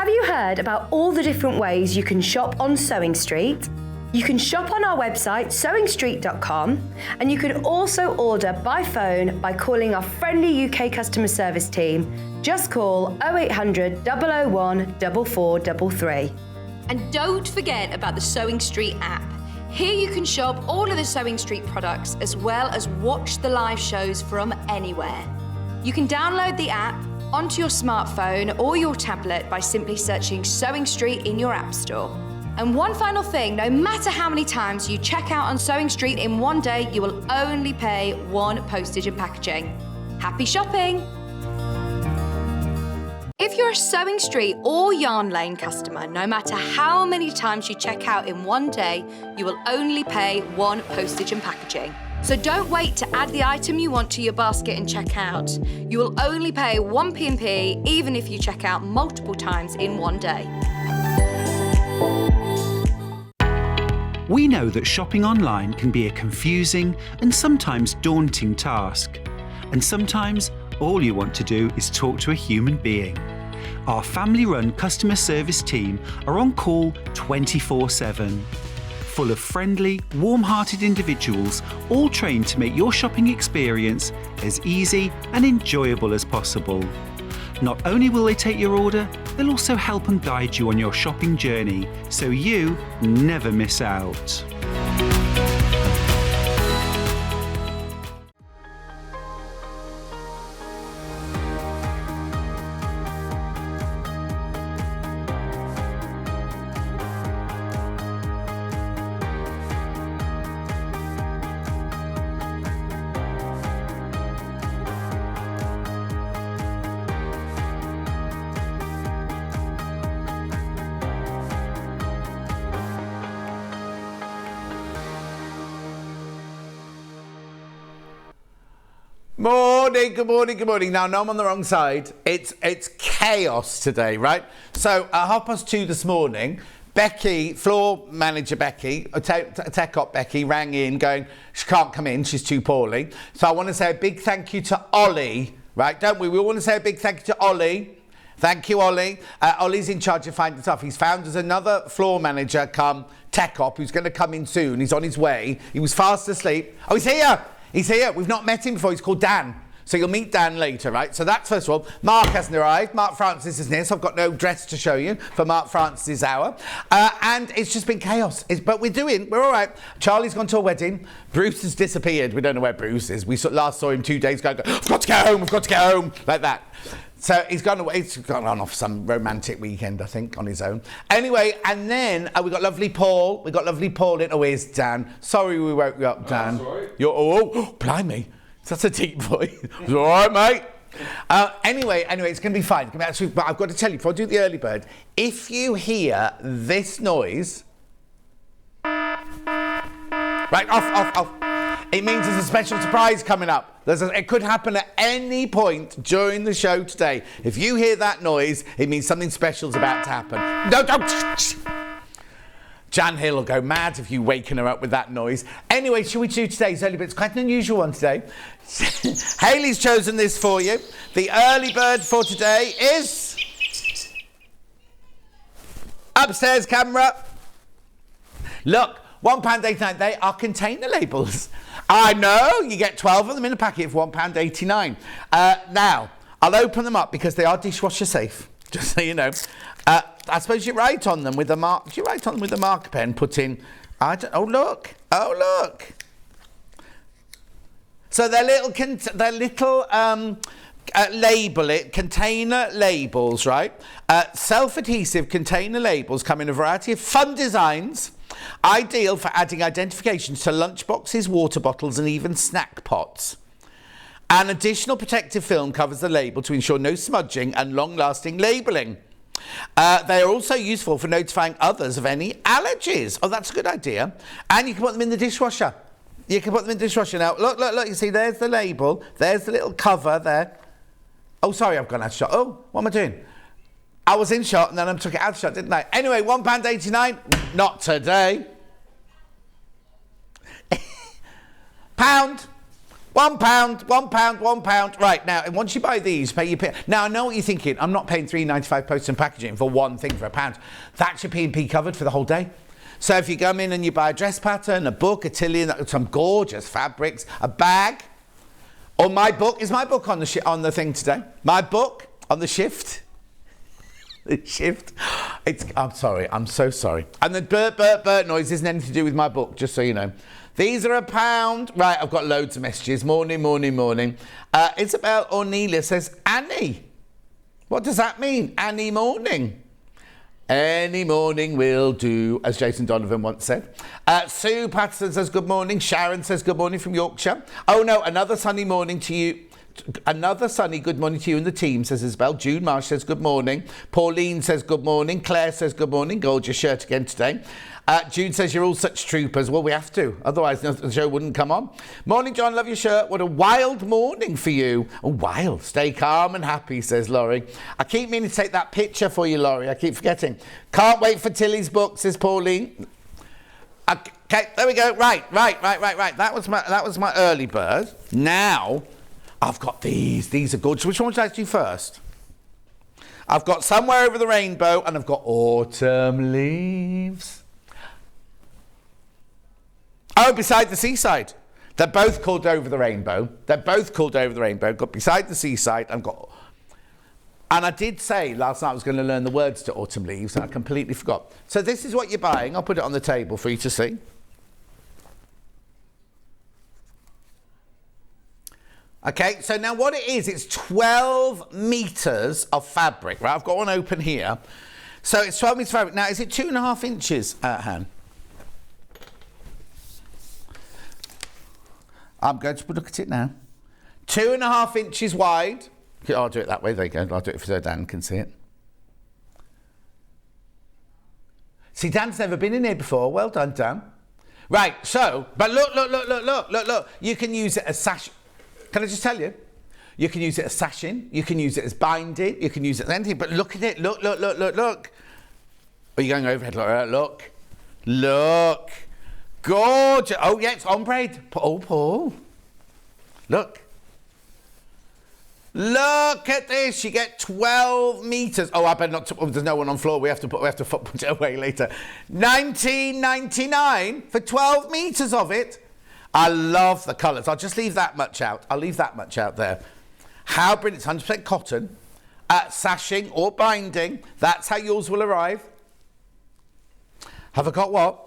Have you heard about all the different ways you can shop on Sewing Street? You can shop on our website, sewingstreet.com, and you can also order by phone by calling our friendly UK customer service team. Just call 0800 001 4433. And don't forget about the Sewing Street app. Here you can shop all of the Sewing Street products as well as watch the live shows from anywhere. You can download the app onto your smartphone or your tablet by simply searching Sewing Street in your app store. And one final thing, no matter how many times you check out on Sewing Street in one day, you will only pay one postage and packaging. Happy shopping! If you're a Sewing Street or Yarn Lane customer, no matter how many times you check out in one day, you will only pay one postage and packaging. So don't wait to add the item you want to your basket and check out. You will only pay one P&P even if you check out multiple times in one day. We know that shopping online can be a confusing and sometimes daunting task. And sometimes all you want to do is talk to a human being. Our family-run customer service team are on call 24/7. Full of friendly, warm-hearted individuals, all trained to make your shopping experience as easy and enjoyable as possible. Not only will they take your order, they'll also help and guide you on your shopping journey, so you never miss out. Morning, good morning, good morning. Now, no, I'm on the wrong side. It's chaos today, right? So, at 2:30 this morning, Becky, floor manager Becky, tech op Becky, rang in going, she can't come in, she's too poorly. So I want to say a big thank you to Ollie, right? Don't we? We want to say a big thank you to Ollie. Thank you, Ollie. Ollie's in charge of finding stuff. He's found us another floor manager come tech op who's going to come in soon. He's on his way. He was fast asleep. Oh, he's here. He's here. We've not met him before. He's called Dan. So you'll meet Dan later, right? So that's first of all. Mark hasn't arrived. Mark Francis isn't here, so I've got no dress to show you for Mark Francis's hour. And it's just been chaos. But we're all right. Charlie's gone to a wedding. Bruce has disappeared. We don't know where Bruce is. We last saw him 2 days ago. I've got to get home. I've got to get home. Like that. So he's gone away. He's gone on off some romantic weekend, I think, on his own. Anyway, and then we got lovely Paul. We got lovely Paul in. Oh, here's Dan. Sorry we woke you up, Dan. Sorry. Oh, blimey. That's a deep voice. It's all right, mate. Anyway, it's going to be fine. It's gonna be absolutely, but I've got to tell you, before I do the early bird, if you hear this noise... Right, off. It means there's a special surprise coming up. It could happen at any point during the show today. If you hear that noise, it means something special is about to happen. No, don't. Jan Hill will go mad if you waken her up with that noise. Anyway, shall we do today's early bird? It's quite an unusual one today. Hayley's chosen this for you. The early bird for today is... Upstairs camera. Look, £1.89. They are container labels. I know, you get 12 of them in a packet for £1.89. Now, I'll open them up because they are dishwasher safe, just so you know. I suppose you write on them with a mark. Do you write on them with a marker pen? Put in. Oh look! So they're little container labels, right? Self-adhesive container labels come in a variety of fun designs. Ideal for adding identifications to lunchboxes, water bottles, and even snack pots. An additional protective film covers the label to ensure no smudging and long-lasting labelling. They are also useful for notifying others of any allergies. Oh, that's a good idea. And you can put them in the dishwasher. Now, look, you see, there's the label. There's the little cover there. Oh, sorry, I've gone out of shot. Oh, what am I doing? I was in shot and then I took it out of shot, didn't I? Anyway, £1.89. Not today. Pound. £1, £1. Right, now, and once you buy these, pay your... Now, I know what you're thinking. I'm not paying £3.95 post and packaging for one thing for £1. That's your P&P covered for the whole day. So if you come in and you buy a dress pattern, a book, a Tillian, some gorgeous fabrics, a bag, or my book. Is my book on the thing today? My book on the shift? The shift? I'm sorry. I'm so sorry. And the burp noise isn't anything to do with my book, just so you know. These are £1. Right, I've got loads of messages. Morning. Isabel Ornelia says, Annie. What does that mean? Annie morning. Any morning will do, as Jason Donovan once said. Sue Patterson says good morning. Sharon says good morning from Yorkshire. Oh no, another sunny morning to you. Another sunny good morning to you and the team, says Isabel. June Marsh says good morning. Pauline says good morning. Claire says good morning. Gorgeous shirt again today. Jude says you're all such troopers. Well, we have to. Otherwise, the show wouldn't come on. Morning, John. Love your shirt. What a wild morning for you. Oh, wild. Stay calm and happy, says Laurie. I keep meaning to take that picture for you, Laurie. I keep forgetting. Can't wait for Tilly's book, says Pauline. Okay, there we go. Right. That was my early bird. Now, I've got these. These are good. Which one should I do first? I've got Somewhere Over the Rainbow and I've got Autumn Leaves. Oh, Beside the Seaside. They're both called Over the Rainbow. Got Beside the Seaside and got... And I did say last night I was going to learn the words to Autumn Leaves and I completely forgot. So this is what you're buying. I'll put it on the table for you to see. Okay, so now what it is, it's 12 metres of fabric, right? I've got one open here. So it's 12 metres of fabric. Now, is it 2.5 inches, Han? I'm going to look at it now. 2.5 inches wide. I'll do it that way. There you go. I'll do it so Dan can see it. See, Dan's never been in here before. Well done, Dan. Right, so, but look. You can use it as sash. Can I just tell you? You can use it as sashing. You can use it as binding. You can use it as anything. But look at it. Look. Are you going overhead? Look. Gorgeous. Oh, yeah, it's ombre. Oh, Paul. Look. Look at this. You get 12 metres. Oh, I better not... there's no one on floor. We have to put it away later. $19.99 for 12 metres of it. I love the colours. I'll just leave that much out. I'll leave that much out there. How brilliant. It's 100% cotton. Sashing or binding. That's how yours will arrive. Have I got what?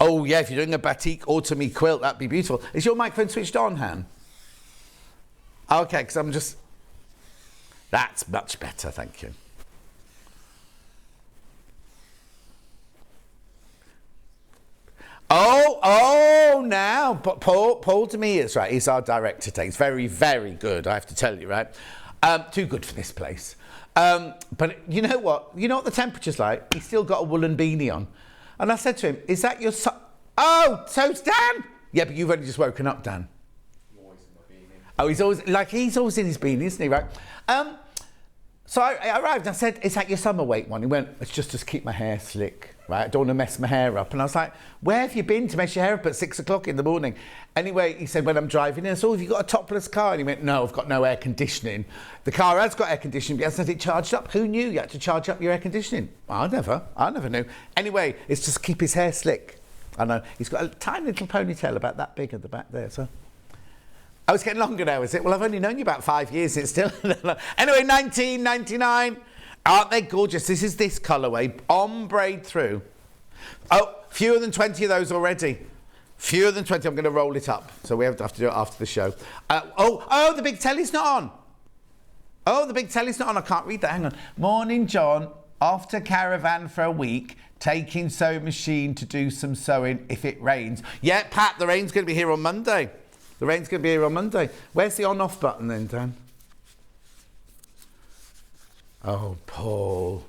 Oh, yeah, if you're doing a batik autumny quilt, that'd be beautiful. Is your microphone switched on, Han? Okay, because I'm just... That's much better, thank you. Oh, now, but Paul Demers, right, he's our director today. He's very, very good, I have to tell you, right? Too good for this place. But you know what? You know what the temperature's like? He's still got a woolen beanie on. And I said to him, is that your son? Oh, so's Dan. Yeah, but you've only just woken up, Dan. I'm always in my beanie. Oh, he's always in his beanie, isn't he, right? So I arrived and I said, is that your summer weight one? He went, it's just to keep my hair slick, right? I don't want to mess my hair up. And I was like, where have you been to mess your hair up at 6 o'clock in the morning? Anyway, he said, when I'm driving in, I said, oh, have you got a topless car? And he went, no, I've got no air conditioning. The car has got air conditioning, but it hasn't had it charged up. Who knew you had to charge up your air conditioning? I never knew. Anyway, it's just to keep his hair slick. I know. He's got a tiny little ponytail about that big at the back there, so... Oh, it's getting longer now, is it? Well, I've only known you about 5 years. It's still... Anyway, $19.99. Aren't they gorgeous? This is this colourway, ombre through. Oh, fewer than 20 of those already. Fewer than 20. I'm going to roll it up. So we have to do it after the show. Oh, the big telly's not on. I can't read that. Hang on. Morning, John. Off to caravan for a week. Taking sewing machine to do some sewing if it rains. Yeah, Pat, the rain's going to be here on Monday. Where's the on-off button then, Dan? Oh, Paul.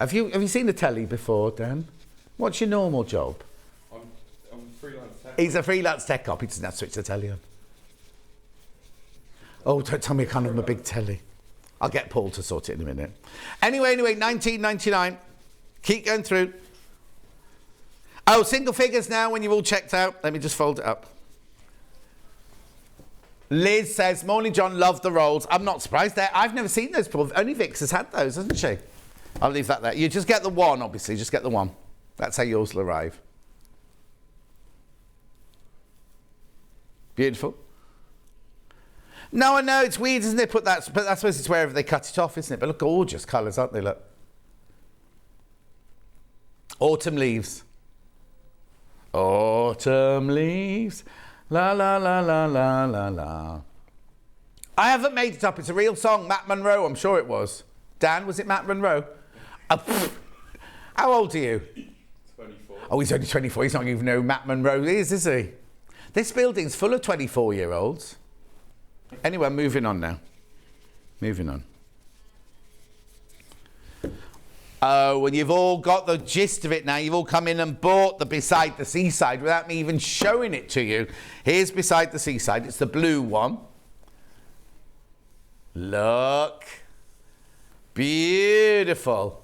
Have you seen the telly before, Dan? What's your normal job? I'm a freelance tech. He's a freelance tech op. He doesn't have to switch the telly on. Oh, don't tell me I can't have a big telly. I'll get Paul to sort it in a minute. Anyway, $19.99. Keep going through. Oh, single figures now when you've all checked out. Let me just fold it up. Liz says, morning, John, love the rolls. I'm not surprised there. I've never seen those before. Only Vix has had those, hasn't she? I'll leave that there. You just get the one, obviously. Just get the one. That's how yours will arrive. Beautiful. No, I know, it's weird, isn't it? But I suppose it's wherever they cut it off, isn't it? But look, gorgeous colours, aren't they? Look. Autumn leaves. Autumn leaves. La, la, la, la, la, la, la. I haven't made it up. It's a real song. Matt Monro, I'm sure it was. Dan, was it Matt Monro? How old are you? 24. Oh, he's only 24. He's not even know who Matt Monro is he? This building's full of 24-year-olds. Anyway, moving on now. Moving on. Oh, and you've all got the gist of it now. You've all come in and bought the Beside the Seaside without me even showing it to you. Here's Beside the Seaside. It's the blue one. Look. Beautiful.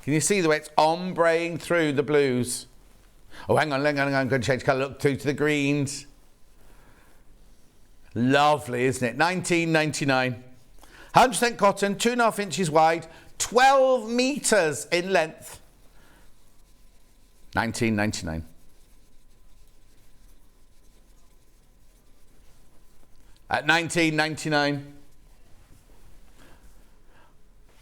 Can you see the way it's ombreing through the blues? Oh, hang on. I'm going to change colour. Look through to the greens. Lovely, isn't it? $19.99. 100% cotton, 2.5 inches wide, 12 metres in length. $19.99. At $19.99.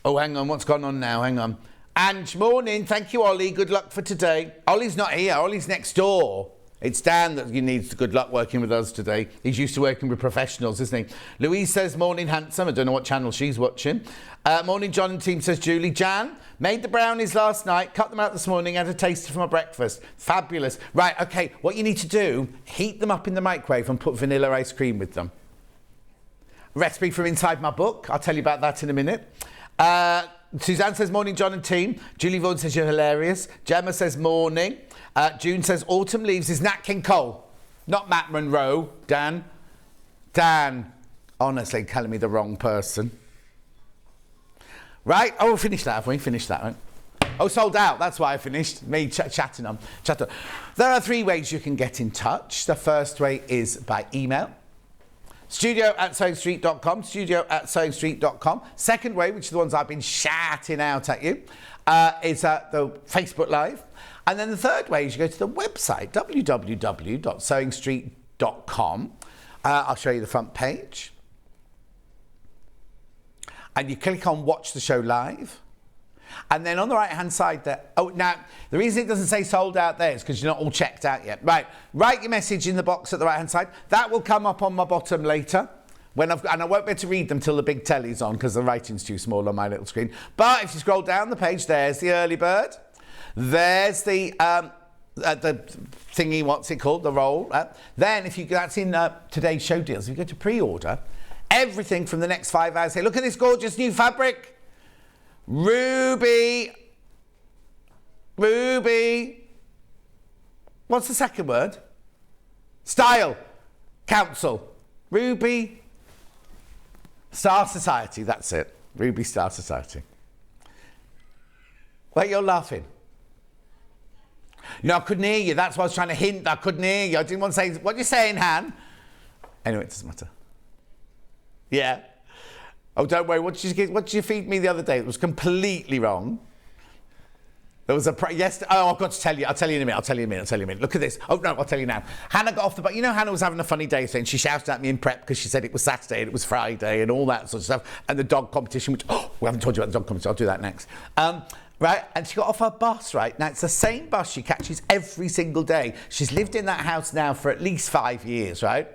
Oh, hang on, what's gone on now? Hang on. Ange, morning. Thank you, Ollie. Good luck for today. Ollie's not here. Ollie's next door. It's Dan that needs the good luck working with us today. He's used to working with professionals, isn't he? Louise says, morning, handsome. I don't know what channel she's watching. Morning, John and team, says Julie. Jan, made the brownies last night, cut them out this morning, had a taste for my breakfast. Fabulous. Right, OK, what you need to do, heat them up in the microwave and put vanilla ice cream with them. Recipe from inside my book. I'll tell you about that in a minute. Suzanne says, morning, John and team. Julie Vaughan says, you're hilarious. Gemma says, morning. June says, autumn leaves is Nat King Cole, not Matt Monro. Dan, honestly, telling me the wrong person. Right? Oh, we finished that, have we? Finished that, right? Oh, sold out. That's why I finished. Me chatting on. There are 3 ways you can get in touch. The first way is by email. studio@sewingstreet.com, studio@sewingstreet.com. Second way, which are the ones I've been shouting out at you, is the Facebook Live. And then the third way is you go to the website, www.sewingstreet.com. I'll show you the front page. And you click on Watch the Show Live. And then on the right-hand side there... Oh, now, the reason it doesn't say sold out there is because you're not all checked out yet. Right, write your message in the box at the right-hand side. That will come up on my bottom later. And I won't be able to read them till the big telly's on because the writing's too small on my little screen. But if you scroll down the page, there's the early bird. There's the thingy, what's it called, the roll. Then, that's in today's show deals. If you go to pre-order, everything from the next 5 hours. Say, look at this gorgeous new fabric. Ruby. What's the second word? Style. Council. Ruby. Star Society, that's it. Ruby Star Society. Wait, you're laughing. No, I couldn't hear you. That's why I was trying to hint. I couldn't hear you. I didn't want to say, what are you saying, Han? Anyway, it doesn't matter. Yeah. Oh, don't worry. What did you feed me the other day? It was completely wrong. There was yes. Oh, I've got to tell you. I'll tell you in a minute. Look at this. Oh, no, I'll tell you now. Hannah got off the bus. You know, Hannah was having a funny day thing. She shouted at me in prep because she said it was Saturday and it was Friday and all that sort of stuff. And the dog competition, which, we haven't told you about the dog competition. I'll do that next. Right, and she got off her bus, right? Now, it's the same bus she catches every single day. She's lived in that house now for at least 5 years, right?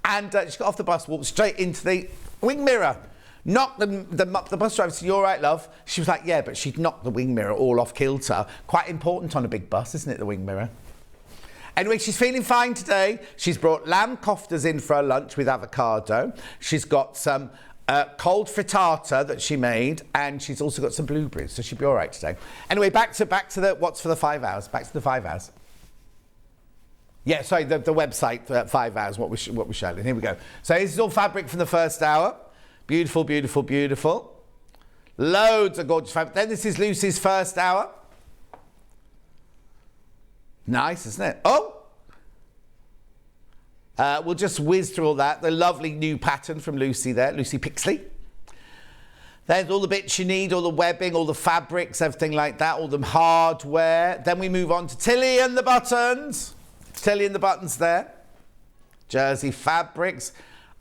And she got off the bus, walked straight into the wing mirror. Knocked the bus driver said, you all right, love? She was like, yeah, but she'd knocked the wing mirror all off kilter. Quite important on a big bus, isn't it, the wing mirror? Anyway, she's feeling fine today. She's brought lamb koftas in for her lunch with avocado. She's got some cold frittata that she made, and she's also got some blueberries, so she'll be all right today. Anyway, back to the what's for the 5 hours. Back to the 5 hours. Yeah, sorry, the website, 5 hours, what we're showing. Here we go. So this is all fabric from the first hour. Beautiful, beautiful, beautiful. Loads of gorgeous fabric. Then this is Lucy's first hour. Nice, isn't it? Oh! We'll just whiz through all that. The lovely new pattern from Lucy there, Lucy Picksley. There's all the bits you need, all the webbing, all the fabrics, everything like that, all the hardware. Then we move on to Tilly and the buttons. Tilly and the buttons there. Jersey fabrics.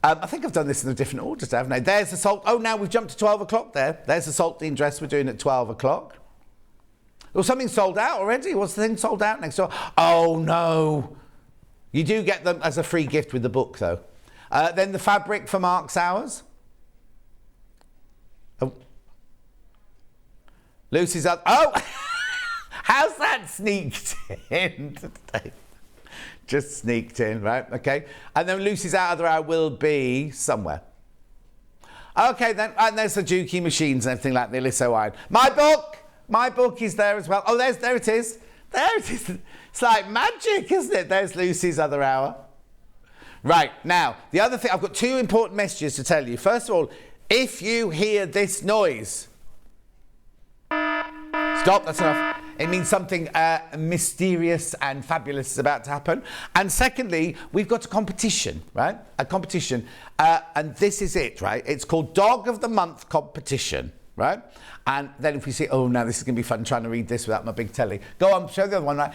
I think I've done this in a different order, haven't I? There's the salt. Oh, now we've jumped to 12 o'clock there. There's the Saltdean dress we're doing at 12 o'clock. Well, something sold out already. What's the thing sold out next door? Oh, no. You do get them as a free gift with the book, though. Then the fabric for Mark's Hours. Oh. Lucy's up. Oh! How's that sneaked in today? Just sneaked in, right? Okay. And then Lucy's Other Hour will be somewhere. Okay, then. And there's the Juki machines and everything like the Aliso iron. My book is there as well. Oh, there it is. There it is. It's like magic, isn't it? There's Lucy's Other Hour. Right, now, the other thing, I've got two important messages to tell you. First of all, if you hear this noise, stop, that's enough. It means something mysterious and fabulous is about to happen. And secondly, we've got a competition, right? A competition. And this is it, right? It's called Dog of the Month Competition, right? And then if we see, oh, now this is going to be fun trying to read this without my big telly. Go on, show the other one, right?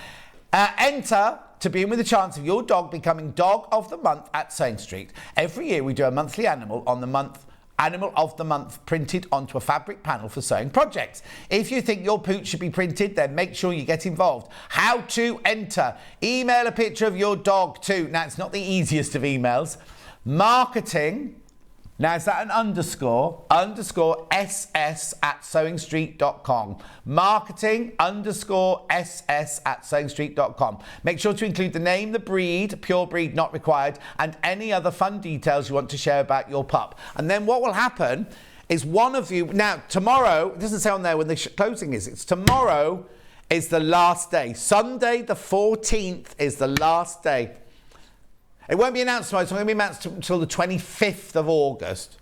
Enter to be in with a chance of your dog becoming Dog of the Month at Sewing Street. Every year we do a monthly animal on the month. Animal of the Month printed onto a fabric panel for sewing projects. If you think your pooch should be printed, then make sure you get involved. How to enter? Email a picture of your dog to, now it's not the easiest of emails, marketing, now is that an underscore ss@sewingstreet.com. Marketing _ss@sewingstreet.com. Make sure to include the name, the breed, pure breed not required, and any other fun details you want to share about your pup. And then what will happen is one of you, now tomorrow, it doesn't say on there when the closing is, it's tomorrow is the last day. Sunday the 14th is the last day. It won't be announced tomorrow, it's not going to be announced until the 25th of August.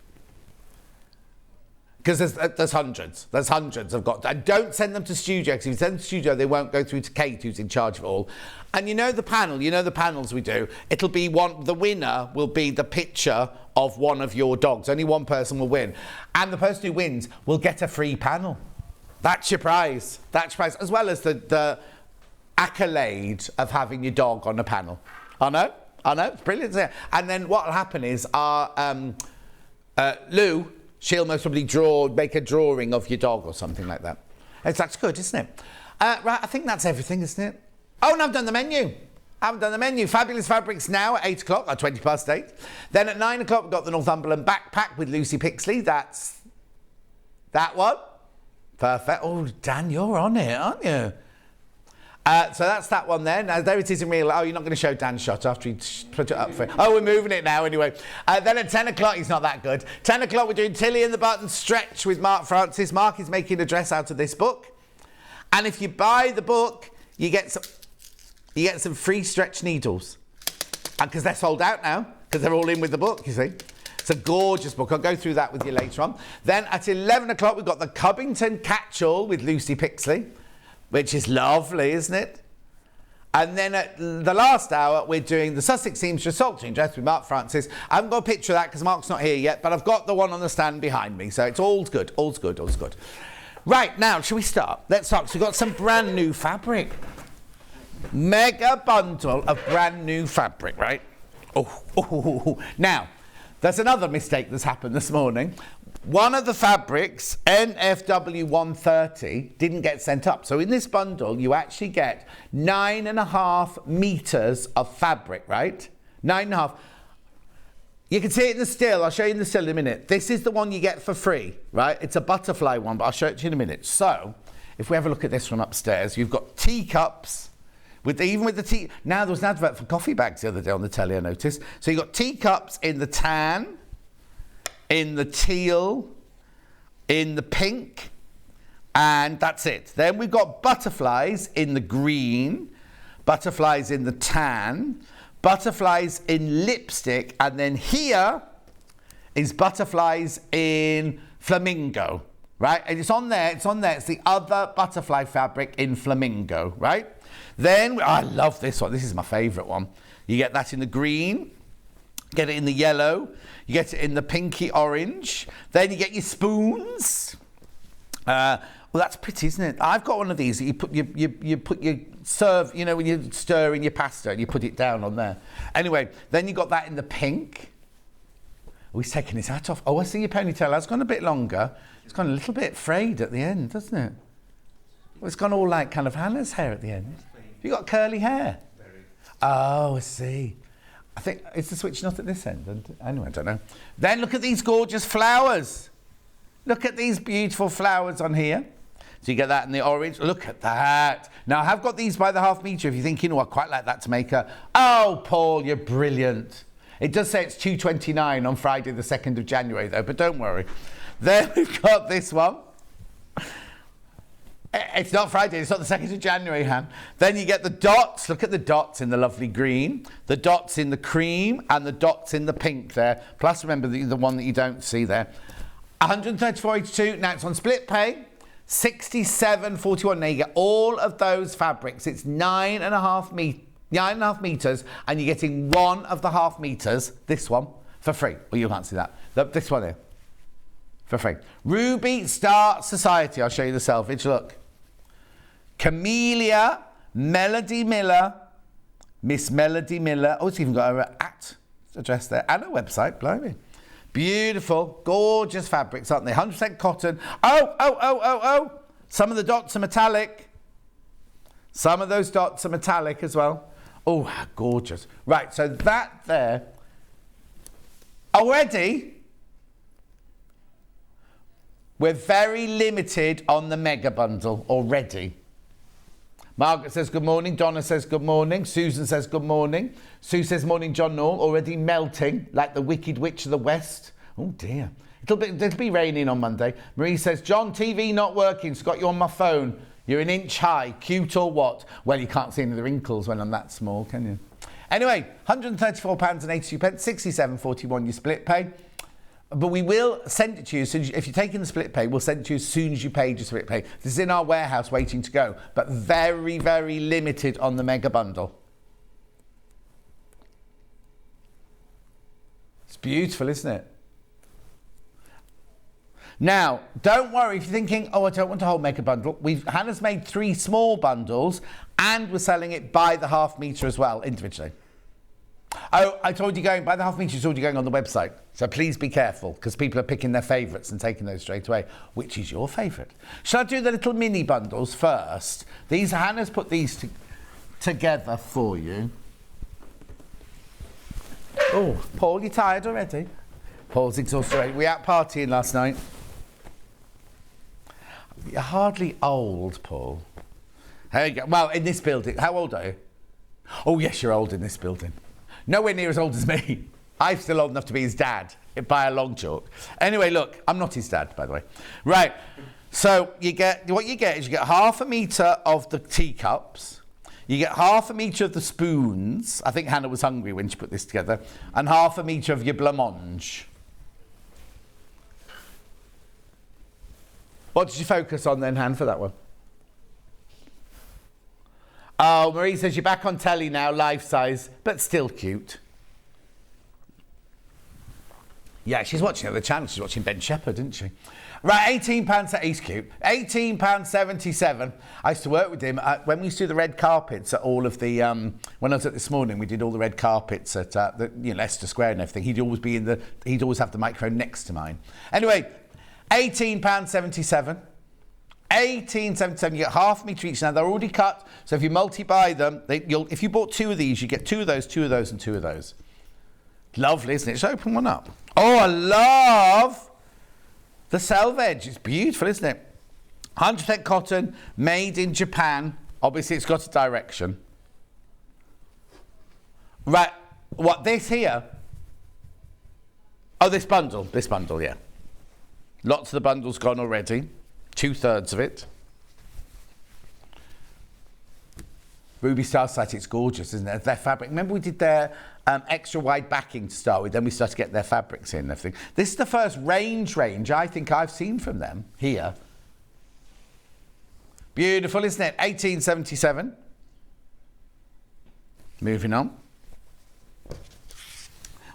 Because there's hundreds. There's hundreds I've got. And don't send them to studio, because if you send them to studio, they won't go through to Kate, who's in charge of it all. And you know the panel, you know the panels we do. It'll be the winner will be the picture of one of your dogs. Only one person will win. And the person who wins will get a free panel. That's your prize. That's your prize. As well as the accolade of having your dog on a panel. I know, it's brilliant. And then what will happen is our Lou, she'll most probably make a drawing of your dog or something like that. That's good, isn't it? Right, I think that's everything, isn't it? Oh, and I've done the menu. Fabulous fabrics now at 8 o'clock, or 20 past 8. Then at 9 o'clock, we've got the Northumberland Backpack with Lucy Picksley. That's that one. Perfect. Oh, Dan, you're on it, aren't you? So that's that one there. Now, there it is in real. Oh, you're not going to show Dan's shot after he put it up for it. Oh, we're moving it now anyway. Then at 10 o'clock, he's not that good. 10 o'clock, we're doing Tilly and the Button Stretch with Mark Francis. Mark is making a dress out of this book. And if you buy the book, you get some free stretch needles. Because they're sold out now, because they're all in with the book, you see. It's a gorgeous book. I'll go through that with you later on. Then at 11 o'clock, we've got the Cubbington Catch-All with Lucy Picksley, which is lovely, isn't it? And then at the last hour, we're doing the Sussex Seamstress Saltdean dress with Mark Francis. I haven't got a picture of that because Mark's not here yet, but I've got the one on the stand behind me, so it's all's good. Right, now, shall we start? Let's start, because we've got some brand new fabric. Mega bundle of brand new fabric, right? Now, there's another mistake that's happened this morning. One of the fabrics, NFW 130, didn't get sent up. So in this bundle, you actually get 9.5 meters of fabric, right? 9.5. You can see it in the still. I'll show you in the still in a minute. This is the one you get for free, right? It's a butterfly one, but I'll show it to you in a minute. So if we have a look at this one upstairs, you've got teacups. Even with the tea. Now, there was an advert for coffee bags the other day on the telly, I noticed. So you've got teacups in the tan, in the teal, in the pink, and that's it. Then we've got butterflies in the green, butterflies in the tan, butterflies in lipstick, and then here is butterflies in flamingo. right? And it's on there, it's the other butterfly fabric in flamingo, right? Then, I love this one, this is my favourite one. You get that in the green, get it in the yellow, you get it in the pinky orange, then you get your spoons. Well, that's pretty, isn't it? I've got one of these that you put your serve, you know, when you're stirring your pasta and you put it down on there. Anyway, then you got that in the pink. Oh, he's taking his hat off. Oh, I see your ponytail has gone a bit longer. It's gone a little bit frayed at the end, doesn't it? Well, it's gone all like kind of Hannah's hair at the end. You got curly hair? Oh, I see. I think, is the switch not at this end? Anyway, I don't know. Then look at these gorgeous flowers. Look at these beautiful flowers on here. So you get that in the orange. Look at that. Now, I have got these by the half metre if you're thinking, oh, I quite like that to make a... Oh, Paul, you're brilliant. It does say it's $2.29 on Friday the 2nd of January, though, but don't worry. Then we've got this one. It's not Friday, it's not the 2nd of January, Han. Then you get the dots. Look at the dots in the lovely green, the dots in the cream, and the dots in the pink there. Plus, remember, the one that you don't see there. 134.82. Now, it's on split pay. 67.41. Now, you get all of those fabrics. It's 9.5 metres, and you're getting one of the half metres, this one, for free. Well, you can't see that. This one here, for free. Ruby Star Society. I'll show you the selvage. Look. Camellia, Melody Miller, Miss Melody Miller. Oh, it's even got her address there and her website. Blimey. Beautiful, gorgeous fabrics, aren't they? 100% cotton. Oh. Some of the dots are metallic. Some of those dots are metallic as well. Oh, how gorgeous. Right, so that there. Already, we're very limited on the mega bundle already. Margaret says good morning. Donna says good morning. Susan says good morning. Sue says morning, John Noel. Already melting like the Wicked Witch of the West. Oh dear. It'll be raining on Monday. Marie says, John, TV not working. Scott, you're on my phone. You're an inch high. Cute or what? Well, you can't see any of the wrinkles when I'm that small, can you? Anyway, £134.82, 67.41 you split pay. But we will send it to you, if you're taking the split pay, we'll send it to you as soon as you pay your split pay. This is in our warehouse waiting to go, but very, very limited on the mega bundle. It's beautiful, isn't it? Now, don't worry if you're thinking, oh, I don't want a whole mega bundle. Hannah's made 3 small bundles, and we're selling it by the half metre as well, individually. Oh, I told you by the half metre, it's already going on the website. So please be careful, because people are picking their favourites and taking those straight away. Which is your favourite? Shall I do the little mini bundles first? Hannah's put these together for you. Oh, Paul, you tired already? Paul's exhausted already. We were out partying last night. You're hardly old, Paul. There you go. Well, in this building. How old are you? Oh, yes, you're old in this building. Nowhere near as old as me. I'm still old enough to be his dad by a long chalk. Anyway, look, I'm not his dad, by the way. Right, so what you get is you get half a metre of the teacups, you get half a metre of the spoons. I think Hannah was hungry when she put this together, and half a metre of your blancmange. What did you focus on then, Han, for that one? Oh, Marie says you're back on telly now, life size, but still cute. Yeah, she's watching the other channel. She's watching Ben Shepherd, isn't she? Right, £18. He's cute. £18.77. I used to work with him when we used to do the red carpets at all of the. When I was at This Morning, we did all the red carpets at Leicester Square and everything. He'd always be He'd always have the microphone next to mine. Anyway, £18.77. £18.77. You get half metre each. Now they're already cut, so if you multi-buy them, if you bought 2 of these, you get 2 of those, 2 of those, and 2 of those. Lovely, isn't it? Just open one up. Oh, I love the selvage. It's beautiful, isn't it? 100% cotton, made in Japan. Obviously, it's got a direction. Right, what, this here? Oh, this bundle, yeah. Lots of the bundle's gone already. 2/3 of it. Ruby Starsight, it's gorgeous, isn't it? Their fabric. Remember we did their extra wide backing to start with, then we started to get their fabrics in and everything. This is the first range I think I've seen from them here. Beautiful, isn't it? 1877. Moving on.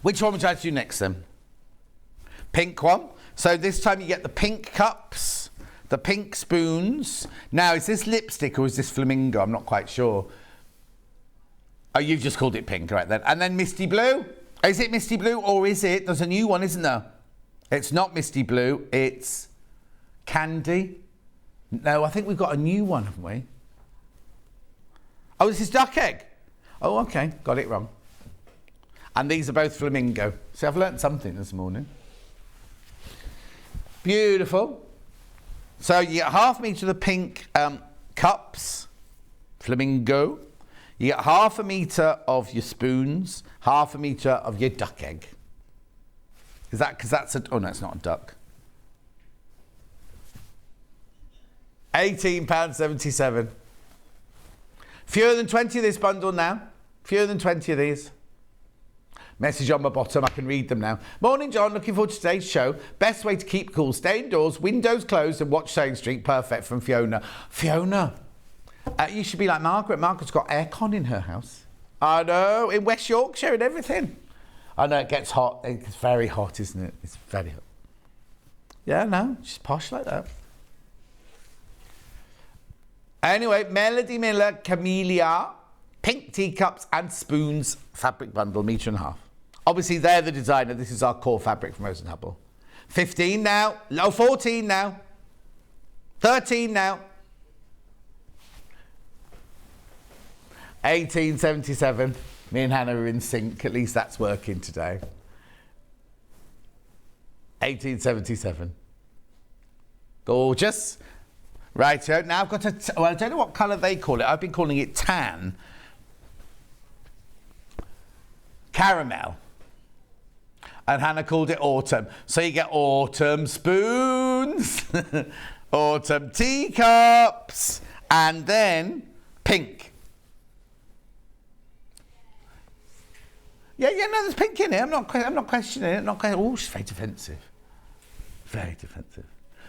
Which one would you like to do next then? Pink one. So this time you get the pink cups, the pink spoons. Now, is this lipstick or is this flamingo? I'm not quite sure. Oh, you've just called it pink, right then. And then Misty Blue. Is it Misty Blue or is it? There's a new one, isn't there? It's not Misty Blue. It's Candy. No, I think we've got a new one, haven't we? Oh, this is Duck Egg. Oh, okay. Got it wrong. And these are both flamingo. So I've learnt something this morning. Beautiful. So you get half metre of the pink cups, flamingo. You get half a metre of your spoons, half a metre of your duck egg. Is that because that's a... Oh, no, it's not a duck. £18.77. Fewer than 20 of this bundle now. Fewer than 20 of these. Message on my bottom, I can read them now. Morning, John. Looking forward to today's show. Best way to keep cool. Stay indoors, windows closed and watch Sewing Street. Perfect, from Fiona. Fiona, you should be like Margaret. Margaret's got aircon in her house. I know, in West Yorkshire and everything. I know, it gets hot. It's very hot, isn't it? It's very hot. Yeah, no, she's posh like that. Anyway, Melody Miller, Camellia, pink teacups and spoons, fabric bundle, metre and a half. Obviously, they're the designer. This is our core fabric from Rose and Hubble. 15 now. No, 14 now. 13 now. 1877. Me and Hannah are in sync. At least that's working today. 1877. Gorgeous. Right, so now I've got a... Well, I don't know what colour they call it. I've been calling it tan. Caramel. And Hannah called it autumn. So you get autumn spoons, autumn teacups, and then pink. Yeah, no, there's pink in it. I'm not questioning it. Oh, she's very defensive. Very defensive.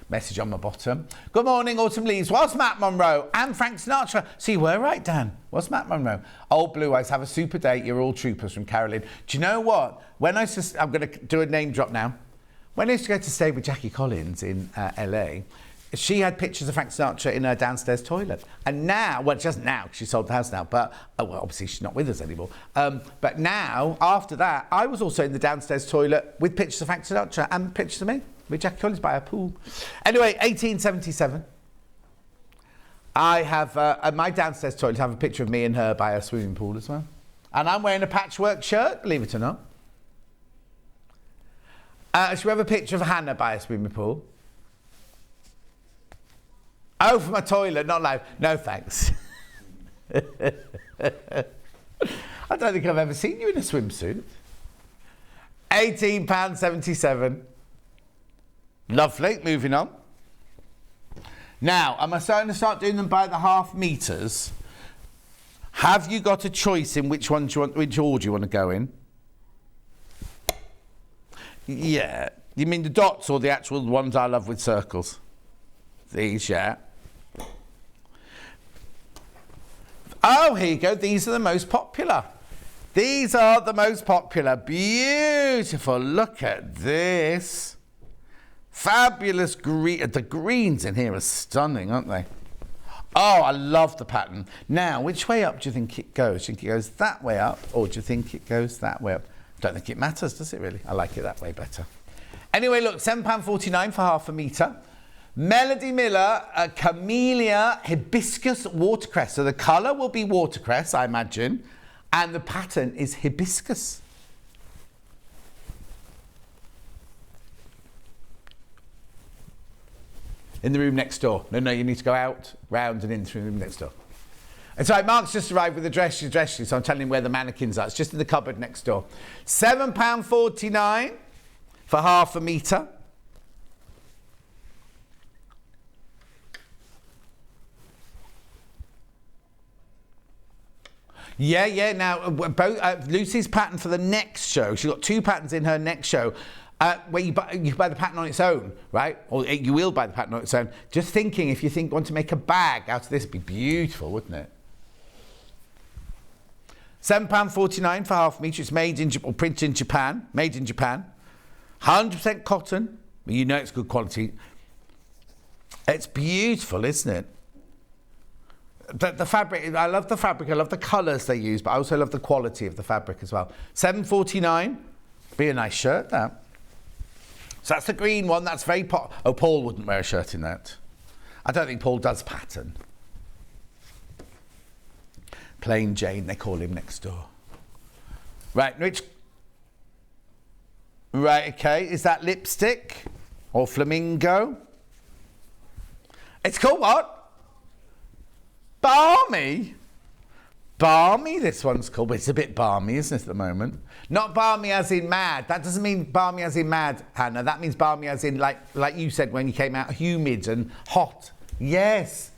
Message on my bottom. Good morning, Autumn Leaves. Was Matt Monroe and Frank Sinatra? So you were right, Dan. Was Matt Monroe? Old Blue Eyes, have a super day. You're all troopers, from Carolyn. Do you know what? When I'm going to do a name drop now. When I used to go to stay with Jackie Collins in LA, she had pictures of Frank Sinatra in her downstairs toilet. And now, well, she doesn't now, because she sold the house now, but, well, obviously she's not with us anymore. But now, after that, I was also in the downstairs toilet with pictures of Frank Sinatra and pictures of me with Jackie Collins by a pool. Anyway, 1877. I have, at my downstairs toilet, I have a picture of me and her by a swimming pool as well. And I'm wearing a patchwork shirt, believe it or not. Should we have a picture of Hannah by a swimming pool? Oh, for my toilet, not live. No, thanks. I don't think I've ever seen you in a swimsuit. £18.77. Lovely, moving on. Now, am I starting to start doing them by the half metres? Have you got a choice in which order you want to go in? Yeah. You mean the dots or the actual ones I love with circles? These, yeah. Oh, here you go. These are the most popular. These are the most popular. Beautiful. Look at this. Fabulous green. The greens in here are stunning, aren't they? Oh, I love the pattern. Now, which way up do you think it goes? Do you think it goes that way up, or do you think it goes that way up? Don't think it matters, does it really? I like it that way better. Anyway, look, £7.49 for half a metre. Melody Miller, Camellia Hibiscus Watercress. So the colour will be watercress, I imagine, and the pattern is hibiscus. In the room next door. No, you need to go out, round and in through the room next door. It's right, Mark's just arrived with a dress shoe, so I'm telling him where the mannequins are. It's just in the cupboard next door. £7.49 for half a metre. Yeah. Now, both Lucy's pattern for the next show, she's got 2 patterns in her next show, where you buy the pattern on its own, right? Or you will buy the pattern on its own. Just thinking, if you want to make a bag out of this, it'd be beautiful, wouldn't it? £7.49 for half metre. It's made in or printed in Japan. Made in Japan. 100% cotton. You know it's good quality. It's beautiful, isn't it? The fabric, I love the fabric, I love the colours they use, but I also love the quality of the fabric as well. £7.49, be a nice shirt, that. So that's the green one, that's very Paul wouldn't wear a shirt in that. I don't think Paul does pattern. Plain Jane, they call him next door. Right, Rich. Right, okay, is that lipstick or flamingo? It's called what? Balmy? Balmy, this one's called, but it's a bit balmy, isn't it, at the moment? Not balmy as in mad. That doesn't mean balmy as in mad, Hannah. That means balmy as in, like you said when you came out, humid and hot. Yes.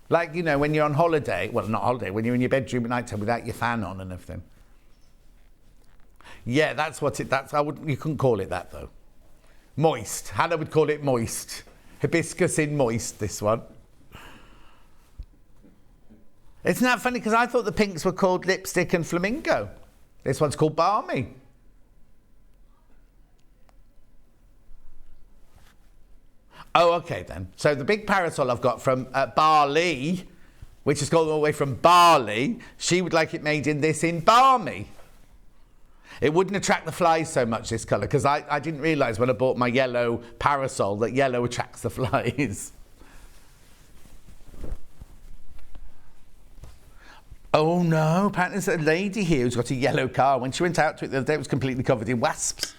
Like, you know, when you're on holiday. Well, not holiday, when you're in your bedroom at night time without your fan on and everything. Yeah, that's what it, you couldn't call it that, though. Moist. Hannah would call it moist. Hibiscus in moist, this one. Isn't that funny? Because I thought the pinks were called lipstick and flamingo. This one's called balmy. Oh, okay then. So the big parasol I've got from Barley, which is called all the way from Barley, she would like it made in balmy. It wouldn't attract the flies so much, this colour, because I didn't realise when I bought my yellow parasol that yellow attracts the flies. Oh no, apparently there's a lady here who's got a yellow car. When she went out to it the other day, it was completely covered in wasps.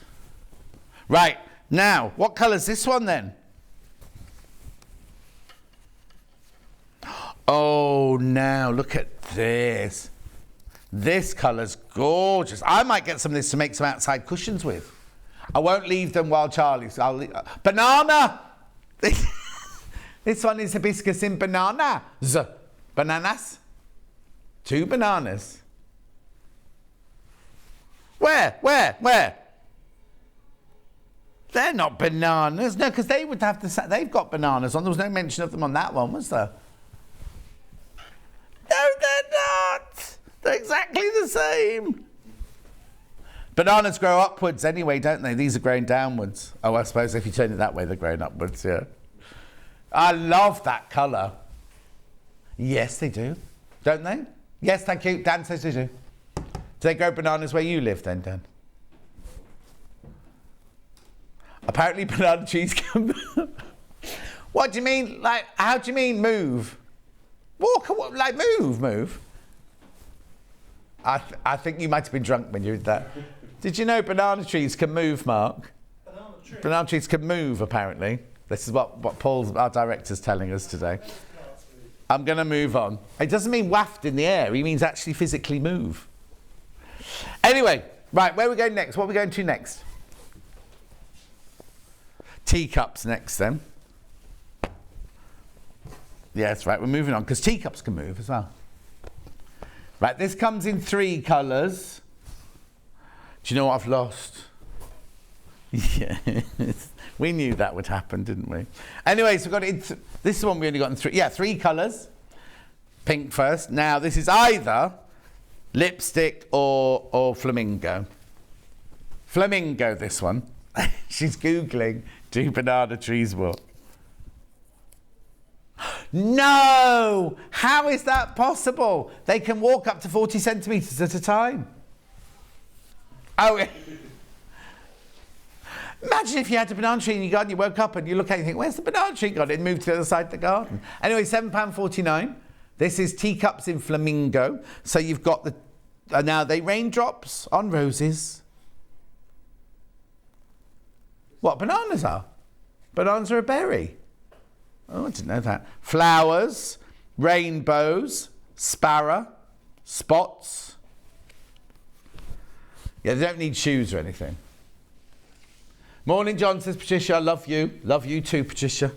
Right, now, what colour's this one then? Oh, now, look at this. This colour's gorgeous. I might get some of this to make some outside cushions with. I won't leave them while Charlie's. Banana! This one is hibiscus in bananas. Bananas? 2 bananas. Where? They're not bananas. No, because they would have to. They've got bananas on. There was no mention of them on that one, was there? No, they're not. They're exactly the same. Bananas grow upwards anyway, don't they? These are growing downwards. Oh, I suppose if you turn it that way, they're growing upwards, yeah. I love that colour. Yes, they do. Don't they? Yes, thank you. Dan says they do. Do they grow bananas where you live then, Dan? Apparently banana trees can... What do you mean? Like, how do you mean move? Walk, like move? I think you might have been drunk when you did that. Did you know banana trees can move, Mark? Banana trees can move, apparently. This is what Paul, our director's telling us today. I'm going to move on. It doesn't mean waft in the air. He means actually physically move. Anyway, right, where are we going next? What are we going to next? Teacups next, then. Yes, right, we're moving on, because teacups can move as well. Right, this comes in 3 colours. Do you know what I've lost? Yes. We knew that would happen, didn't we? Anyway, so we've got it. This is one we only got in 3. Yeah, 3 colours. Pink first. Now, this is either lipstick or flamingo. Flamingo, this one. She's Googling, do banana trees what? No! How is that possible? They can walk up to 40 centimetres at a time. Oh, imagine if you had a banana tree in your garden, you woke up and you look at it and think, where's the banana tree gone? It moved to the other side of the garden. Anyway, £7.49. This is teacups in flamingo. So you've got the... now, they raindrops on roses. What bananas are? Bananas are a berry. Oh, I didn't know that. Flowers, rainbows, sparrow, spots. Yeah, they don't need shoes or anything. Morning, John, says Patricia. I love you. Love you too, Patricia.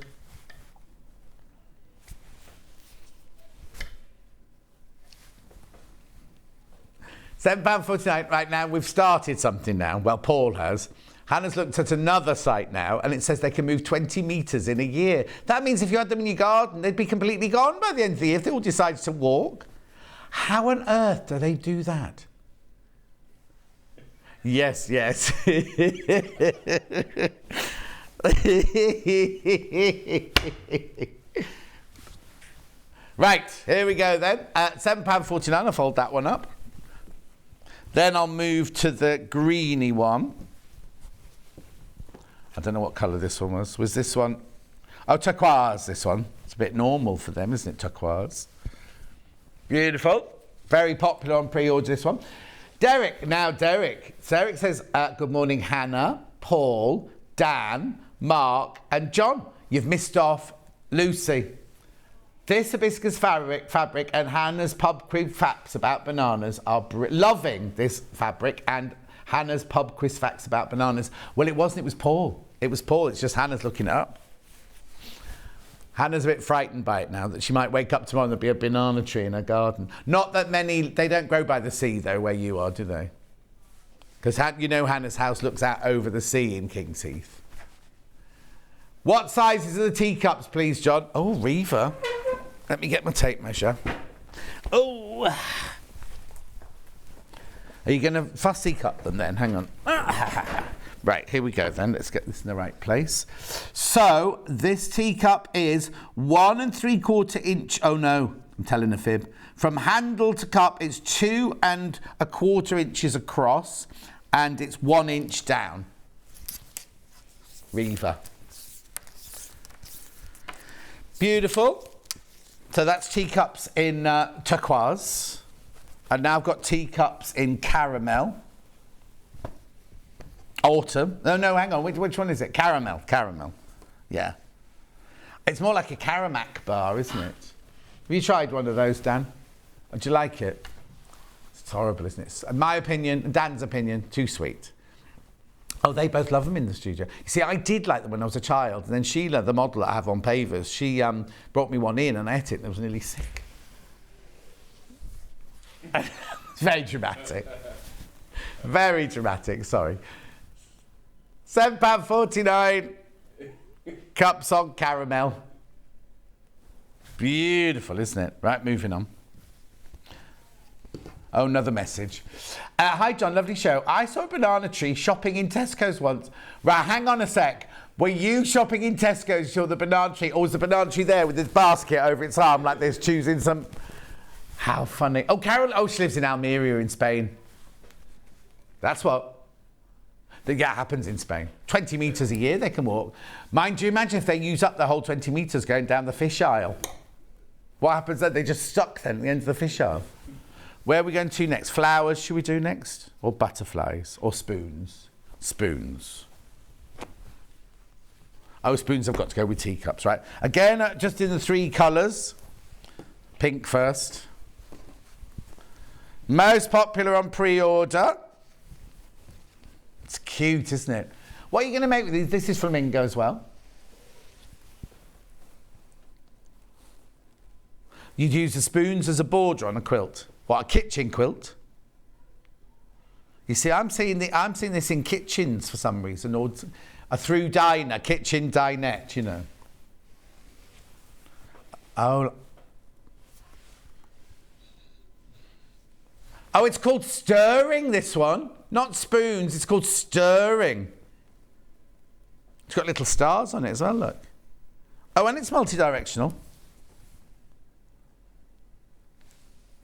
£7.49. Right, now we've started something now. Well, Paul has. Hannah's looked at another site now, and it says they can move 20 metres in a year. That means if you had them in your garden, they'd be completely gone by the end of the year if they all decided to walk. How on earth do they do that? Yes, yes. Right, here we go then. £7.49, I'll fold that one up. Then I'll move to the greeny one. I don't know what colour this one was. Was this one? Oh, turquoise, this one. It's a bit normal for them, isn't it, turquoise? Beautiful. Very popular on pre-order, this one. Derek. Derek says, good morning, Hannah, Paul, Dan, Mark and John. You've missed off Lucy. This hibiscus fabric and Hannah's pub quiz facts about bananas are loving this fabric and Hannah's pub quiz facts about bananas. Well, it wasn't, it was Paul. It was Paul, it's just Hannah's looking it up. Hannah's a bit frightened by it now, that she might wake up tomorrow and there'll be a banana tree in her garden. Not that many, they don't grow by the sea though, where you are, do they? Because you know Hannah's house looks out over the sea in King's Heath. What sizes are the teacups, please, John? Oh, Reva. Let me get my tape measure. Oh. Are you going to fussy cut them then? Hang on. Right, here we go then. Let's get this in the right place. So, this teacup is 1 3/4 inch. Oh no, I'm telling a fib. From handle to cup, it's 2 1/4 inches across and it's 1 inch down. Reva. Beautiful. So that's teacups in turquoise. And now I've got teacups in caramel. Autumn. No, hang on. Which one is it? Caramel. Yeah. It's more like a Caramac bar, isn't it? Have you tried one of those, Dan? Would you like it? It's horrible, isn't it? In my opinion, Dan's opinion, too sweet. Oh, they both love them in the studio. You see, I did like them when I was a child. And then Sheila, the model that I have on Pavers, she brought me one in and I ate it and I was nearly sick. It's very dramatic. Very dramatic, sorry. £7.49. Cups on caramel. Beautiful, isn't it? Right, moving on. Oh, another message. Hi, John, lovely show. I saw a banana tree shopping in Tesco's once. Right, hang on a sec. Were you shopping in Tesco's, saw the banana tree, or was the banana tree there with this basket over its arm like this, choosing some... How funny. Oh, Carol, she lives in Almeria in Spain. That's what... That happens in Spain. 20 metres a year they can walk. Mind you, imagine if they use up the whole 20 metres going down the fish aisle. What happens then? They just stuck then at the end of the fish aisle. Where are we going to next? Flowers, should we do next? Or butterflies? Or spoons? Spoons. Oh, spoons have got to go with teacups, right? Again, just in the 3 colours. Pink first. Most popular on pre-order. It's cute, isn't it? What are you going to make with these? This is flamingo as well. You'd use the spoons as a border on a quilt. What, a kitchen quilt? You see, I'm seeing this in kitchens for some reason, or a through diner, kitchen dinette, you know. Oh, it's called stirring, this one. Not spoons, it's called stirring. It's got little stars on it as well, look. Oh, and it's multi-directional.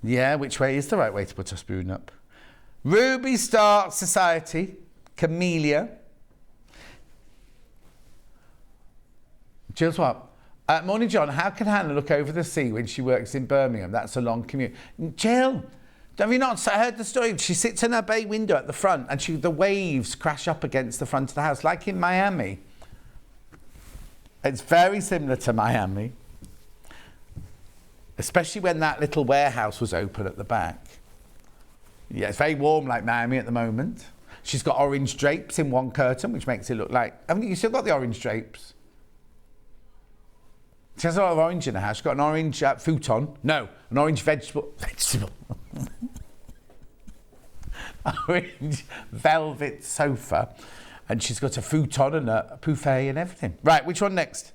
Yeah, which way is the right way to put a spoon up? Ruby Star Society, Camellia. Jill's what? Morning, John. How can Hannah look over the sea when she works in Birmingham? That's a long commute. Jill, have you not heard the story? She sits in her bay window at the front and the waves crash up against the front of the house, like in Miami. It's very similar to Miami. Especially when that little warehouse was open at the back. Yeah, it's very warm like Miami at the moment. She's got orange drapes in one curtain, which makes it look like... Haven't you still got the orange drapes? She has a lot of orange in her house. She's got an orange futon. No, an orange vegetable. orange velvet sofa. And she's got a futon and a buffet and everything. Right, which one next?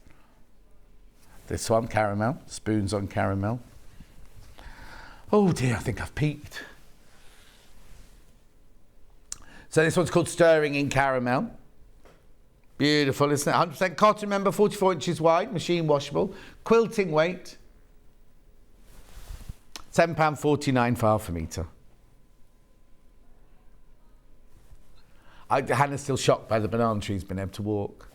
This one, caramel. Spoons on caramel. Oh dear, I think I've peaked. So this one's called Stirring in Caramel. Beautiful, isn't it? 100% cotton, remember, 44 inches wide, machine washable. Quilting weight. £7.49 for half a metre. Hannah's still shocked by the banana trees being able to walk.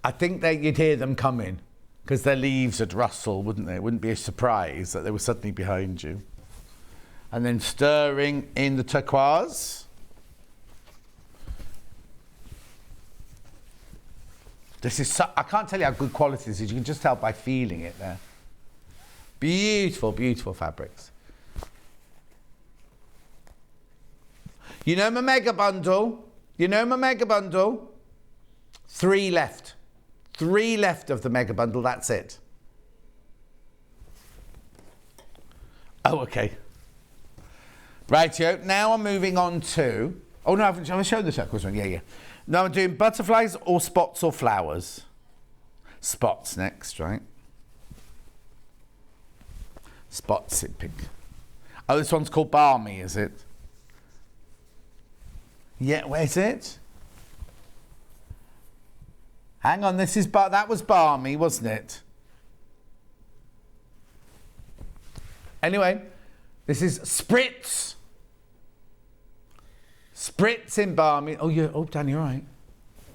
I think that you'd hear them coming because their leaves would rustle, wouldn't they? It wouldn't be a surprise that they were suddenly behind you. And then stirring in the turquoise. This is I can't tell you how good quality this is. You can just tell by feeling it there. Beautiful, beautiful fabrics. You know my mega bundle? You know my mega bundle? 3 left. 3 left of the mega bundle, that's it. Oh, okay. Rightio, now I'm moving on to... Oh, no, have I shown the circles one? Yeah. Now I'm doing butterflies or spots or flowers. Spots next, right? Spots it pink. Oh, this one's called Balmy, is it? Yeah, where is it? Hang on, that was Balmy, wasn't it? Anyway, this is Spritz. Spritz in Balmy. Oh, yeah. Oh, Dan, you're right.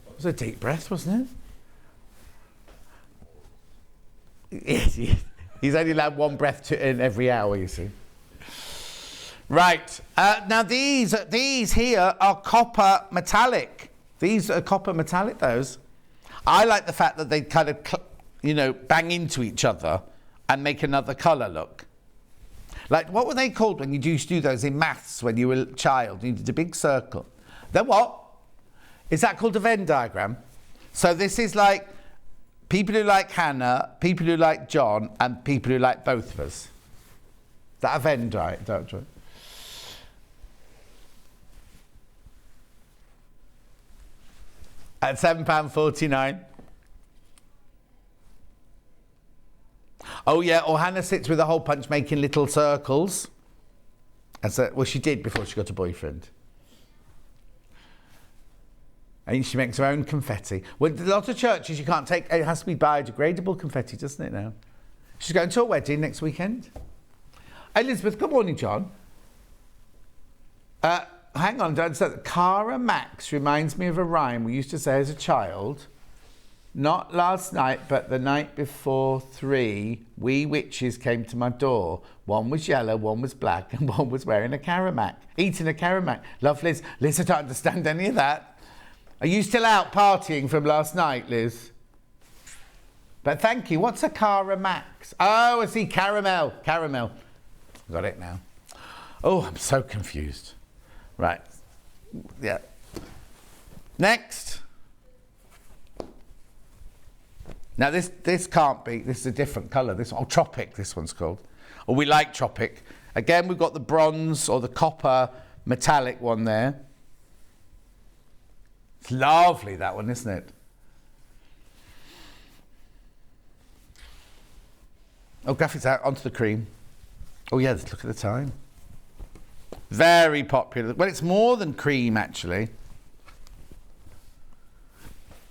It was a deep breath, wasn't it? Yes, he's only allowed 1 breath in every hour, you see. Right. Now, these here are copper metallic. These are copper metallic, those. I like the fact that they kind of, bang into each other and make another colour look. Like, what were they called when you used to do those in maths when you were a child? You did a big circle. Then what? Is that called a Venn diagram? So this is like people who like Hannah, people who like John, and people who like both of us. Is that a Venn diagram? At £7.49. Oh yeah, or Hannah sits with a hole punch making little circles. Well, she did before she got a boyfriend. And she makes her own confetti. Well, a lot of churches you can't take, it has to be biodegradable confetti, doesn't it now? She's going to a wedding next weekend. Elizabeth, good morning, John. Hang on, Dad. So Cara Max reminds me of a rhyme we used to say as a child. Not last night, but the night before 3, wee witches came to my door. One was yellow, one was black, and one was wearing a caramac, eating a caramac. Love, Liz. Liz, I don't understand any of that. Are you still out partying from last night, Liz? But thank you. What's a Cara Max? Oh, I see. Caramel. Got it now. Oh, I'm so confused. Right. Yeah. Next. Now this can't be, this is a different colour. Tropic, this one's called. Or we like Tropic. Again, we've got the bronze or the copper metallic one there. It's lovely, that one, isn't it? Oh, graphics out, onto the cream. Oh yeah, let's look at the time. Very popular. Well, it's more than cream, actually.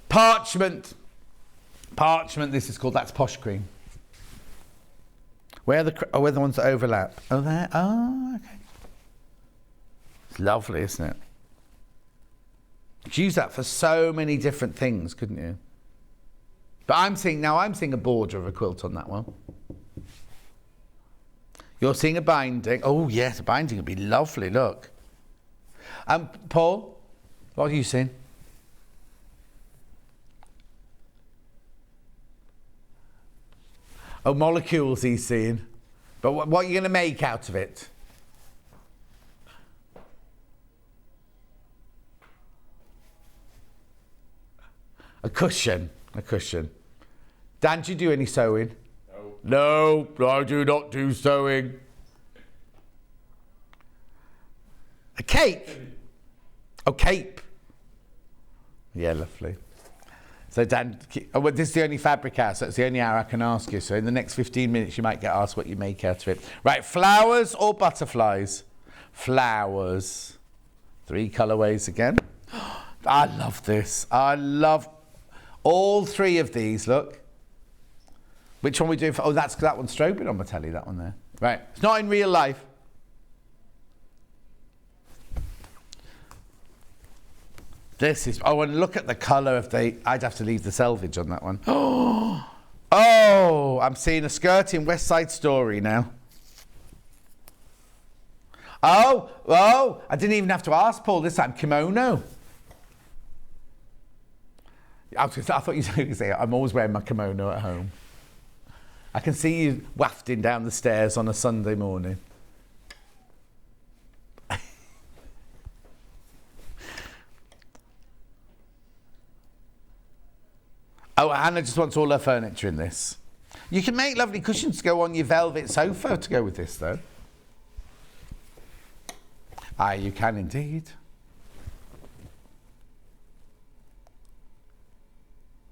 Parchment, this is called, that's posh cream. Where are the ones that overlap? Oh, there, oh, okay. It's lovely, isn't it? You could use that for so many different things, couldn't you? But I'm seeing a border of a quilt on that one. You're seeing a binding. Oh, yes, a binding would be lovely, look. Paul, what are you seeing? Oh, molecules he's seeing. But what are you going to make out of it? A cushion. Dan, do you do any sewing? No, I do not do sewing. A cake? Oh, cape. Yeah, lovely. So Dan, well, this is the only fabric hour, so it's the only hour I can ask you. So in the next 15 minutes, you might get asked what you make out of it. Right, flowers or butterflies? Flowers. 3 colourways again. I love this. I love all 3 of these, look. Which one we doing for? Oh, that one's strobing on my telly, that one there. Right, it's not in real life. This is, oh, and look at the colour of I'd have to leave the selvage on that one. Oh, I'm seeing a skirt in West Side Story now. Oh, I didn't even have to ask Paul this time. Kimono. I thought you were going to say, I'm always wearing my kimono at home. I can see you wafting down the stairs on a Sunday morning. Oh, Hannah just wants all her furniture in this. You can make lovely cushions to go on your velvet sofa to go with this, though. Ah, you can indeed.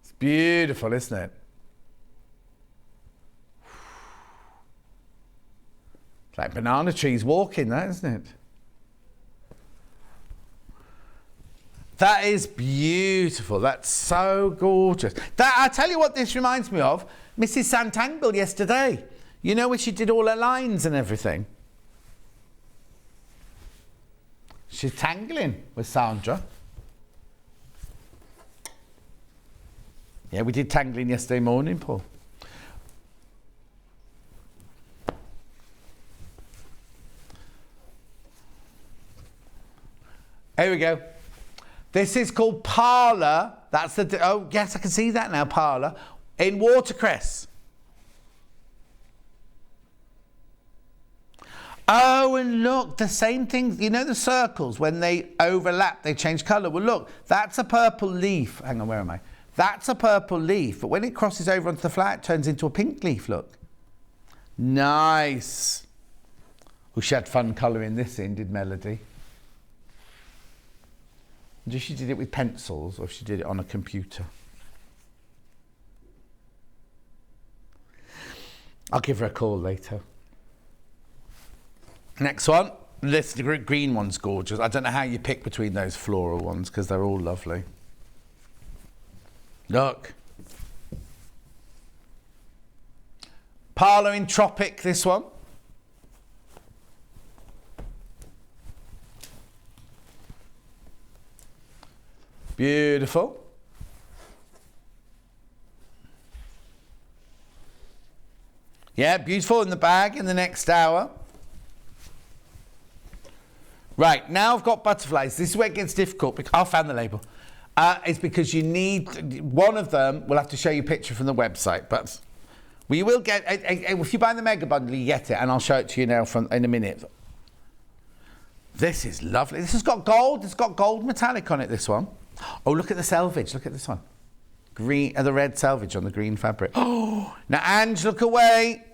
It's beautiful, isn't it? It's like banana trees walking, that, isn't it? That is beautiful. That's so gorgeous. I tell you what this reminds me of. Mrs. Santangle yesterday. You know, where she did all her lines and everything. She's tangling with Sandra. Yeah, we did tangling yesterday morning, Paul. Here we go. This is called Parlour. That's the, oh yes, I can see that now, Parlour. In watercress. Oh, and look, the same thing, you know the circles, when they overlap, they change colour. Well, look, that's a purple leaf. Hang on, where am I? That's a purple leaf, but when it crosses over onto the flower, it turns into a pink leaf, look. Nice. Oh, she had fun colouring this in, did Melody? If she did it with pencils or if she did it on a computer. I'll give her a call later. Next one. This the green one's gorgeous. I don't know how you pick between those floral ones because they're all lovely. Look. Parlour in Tropic, this one. Beautiful. Yeah, beautiful in the bag in the next hour. Right, now I've got butterflies. This is where it gets difficult. I found the label. It's because you need one of them. We'll have to show you a picture from the website, but we will get. If you buy the mega bundle, you get it, and I'll show it to you now in a minute. This is lovely. This has got gold. It's got gold metallic on it. This one. Oh, look at the selvage. Look at this one. Green, the red selvage on the green fabric. Oh, now Ange, look away.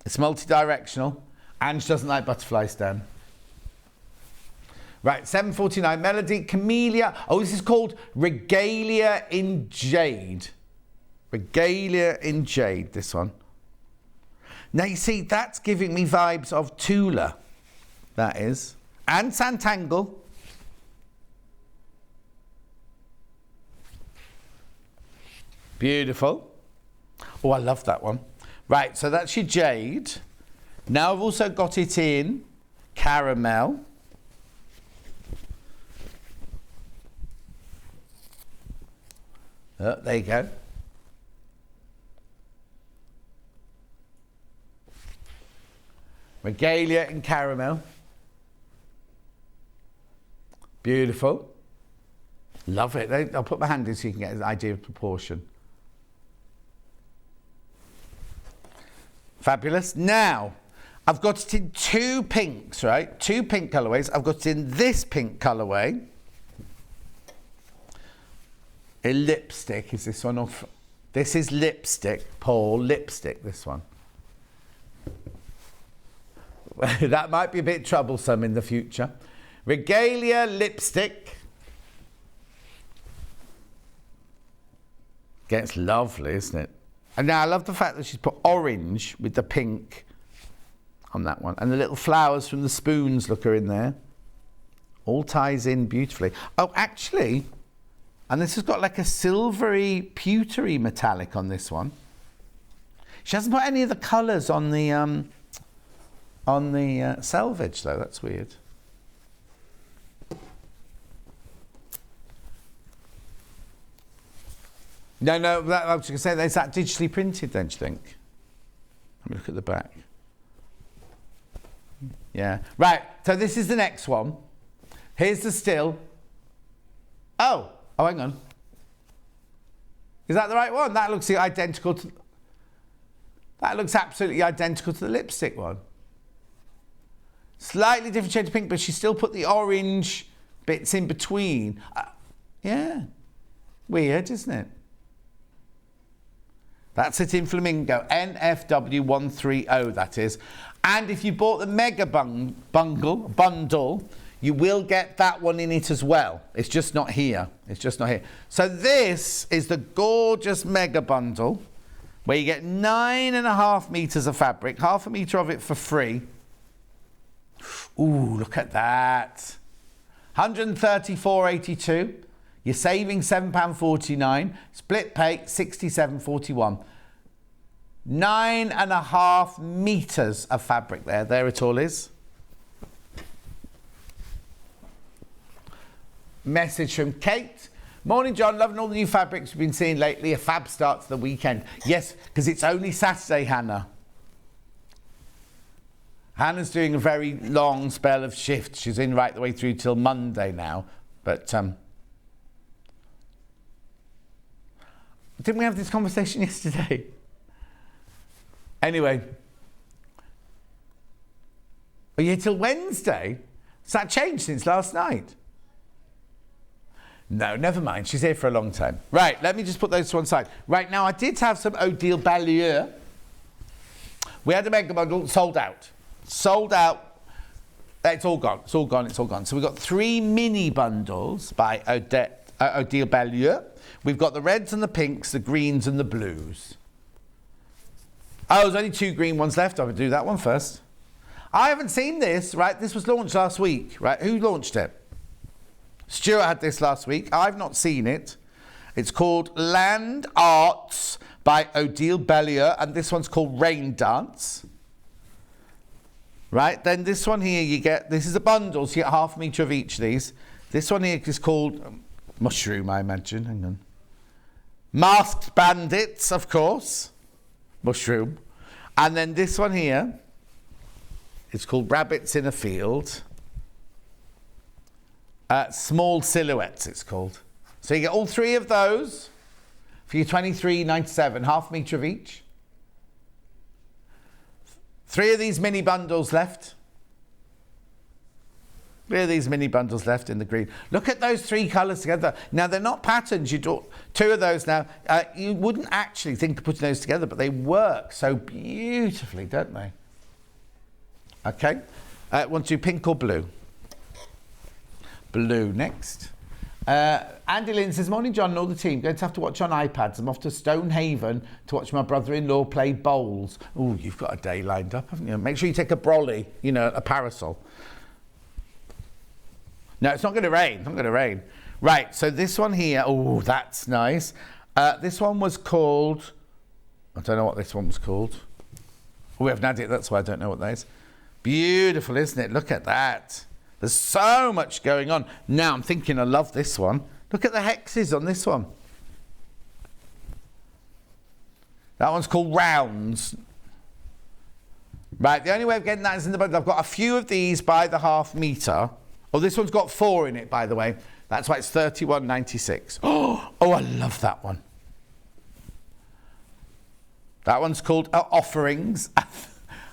It's multi-directional. Ange doesn't like butterflies, Dan. Right, 7.49. Melody, Camellia. Oh, this is called Regalia in Jade. Regalia in Jade, this one. Now, you see, that's giving me vibes of Tula. That is. And Santangle. Beautiful. Oh, I love that one. Right, so that's your jade. Now I've also got it in caramel. Oh, there you go. Regalia in caramel. Beautiful. Love it. I'll put my hand in so you can get an idea of proportion. Fabulous. Now, I've got it in 2 pinks, right? 2 pink colourways. I've got it in this pink colourway. A lipstick is this one off. This is lipstick, Paul, lipstick, this one. That might be a bit troublesome in the future. Regalia lipstick. Again, it's lovely, isn't it? And now I love the fact that she's put orange with the pink on that one. And the little flowers from the spoons look are in there. All ties in beautifully. Oh, actually, and this has got like a silvery, pewtery metallic on this one. She hasn't put any of the colours on the selvage, though. That's weird. No, I was going to say, is that digitally printed then, do you think? Let me look at the back. Yeah. Right, so this is the next one. Here's the still. Oh, hang on. Is that the right one? That looks identical to... That looks absolutely identical to the lipstick one. Slightly different shade of pink, but she still put the orange bits in between. Yeah. Weird, isn't it? That's it in Flamingo. NFW130, that is. And if you bought the mega bundle, you will get that one in it as well. It's just not here. It's just not here. So this is the gorgeous mega bundle where you get 9.5 meters of fabric, half a meter of it for free. Ooh, look at that. 134.82. You're saving £7.49. Split pay, £67.41. 9.5 meters of fabric there. There it all is. Message from Kate. Morning, John. Loving all the new fabrics we've been seeing lately. A fab start to the weekend. Yes, because it's only Saturday, Hannah. Hannah's doing a very long spell of shifts. She's in right the way through till Monday now. But didn't we have this conversation yesterday? Anyway. Are you here till Wednesday? Has that changed since last night? No, never mind. She's here for a long time. Right, let me just put those to one side. Right, now I did have some Odile Ballieu. We had a mega bundle, sold out. Sold out. It's all gone. It's all gone. It's all gone. So we've got 3 mini bundles by Odile Ballieu. We've got the reds and the pinks, the greens and the blues. Oh, there's only 2 green ones left. I would do that one first. I haven't seen this, right? This was launched last week, right? Who launched it? Stuart had this last week. I've not seen it. It's called Land Arts by Odile Ballieu, and this one's called Rain Dance. Right, then this one here you get, this is a bundle, so you get half a metre of each of these. This one here is called Mushroom, I imagine. Hang on. Masked Bandits, of course. Mushroom. And then this one here, it's called Rabbits in a Field. Small Silhouettes, it's called. So you get all 3 of those for your £23.97, half a metre of each. 3 of these mini bundles left. 3 of these mini bundles left in the green. Look at those 3 colours together. Now, they're not patterns. You do 2 of those now. You wouldn't actually think of putting those together, but they work so beautifully, don't they? Okay. Want to do pink or blue? Blue next. Andy Lynn says, morning, John and all the team. Going to have to watch on iPads. I'm off to Stonehaven to watch my brother-in-law play bowls. Oh, you've got a day lined up, haven't you? Make sure you take a brolly, you know, a parasol. No, it's not going to rain. It's not going to rain. Right, so this one here. Oh, that's nice. This one was called... I don't know what this one was called. Oh, we haven't had it. That's why I don't know what that is. Beautiful, isn't it? Look at that. There's so much going on. Now I'm thinking I love this one. Look at the hexes on this one. That one's called Rounds. Right, the only way of getting that is in the bundle. I've got a few of these by the half metre. Oh, this one's got 4 in it, by the way. That's why it's £31.96. Oh, I love that one. That one's called Offerings. I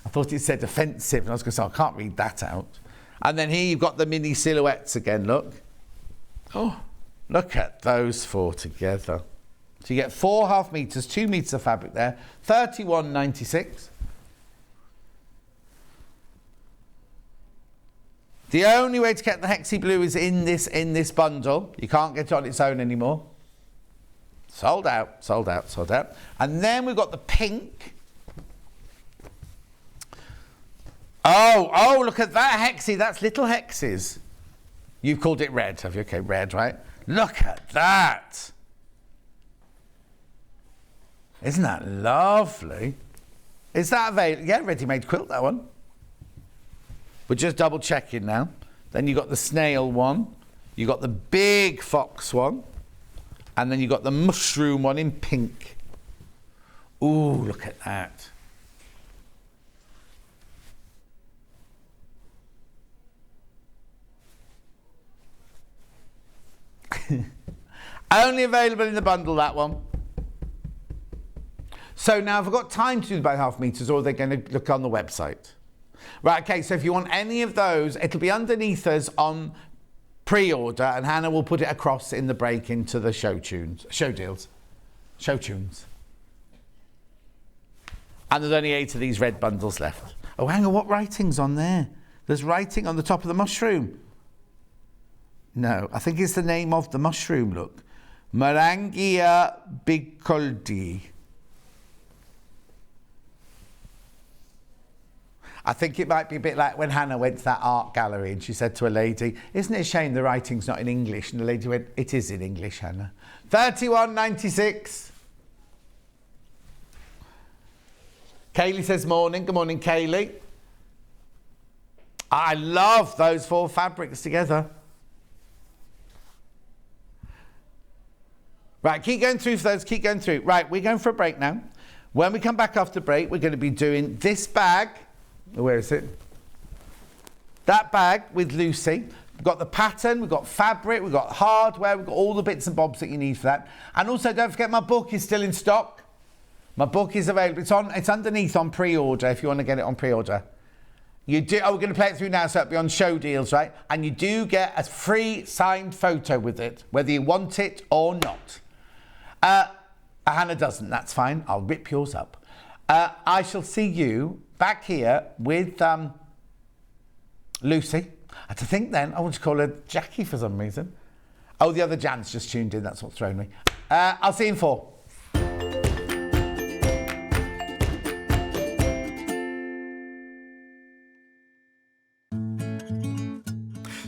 thought it said offensive, and I was going to say, I can't read that out. And then here you've got the mini silhouettes again, look. Oh, look at those 4 together. So you get 4 half metres, 2 metres of fabric there, £31.96. The only way to get the Hexy Blue is in this bundle. You can't get it on its own anymore. Sold out, sold out, sold out. And then we've got the pink. Oh, look at that Hexy. That's little Hexes. You've called it red, have you? Okay, red, right? Look at that. Isn't that lovely? Is that available? Yeah, ready-made quilt, that one. We're just double checking now. Then you got the snail one. You got the big fox one. And then you got the mushroom one in pink. Ooh, look at that. Only available in the bundle, that one. So now have I got time to do the by half meters, or are they going to look on the website? Right, okay, so if you want any of those, it'll be underneath us on pre-order, and Hannah will put it across in the break into the show tunes. And there's only 8 of these red bundles left. Oh, hang on, what writing's on there? There's writing on the top of the mushroom. No, I think it's the name of the mushroom, look. Marangia bicoldi. I think it might be a bit like when Hannah went to that art gallery and she said to a lady, isn't it a shame the writing's not in English? And the lady went, it is in English, Hannah. 31.96. Kaylee says morning. Good morning, Kaylee. I love those 4 fabrics together. Right, keep going through for those, keep going through. Right, we're going for a break now. When we come back after break, we're going to be doing this bag. Where is it? That bag with Lucy. We've got the pattern, we've got fabric, we've got hardware, we've got all the bits and bobs that you need for that. And also, don't forget, my book is still in stock. My book is available. It's underneath on pre-order if you want to get it on pre-order. You do. Oh, we're going to play it through now, so it'll be on show deals, right? And you do get a free signed photo with it, whether you want it or not. Hannah doesn't. That's fine. I'll rip yours up. I shall see you back here with Lucy. To think then, I want to call her Jackie for some reason. Oh, the other Jan's just tuned in. That's what's thrown me. I'll see you in 4.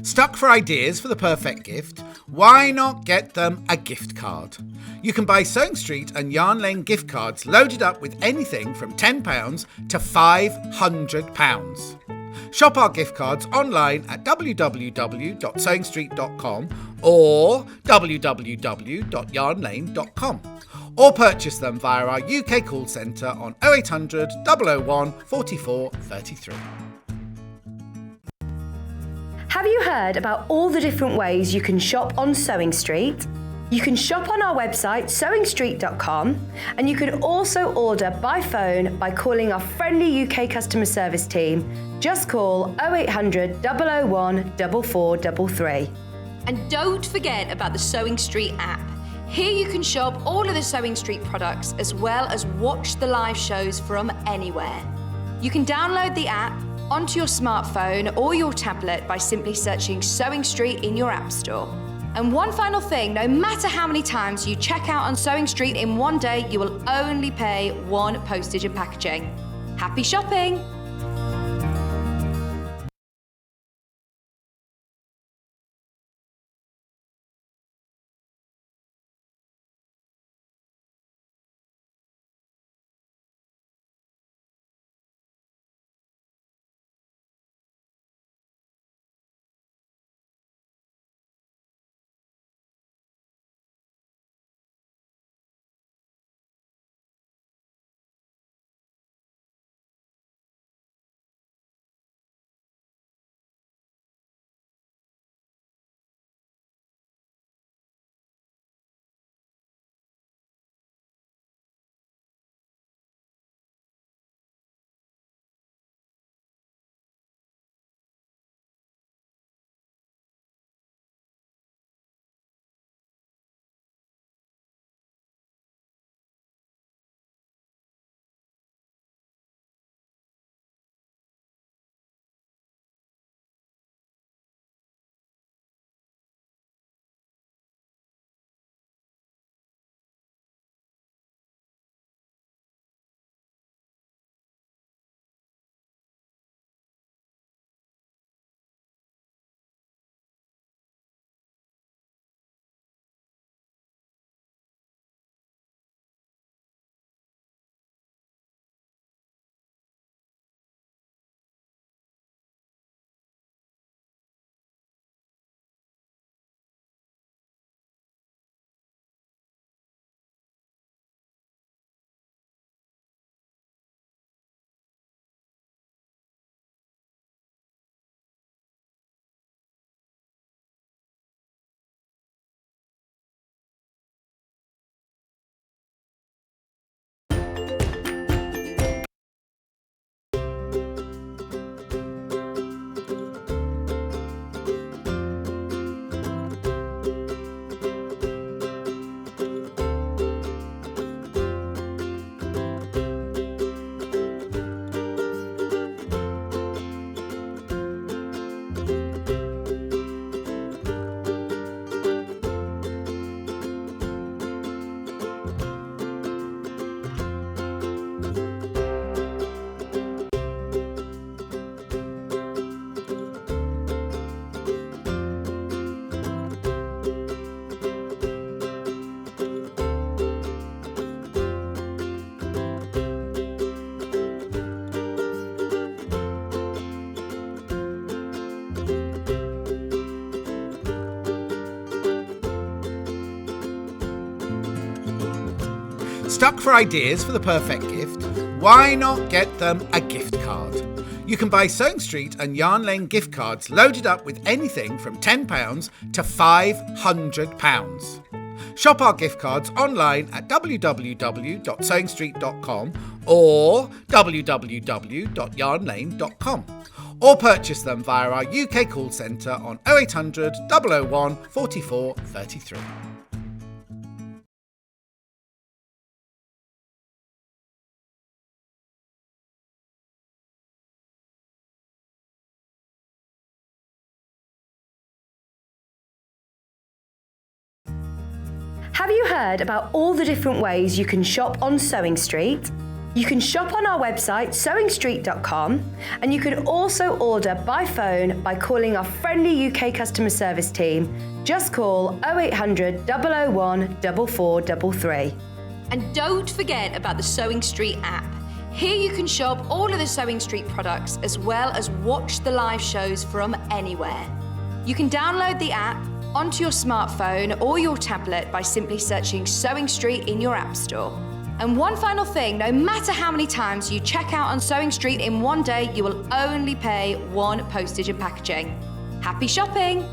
Stuck for ideas for the perfect gift? Why not get them a gift card? You can buy Sewing Street and Yarn Lane gift cards loaded up with anything from £10 to £500. Shop our gift cards online at www.sewingstreet.com or www.yarnlane.com, or purchase them via our UK call centre on 0800 001 44 33. Have you heard about all the different ways you can shop on Sewing Street? You can shop on our website, sewingstreet.com, and you can also order by phone by calling our friendly UK customer service team. Just call 0800 001 4433. And don't forget about the Sewing Street app. Here you can shop all of the Sewing Street products as well as watch the live shows from anywhere. You can download the app onto your smartphone or your tablet by simply searching Sewing Street in your app store. And one final thing, no matter how many times you check out on Sewing Street in one day, you will only pay 1 postage and packaging. Happy shopping! Stuck for ideas for the perfect gift? Why not get them a gift card? You can buy Sewing Street and Yarn Lane gift cards loaded up with anything from £10 to £500. Shop our gift cards online at www.sewingstreet.com or www.yarnlane.com, or purchase them via our UK call centre on 0800 001 44 33. Have you heard about all the different ways you can shop on Sewing Street? You can shop on our website sewingstreet.com, and you can also order by phone by calling our friendly UK customer service team. Just call 0800 001 4433. And don't forget about the Sewing Street app. Here you can shop all of the Sewing Street products as well as watch the live shows from anywhere. You can download the app onto your smartphone or your tablet by simply searching Sewing Street in your app store. And one final thing, no matter how many times you check out on Sewing Street in one day, you will only pay one postage and packaging. Happy shopping!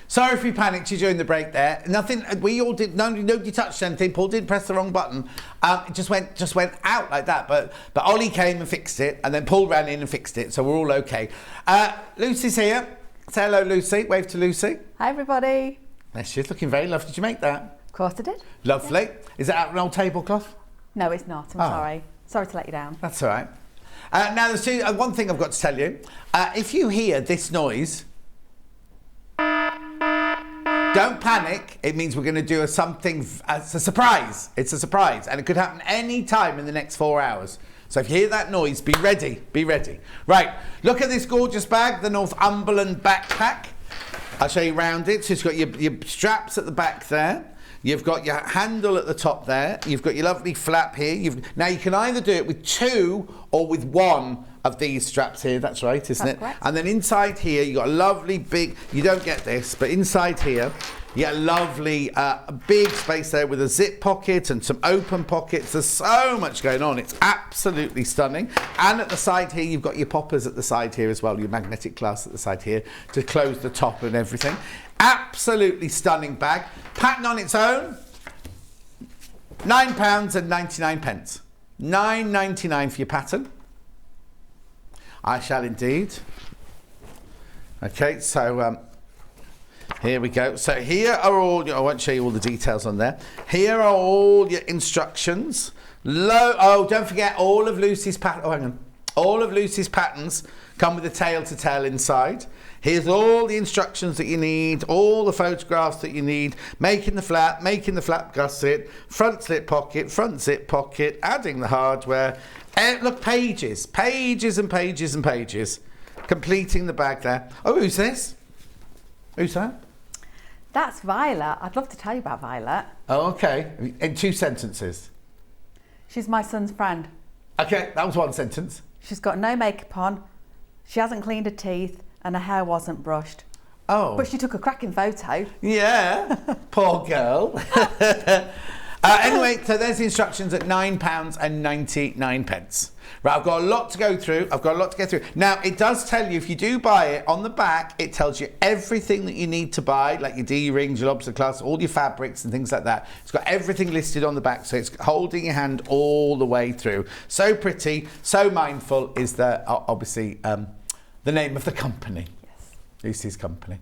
Sorry if we panicked you during the break there. Nothing. We all did. Nobody touched anything. Paul didn't press the wrong button. It just went out like that. But Ollie came and fixed it, and then Paul ran in and fixed it. So we're all okay. Lucy's here. Say hello, Lucy. Wave to Lucy. Hi, everybody. There she is, looking very lovely. Did you make that? Of course I did. Lovely. Yeah. Is that out of an old tablecloth? No, it's not. I'm sorry. Sorry to let you down. That's all right. Now, there's one thing I've got to tell you. If you hear this noise, don't panic. It means we're going to do it's a surprise. It's a surprise, and it could happen any time in the next 4 hours. So if you hear that noise, be ready. Be ready. Right, look at this gorgeous bag, the Northumberland Backpack. I'll show you around it. So it's got your straps at the back there. You've got your handle at the top there. You've got your lovely flap here. Now you can either do it with 2 or with 1 of these straps here. That's right, isn't it? Correct. And then inside here, you've got a lovely big, you don't get this, but inside here, you get a lovely big space there with a zip pocket and some open pockets. There's so much going on. It's absolutely stunning. And at the side here, you've got your poppers at the side here as well, your magnetic clasp at the side here to close the top and everything. Absolutely stunning bag. Pattern on its own, £9.99. £9.99 for your pattern. I shall indeed. Okay, so here we go. So here are all, I won't show you all the details on there. Here are all your instructions. Don't forget all of Lucy's all of Lucy's patterns come with a tail to tell inside. Here's all the instructions that you need, all the photographs that you need, making the flap gusset, front slip pocket, front zip pocket, adding the hardware. Look, pages and pages and pages, completing the bag there. Oh, who's this? Who's that? That's Violet. I'd love to tell you about Violet. Oh, okay. In 2 sentences. She's my son's friend. Okay, that was 1 sentence. She's got no makeup on. She hasn't cleaned her teeth and her hair wasn't brushed. Oh. But she took a cracking photo. Yeah, poor girl. Anyway, so there's the instructions at £9.99. Right, I've got a lot to go through. Now, it does tell you, if you do buy it, on the back, it tells you everything that you need to buy, like your D-rings, your lobster clasps, all your fabrics and things like that. It's got everything listed on the back, so it's holding your hand all the way through. So pretty, so mindful is obviously the name of the company. Yes. Lucy's company.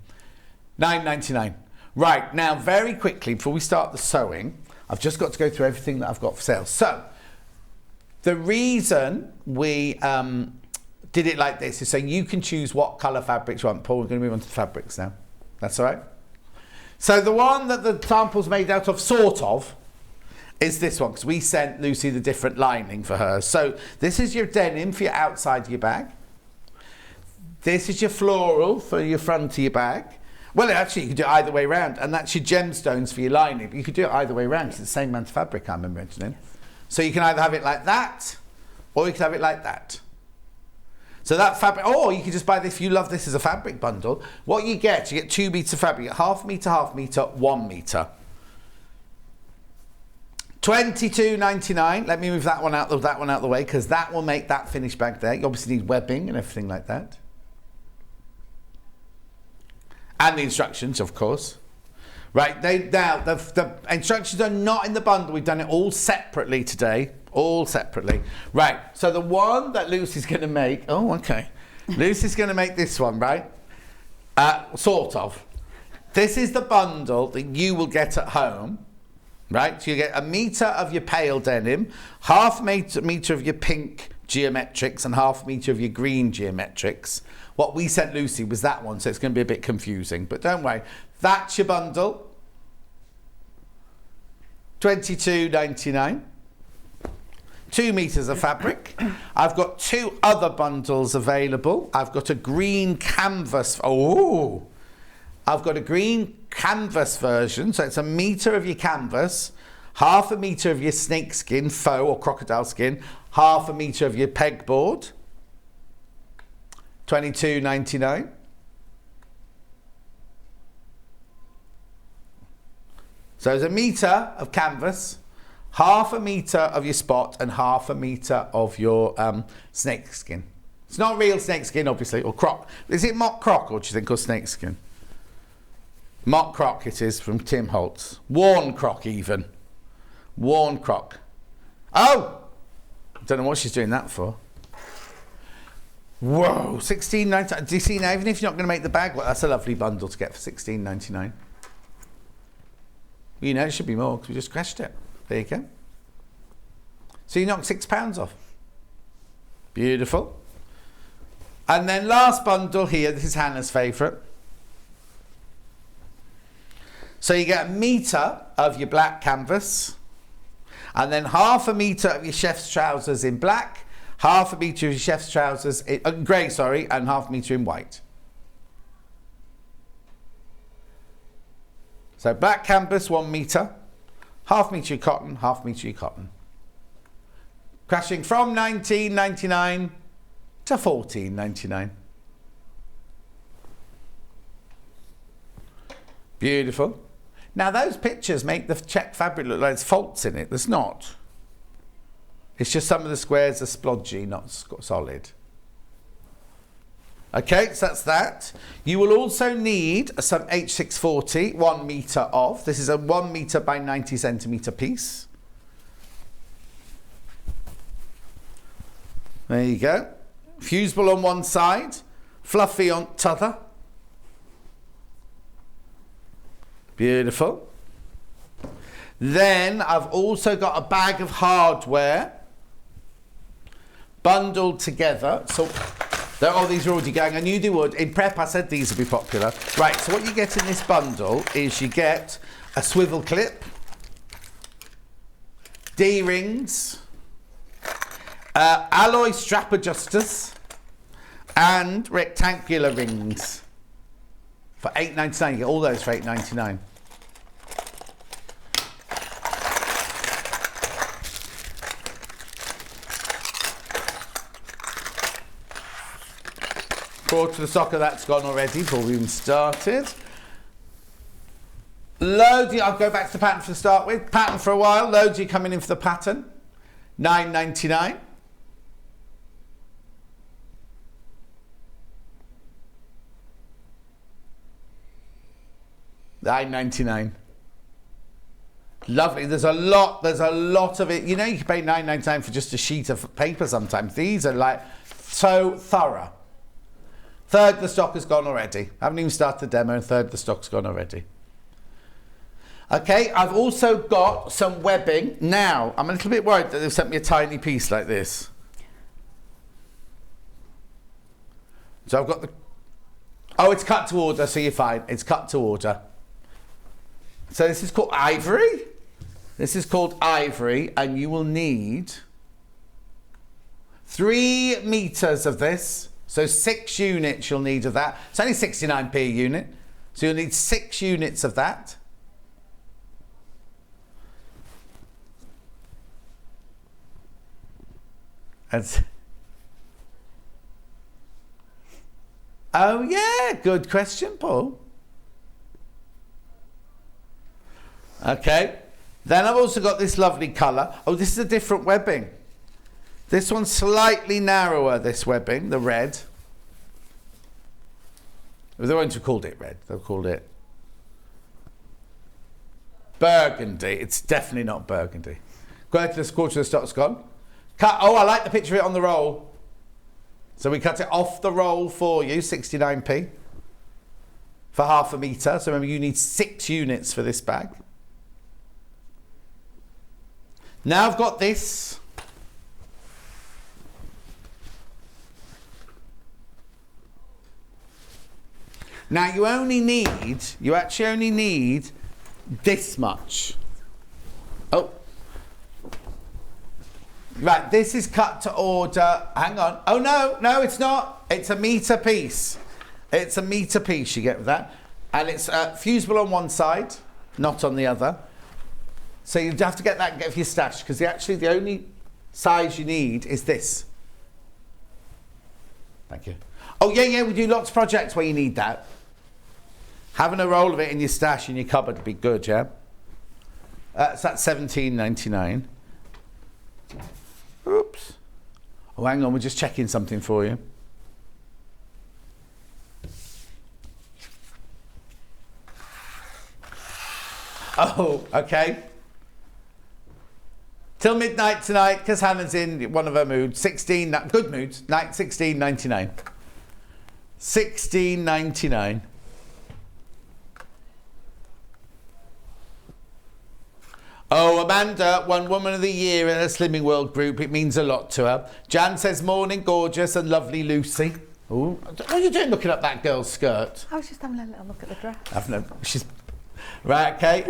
£9.99. Right, now very quickly, before we start the sewing, I've just got to go through everything that I've got for sale. So, the reason we did it like this is so you can choose what colour fabrics you want. Paul, we're going to move on to the fabrics now. That's all right? So the one that the sample's made out of, sort of, is this one, because we sent Lucy the different lining for her. So this is your denim for your outside of your bag. This is your floral for your front of your bag. Well, actually, you could do it either way around, and that's your gemstones for your lining. But you could do it either way around, because it's the same amount of fabric, I remember mentioning. Yes. So you can either have it like that, or you can have it like that. So that fabric, or you can just buy this if you love this as a fabric bundle. What you get 2 metres fabric, half metre, 1 metre. $22.99. Let me move that one out the way, because that will make that finished bag there. You obviously need webbing and everything like that. And the instructions, of course. Right, the instructions are not in the bundle. We've done it all separately today. All separately. Right, so the one that Lucy's going to make... Oh, okay. Lucy's going to make this one, right? Sort of. This is the bundle that you will get at home. Right, so you get 1 metre of your pale denim, half metre of your pink geometrics and half metre of your green geometrics. What we sent Lucy was that one, so it's going to be a bit confusing. But don't worry, that's your bundle. $22.99. 2 metres of fabric. I've got 2 other bundles available. I've got a green canvas. Oh, I've got a green canvas version, so it's 1 metre of your canvas, half a metre of your snakeskin, faux or crocodile skin, half a metre of your pegboard. $22.99. So there's 1 metre of canvas, half a metre of your spot, and half a metre of your snakeskin. It's not real snakeskin, obviously, or croc. Is it mock croc, or do you think, or snakeskin? Mock croc it is, from Tim Holtz. Worn croc, even. Worn croc. Oh! I don't know what she's doing that for. Whoa, $16.99. Do you see now, even if you're not going to make the bag, well, that's a lovely bundle to get for $16.99. You know, it should be more, because we just crashed it. There you go. So you knocked £6 off. Beautiful. And then last bundle here, this is Hannah's favourite. So you get 1 metre of your black canvas, and then half a metre of your chef's trousers in black, half a metre of your chef's trousers in grey, sorry, and half a metre in white. So black canvas, 1 metre, half metre cotton, half metre cotton. Crashing from $19.99 to $14.99. Beautiful. Now those pictures make the check fabric look like there's faults in it. There's not. It's just some of the squares are splodgy, not solid. Okay, so that's that. You will also need some H640, 1 metre of. This is a 1 metre by 90 centimetre piece. There you go. Fusible on one side, fluffy on t'other. Beautiful. Then I've also got a bag of hardware bundled together. So, oh, these are already going. I knew they would. In prep, I said these would be popular. Right, so what you get in this bundle is you get a swivel clip, D-rings, alloy strap adjusters, and rectangular rings. For $8.99, you get all those for $8.99. Quarter of the soccer, that's gone already before we even started. Loads, I'll go back to the pattern to start with. Pattern for a while, loads of you coming in for the pattern. $9.99. $9.99. Lovely. There's a lot of it. You know, you can pay $9.99 for just a sheet of paper sometimes. These are like so thorough. Third of the stock has gone already. I haven't even started the demo, and third of the stock's gone already. Okay, I've also got some webbing. Now, I'm a little bit worried that they've sent me a tiny piece like this. So I've got the... Oh, it's cut to order, so you're fine. It's cut to order. So this is called ivory. This is called ivory, and you will need 3 meters of this. So 6 units you'll need of that. It's only 69p a unit. So you'll need 6 units of that. And Oh yeah, good question, Paul. Okay, then I've also got this lovely colour. Oh, this is a different webbing. This one's slightly narrower, this webbing, the red. They won't have called it red, they'll call it burgundy. It's definitely not burgundy. Quarter of the stock's gone. Cut. Oh, I like the picture of it on the roll. So we cut it off the roll for you, 69p for half a metre. So remember, you need 6 units for this bag. Now I've got this. Now you actually only need this much. Oh. Right, this is cut to order. Hang on. Oh, no, it's not. It's a metre piece. It's a metre piece you get with that. And it's fusible on one side, not on the other. So you have to get that and get for your stash, because actually the only size you need is this. Thank you. Oh, yeah, we do lots of projects where you need that. Having a roll of it in your stash in your cupboard would be good, yeah? So that's £17.99. Oops. Oh, hang on, we're just checking something for you. Oh, okay. Till midnight tonight, because Hannah's in one of her moods. Good moods. £16.99. £16.99. Oh, Amanda won Woman of the Year in a Slimming World group. It means a lot to her. Jan says, morning, gorgeous and lovely Lucy. Oh, what are you doing looking up that girl's skirt? I was just having a little look at the dress. I've no, she's... Right, okay.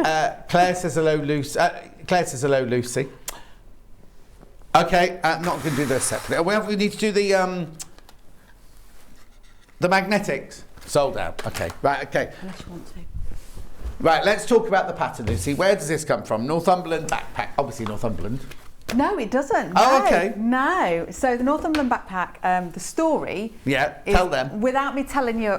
Claire says hello, Lucy. Claire says hello, Lucy. Okay, not going to do this separately. We need to do the magnetics. Sold out. Okay, right, okay. Unless you want to. Right, let's talk about the pattern, Lucy. Where does this come from? Northumberland Backpack. Obviously Northumberland. No, it doesn't. Oh, no, okay. No. So the Northumberland Backpack, the story... Yeah, is, tell them. Without me telling you,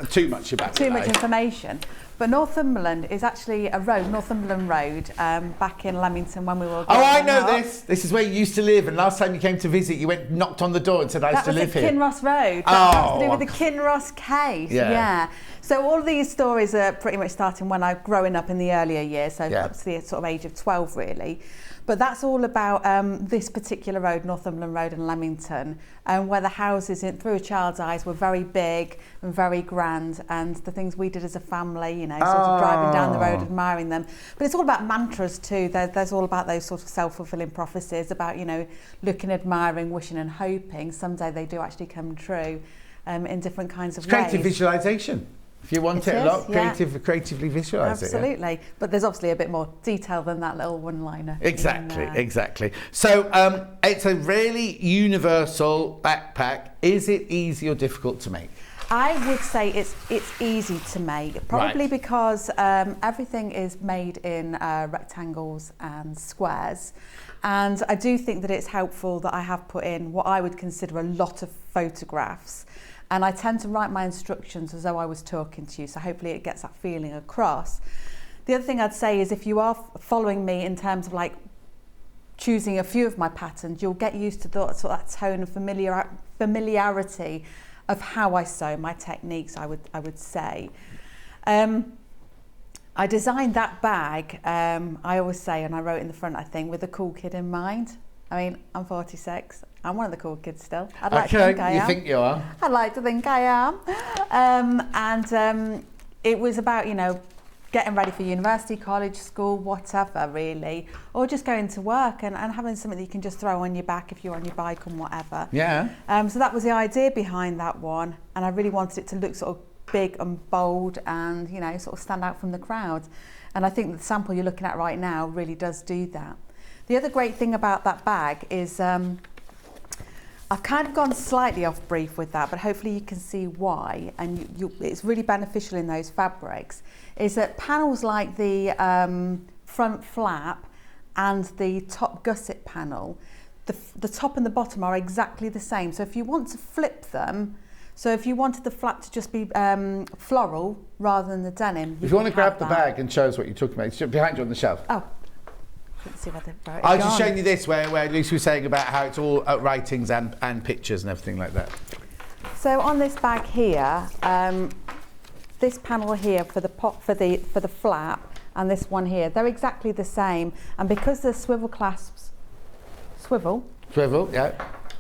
too much about too much information. But Northumberland is actually a road, Northumberland Road, back in Leamington when we were growing I know up. this. This is where you used to live, and last time you came to visit, you knocked on the door and said, I used to live here. That was at Kinross Road. That has to do with the Kinross case. Yeah. So all of these stories are pretty much starting when I was growing up in the earlier years, so up to the sort of age of 12, really. But that's all about this particular road, Northumberland Road in Leamington, where the houses, through a child's eyes, were very big and very grand, and the things we did as a family, sort of driving down the road, admiring them. But it's all about mantras too. There's all about those sort of self-fulfilling prophecies about, looking, admiring, wishing and hoping. Someday they do actually come true in different kinds of ways. Creative visualisation. If you want it a lot, creatively visualise it. Absolutely. But there's obviously a bit more detail than that little one-liner. Exactly. So it's a really universal backpack. Is it easy or difficult to make? I would say it's easy to make, probably because everything is made in rectangles and squares. And I do think that it's helpful that I have put in what I would consider a lot of photographs. And I tend to write my instructions as though I was talking to you, so hopefully it gets that feeling across. The other thing I'd say is if you are following me in terms of like choosing a few of my patterns, you'll get used to that tone of familiarity of how I sew, my techniques, I would say. I designed that bag, I always say, and I wrote in the front, I think, with a cool kid in mind. I mean, I'm 46. I'm one of the cool kids still. I'd like to think I am. You think you are? I'd like to think I am. It was about, getting ready for university, college, school, whatever, really. Or just going to work and having something that you can just throw on your back if you're on your bike and whatever. Yeah. So that was the idea behind that one. And I really wanted it to look sort of big and bold and, sort of stand out from the crowd. And I think the sample you're looking at right now really does do that. The other great thing about that bag is I've kind of gone slightly off brief with that, but hopefully you can see why, and it's really beneficial in those fabrics, is that panels like the front flap and the top gusset panel, the top and the bottom are exactly the same. So if you want to flip them So if you wanted the flap to just be floral rather than the denim, if you want to grab the bag and show us what you're talking about, it's behind you on the shelf. Oh. Let's see whether I was just showing you this where Lucy was saying about how it's all writings and pictures and everything like that. So on this bag here, this panel here for the flap and this one here, they're exactly the same. And because the swivel clasps swivel, yeah.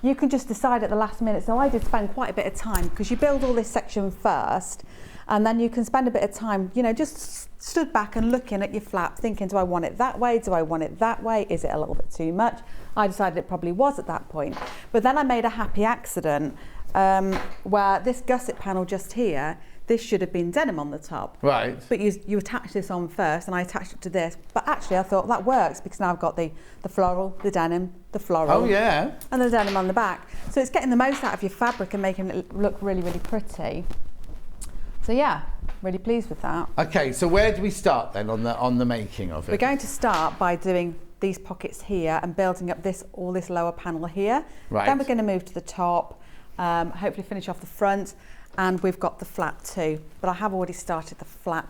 You can just decide at the last minute. So I did spend quite a bit of time because you build all this section first, and then you can spend a bit of time, you know, just stood back and looking at your flap, thinking, do I want it that way? Do I want it that way? Is it a little bit too much? I decided it probably was at that point. But then I made a happy accident where this gusset panel just here, this should have been denim on the top. Right. But you attach this on first, and I attached it to this. But actually I thought that works because now I've got the floral, the denim, the floral. Oh yeah. And the denim on the back. So it's getting the most out of your fabric and making it look really, really pretty. So yeah, really pleased with that. Okay, so where do we start then on the making of it? We're going to start by doing these pockets here and building up all this lower panel here. Right. Then we're going to move to the top, hopefully finish off the front, and we've got the flap too. But I have already started the flap.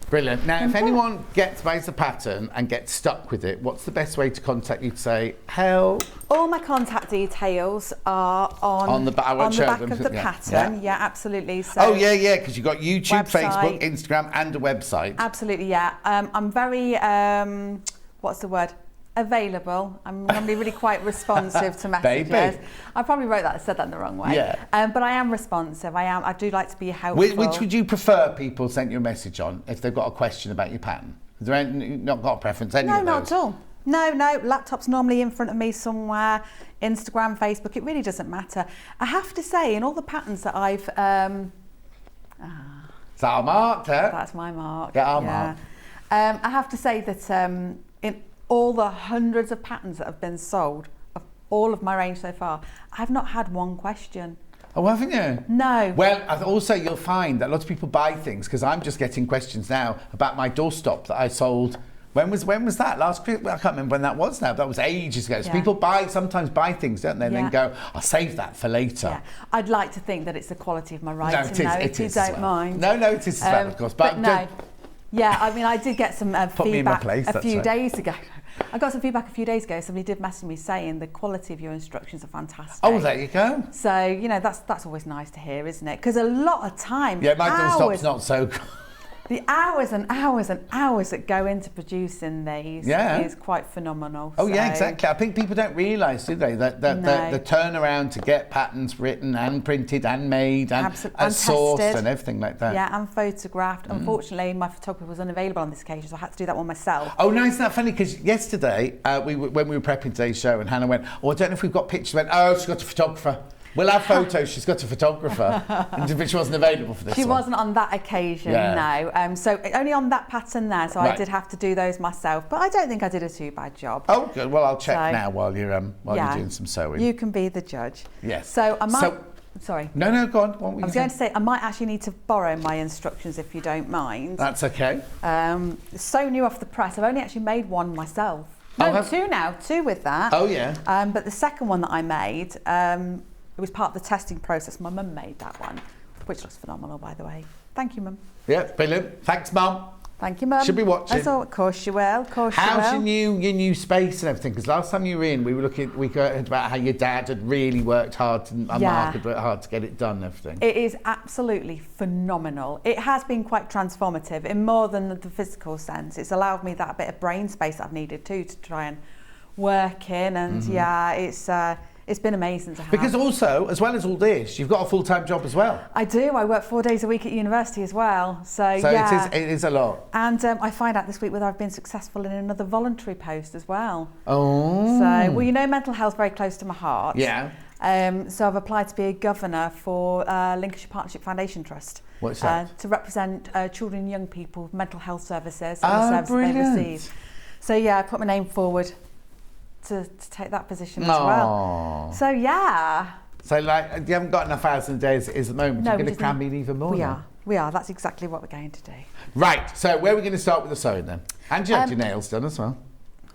Brilliant. Now, if anyone buys a pattern and gets stuck with it, what's the best way to contact you to say, help? All my contact details are on the back of the pattern. Yeah, absolutely. So oh, yeah, because you've got YouTube, website, Facebook, Instagram, and a website. Absolutely, yeah. I'm very, what's the word? Available. I'm normally really quite responsive to messages. Baby. I probably said that in the wrong way. Yeah. But I am responsive. I do like to be helpful. Which would you prefer people sent you a message on if they've got a question about your pattern? Is there not got a preference? No, not at all. No. Laptop's normally in front of me somewhere. Instagram, Facebook. It really doesn't matter. I have to say, in all the patterns that I've. Is that our mark? That's my mark. Get our mark. I have to say that in all the hundreds of patterns that have been sold, of all of my range so far, I've not had one question. Oh, haven't you? No. Well, also you'll find that lots of people buy things, because I'm just getting questions now about my doorstop that I sold. When was that? Last Christmas? I can't remember when that was now. That was ages ago. So yeah. People sometimes buy things, don't they? And then go, I'll save that for later. Yeah. I'd like to think that it's the quality of my writing. No, it is don't mind. No, it is as well, of course. But no. Yeah, I mean, I did get some feedback a few days ago. I got some feedback a few days ago. Somebody did message me saying the quality of your instructions are fantastic. Oh, there you go. So, you know, that's always nice to hear, isn't it? Because a lot of time... Yeah, my doorstop's not so good. The hours and hours and hours that go into producing these is quite phenomenal. Oh, yeah, exactly. I think people don't realise, do they, that the turnaround to get patterns written and printed and made and sourced and everything like that. Yeah, and photographed. Unfortunately, my photographer was unavailable on this occasion, so I had to do that one myself. Oh, no, isn't that funny? Because yesterday, when we were prepping today's show, and Hannah went, oh, I don't know if we've got pictures. I went, oh, she's got a photographer. We'll have photos. She's got a photographer, but she wasn't available for this. She wasn't on that occasion, no. So only on that pattern there. So I did have to do those myself, but I don't think I did a too bad job. Oh, good. Well, I'll check now while you're doing some sewing. You can be the judge. Yes. So I might. Sorry. No, go on. What were you I was going to say I might actually need to borrow my instructions if you don't mind. That's okay. So new off the press. I've only actually made one myself. No, two with that. Oh yeah. But the second one that I made. It was part of the testing process. My mum made that one, which looks phenomenal, by the way. Thank you, Mum. Yeah, brilliant. Thanks, Mum. Thank you, Mum. Should be watching. Of course she will. How's your new space and everything? Because last time you were in, we heard about how your dad had really worked hard and Mark had worked hard to get it done and everything. It is absolutely phenomenal. It has been quite transformative in more than the physical sense. It's allowed me that bit of brain space that I've needed too to try and work in, and it's been amazing to have. Because also, as well as all this, you've got a full-time job as well. I do. I work 4 days a week at university as well. So it is a lot. And I find out this week whether I've been successful in another voluntary post as well. Oh. So, well, you know, mental health very close to my heart. Yeah. So I've applied to be a governor for Lincolnshire Partnership Foundation Trust. What's that? To represent children and young people, mental health services and the services brilliant. they receive. So yeah, I put my name forward to take that position as well. So yeah. So like, you haven't got enough hours and days at the moment. No, you're going to cram in even more. We are. That's exactly what we're going to do. Right. So where are we going to start with the sewing then? And you had your nails done as well.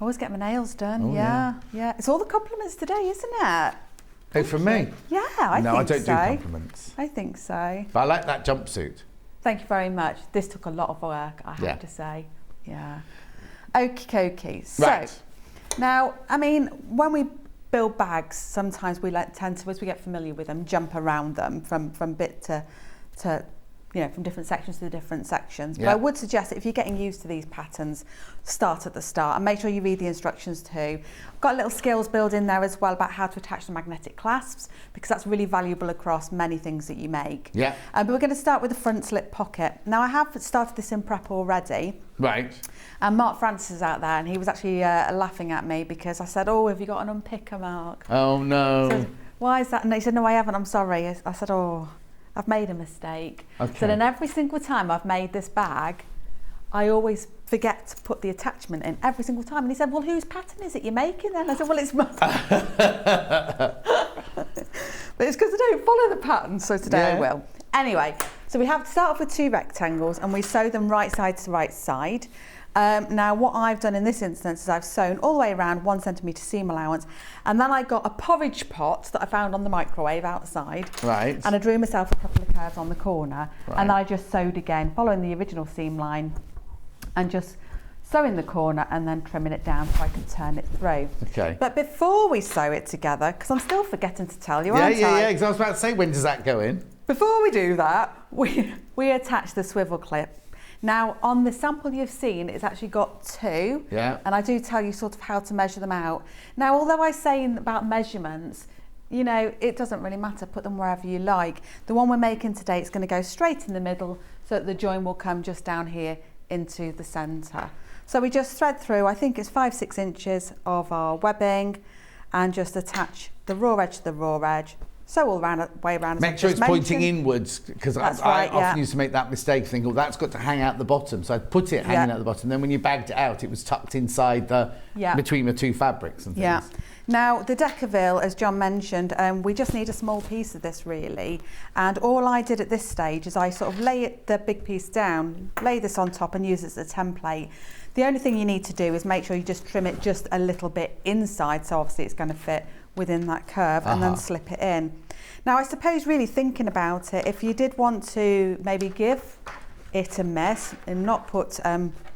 Always get my nails done. Yeah. It's all the compliments today, isn't it? Who, from me? Yeah, I think so. No, I don't do compliments. I think so. But I like that jumpsuit. Thank you very much. This took a lot of work, I have to say. Yeah. Okie dokie. So, now, I mean, when we build bags, sometimes we tend to, as we get familiar with them, jump around them from bit to you know, from different sections to different sections. But I would suggest that if you're getting used to these patterns, start at the start and make sure you read the instructions too. I've got a little skills build in there as well about how to attach the magnetic clasps, because that's really valuable across many things that you make. Yeah. But we're going to start with the front slip pocket. Now, I have started this in prep already. Right. And Mark Francis is out there, and he was actually laughing at me because I said, "Oh, have you got an unpicker, Mark?" Oh no. Said, "Why is that?" And he said, "No, I haven't. I'm sorry." I said, "Oh, I've made a mistake." Okay. So then every single time I've made this bag, I always forget to put the attachment in every single time. And he said, "Well, whose pattern is it you're making then?" I said, "Well, it's mine." But it's because I don't follow the pattern, so today I will. Anyway, so we have to start off with 2 rectangles and we sew them right side to right side. Now, what I've done in this instance is I've sewn all the way around 1 centimetre seam allowance, and then I got a porridge pot that I found on the microwave outside. Right. And I drew myself a couple of curves on the corner, and I just sewed again, following the original seam line, and just sewing the corner and then trimming it down so I can turn it through. Okay. But before we sew it together, because I'm still forgetting to tell you, aren't I? Yeah, because I was about to say, when does that go in? Before we do that, we attach the swivel clip. Now, on the sample you've seen, it's actually got 2, and I do tell you sort of how to measure them out. Now, although I say about measurements, you know, it doesn't really matter, put them wherever you like. The one we're making today is going to go straight in the middle so that the join will come just down here into the centre. So we just thread through, I think it's 5-6 inches of our webbing, and just attach the raw edge to the raw edge. So all the way around. Make sure it's pointing inwards, because I often used to make that mistake, think, oh, that's got to hang out the bottom. So I put it hanging out the bottom. Then when you bagged it out, it was tucked inside the between the 2 fabrics and things. Yeah. Now, the Deckerville, as John mentioned, we just need a small piece of this really. And all I did at this stage is I sort of lay the big piece down, lay this on top and use it as a template. The only thing you need to do is make sure you just trim it just a little bit inside, so obviously it's going to fit within that curve, and then slip it in. Now, I suppose really thinking about it, if you did want to maybe give it a miss and not put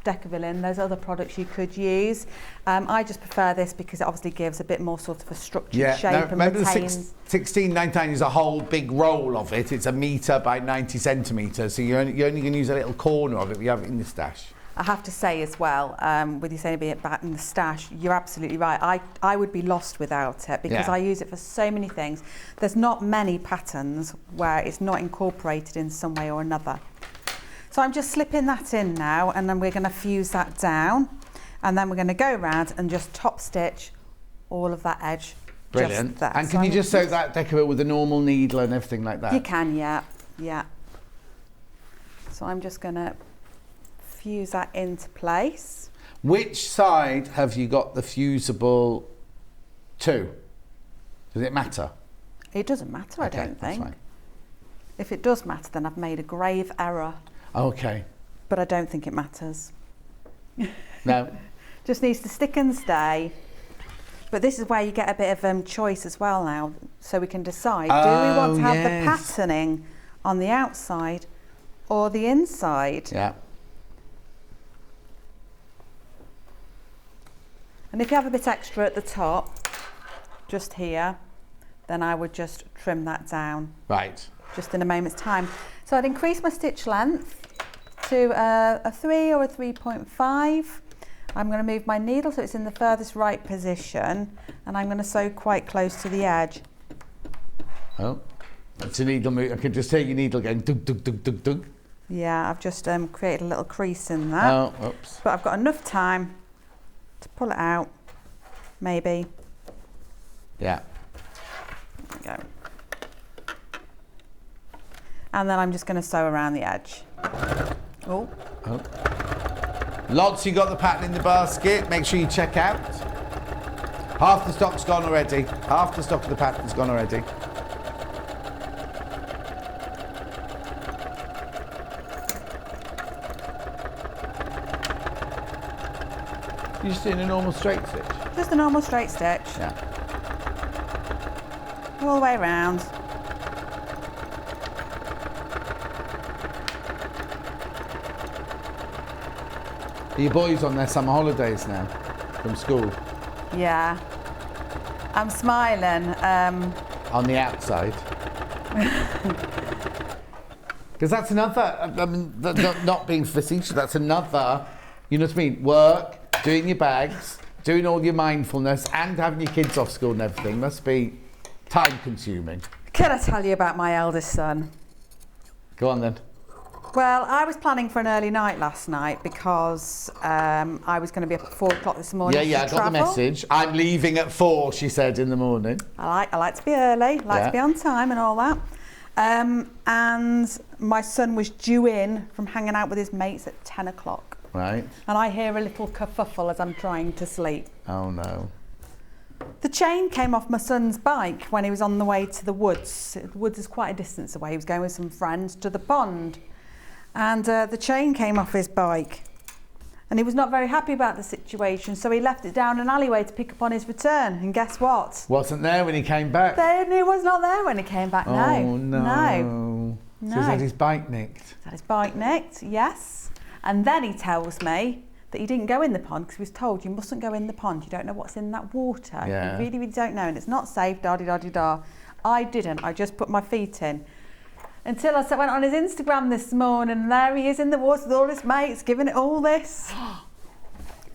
Deckerville in, there's other products you could use. I just prefer this because it obviously gives a bit more sort of a structured shape. Now, remember the 1699 is a whole big roll of it. It's 1 metre by 90 centimetres, so you're only going to use a little corner of it. We have it in the stash. I have to say as well, with you saying being back in the stash, you're absolutely right. I would be lost without it because I use it for so many things. There's not many patterns where it's not incorporated in some way or another. So I'm just slipping that in now, and then we're going to fuse that down, and then we're going to go around and just top stitch all of that edge. Brilliant. Just there. And can you just sew that Deckerville with a normal needle and everything like that? You can, yeah. So I'm just going to fuse that into place. Which side have you got the fusible to? Does it matter? It doesn't matter, okay, I don't think. Fine. If it does matter, then I've made a grave error. Okay. But I don't think it matters. No. Just needs to stick and stay. But this is where you get a bit of choice as well now, so we can decide, do we want to have the patterning on the outside or the inside? Yeah. And if you have a bit extra at the top, just here, then I would just trim that down. Right. Just in a moment's time. So I'd increase my stitch length to a 3 or a 3.5. I'm going to move my needle so it's in the furthest right position, and I'm going to sew quite close to the edge. Oh, that's a needle move. I can just take your needle again. Dug, dug, dug, dug, dug. Yeah, I've just created a little crease in that. Oh, oops. But I've got enough time to pull it out, maybe. Yeah. There we go. And then I'm just going to sew around the edge. Oh. Lots, you got the pattern in the basket. Make sure you check out. Half the stock's gone already. Half the stock of the pattern's gone already. You're just doing a normal straight stitch? Just a normal straight stitch. Yeah. all the way around. Are your boys on their summer holidays now from school? Yeah. I'm smiling. On the outside? Because that's another, I mean, not being facetious, that's another, you know what I mean, work, doing your bags, doing all your mindfulness and having your kids off school and everything must be time consuming. Can I tell you about my eldest son? Go on then. Well, I was planning for an early night last night because I was going to be up at 4 o'clock this morning. Yeah, I got the message. I'm leaving at 4, she said in the morning. I like to be early, to be on time and all that. And my son was due in from hanging out with his mates at 10 o'clock. Right. And I hear a little kerfuffle as I'm trying to sleep. Oh no. The chain came off my son's bike when he was on the way to the woods. The woods is quite a distance away. He was going with some friends to the pond. And the chain came off his bike. And he was not very happy about the situation, so he left it down an alleyway to pick up on his return. And guess what? Wasn't there when he came back? He was not there when he came back, no. Oh no. So he's had his bike nicked? He's had his bike nicked, yes. And then he tells me that he didn't go in the pond because he was told you mustn't go in the pond. You don't know what's in that water. Yeah. You really, really don't know, and it's not safe, da-di-da-di-da. I didn't, I just put my feet in. Until I went on his Instagram this morning, and there he is in the water with all his mates, giving it all this.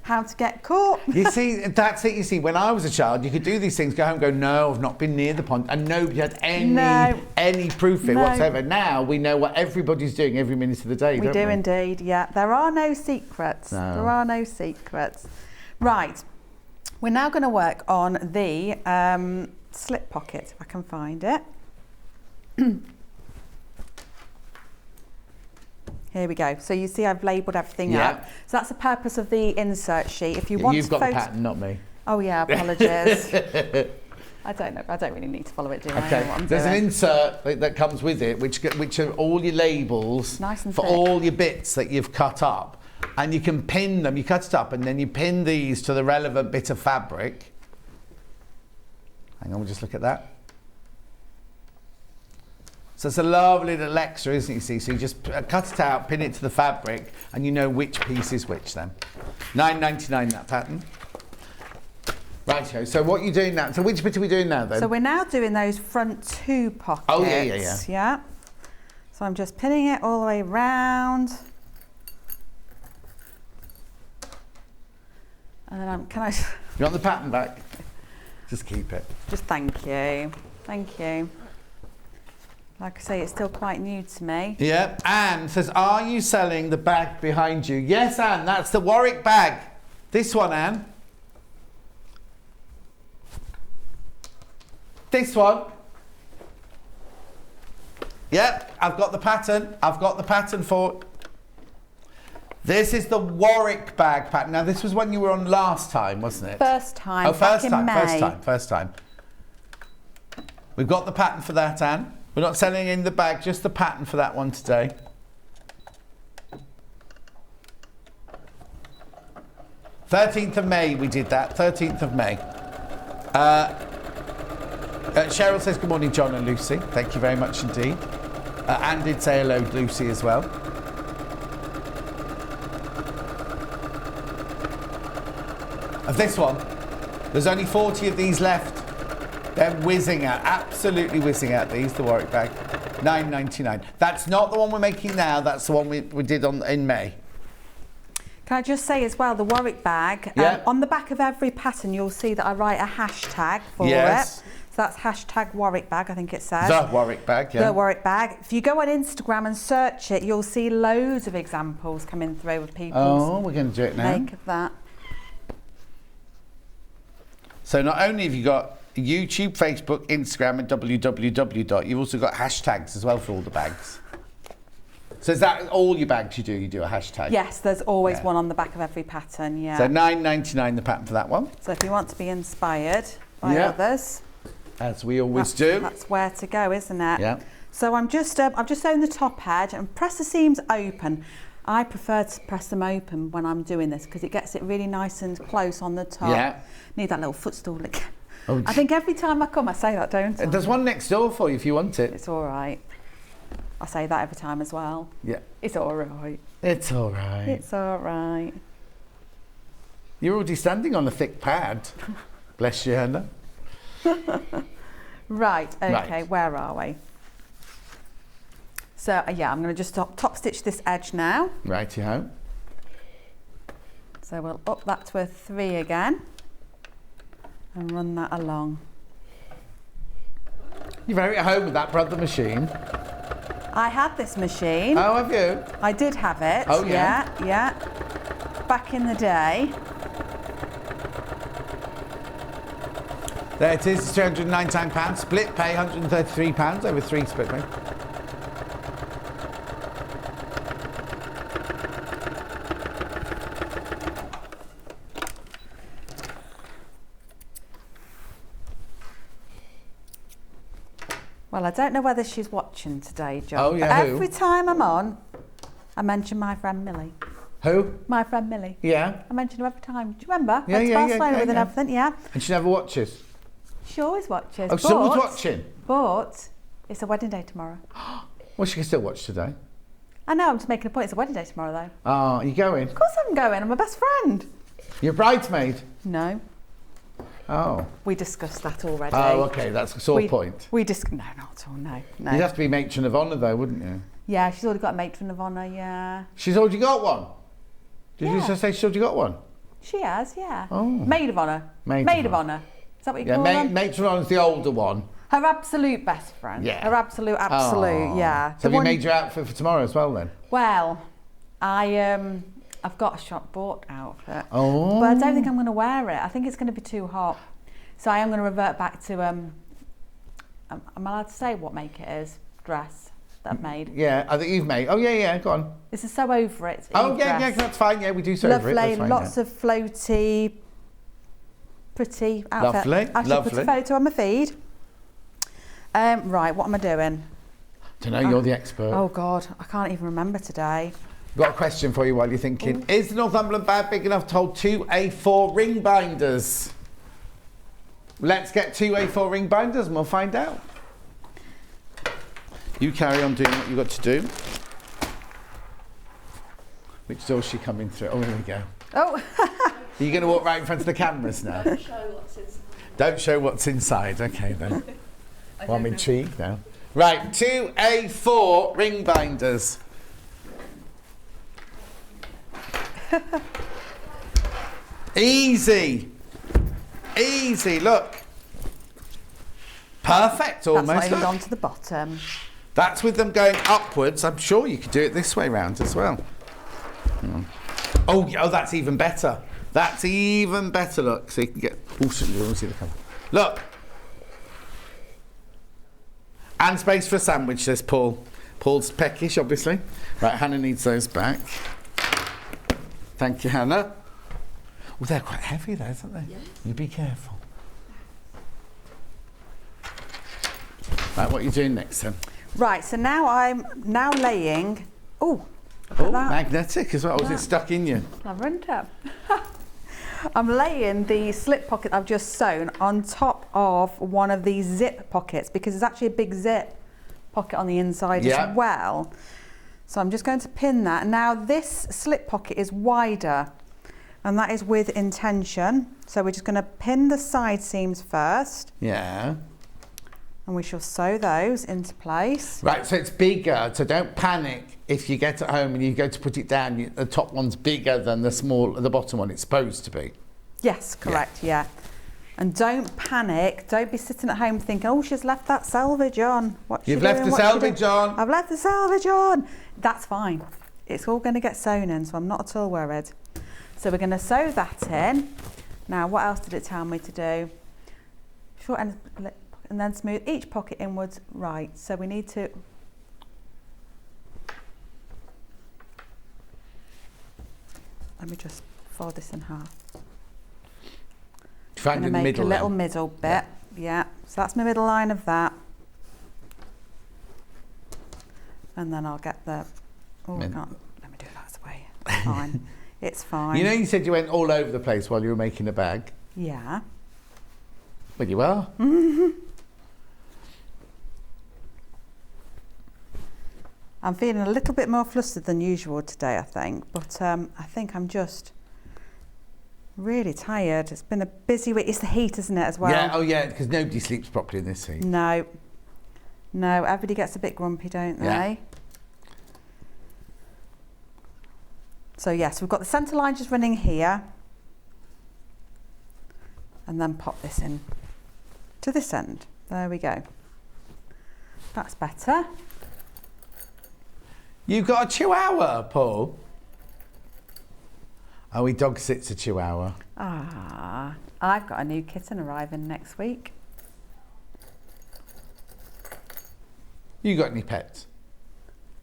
How to get caught. You see, that's it. You see, when I was a child, you could do these things, go home and go, no, I've not been near the pond. And nobody had any proof of it whatsoever. Now we know what everybody's doing every minute of the day, We don't do we? indeed, yeah. There are no secrets. No. There are no secrets. Right. We're now going to work on the slip pocket, if I can find it. Here we go. So you see I've labelled everything up. So that's the purpose of the insert sheet. If you want You've got the pattern, not me. Oh yeah, apologies. I don't know. I don't really need to follow it, do I? Okay. I know what I'm There's doing. an insert that comes with it, which are all your labels Nice and for thick. all your bits that you've cut up. And you can pin them. You cut it up and then you pin these to the relevant bit of fabric. Hang on, we'll just look at that. So it's a lovely little extra, isn't it, you see? So you just cut it out, pin it to the fabric, and you know which piece is which then. £9.99 that pattern. Righto, so what are you doing now? So which bit are we doing now then? So we're now doing those front 2 pockets. Oh, yeah. Yeah. So I'm just pinning it all the way round. And then can I... You want the pattern back? Just keep it. Just thank you. Thank you. Like I say, it's still quite new to me. Yeah, Anne says, are you selling the bag behind you? Yes, Anne, that's the Warwick bag. This one, Anne. This one. Yep, I've got the pattern. I've got the pattern for... This is the Warwick Bag Pack. Now, this was when you were on last time, wasn't it? First time, Oh, back in May. First time. We've got the pattern for that, Anne. We're not selling in the bag, just the pattern for that one today. '13th of May we did that, 13th of May. Cheryl says, good morning, John and Lucy. Thank you very much indeed. Anne did say hello, Lucy, as well. Of this one, there's only 40 of these left. They're whizzing out, absolutely whizzing out these, the Warwick bag. £9.99. That's not the one we're making now, that's the one we did in May. Can I just say as well, the Warwick bag, on the back of every pattern you'll see that I write a hashtag for it. So that's hashtag Warwick bag, I think it says. The Warwick bag, yeah. The Warwick bag. If you go on Instagram and search it, you'll see loads of examples coming through of people. Oh, we're going to do it now. Make of that. So not only have you got YouTube, Facebook, Instagram and www. You've also got hashtags as well for all the bags. So is that all your bags you do? You do a hashtag? Yes, there's always one on the back of every pattern, yeah. So £9.99 the pattern for that one. So if you want to be inspired by others, as we always do. That's where to go, isn't it? Yeah. So I've just sewn the top edge and press the seams open. I prefer to press them open when I'm doing this because it gets it really nice and close on the top. Yeah. Need that little footstool Oh, I think every time I come, I say that, don't I? There's one next door for you if you want it. It's all right. I say that every time as well. Yeah. It's all right. It's all right. It's all right. You're already standing on a thick pad. Bless you, Hannah. Right, okay, Right. Where are we? So, yeah, I'm going to just top stitch this edge now. Righty-ho. So we'll up that to a 3 again and run that along. You're very at home with that brother machine. I had this machine. Oh, have you? I did have it. Oh, yeah? Yeah. Back in the day. There it is, £299. Split pay, £133 over 3 split pay. Well, I don't know whether she's watching today, John. Oh, yeah, but who? every time I'm on, I mention my friend Millie. Who? My friend Millie. Yeah. I mention her every time. Do you remember? Yeah, Went to yeah, Barcelona yeah, with yeah. and everything, yeah. And she never watches. She always watches. Oh, someone's watching. But it's a wedding day tomorrow. Well, she can still watch today. I know, I'm just making a point. It's a wedding day tomorrow, though. Oh, you going? Of course I'm going. I'm my best friend. You're a bridesmaid? No. Oh. We discussed that already. Oh, okay, that's a sore point. No, not at all, no. You'd have to be matron of honour, though, wouldn't you? Yeah, she's already got a matron of honour, yeah. She's already got one? Did you Yeah. just say she's already got one? She has, yeah. Oh. Maid of honour. Maid of of honour. Is that what you Yeah, call them? matron of honour's the older one. Her absolute best friend. Yeah. Her absolute, Oh. yeah. So The have you one- made your outfit for tomorrow as well, then? Well, I've got a shop bought outfit. Oh. But I don't think I'm going to wear it. I think it's going to be too hot. So I am going to revert back to, am I allowed to say what make it is? Dress that I've made. Yeah, I think you've made. Oh, yeah, go on. This is Sew Over It. Oh, Eve yeah, dress. that's fine. Yeah, we do so Lovely, over it. That's fine, lots of floaty, pretty outfit. Lovely, I should put lovely. a photo on my feed. Right, what am I doing? Don't know, you're the expert. Oh God, I can't even remember today. Got a question for you while you're thinking. Is the Northumberland bag big enough to hold 2 A4 ring binders? Let's get 2 A4 ring binders and we'll find out. You carry on doing what you've got to do. Which door's she coming through? Oh, here we go. Oh, Are you going to walk right in front of the cameras now? Don't show what's inside. Don't show what's inside. Okay, then. Well, I'm intrigued now. Right, 2 A4 ring binders. Easy. Easy, look. Perfect, that's almost. not even Look. gone to the bottom. That's with them going upwards. I'm sure you could do it this way round as well. Oh, that's even better. That's even better, look. So you can get... Oh, see the colour. Look. And space for a sandwich, says Paul. Paul's peckish, obviously. Right, Hannah needs those back. Thank you, Hannah. Oh, they're quite heavy, though, isn't they? Yes. You be careful. Right, what are you doing next, then? Right, so now I'm laying. Oh, Oh, that. magnetic as well. Was it stuck in you? clever, isn't it? I'm laying the slip pocket I've just sewn on top of one of these zip pockets because there's actually a big zip pocket on the inside Yeah. as well. So I'm just going to pin that. Now this slip pocket is wider and that is with intention. So we're just going to pin the side seams first Yeah. and we shall sew those into place. Right, so it's bigger, so don't panic if you get it home and you go to put it down, the top one's bigger than the bottom one it's supposed to be. Yes, correct, yeah. And don't panic. Don't be sitting at home thinking, oh, she's left that selvage on. What's You've she left doing? the What's she selvage doing?" on. I've left the selvage on. That's fine. It's all going to get sewn in, so I'm not at all worried. So we're going to sew that in. Now, what else did it tell me to do? Short end and then smooth each pocket inwards. Right, so we need to... Let me just fold this in half. Find I'm in going the to make a middle little then. middle bit. Yeah. So that's my middle line of that. And then I'll get the... Oh, I can't... Let me do it that way. It's fine. It's fine. You know you said you went all over the place while you were making the bag? Yeah. Well, you are. I'm feeling a little bit more flustered than usual today, I think, but I think I'm just really tired. It's been a busy week. It's the heat, isn't it, as well? Yeah, oh yeah, because nobody sleeps properly in this heat. No, everybody gets a bit grumpy, don't they? Yeah. So yes, we've got the centre line just running here, and then pop this in to this end. There we go. That's better. You've got a chihuahua, Paul. Oh, he dog sits a chihuahua. Ah, I've got a new kitten arriving next week. You got any pets?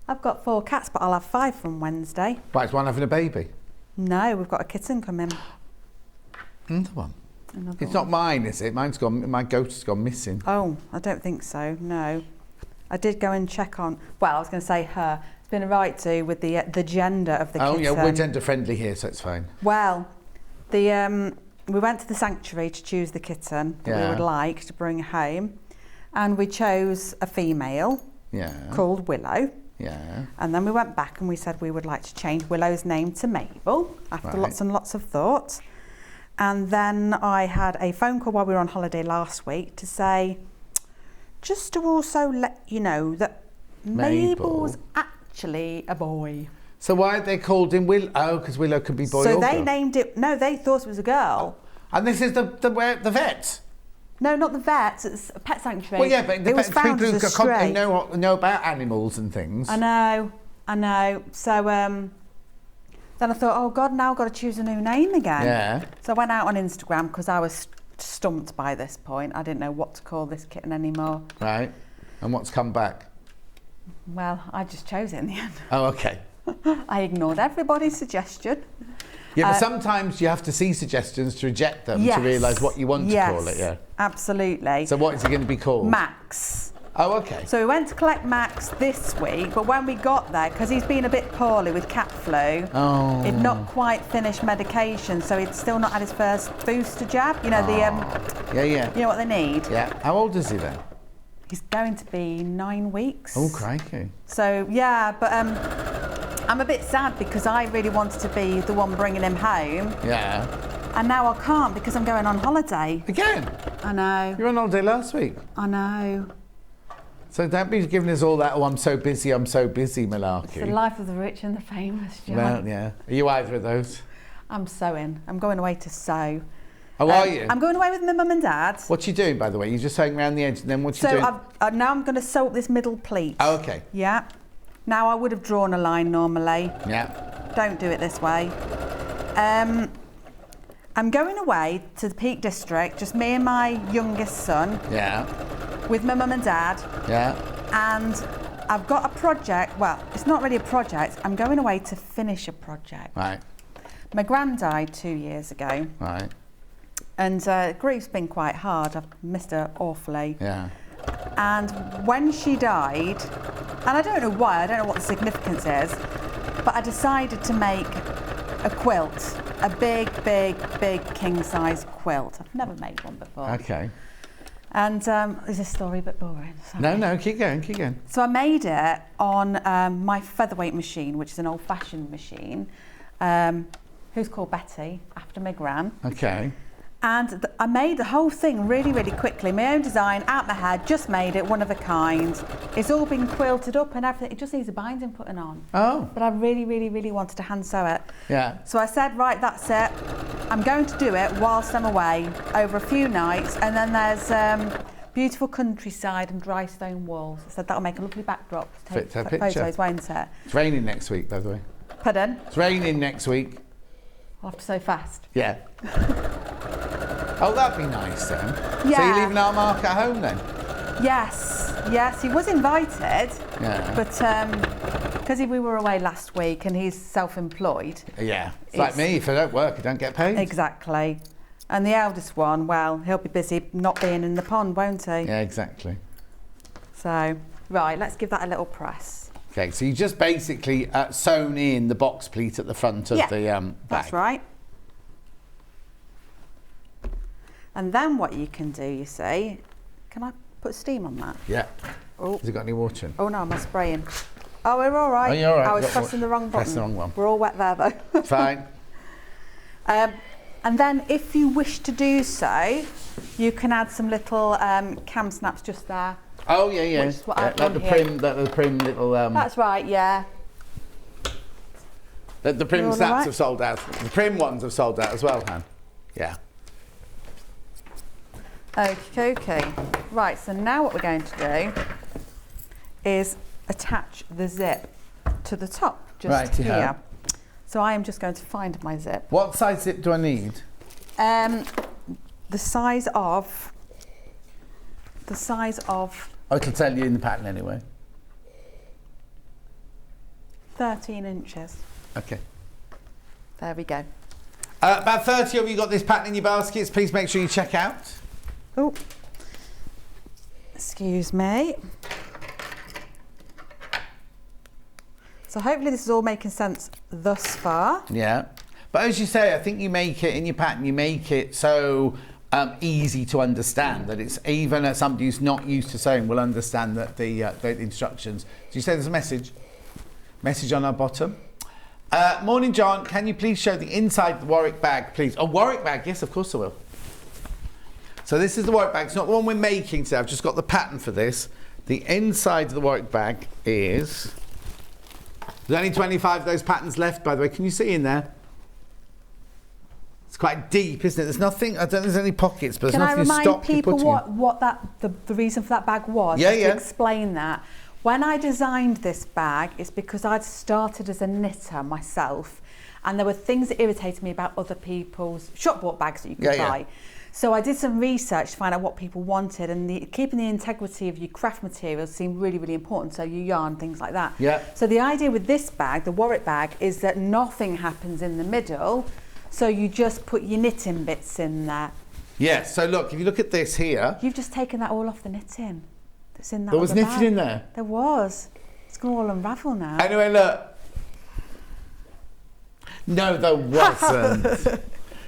I've got 4 cats, but I'll have 5 from Wednesday. Why, is one having a baby? No, we've got a kitten coming. Another one. Another It's one. not mine, is it? Mine's gone. My ghost's gone missing. Oh, I don't think so. No, I did go and check on. Well, I was going to say her. It's been a right to with the gender of the kitten. Oh yeah, we're gender friendly here, so it's fine. Well, we went to the sanctuary to choose the kitten that we would like to bring home, and we chose a female. Yeah. Called Willow. Yeah. And then we went back and we said we would like to change Willow's name to Mabel after lots and lots of thought. And then I had a phone call while we were on holiday last week to say, just to also let you know that Mabel's actually a boy. So why they called him Willow? Oh, because Willow could be boy so or they girl. named it, no, they thought it was a girl. And this is the vet? No, not the vet, it's a pet sanctuary. Well, yeah, but it was found people as a stray. who know about animals and things. I know. So then I thought, oh God, now I've got to choose a new name again. Yeah. So I went out on Instagram because I was stumped by this point. I didn't know what to call this kitten anymore. Right. And what's come back? Well, I just chose it in the end. Oh, okay. I ignored everybody's suggestion. Yeah, but sometimes you have to see suggestions to reject them to realise what you want to call it, yeah. Absolutely. So what is it going to be called? Max. Oh, okay. So we went to collect Max this week, but when we got there, because he's been a bit poorly with cat flu, he'd not quite finished medication, so he'd still not had his first booster jab. You know, Yeah. You know what they need? Yeah. How old is he then? He's going to be 9 weeks. Oh, crikey. So, yeah, but I'm a bit sad because I really wanted to be the one bringing him home. Yeah. And now I can't because I'm going on holiday. Again? I know. You were on holiday last week. I know. So don't be giving us all that, oh, I'm so busy malarkey. It's the life of the rich and the famous, John. Well, yeah. Are you either of those? I'm sewing. I'm going away to sew. Oh, are you? I'm going away with my mum and dad. What you doing, by the way? You're just sewing around the edge, and then what you doing? So now I'm going to sew up this middle pleat. Oh, okay. Yeah. Now I would have drawn a line normally. Yeah. Don't do it this way. I'm going away to the Peak District, just me and my youngest son. Yeah. With my mum and dad. Yeah. And I've got a project. Well, it's not really a project. I'm going away to finish a project. Right. My gran died 2 years ago. Right. And grief's been quite hard. I've missed her awfully. Yeah. And when she died, and I don't know why, I don't know what the significance is, but I decided to make a quilt, a big king-size quilt. I've never made one before. Okay. And is this story a bit boring? Sorry. No, keep going. So I made it on my featherweight machine, which is an old-fashioned machine, who's called Betty, after my gran. Okay. And I made the whole thing really quickly. My own design, out my head, just made it, one of a kind. It's all been quilted up and everything. It just needs a binding putting on. Oh. But I really wanted to hand sew it. Yeah. So I said, right, that's it. I'm going to do it whilst I'm away over a few nights. And then there's beautiful countryside and dry stone walls. I said that'll make a lovely backdrop to take photos, won't it? It's raining next week, by the way. Pardon? It's raining next week. I'll have to sew fast. Yeah. Oh, that'd be nice then. Yeah. So you're leaving our Mark at home then? Yes, he was invited. Yeah. But because we were away last week and he's self-employed. Yeah. It's like me, if I don't work, I don't get paid. Exactly. And the eldest one, well, he'll be busy not being in the pond, won't he? Yeah, exactly. So, right, let's give that a little press. Okay, so you just basically sewn in the box pleat at the front of the bag. That's right. And then what you can do, you see, can I put steam on that? Yeah. Oh. Has it got any water in? Oh no, I'm spraying. Oh, we're all right. Oh, you're all right. I was pressing the wrong button. Pressed the wrong one. We're all wet there though. Fine. And then if you wish to do so, you can add some little cam snaps just there. Oh yeah, yeah. Which is what Yeah, I've done here. like the prim little. That's right, yeah. The prim You're all snaps right? have sold out. The prim ones have sold out as well, Han. Yeah. Okay. Right, so now what we're going to do is attach the zip to the top, just here. Yeah. So I am just going to find my zip. What size zip do I need? The size of. I can tell you in the pattern anyway. 13 inches. Okay. There we go. About 30 of you got this pattern in your baskets. Please make sure you check out. Oh, excuse me. So hopefully this is all making sense thus far. Yeah. But as you say, I think you make it in your pattern, you make it so easy to understand that it's even somebody who's not used to sewing will understand that the instructions. So you say there's a message on our bottom. Morning, John. Can you please show the inside of the Warwick bag, please? Oh, Warwick bag. Yes, of course I will. So this is the Warwick bag. It's not the one we're making today. I've just got the pattern for this. The inside of the Warwick bag is... There's only 25 of those patterns left, by the way. Can you see in there? It's quite deep, isn't it? There's nothing, I don't think there's any pockets, but there's nothing to stop you putting. Can I remind people what the reason for that bag was? Yeah, just yeah. to explain that. When I designed this bag, it's because I'd started as a knitter myself, and there were things that irritated me about other people's shop-bought bags that you could buy. So I did some research to find out what people wanted, and keeping the integrity of your craft materials seemed really, really important. So your yarn, things like that. Yeah. So the idea with this bag, the Warwick bag, is that nothing happens in the middle. So you just put your knitting bits in there. Yeah, so look, if you look at this here. You've just taken that all off the knitting that's in that There was other knitting bag. in there? There was. It's going to all unravel now. Anyway, look. No, there wasn't.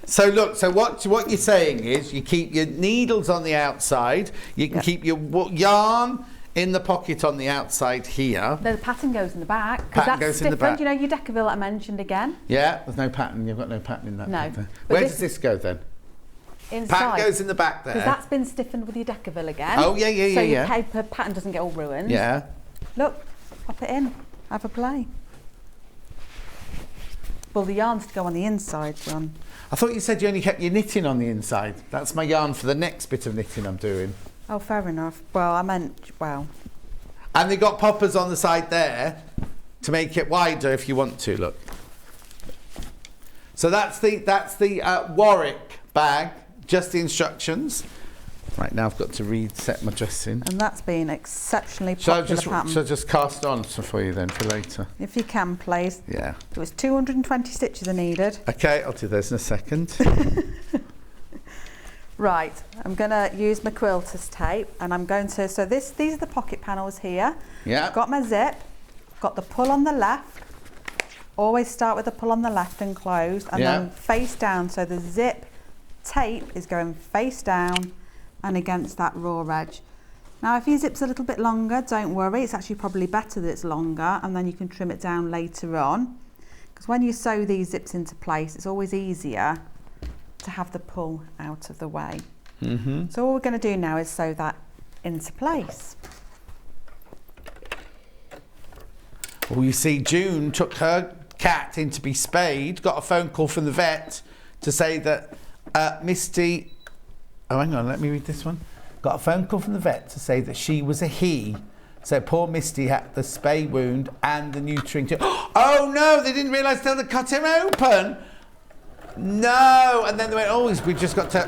So look, so what you're saying is you keep your needles on the outside, you can keep your yarn in the pocket on the outside here. The pattern goes in the back, because Pattern that's goes in the different. back. You know, your Decaville that I mentioned again. Yeah, there's no pattern. You've got no pattern in that. No, Pattern. but Where this- does this go then? Inside. Pattern goes in the back there. Because that's been stiffened with your Decaville again. Oh, yeah, So your paper pattern doesn't get all ruined. Yeah. Look, pop it in. Have a play. Well, the yarn's to go on the inside, John. I thought you said you only kept your knitting on the inside. That's my yarn for the next bit of knitting I'm doing. Oh, fair enough. Well, I meant, well. And they got poppers on the side there to make it wider if you want to, look. So that's the Warwick bag, just the instructions. Right, now I've got to reset my dressing. And that's been exceptionally Shall popular pattern. I just cast on for you then for later? If you can, please. Yeah. It was 220 stitches are needed. Okay, I'll do those in a second. Right, I'm going to use my quilter's tape, and I'm going to, so these are the pocket panels here. Yeah. Got my zip, got the pull on the left. Always start with the pull on the left and close, and then face down. So the zip tape is going face down and against that raw edge. Now, if your zip's a little bit longer, don't worry. It's actually probably better that it's longer, and then you can trim it down later on. Because when you sew these zips into place, it's always easier to have the pull out of the way. Mm-hmm. So all we're going to do now is sew that into place. Well, you see, June took her cat in to be spayed, got a phone call from the vet to say that Misty... Oh, hang on, let me read this one. Got a phone call from the vet to say that she was a he. So poor Misty had the spay wound and the neutering too. Oh, no, they didn't realise they'd cut him open. No, and then they went, oh, we've just got to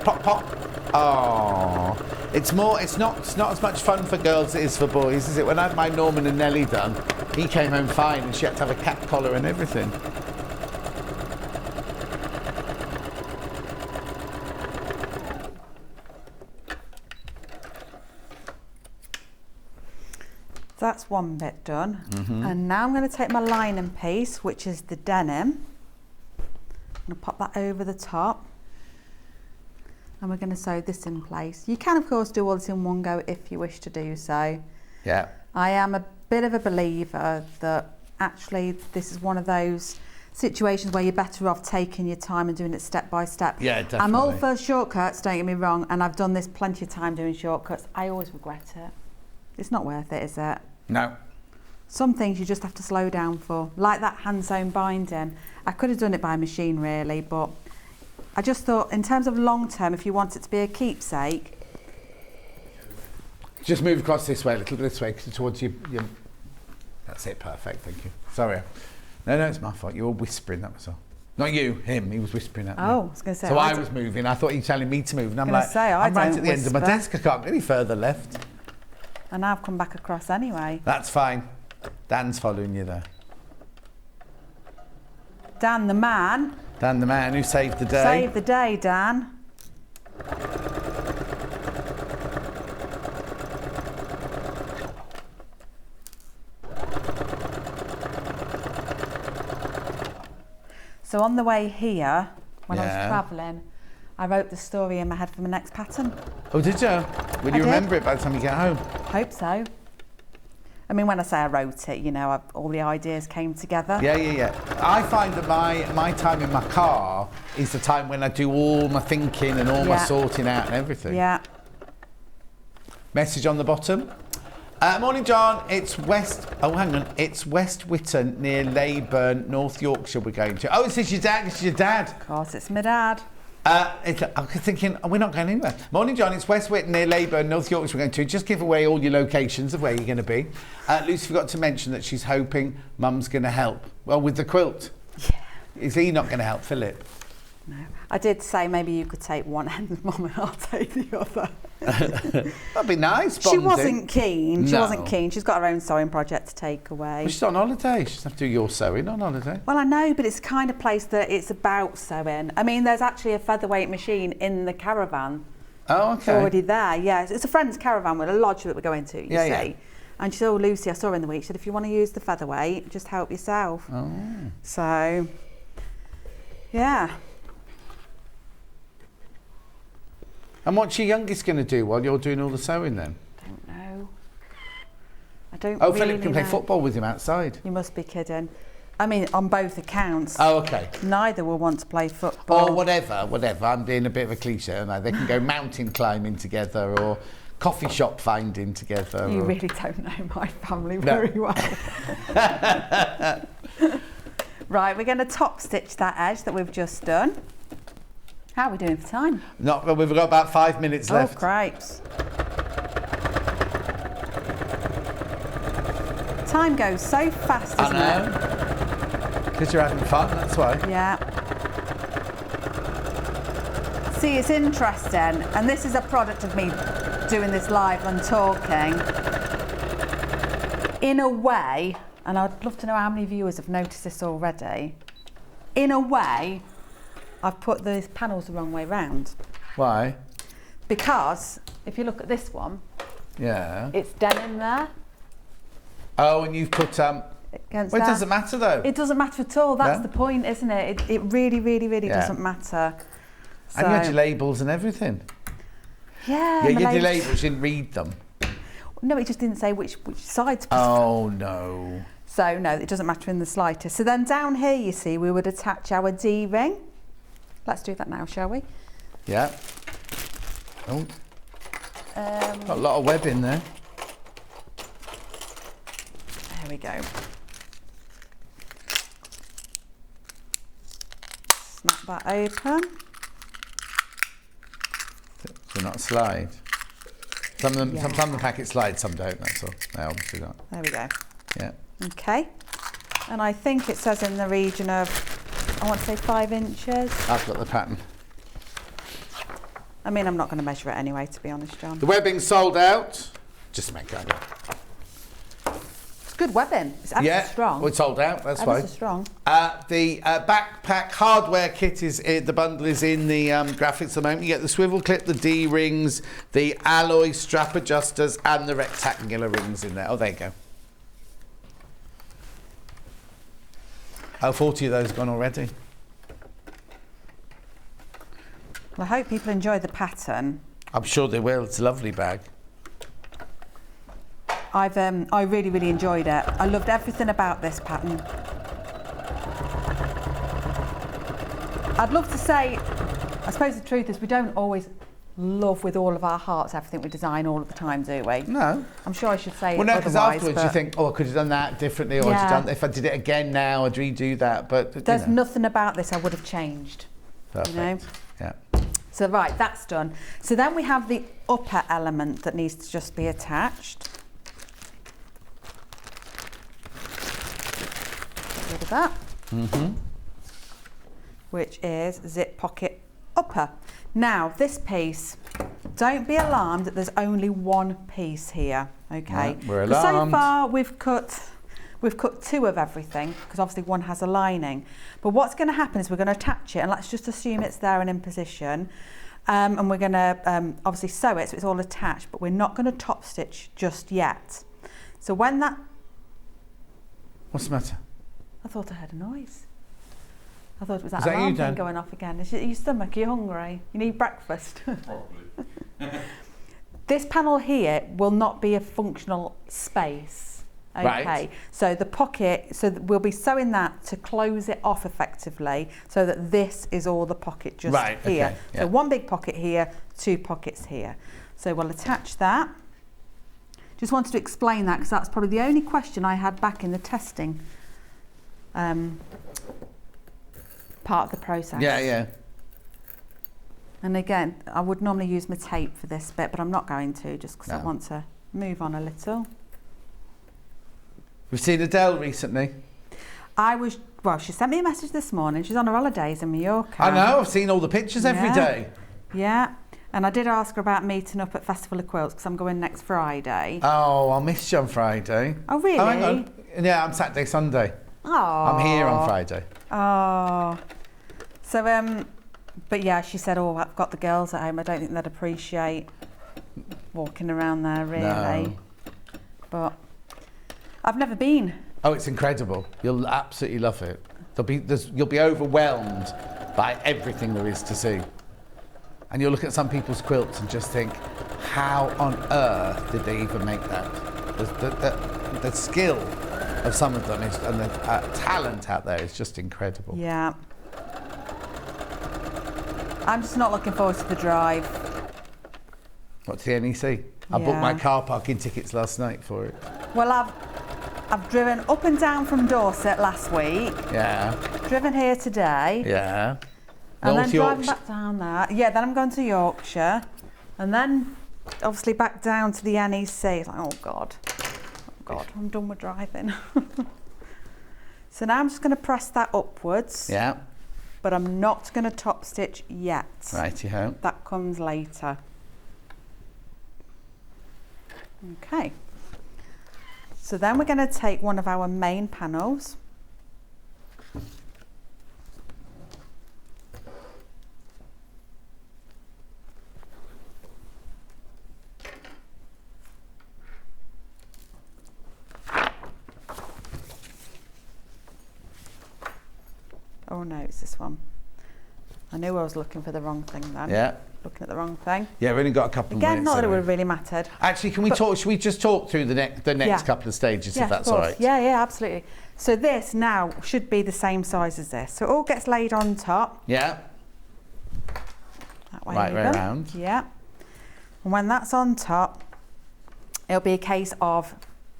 pop, pop. Oh, it's not as much fun for girls as it is for boys, is it? When I had my Norman and Nellie done, he came home fine and she had to have a cat collar and everything. That's one bit done. And now I'm going to take my lining piece, which is the denim. I'm going to pop that over the top. And we're going to sew this in place. You can, of course, do all this in one go if you wish to do so. Yeah. I am a bit of a believer that actually this is one of those situations where you're better off taking your time and doing it step by step. Yeah, definitely. I'm all for shortcuts, don't get me wrong, and I've done this plenty of time doing shortcuts. I always regret it. It's not worth it, is it? No. Some things you just have to slow down for, like that hand-sewn binding. I could have done it by machine really, but I just thought in terms of long term, if you want it to be a keepsake. Just move across this way, a little bit this way, towards your... That's it, perfect, thank you. Sorry. No, it's my fault. You were whispering, that was all. Not you, him. He was whispering at me. Oh, I was going to say. So I was moving. I thought you were telling me to move. And I'm like, I'm right at the end of my desk. I can't get any further left. And I've come back across anyway. That's fine. Dan's following you there. Dan the man. Dan the man who saved the day. Saved the day, Dan. So on the way here, when I was travelling, I wrote the story in my head for my next pattern. Oh, did you? Will you remember it by the time you get home? Hope so. I mean, when I say I wrote it, you know, all the ideas came together. Yeah. I find that my time in my car is the time when I do all my thinking and all my sorting out and everything. Yeah. Message on the bottom. Morning, John. It's West. Oh, hang on. It's West Witton near Leyburn, North Yorkshire. We're going to. Oh, this is your dad. This is your dad. Of course, it's my dad. I was thinking, we're not going anywhere. Morning, John. It's West Witton near Leyburn, North Yorkshire. We're going to. Just give away all your locations of where you're going to be. Lucy forgot to mention that she's hoping Mum's going to help. Well, with the quilt. Yeah. Is he not going to help Philip? No. I did say maybe you could take one end, Mum, and I'll take the other. That'd be nice. Bonding. She wasn't keen. She No. wasn't keen. She's got her own sewing project to take away. Well, she's on holiday. She doesn't have to do your sewing on holiday. Well, I know, but it's the kind of place that it's about sewing. I mean, there's actually a featherweight machine in the caravan. Oh, okay. It's already there, yeah. It's a friend's caravan with a lodge that we're going to, you see. Yeah. And she said, oh, Lucy, I saw her in the week. She said, if you want to use the featherweight, just help yourself. Oh. So, yeah. And what's your youngest going to do while you're doing all the sewing then? Don't know. I don't Oh, really Philip can play know. football with him outside. You must be kidding. I mean, on both accounts. Oh, okay. Neither will want to play football. Or whatever. I'm being a bit of a cliche, and they can go mountain climbing together or coffee shop finding together. You or... really don't know my family very well. Right, we're going to top stitch that edge that we've just done. How are we doing for time? Not, well, we've got about 5 minutes left. Oh, cripes. Time goes so fast, doesn't it? Because you're having fun, that's why. Yeah. See, it's interesting, and this is a product of me doing this live and talking. In a way, and I'd love to know how many viewers have noticed this already, in a way, I've put these panels the wrong way round. Why? Because if you look at this one, it's denim there. Oh, and you've put against well, it that. doesn't matter though. It doesn't matter at all. That's the point, isn't it? It really, really, really doesn't matter. So, and you had your labels and everything. Yeah. Yeah, you had your labels. You didn't read them. No, it just didn't say which side to put. Oh no. So no, it doesn't matter in the slightest. So then down here, you see, we would attach our D-ring. Let's do that now, shall we? Yeah. Oh. Got a lot of web in there. There we go. Snap that open. So not slide. Some of them, some of the packets slide, some don't. That's all. They obviously don't. There we go. Yeah. Okay. And I think it says in the region of, I want to say 5 inches. I've got the pattern. I mean, I'm not going to measure it anyway, to be honest, John. The webbing's sold out. Just to make that up. It's good webbing. It's ever so strong. Well, it's sold out. That's why. Ever so strong. The backpack hardware kit is the bundle is in the graphics at the moment. You get the swivel clip, the D rings, the alloy strap adjusters, and the rectangular rings in there. Oh, there you go. Oh, 40 of those gone already. Well, I hope people enjoy the pattern. I'm sure they will. It's a lovely bag. I really, really enjoyed it. I loved everything about this pattern. I'd love to say, I suppose the truth is we don't always love with all of our hearts everything we design all of the time, do we? No. I'm sure I should say well, no, because otherwise, afterwards you think, oh, I could have done that differently, or if I did it again now, I'd redo that. But there's nothing about this I would have changed. Perfect. You know? Yeah. So right, that's done. So then we have the upper element that needs to just be attached. Get rid of that. Which is zip pocket upper. Now this piece, don't be alarmed that there's only one piece here, okay? No, we're alarmed. So far we've cut two of everything because obviously one has a lining. But what's going to happen is we're going to attach it, and let's just assume it's there and in position. And we're going to obviously sew it so it's all attached, but we're not going to top stitch just yet. So when that... What's the matter? I thought I heard a noise. I thought it was that you, alarm Dan? thing going off again. Is it your stomach? Are you hungry? You need breakfast? Probably. This panel here will not be a functional space. Okay, Right. so the pocket, we'll be sewing that to close it off effectively so that this is all the pocket just Right, here. okay, yeah. So one big pocket here, two pockets here. So we'll attach that. Just wanted to explain that because that's probably the only question I had back in the testing part of the process. Yeah, yeah. And again, I would normally use my tape for this bit, but I'm not going to just because I No. want to move on a little. We've seen Adele recently. Well, she sent me a message this morning. She's on her holidays in Mallorca. I know, I've seen all the pictures every Yeah. day. Yeah. And I did ask her about meeting up at Festival of Quilts because I'm going next Friday. Oh, I'll miss you on Friday. Oh, really? Oh, hang on. Yeah, I'm Saturday, Sunday. Oh. I'm here on Friday. Oh. So, but yeah, she said, oh, I've got the girls at home. I don't think they'd appreciate walking around there, really. No. But I've never been. Oh, it's incredible. You'll absolutely love it. You'll be overwhelmed by everything there is to see. And you'll look at some people's quilts and just think, how on earth did they even make that? The skill of some of them and the talent out there is just incredible. Yeah. I'm just not looking forward to the drive. What's the NEC? I booked my car parking tickets last night for it. Well, I've driven up and down from Dorset last week. Yeah. Driven here today. Yeah. And North then driving Yorkshire. back down there. Yeah, then I'm going to Yorkshire. And then obviously back down to the NEC. It's like, oh God, I'm done with driving. So now I'm just going to press that upwards. Yeah. But I'm not going to top stitch yet. Righty-ho. That comes later. Okay. So then we're going to take one of our main panels. Oh no, it's this one. I knew I was looking for the wrong thing then. Yeah. Looking at the wrong thing. Yeah, we've only got a couple of Again, minutes. not that it haven't would we? have really mattered. Actually, should we just talk through the next Yeah. couple of stages, Yeah, if that's of all course. right? Yeah, yeah, absolutely. So this now should be the same size as this. So it all gets laid on top. Yeah. That way Right way even. around. Yeah. And when that's on top, it'll be a case of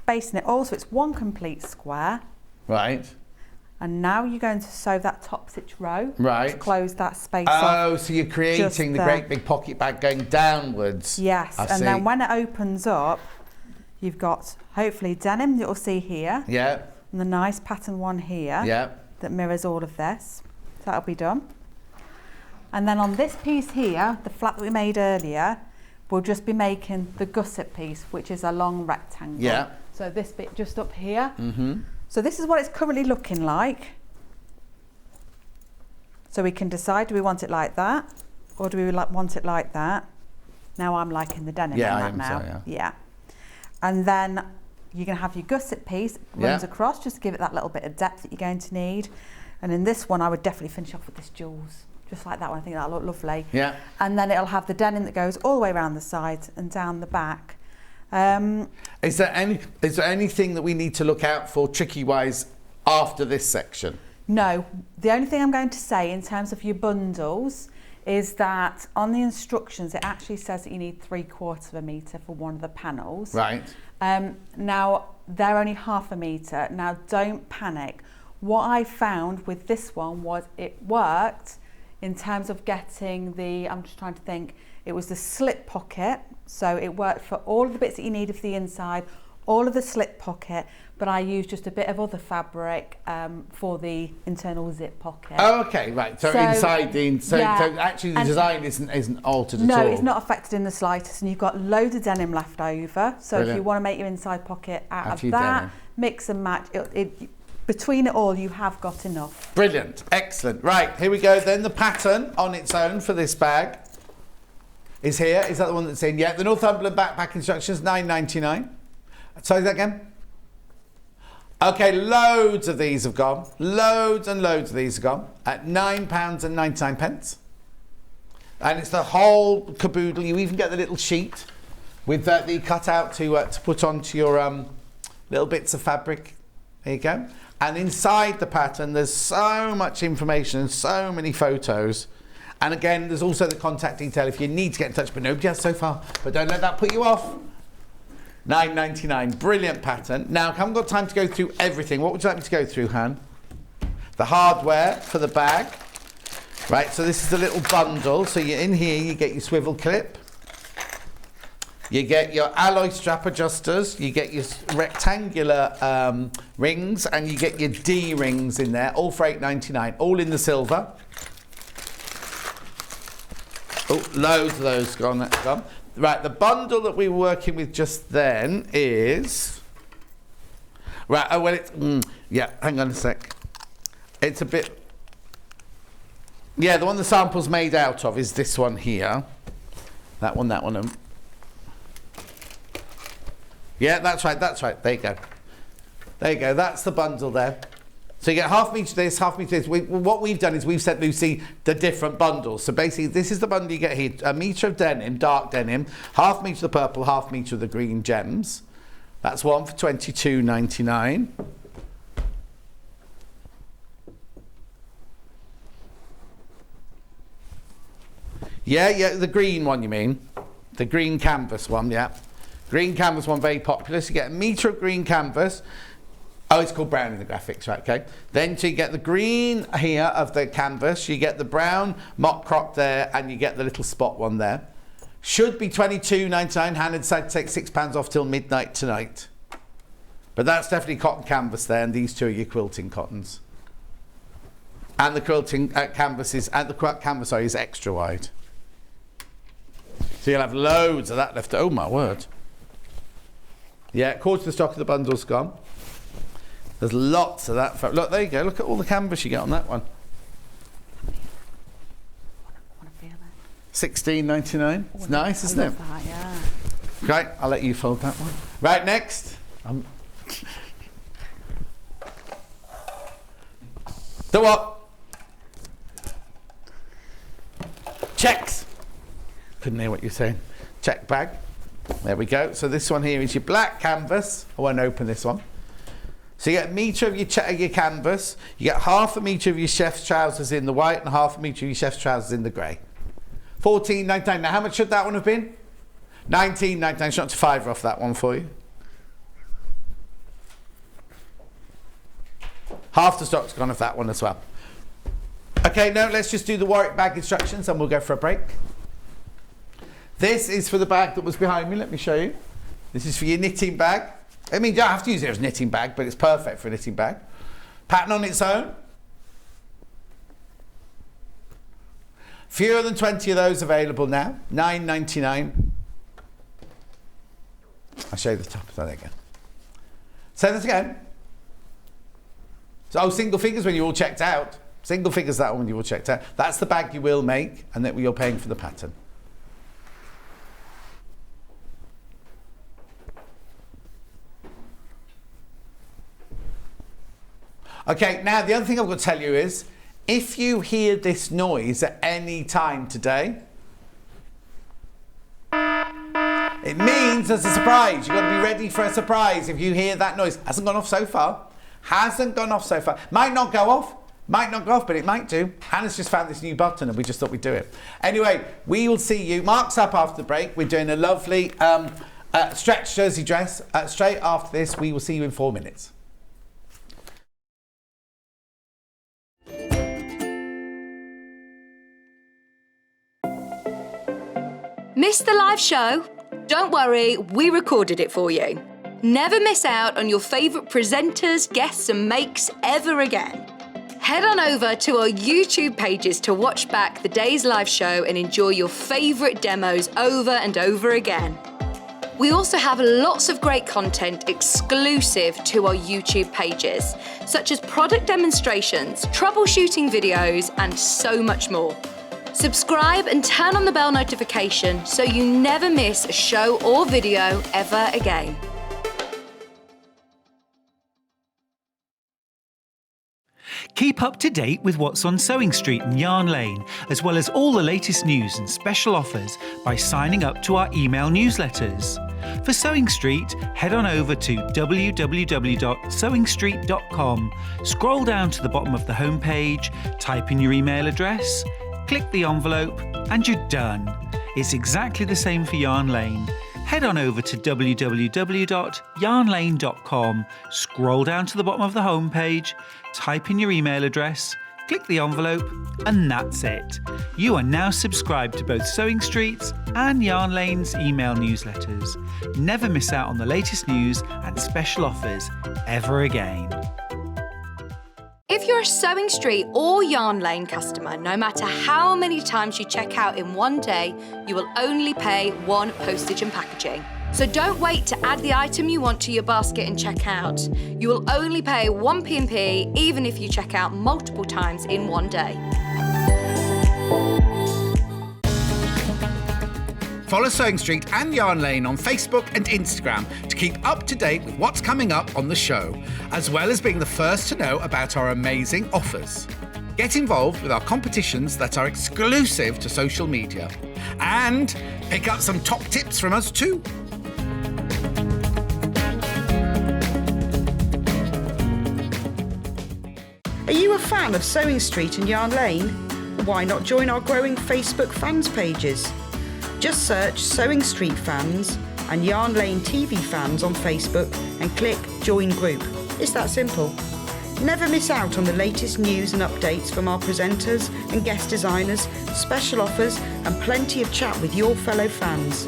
basting it all so it's one complete square. Right. And now you're going to sew that top stitch row Right. to close that space off. Oh, so you're creating the there. great big pocket bag going downwards. Yes, I and see. then when it opens up, you've got hopefully denim that you'll see here, Yeah. and the nice pattern one here Yeah. that mirrors all of this. So that'll be done. And then on this piece here, the flap that we made earlier, we'll just be making the gusset piece, which is a long rectangle. Yeah. So this bit just up here. Mm-hmm. So this is what it's currently looking like. So we can decide, do we want it like that, or do we want it like that? Now I'm liking the denim Yeah, in I that am now. so, Yeah. And then you're going to have your gusset piece, runs Yeah. across, just to give it that little bit of depth that you're going to need. And in this one, I would definitely finish off with this jewels. just like that one. I think that'll look lovely. Yeah. And then it'll have the denim that goes all the way around the sides and down the back. Is there anything that we need to look out for tricky wise after this section? No, the only thing I'm going to say in terms of your bundles is that on the instructions it actually says that you need 3/4 metre for one of the panels. Right. Now they're only 1/2 metre. Now don't panic. What I found with this one was it worked in terms of getting the, I'm just trying to think, it was the slip pocket. So it worked for all of the bits that you needed for the inside, all of the slip pocket, but I used just a bit of other fabric for the internal zip pocket. Oh, okay, right. So inside the, so actually the design isn't altered at all. No, it's not affected in the slightest, and you've got loads of denim left over. So Brilliant. if you want to make your inside pocket out After of your that, denim. mix and match, between it all, you have got enough. Brilliant, excellent. Right, here we go then. The pattern on its own for this bag is here. Is that the one that's in? Yeah, the Northumberland Backpack instructions, £9.99. Sorry, that again? Okay, loads of these have gone. Loads and loads of these have gone at £9.99. And it's the whole caboodle. You even get the little sheet with the cutout to put onto your little bits of fabric. There you go. And inside the pattern, there's so much information and so many photos. And again, there's also the contact detail if you need to get in touch, but nobody has so far. But don't let that put you off. £9.99, brilliant pattern. Now, I haven't got time to go through everything. What would you like me to go through, Han? The hardware for the bag. Right, so this is a little bundle. So you're in here, you get your swivel clip. You get your alloy strap adjusters. You get your rectangular rings, and you get your D rings in there, all for £8.99, all in the silver. Oh, loads of those gone. That's gone. Right, the bundle that we were working with just then is... Right, oh, well, it's... yeah, hang on a sec. It's a bit... Yeah, the one the sample's made out of is this one here. That one. Yeah, that's right. There you go. There you go. That's the bundle there. So you get 1/2 metre of this, 1/2 metre of this. What we've done is we've sent Lucy the different bundles. So basically, this is the bundle you get here. 1 metre of denim, dark denim, 1/2 metre of the purple, 1/2 metre of the green gems. That's one for £22.99. Yeah, the green one you mean. The green canvas one, yeah. Green canvas one, very popular. So you get 1 metre of green canvas. Oh, it's called brown in the graphics, right, okay. Then so you get the green here of the canvas, you get the brown mock crop there, and you get the little spot one there. Should be £22.99. Hannah decided to take £6 off till midnight tonight. But that's definitely cotton canvas there, and these two are your quilting cottons. And the quilting canvas is, and the canvas, sorry, is extra wide. So you'll have loads of that left. Oh my word. Yeah, quarter of the stock of the bundle's gone. There's lots of that. Look, there you go. Look at all the canvas you get on that one. £16.99. It's nice, isn't it? That, yeah. Great. I'll let you fold that one. Right, next. The what? Checks. Couldn't hear what you're saying. Check bag. There we go. So this one here is your black canvas. I won't open this one. So you get 1 metre of your canvas, you get 1/2 metre of your chef's trousers in the white and 1/2 metre of your chef's trousers in the grey. £14.99. Now how much should that one have been? £19.99. Shot to £5 off that one for you. Half the stock's gone off that one as well. Okay, now let's just do the Warwick bag instructions and we'll go for a break. This is for the bag that was behind me. Let me show you. This is for your knitting bag. I mean, you don't have to use it as a knitting bag, but it's perfect for a knitting bag. Pattern on its own. Fewer than 20 of those available now. £9.99. I'll show you the top. So there you go. Say that again. So, single figures when you're all checked out. Single figures that one when you're all checked out. That's the bag you will make, and that you're paying for the pattern. Okay, now the other thing I've got to tell you is, if you hear this noise at any time today, it means there's a surprise. You've got to be ready for a surprise if you hear that noise. Hasn't gone off so far. Might not go off, but it might do. Hannah's just found this new button and we just thought we'd do it. Anyway, we will see you. Mark's up after the break. We're doing a lovely stretch jersey dress. Straight after this, we will see you in 4 minutes. Missed the live show? Don't worry, we recorded it for you. Never miss out on your favourite presenters, guests and makes ever again. Head on over to our YouTube pages to watch back the day's live show and enjoy your favourite demos over and over again. We also have lots of great content exclusive to our YouTube pages, such as product demonstrations, troubleshooting videos, and so much more. Subscribe and turn on the bell notification so you never miss a show or video ever again. Keep up to date with what's on Sewing Street and Yarn Lane, as well as all the latest news and special offers by signing up to our email newsletters. For Sewing Street, head on over to www.sewingstreet.com, scroll down to the bottom of the homepage, type in your email address, click the envelope, and you're done. It's exactly the same for Yarn Lane. Head on over to www.yarnlane.com, scroll down to the bottom of the homepage, type in your email address, click the envelope, and that's it. You are now subscribed to both Sewing Street's and Yarn Lane's email newsletters. Never miss out on the latest news and special offers ever again. If you're a Sewing Street or Yarn Lane customer, no matter how many times you check out in one day, you will only pay one postage and packaging. So don't wait to add the item you want to your basket and check out. You will only pay one P&P even if you check out multiple times in one day. Follow Sewing Street and Yarn Lane on Facebook and Instagram to keep up to date with what's coming up on the show, as well as being the first to know about our amazing offers. Get involved with our competitions that are exclusive to social media. And pick up some top tips from us too. Are you a fan of Sewing Street and Yarn Lane? Why not join our growing Facebook fans pages? Just search Sewing Street Fans and Yarn Lane TV Fans on Facebook and click Join Group. It's that simple. Never miss out on the latest news and updates from our presenters and guest designers, special offers and plenty of chat with your fellow fans.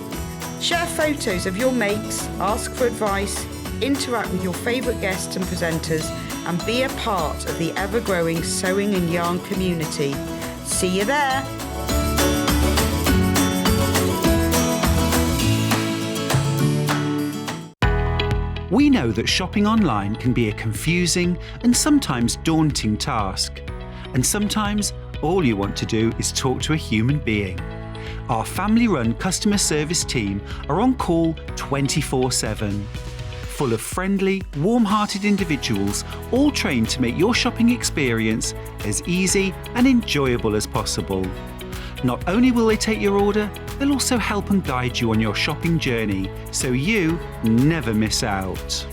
Share photos of your makes, ask for advice, interact with your favourite guests and presenters and be a part of the ever-growing sewing and yarn community. See you there! We know that shopping online can be a confusing and sometimes daunting task. And sometimes all you want to do is talk to a human being. Our family-run customer service team are on call 24/7. Full of friendly, warm-hearted individuals, all trained to make your shopping experience as easy and enjoyable as possible. Not only will they take your order, they'll also help and guide you on your shopping journey, so you never miss out.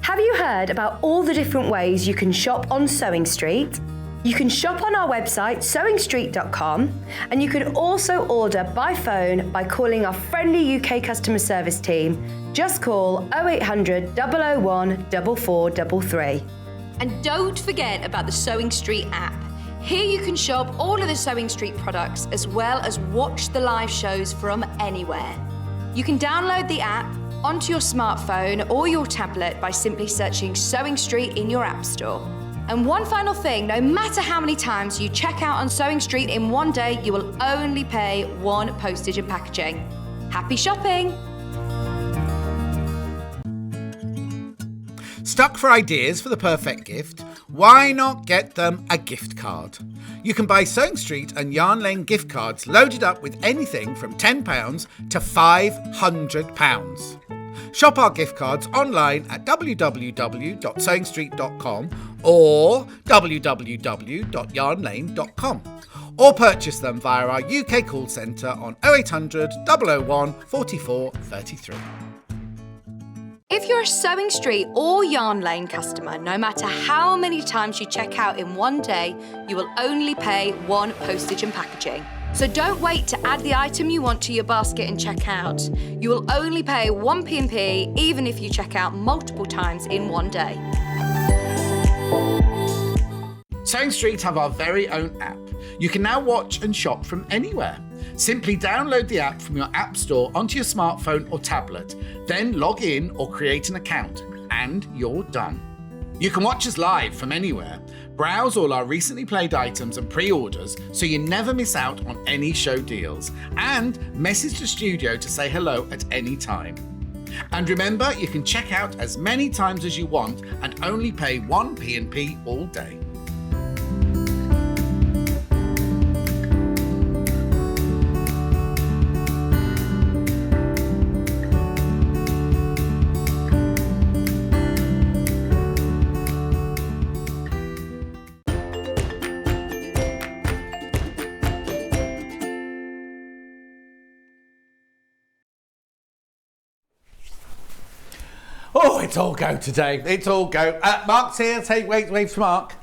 Have you heard about all the different ways you can shop on Sewing Street? You can shop on our website, sewingstreet.com, and you can also order by phone by calling our friendly UK customer service team. Just call 0800 001 4433. And don't forget about the Sewing Street app. Here you can shop all of the Sewing Street products as well as watch the live shows from anywhere. You can download the app onto your smartphone or your tablet by simply searching Sewing Street in your app store. And one final thing, no matter how many times you check out on Sewing Street in one day, you will only pay one postage and packaging. Happy shopping! Stuck for ideas for the perfect gift? Why not get them a gift card? You can buy Sewing Street and Yarn Lane gift cards loaded up with anything from £10 to £500. Shop our gift cards online at www.sewingstreet.com or www.yarnlane.com, or purchase them via our UK call centre on 0800 001 44 33. If you're a Sewing Street or Yarn Lane customer, no matter how many times you check out in one day, you will only pay one postage and packaging. So don't wait to add the item you want to your basket and check out. You will only pay one P&P even if you check out multiple times in one day. Sewing Street have our very own app. You can now watch and shop from anywhere. Simply download the app from your app store onto your smartphone or tablet, then log in or create an account, and you're done. You can watch us live from anywhere, browse all our recently played items and pre-orders so you never miss out on any show deals, and message the studio to say hello at any time. And remember, you can check out as many times as you want and only pay one P&P all day. Oh, it's all go today. It's all go. Mark's here. Wave to Mark.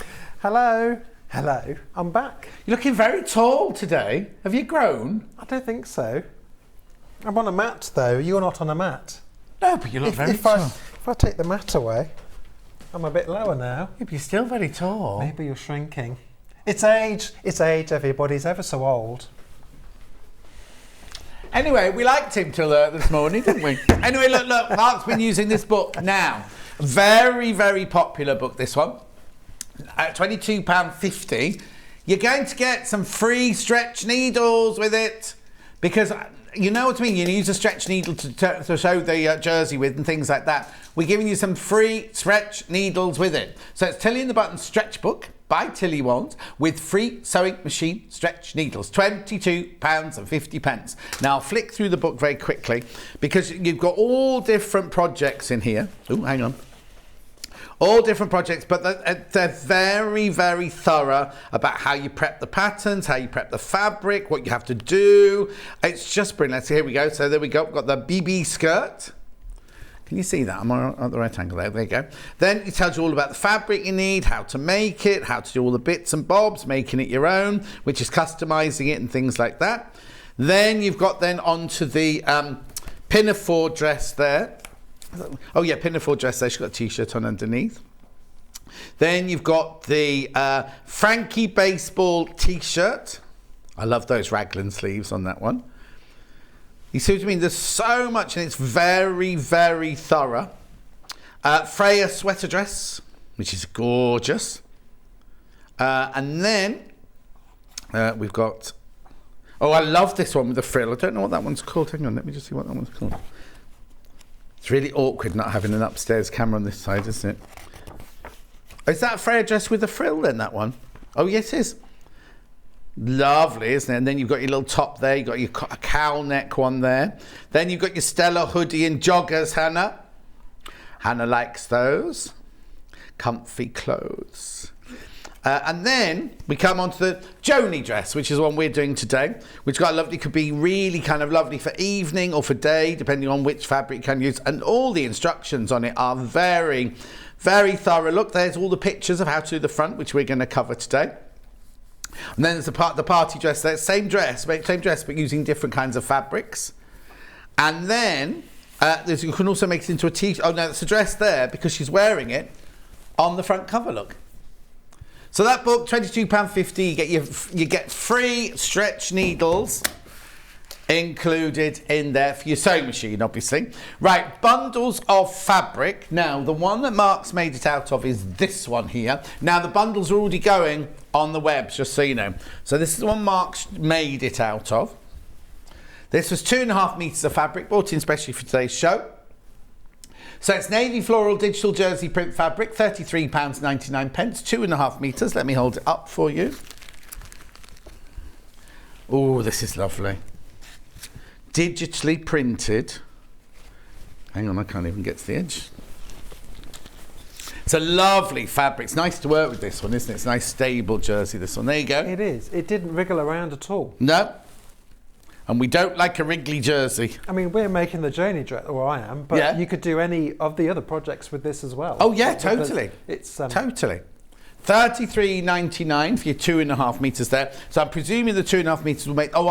Hello. Hello. I'm back. You're looking very tall today. Have you grown? I don't think so. I'm on a mat, though. You're not on a mat. No, but you look very tall. If I take the mat away, I'm a bit lower now. Yeah, but you're still very tall. Maybe you're shrinking. It's age. It's age. Everybody's ever so old. Anyway, we liked him till this morning, didn't we? Anyway, look, Mark's been using this book now. Very, very popular book, this one. At £22.50. You're going to get some free stretch needles with it. Because, you know what I mean? You use a stretch needle to show the jersey with and things like that. We're giving you some free stretch needles with it. So it's Tilly and the Button Stretch Book by Tilly Wand with free sewing machine stretch needles, £22.50. Now I'll flick through the book very quickly because you've got all different projects in here. Oh, hang on. All different projects, but they're very, very thorough about how you prep the patterns, how you prep the fabric, what you have to do. It's just brilliant. Let's see, here we go. So there we go. We've got the BB skirt. Can you see that? I'm at the right angle there. There you go. Then it tells you all about the fabric you need, how to make it, how to do all the bits and bobs, making it your own, which is customizing it and things like that. Then you've got then onto the pinafore dress there. Oh yeah, pinafore dress there. She's got a t-shirt on underneath. Then you've got the Frankie baseball t-shirt. I love those raglan sleeves on that one. You see what I mean? There's so much and it's very, very thorough. Freya sweater dress, which is gorgeous. And then we've got... Oh, I love this one with the frill. I don't know what that one's called. Hang on, let me just see what that one's called. It's really awkward not having an upstairs camera on this side, isn't it? Is that a Freya dress with a frill then, that one? Oh, yes, it is. Lovely, isn't it? And then you've got your little top there. You've got your cowl neck one there. Then you've got your Stella hoodie and joggers, Hannah. Hannah likes those. Comfy clothes. And then we come on to the Joni dress, which is the one we're doing today, which got lovely, could be really kind of lovely for evening or for day, depending on which fabric you can use. And all the instructions on it are very, very thorough. Look, there's all the pictures of how to do the front, which we're going to cover today. And then there's the party dress there, same dress, but using different kinds of fabrics. And then you can also make it into a t-shirt. Oh no, it's a dress there because she's wearing it on the front cover, look. So that book, £22.50, you get free stretch needles included in there for your sewing machine, obviously. Right, bundles of fabric. Now, the one that Mark's made it out of is this one here. Now, the bundles are already going on the web, just so you know. So this is the one Mark's made it out of. This was 2.5 metres of fabric, bought in especially for today's show. So it's navy floral digital jersey print fabric, £33.99, 2.5 metres. Let me hold it up for you. Oh, this is lovely. Digitally printed Hang on, I can't even get to the edge. It's a lovely fabric. It's nice to work with this one, isn't it? It's a nice stable jersey, this one. There you go. It is. It didn't wriggle around at all. No. And we don't like a wriggly jersey. I mean, we're making the journey dress, or I am, but you could do any of the other projects with this as well. Oh yeah, totally. It's totally. $33.99 for your 2.5 metres there. So I'm presuming the 2.5 metres will make... Oh,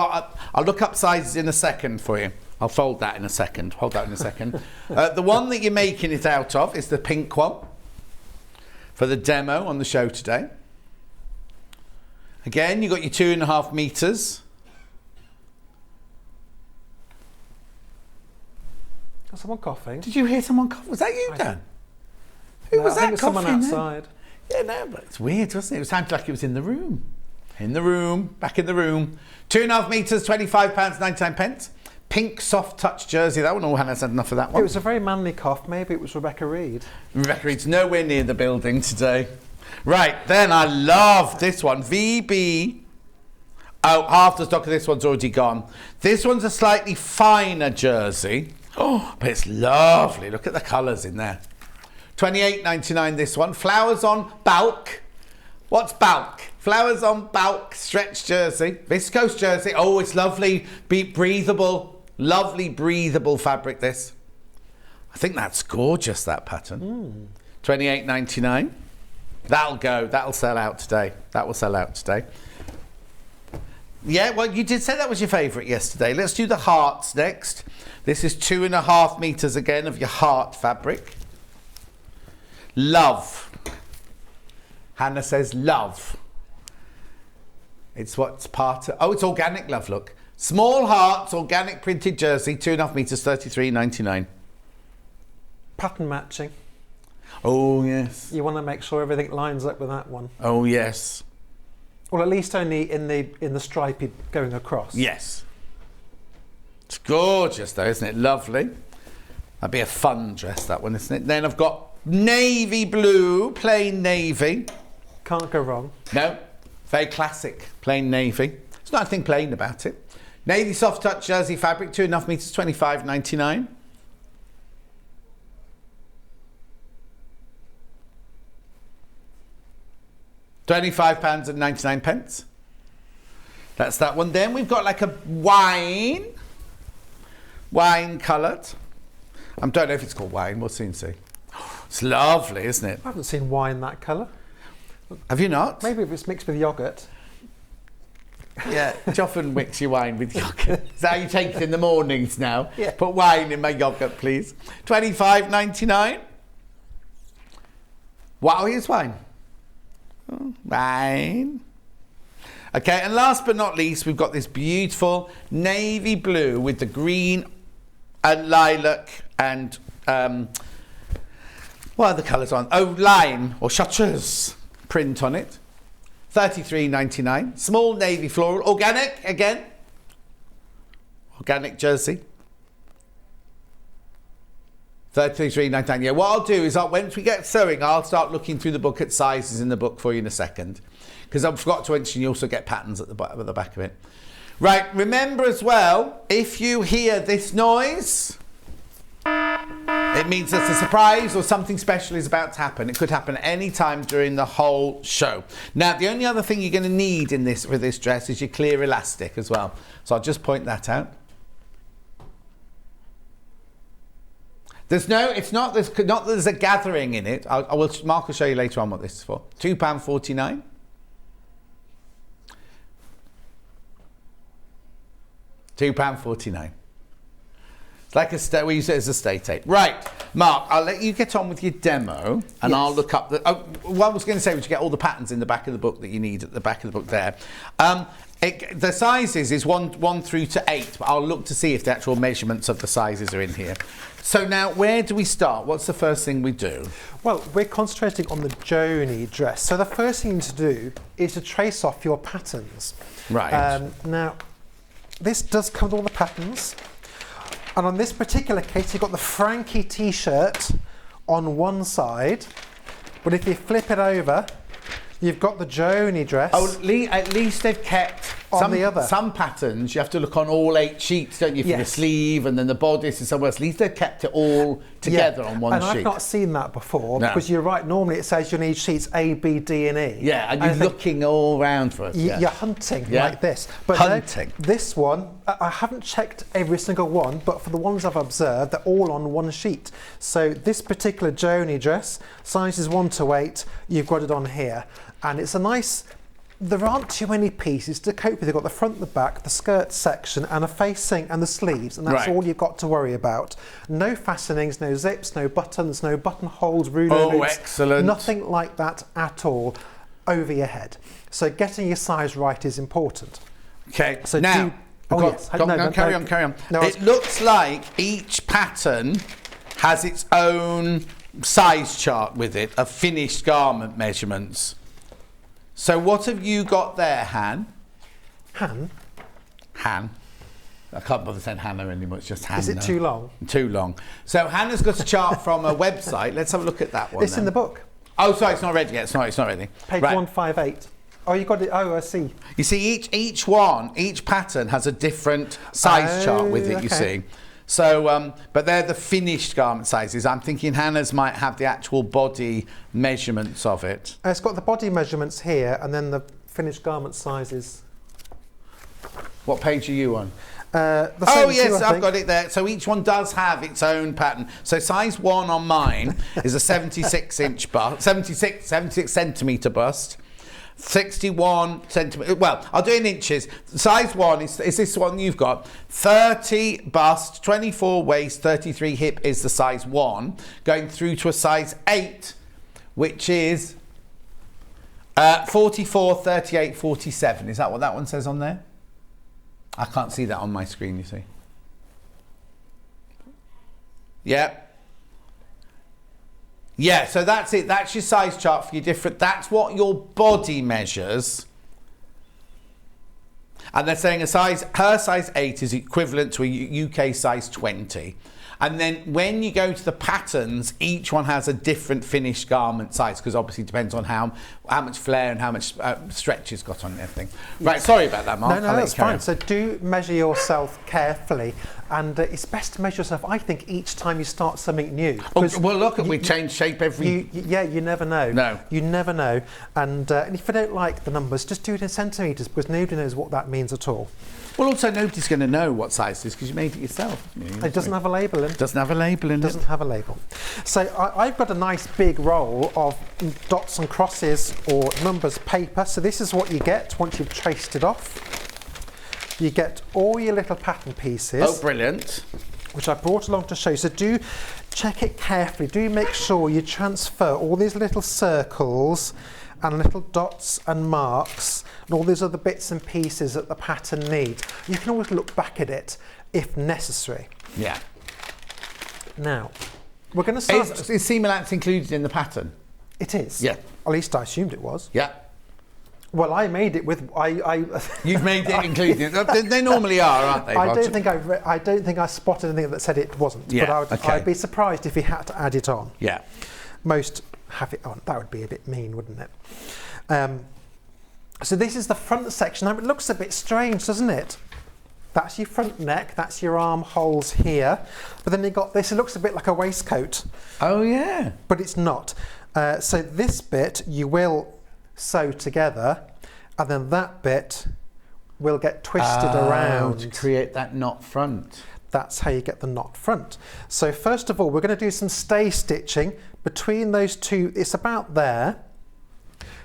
I'll look up sizes in a second for you. I'll fold that in a second. Hold that in a second. The one that you're making it out of is the pink one for the demo on the show today. Again, you've got your 2.5 metres. Got someone coughing. Did you hear someone cough? Was that you, Dan? Who was that I think it's someone coughing outside. Yeah, no, but it's weird, wasn't it? It sounded like it was in the room. In the room, back in the room. 2.5 metres, £25.99. Pink soft touch jersey. That one, Hannah's had enough of that one. It was a very manly cough. Maybe it was Rebecca Reed. Rebecca Reed's nowhere near the building today. Right, then I love this one. VB. Oh, half the stock of this one's already gone. This one's a slightly finer jersey. Oh, but it's lovely. Look at the colours in there. $28.99 this one. Flowers on bulk. What's bulk? Flowers on bulk stretch jersey. Viscose jersey. Oh, it's lovely. Breathable. Lovely breathable fabric, this. I think that's gorgeous, that pattern. $28.99. That'll go. That'll sell out today. That will sell out today. Yeah, well, you did say that was your favourite yesterday. Let's do the hearts next. This is 2.5 metres again of your heart fabric. Love. Hannah says love. It's what's part of... Oh, it's organic love, look. Small hearts, organic printed jersey, 2.5 metres, $33.99. Pattern matching. Oh, yes. You want to make sure everything lines up with that one. Oh, yes. Well, at least only in the stripey going across. Yes. It's gorgeous, though, isn't it? Lovely. That'd be a fun dress, that one, isn't it? Then I've got navy blue, plain navy. Can't go wrong. No. Very classic, plain navy. There's nothing plain about it. Navy soft touch jersey fabric, 2.5 metres, $25.99. £25.99. That's that one. Then we've got like a wine coloured. I don't know if it's called wine. We'll soon see. It's lovely, isn't it? I haven't seen wine that colour. Have you not? Maybe if it's mixed with yoghurt. Yeah, you often mix your wine with yoghurt. Is that how you take it in the mornings now? Yeah. Put wine in my yoghurt, please. $25.99. Wow, here's wine. Oh, wine. Okay, and last but not least, we've got this beautiful navy blue with the green and lilac and what are the colours on? Oh, lime or chartreuse print on it. $33.99. Small navy floral. Organic again. Organic jersey. $33.99. Yeah, what I'll do is once we get sewing, I'll start looking through the book at sizes in the book for you in a second. Because I forgot to mention you also get patterns at the back of it. Right, remember as well, if you hear this noise, it means there's a surprise or something special is about to happen. It could happen any time during the whole show. Now, the only other thing you're going to need with this dress is your clear elastic as well. So I'll just point that out. There's not that there's a gathering in it. Mark will show you later on what this is for. £2.49. £2.49. It's like we use it as a stay tape. Right, Mark, I'll let you get on with your demo and yes. I'll look up the... Oh, what I was going to say was you get all the patterns in the back of the book that you need at the back of the book there. The sizes is 1 through to 8, but I'll look to see if the actual measurements of the sizes are in here. So now, where do we start? What's the first thing we do? Well, we're concentrating on the Joni dress. So the first thing to do is to trace off your patterns. Right. Now, this does come with all the patterns. And on this particular case, you've got the Frankie t-shirt on one side. But if you flip it over, you've got the Joni dress. Oh, at least they've kept on the other. Some patterns you have to look on all 8 sheets, don't you, for the sleeve and then the bodice and somewhere else. At least they've kept it all together on one sheet. And I've not seen that before because you're right, normally it says you need sheets A, B, D and E. Yeah, and you're looking all around for it. You're hunting like this. But hunting. No, this one, I haven't checked every single one, but for the ones I've observed, they're all on one sheet. So this particular Joni dress, sizes 1 to 8, you've got it on here. And it's a nice... There aren't too many pieces to cope with. You've got the front, the back, the skirt section, and a facing and the sleeves, and that's all you've got to worry about. No fastenings, no zips, no buttons, no buttonholes, ruler loops. Excellent. Nothing like that at all over your head. So getting your size right is important. Okay, so now, carry on. No, it looks like each pattern has its own size chart with it, of finished garment measurements. So what have you got there, Han? Han? Han. I can't bother saying Hannah anymore, it's just Hannah. Is it too long? Too long. So Hannah's got a chart from a website. Let's have a look at that one. It's in the book. Oh, sorry, it's not ready yet. It's not ready. Page 158. Oh, you got it. Oh, I see. You see, each pattern has a different size chart with it, you see. So, but they're the finished garment sizes. I'm thinking Hannah's might have the actual body measurements of it. It's got the body measurements here and then the finished garment sizes. What page are you on? Oh yes, I've got it there. So each one does have its own pattern. So size 1 on mine is a 76 centimetre bust. 61 centimetres, well, I'll do it in inches. Size 1 is this one you've got. 30 bust, 24 waist, 33 hip is the size 1, going through to a size 8, which is 44, 38, 47. Is that what that one says on there? I can't see that on my screen, you see. Yeah. Yeah, so that's it. That's your size chart for your different... That's what your body measures. And they're saying her size 8 is equivalent to a UK size 20. And then when you go to the patterns, each one has a different finished garment size, because obviously it depends on how much flare and how much stretch it's got on everything. Right, sorry about that, Mark. No, that's fine. So do measure yourself carefully. And it's best to measure yourself, I think, each time you start something new. Oh, well, look, we change shape every... you never know. No. You never know. And if you don't like the numbers, just do it in centimetres, because nobody knows what that means at all. Well, also, nobody's going to know what size it is because you made it yourself. It doesn't have a label in it. Doesn't have a label in it. Doesn't have a label. So I've got a nice big roll of dots and crosses or numbers paper. So this is what you get once you've traced it off. You get all your little pattern pieces. Oh, brilliant. Which I brought along to show you. So do check it carefully. Do make sure you transfer all these little circles and little dots and marks and all these other bits and pieces that the pattern needs. You can always look back at it if necessary. Yeah. Now, we're going to start... Is seam allowance included in the pattern? It is. Yeah. At least I assumed it was. Yeah. Well, I made it with... You've made it included. They normally are, aren't they? I don't think I spotted anything that said it wasn't. Yeah, but I'd be surprised if you had to add it on. Yeah. Most have it on. That would be a bit mean, wouldn't it? So this is the front section. Now, it looks a bit strange, doesn't it? That's your front neck. That's your armholes here. But then you've got this. It looks a bit like a waistcoat. Oh, yeah. But it's not. So this bit you will sew together, and then that bit will get twisted around to create that knot front. That's how you get the knot front. So first of all, we're going to do some stay stitching between those two. It's about there.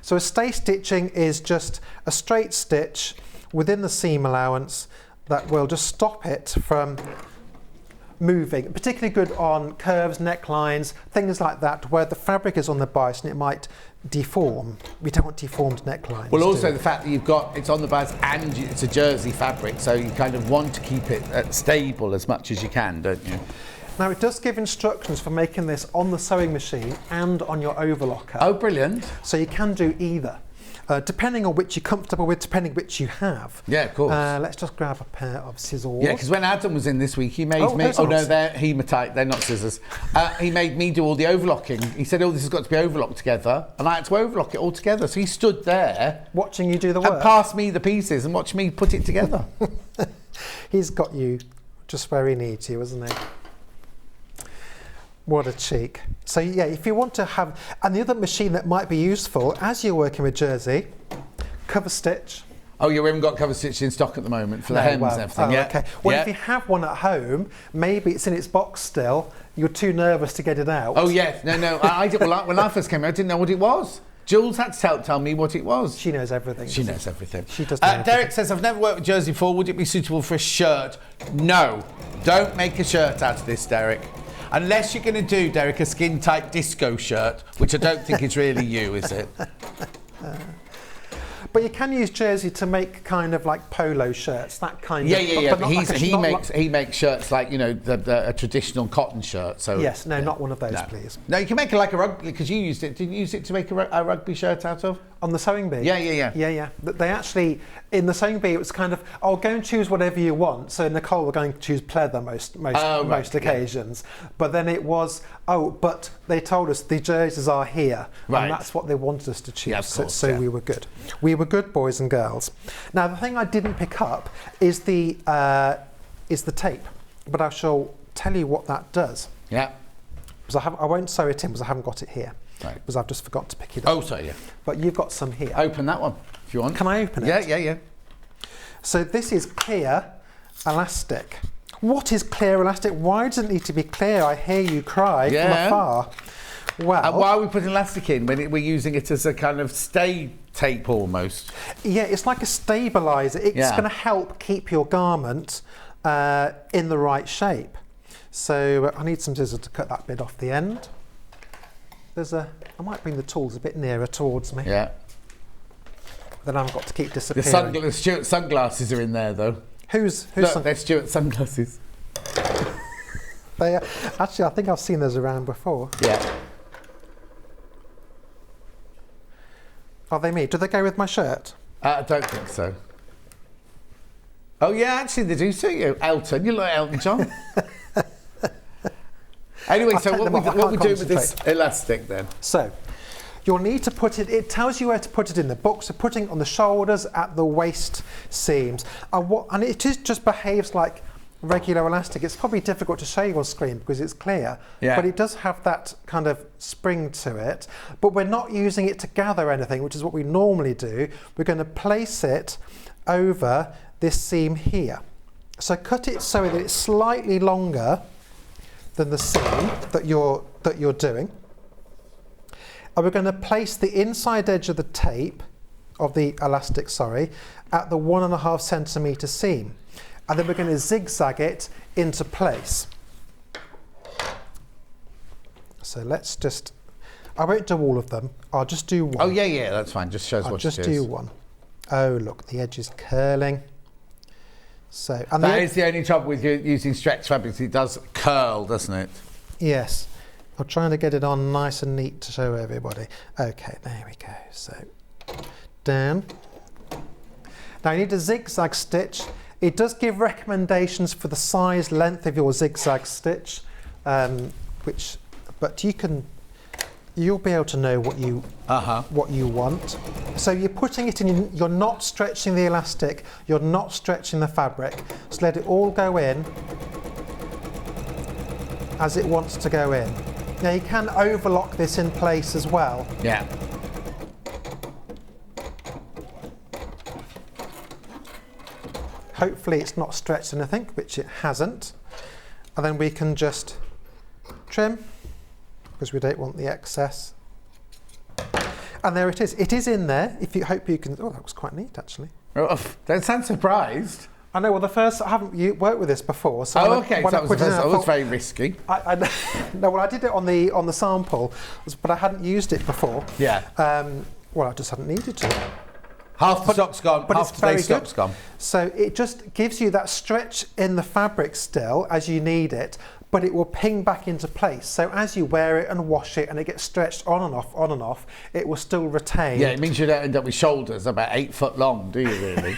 So a stay stitching is just a straight stitch within the seam allowance that will just stop it from moving. Particularly good on curves, necklines, things like that, where the fabric is on the bias and it might deform. We don't want deformed necklines. Well, also the fact that it's on the bias and it's a jersey fabric, so you kind of want to keep it stable as much as you can, don't you? Now, it does give instructions for making this on the sewing machine and on your overlocker. Oh, brilliant. So you can do either. depending on which you're comfortable with, depending which you have. Yeah, of course. Let's just grab a pair of scissors. Yeah, because when Adam was in this week, he made me... those Oh, no, aren't- they're hematite. They're not scissors. He made me do all the overlocking. He said, this has got to be overlocked together. And I had to overlock it all together. So he stood there... watching you do the work. And passed me the pieces and watched me put it together. He's got you just where he needs you, isn't he? What a cheek. So yeah, if you want to have, and the other machine that might be useful as you're working with jersey, cover stitch. Oh, yeah, we haven't got cover stitch in stock at the moment for the hems and everything. Yeah. Okay. Well, if you have one at home, maybe it's in its box still. You're too nervous to get it out. Oh, yeah. No. I did, when I first came here, I didn't know what it was. Jules had to tell me what it was. She knows everything. She knows everything. She does know everything. Derek says, I've never worked with jersey before. Would it be suitable for a shirt? No. Don't make a shirt out of this, Derek. Unless you're going to do, Derek, a skin-tight disco shirt, which I don't think is really you, is it? But you can use jersey to make kind of like polo shirts, that kind Yeah, of... yeah. But But not he makes shirts like, you know, a traditional cotton shirt. So yes, no, not one of those, please. No, you can make it like a rugby, because you used it. Did you use it to make a rugby shirt out of? On the sewing bee? Yeah. They actually, in the sewing bee, it was kind of, go and choose whatever you want. So Nicole, we're going to choose pleather most occasions. Yeah. But then it was, but they told us the jerseys are here. Right. And that's what they wanted us to choose. Yeah, of course, so we were good. We were good boys and girls. Now, the thing I didn't pick up is the tape. But I shall tell you what that does. Yeah. Because I won't sew it in because I haven't got it here. Right. Because I've just forgot to pick it up. Oh, sorry, yeah. But you've got some here. Open that one, if you want. Can I open it? Yeah. So this is clear elastic. What is clear elastic? Why does it need to be clear? I hear you cry from afar. Well, and why are we putting elastic in when we're using it as a kind of stay tape almost? Yeah, it's like a stabiliser. It's going to help keep your garment in the right shape. So I need some scissors to cut that bit off the end. I might bring the tools a bit nearer towards me. Yeah. Then I've got to keep disappearing. The Stuart's sunglasses are in there, though. Who's they're Stuart's sunglasses. They are, actually, I think I've seen those around before. Yeah. Are they me? Do they go with my shirt? I don't think so. Oh, yeah, actually, they do suit you. Elton, you look like Elton John. Anyway, so what we do with this elastic then? So, you'll need to put it tells you where to put it in the book, so putting it on the shoulders, at the waist seams. And it just behaves like regular elastic. It's probably difficult to show you on screen because it's clear, but it does have that kind of spring to it. But we're not using it to gather anything, which is what we normally do. We're going to place it over this seam here. So cut it so that it's slightly longer than the seam that you're doing. And we're going to place the inside edge of the tape, of the elastic, at the 1.5 centimetre seam. And then we're going to zigzag it into place. So let's just, I won't do all of them, I'll just do one. Oh yeah, that's fine, just shows what it is. I'll just do one. Oh look, the edge is curling. So, and that is the only trouble with using stretch fabrics, it does curl, doesn't it? Yes. I'm trying to get it on nice and neat to show everybody. Okay, there we go. So, down. Now you need a zigzag stitch. It does give recommendations for the size, length of your zigzag stitch, but you'll be able to know what you want. So you're putting it in, you're not stretching the elastic, you're not stretching the fabric. So let it all go in as it wants to go in. Now you can overlock this in place as well. Yeah. Hopefully it's not stretched anything, which it hasn't. And then we can just trim, because we don't want the excess. And there it is. It is in there. Hope you can. Oh, that was quite neat, actually. Oh, don't sound surprised. I know. Well, I haven't worked with this before. So okay. So that was very risky. No, well, I did it on the sample, but I hadn't used it before. Yeah. Well, I just hadn't needed to. Half the stock's gone, but half today's stock's gone. So it just gives you that stretch in the fabric still as you need it, but it will ping back into place. So as you wear it and wash it and it gets stretched on and off, it will still retain. Yeah, it means you don't end up with shoulders about 8 foot long, do you really?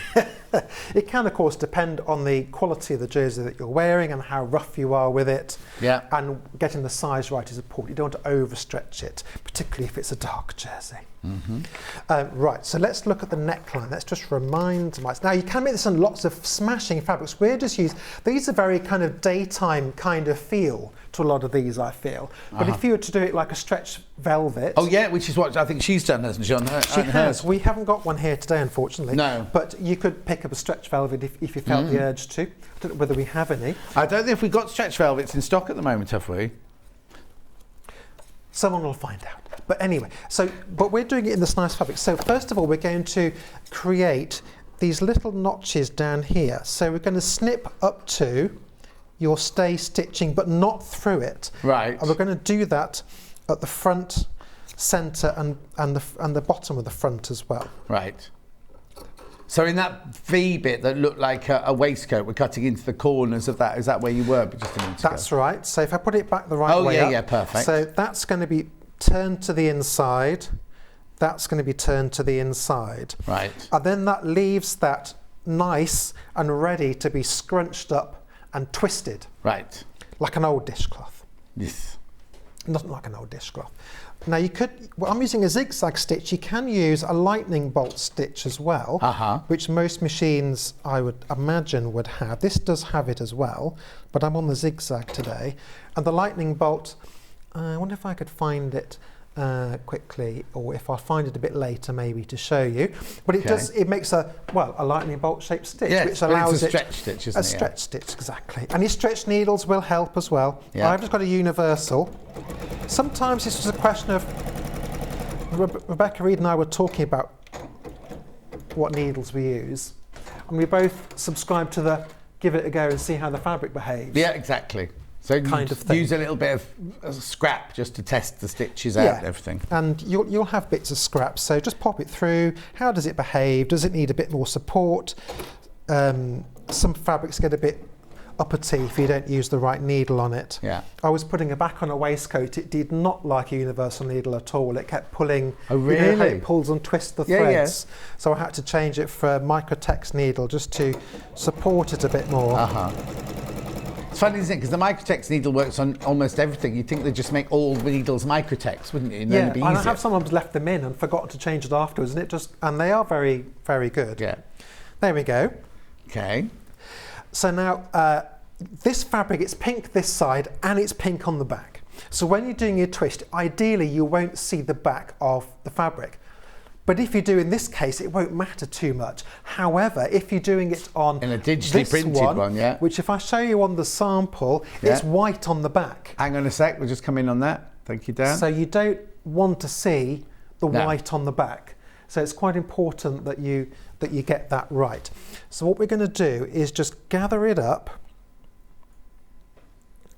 It can, of course, depend on the quality of the jersey that you're wearing and how rough you are with it. Yeah. And getting the size right is important. You don't want to overstretch it, particularly if it's a dark jersey. Right, so let's look at the neckline. Let's just remind myself. Now, you can make this on lots of smashing fabrics. We're just these are very kind of daytime kind of feel to a lot of these, I feel. But if you were to do it like a stretch velvet. Oh, yeah, which is what I think she's done, hasn't she? She has. We haven't got one here today, unfortunately. No. But you could pick up a stretch velvet if you felt the urge to. I don't know whether we have any. I don't know if we've got stretch velvets in stock at the moment, have we? Someone will find out. But anyway, but we're doing it in this nice fabric. So first of all, we're going to create these little notches down here. So we're going to snip up to your stay stitching, but not through it. Right. And we're going to do that at the front, centre, and the bottom of the front as well. Right. So in that V bit that looked like a waistcoat, we're cutting into the corners of that. Is that where you were just a minute ago? That's right. So if I put it back the right way up. Yeah, perfect. So that's going to be turned to the inside. That's going to be turned to the inside. Right. And then that leaves that nice and ready to be scrunched up and twisted. Right. Like an old dishcloth. Yes. Not like an old dishcloth. Now you could, well, I'm using a zigzag stitch. You can use a lightning bolt stitch as well, which most machines I would imagine would have. This does have it as well, but I'm on the zigzag today. And the lightning bolt, I wonder if I could find it quickly, or if I find it a bit later maybe to show you. But it does, it makes a lightning bolt shaped stitch, which allows it's a stretch stitch, isn't it? A stretch stitch, exactly. And your stretch needles will help as well. Yeah. I've just got a universal. Sometimes it's just a question of, Rebecca Reed and I were talking about what needles we use, and we both subscribe to the give it a go and see how the fabric behaves. Yeah, exactly. So kind of thing. Use a little bit of scrap just to test the stitches out and everything. And you'll have bits of scrap, so just pop it through. How does it behave? Does it need a bit more support? Some fabrics get a bit uppity if you don't use the right needle on it. Yeah. I was putting it back on a waistcoat. It did not like a universal needle at all. It kept pulling. Oh, really? You know how it pulls and twists the threads. Yeah. So I had to change it for a Microtex needle just to support it a bit more. It's funny, isn't it? Because the Microtex needle works on almost everything. You'd think they'd just make all needles Microtex, wouldn't you? And then it'd be easier. And I have sometimes left them in and forgotten to change it afterwards, and they are very, very good. Yeah. There we go. Okay. So now this fabric, it's pink this side and it's pink on the back. So when you're doing your twist, ideally you won't see the back of the fabric. But if you do in this case, it won't matter too much. However, if you're doing it on in a digitally printed one, which if I show you on the sample, it's white on the back. Hang on a sec, we'll just come in on that. Thank you, Dan. So you don't want to see the white on the back. So it's quite important that you get that right. So what we're going to do is just gather it up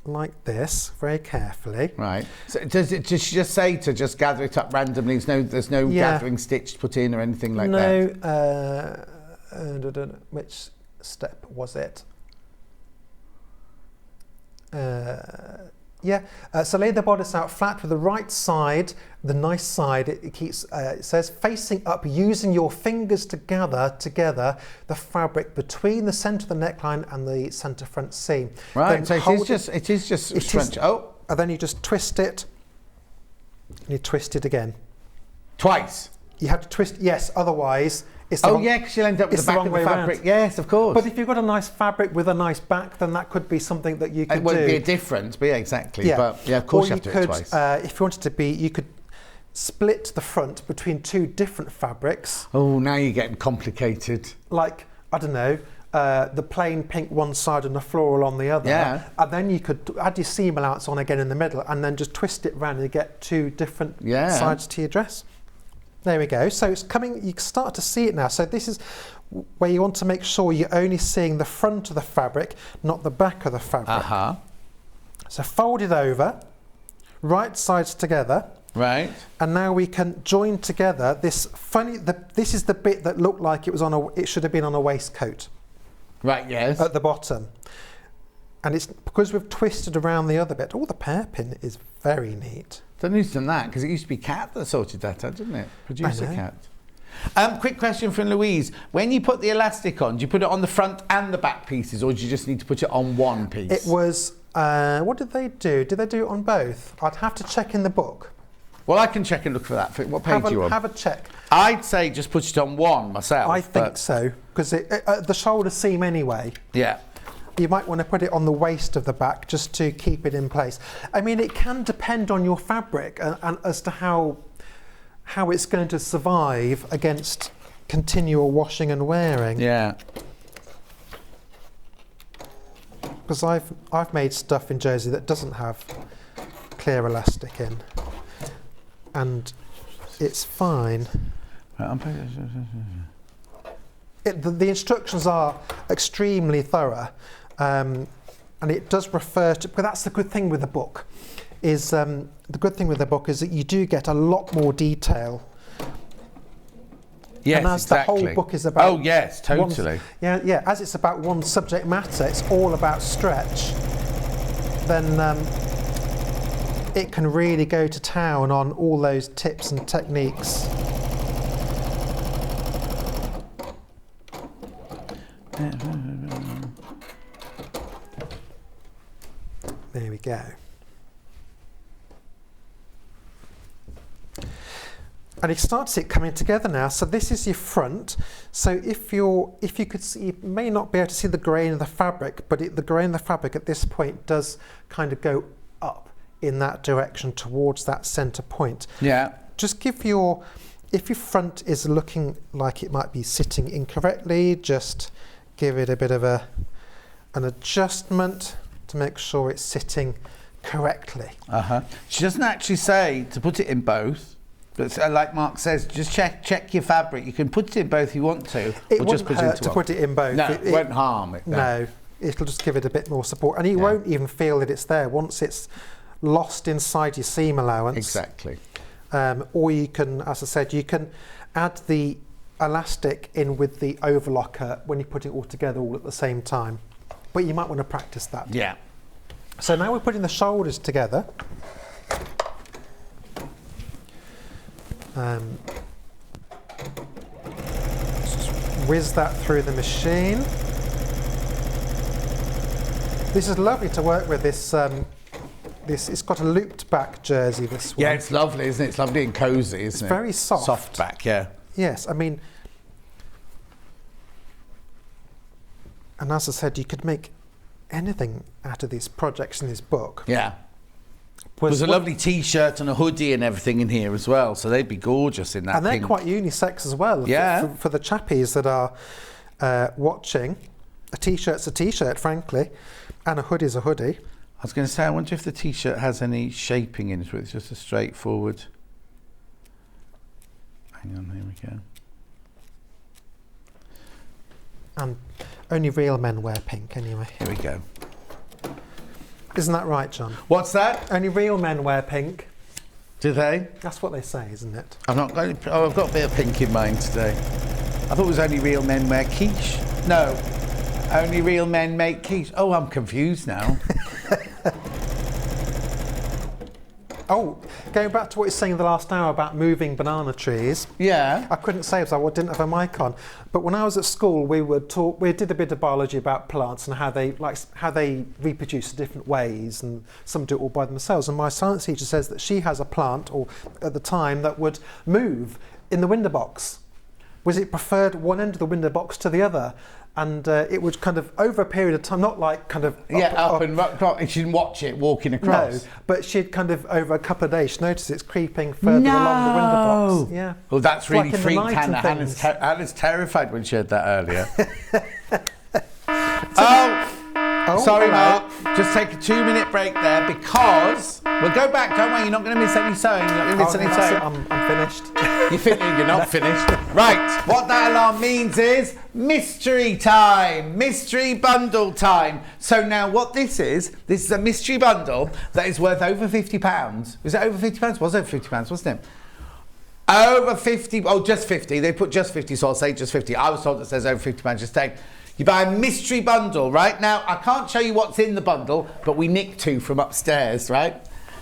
like this, very carefully. Right. So does she just say to just gather it up randomly? There's no gathering stitch put in or anything like that? No. Which step was it? So lay the bodice out flat with the right side, the nice side. It keeps. It says facing up, using your fingers to gather together the fabric between the centre of the neckline and the centre front seam. Right. Then so it is just scrunch. And then you just twist it. And you twist it again. Twice. You have to twist. Yes. Otherwise. Because you'll end up with the back of the fabric. Around. Yes, of course. But if you've got a nice fabric with a nice back, then that could be something that you could do. It won't be a difference, but exactly. Yeah. But of course you have to do it twice. If you wanted to be, you could split the front between two different fabrics. Oh, now you're getting complicated. Like, I don't know, the plain pink one side and the floral on the other. Yeah. And then you could add your seam allowance on again in the middle and then just twist it around and you get two different sides to your dress. There we go. So it's coming, you can start to see it now. So this is where you want to make sure you're only seeing the front of the fabric, not the back of the fabric. So fold it over, right sides together. Right. And now we can join together this this is the bit that looked like it should have been on a waistcoat. Right, yes. At the bottom. And it's because we've twisted around the other bit. Oh, the hairpin is very neat. Don't know who's done that, because it used to be Kat that sorted that out, didn't it? Producer Kat. Quick question from Louise. When you put the elastic on, do you put it on the front and the back pieces, or do you just need to put it on one piece? It was, what did they do? Did they do it on both? I'd have to check in the book. Well, I can check and look for that. What page are you on? Have a check. I'd say just put it on one myself. I think so, because the shoulder seam anyway. Yeah. You might want to put it on the waist of the back just to keep it in place. I mean, it can depend on your fabric and as to how it's going to survive against continual washing and wearing. Yeah. Because I've made stuff in jersey that doesn't have clear elastic in, and it's fine. The instructions are extremely thorough, and it does refer to. But that's the good thing with the book, is the good thing with the book is that you do get a lot more detail. Yes, and as exactly. the whole book is about. Oh yes, totally. As it's about one subject matter, it's all about stretch. Then it can really go to town on all those tips and techniques. There we go. And you start to see it coming together now. So this is your front. So if you could see, you may not be able to see the grain of the fabric, but the grain of the fabric at this point does kind of go up in that direction towards that centre point. Yeah. Just give if your front is looking like it might be sitting incorrectly, just give it a bit of an adjustment to make sure it's sitting correctly. She doesn't actually say to put it in both, but like Mark says, just check your fabric. You can put it in both if you want to, it or just put it into put it in both. No, it won't harm it. No, it'll just give it a bit more support, and you won't even feel that it's there once it's lost inside your seam allowance. Exactly. Or you can, as I said, you can add the elastic in with the overlocker when you put it all together all at the same time. But you might want to practice that. Yeah. So now we're putting the shoulders together. Just whiz that through the machine. This is lovely to work with. It's got a looped back jersey, this one. Yeah, it's lovely, isn't it? It's lovely and cosy, isn't it? It's very soft. Soft back, yeah. Yes, I mean, and as I said, you could make anything out of these projects in this book. Yeah. There's a lovely T-shirt and a hoodie and everything in here as well, so they'd be gorgeous in that. And they're pink. quite unisex as well. Yeah. For the chappies that are watching, a T-shirt's a T-shirt, frankly, and a hoodie's a hoodie. I was going to say, I wonder if the T-shirt has any shaping in it, or it's just a straightforward. Hang on, here we go. And only real men wear pink, anyway. Here we go. Isn't that right, John? What's that? Only real men wear pink. Do they? That's what they say, isn't it? I've got a bit of pink in mine today. I thought it was only real men wear quiche. No, only real men make quiche. Oh, I'm confused now. Oh, going back to what you were saying the last hour about moving banana trees. Yeah. I couldn't say because I didn't have a mic on. But when I was at school, we did a bit of biology about plants and how they reproduce in different ways, and some do it all by themselves. And my science teacher says that she has a plant, or at the time, that would move in the window box. Was it preferred one end of the window box to the other? And it would kind of, over a period of time, not like kind of... up and she didn't watch it walking across. No, but she'd kind of, over a couple of days, notice it's creeping further along the window box. Yeah. Well, that's really like freaked Hannah. Hannah's terrified when she heard that earlier. Sorry, Mark. Just take a 2-minute break there, because we'll go back. Don't worry, you're not going to miss any sewing. You're not going to miss any sewing. I'm finished. You're not finished. Right, what that alarm means is mystery time, mystery bundle time. So now what this is a mystery bundle that is worth over £50. Was it over £50? Was it over £50, wasn't it? Over 50, just 50. They put just 50, so I'll say just 50. I was told it says over £50, just saying. You buy a mystery bundle, right? Now, I can't show you what's in the bundle, but we nicked 2 from upstairs, right?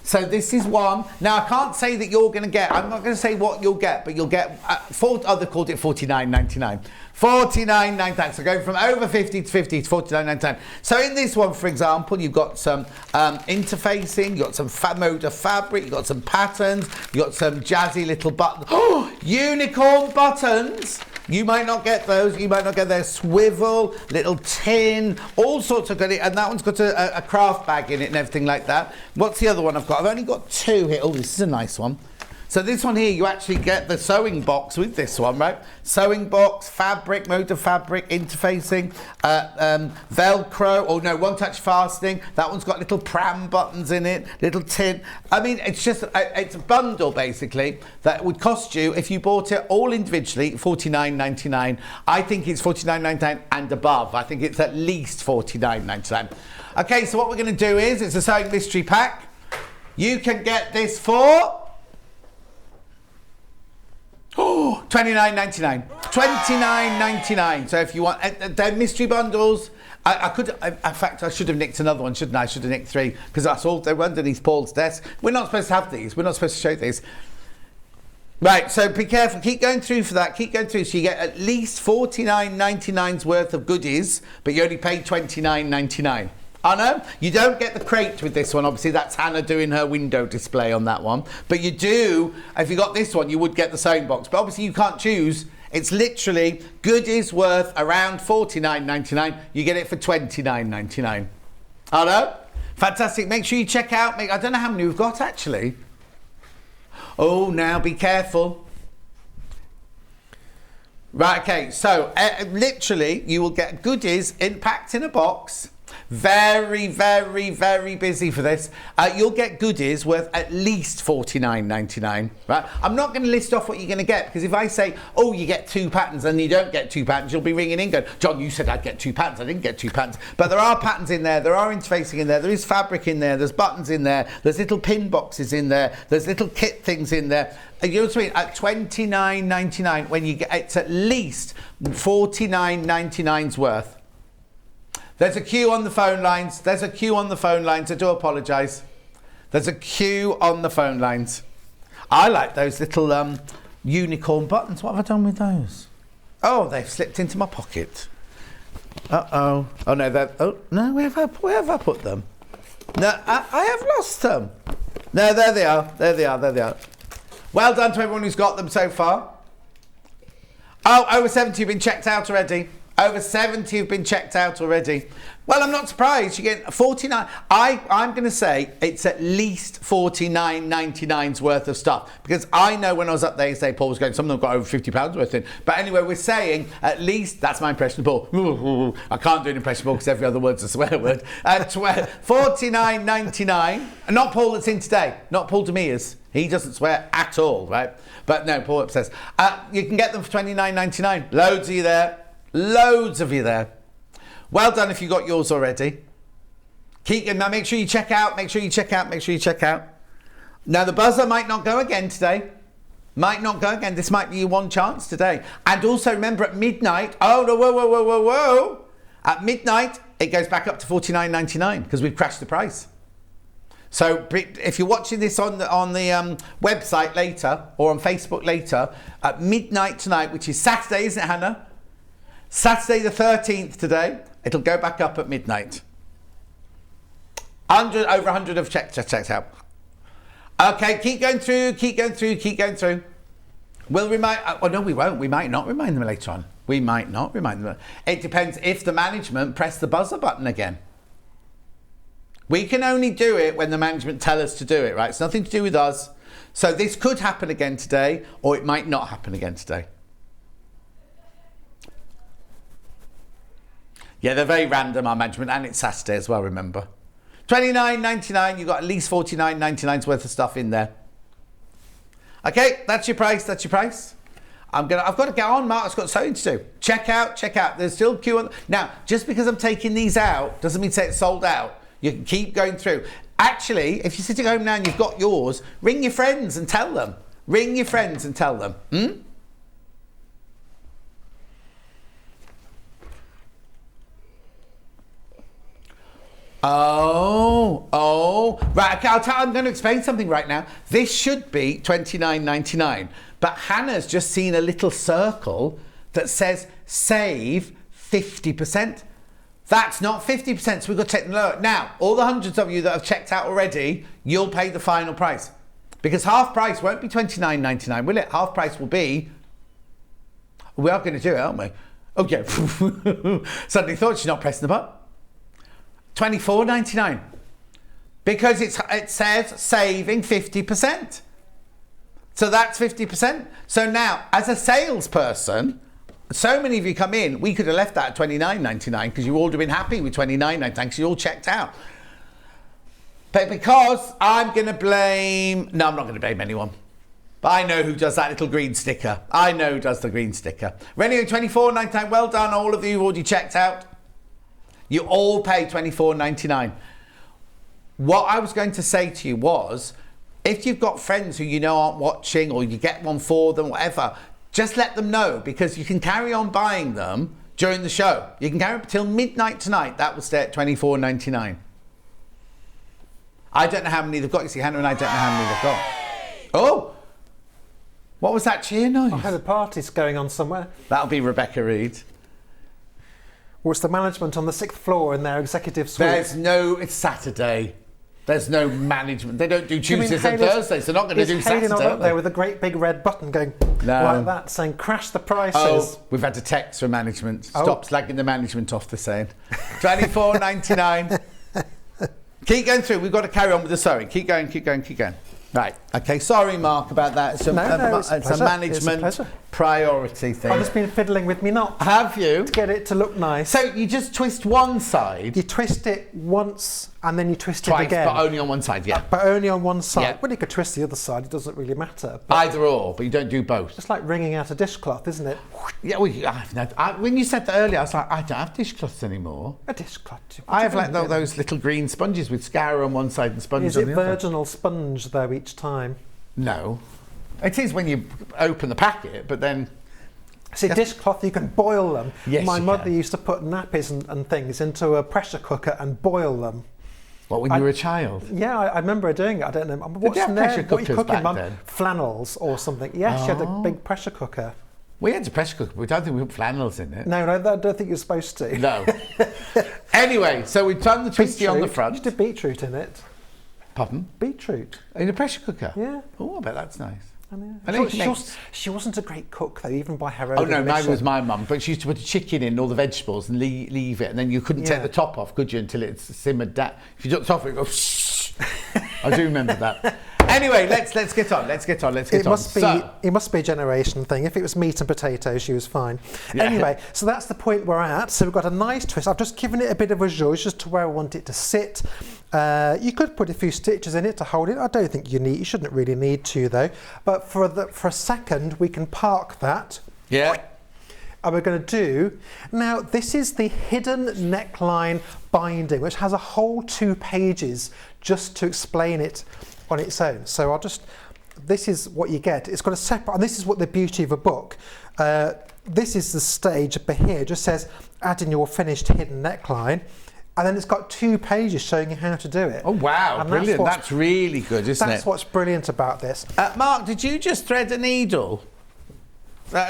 So this is one. Now, I can't say that you're going to get, I'm not going to say what you'll get, but you'll get, they called it $49.99. $49.99. So going from over 50 to 50 to $49.99. So in this one, for example, you've got some interfacing, you've got some mode of fabric, you've got some patterns, you've got some jazzy little buttons. Oh, unicorn buttons! You might not get those. You might not get their swivel, little tin, all sorts of goodies. And that one's got a craft bag in it and everything like that. What's the other one I've got? I've only got 2 here. Oh, this is a nice one. So this one here, you actually get the sewing box with this one, right? Sewing box, fabric, mode of fabric, interfacing, Velcro, or no, one-touch fastening. That one's got little pram buttons in it, little tin. I mean, it's just, it's a bundle, basically, that would cost you, if you bought it all individually, $49.99. I think it's $49.99 and above. I think it's at least $49.99. Okay, so what we're going to do is, it's a sewing mystery pack. You can get this for... Oh, $29.99. $29.99. So if you want, they're mystery bundles. In fact, I should have nicked another one, shouldn't I? I should have nicked 3 because that's all they were underneath Paul's desk. We're not supposed to have these. We're not supposed to show these. Right, so be careful. Keep going through for that. Keep going through. So you get at least $49.99's worth of goodies, but you only pay $29.99. I know, you don't get the crate with this one. Obviously, that's Hannah doing her window display on that one. But you do, if you got this one, you would get the sewing box. But obviously, you can't choose. It's literally goodies worth around $49.99. You get it for $29.99. I know, fantastic. Make sure you check out. I don't know how many we've got, actually. Oh, now be careful. Right, okay. So, literally, you will get goodies packed in a box. Very, very, very busy for this. You'll get goodies worth at least $49.99, right? I'm not going to list off what you're going to get, because if I say, oh, you get 2 patterns and you don't get 2 patterns, you'll be ringing in going, John, you said I'd get 2 patterns. I didn't get 2 patterns. But there are patterns in there. There are interfacing in there. There is fabric in there. There's buttons in there. There's little pin boxes in there. There's little kit things in there. You know what I mean? At $29.99, when you get, it's at least $49.99's worth. There's a queue on the phone lines. There's a queue on the phone lines. I do apologise. There's a queue on the phone lines. I like those little unicorn buttons. What have I done with those? Oh, they've slipped into my pocket. Uh-oh. Oh, no, oh, no, where have I put them? No, I have lost them. No, there they are. There they are. There they are. Well done to everyone who's got them so far. Oh, over 70 have been checked out already. Over 70 have been checked out already. Well, I'm not surprised. You get 49. I'm going to say it's at least $49.99's worth of stuff, because I know when I was up there yesterday, Paul was going, some of them got over £50 worth in. But anyway, we're saying at least, that's my impression of Paul. I can't do an impression of Paul because every other word's a swear word. $49.99. And not Paul that's in today. Not Paul Demirs. He doesn't swear at all, right? But no, Paul says. You can get them for $29.99. Loads of you there. Loads of you there. Well done if you got yours already. Now make sure you check out. Make sure you check out. Make sure you check out. Now the buzzer might not go again today. Might not go again. This might be your one chance today. And also remember at midnight. Oh no! Whoa! At midnight it goes back up to $49.99 because we've crashed the price. So if you're watching this on the website later or on Facebook later, at midnight tonight, which is Saturday, isn't it, Hannah? Saturday the 13th today, it'll go back up at midnight. Over 100 have checked out. Okay, keep going through. We'll remind, oh no, we won't. We might not remind them later on. We might not remind them. It depends if the management press the buzzer button again. We can only do it when the management tell us to do it, right? It's nothing to do with us. So this could happen again today, or it might not happen again today. Yeah, they're very random, our management, and it's Saturday as well, remember. $29.99, you've got at least $49.99's worth of stuff in there. Okay, that's your price, I've got to get on, Mark's got something to do. Check out. There's still queue on. Now, just because I'm taking these out, doesn't mean to say it's sold out. You can keep going through. Actually, if you're sitting home now and you've got yours, ring your friends and tell them. Oh. Right, okay, I'm going to explain something right now. This should be $29.99, but Hannah's just seen a little circle that says save 50%. That's not 50%, so we've got to take them lower. Now, all the hundreds of you that have checked out already, you'll pay the final price. Because half price won't be $29.99, will it? Half price will be... We are going to do it, aren't we? Oh, yeah. Suddenly thought she's not pressing the button. $24.99. Because it says saving 50%. So that's 50%. So now, as a salesperson, so many of you come in, we could have left that at $29.99 because you all would have been happy with $29.99 because you all checked out. But because I'm going to blame... No, I'm not going to blame anyone. But I know who does that little green sticker. I know who does the green sticker. Renio, $24.99. Well done, all of you who've already checked out. You all pay $24.99. What I was going to say to you was, if you've got friends who you know aren't watching or you get one for them, whatever, just let them know because you can carry on buying them during the show. You can carry them till midnight tonight. That will stay at $24.99. I don't know how many they've got. You see, Hannah and I don't know how many they've got. Oh! What was that cheer noise? I heard a party's going on somewhere. That'll be Rebecca Reed. Well, it's the management on the 6th floor in their executive suite. It's Saturday. There's no management. They don't do Tuesdays and Thursdays. They're not going to do Saturday. Is Hayley not up there with a great big red button going like that, saying crash the prices? Oh, we've had a text from management. Stop slagging the management off, they're saying. $24.99. Keep going through. We've got to carry on with the sewing. Keep going. Right. Okay. Sorry, Mark, about that. It's a management priority thing. I've just been fiddling with me knot. Have you? To get it to look nice. So you just twist one side? You twist it once and then you twist Twice, it again. but only on one side, yeah. But only on one side. Yeah. Well, you could twist the other side. It doesn't really matter. Either or, but you don't do both. It's like wringing out a dishcloth, isn't it? Yeah, well, when you said that earlier, I was like, I don't have dishcloths anymore. A dishcloth? I have like those little green sponges with scour on one side and sponge on the other. Is it virginal sponge, though, each time? No. It is when you open the packet, but then... See, dishcloth, you can boil them. Yes, My mother used to put nappies and things into a pressure cooker and boil them. What, when you were a child? Yeah, I remember her doing it. I don't know. Did you have pressure cookers what are you cooking, back then? Flannels or something. Yes, she had a big pressure cooker. We had a pressure cooker, but we don't think we put flannels in it. No, I don't think you're supposed to. No. Anyway, so we've done the twisty on the front. You did beetroot in it. Pardon? Beetroot. In a pressure cooker? Yeah. Oh, I bet that's nice. I know. She wasn't a great cook, though, even by her own admission. Neither was my mum, but she used to put a chicken in, all the vegetables, and leave it, and then you couldn't take the top off, could you, until it's simmered down. If you took the top off, it goes shh. I do remember that. Anyway, let's get on. It must be a generation thing. If it was meat and potatoes, she was fine. Yeah. Anyway, so that's the point we're at. So we've got a nice twist. I've just given it a bit of a zhuzh as to where I want it to sit. You could put a few stitches in it to hold it. I don't think you shouldn't really need to, though. But for a second, we can park that. Yeah. And we're going to do... Now, this is the hidden neckline binding, which has a whole 2 pages just to explain it on its own. So this is what you get. It's got a separate... And this is what the beauty of a book. This is the stage up here. It just says, add in your finished hidden neckline. And then it's got 2 pages showing you how to do it. Oh, wow. And brilliant. That's really good, isn't it? That's what's brilliant about this. Mark, did you just thread a needle?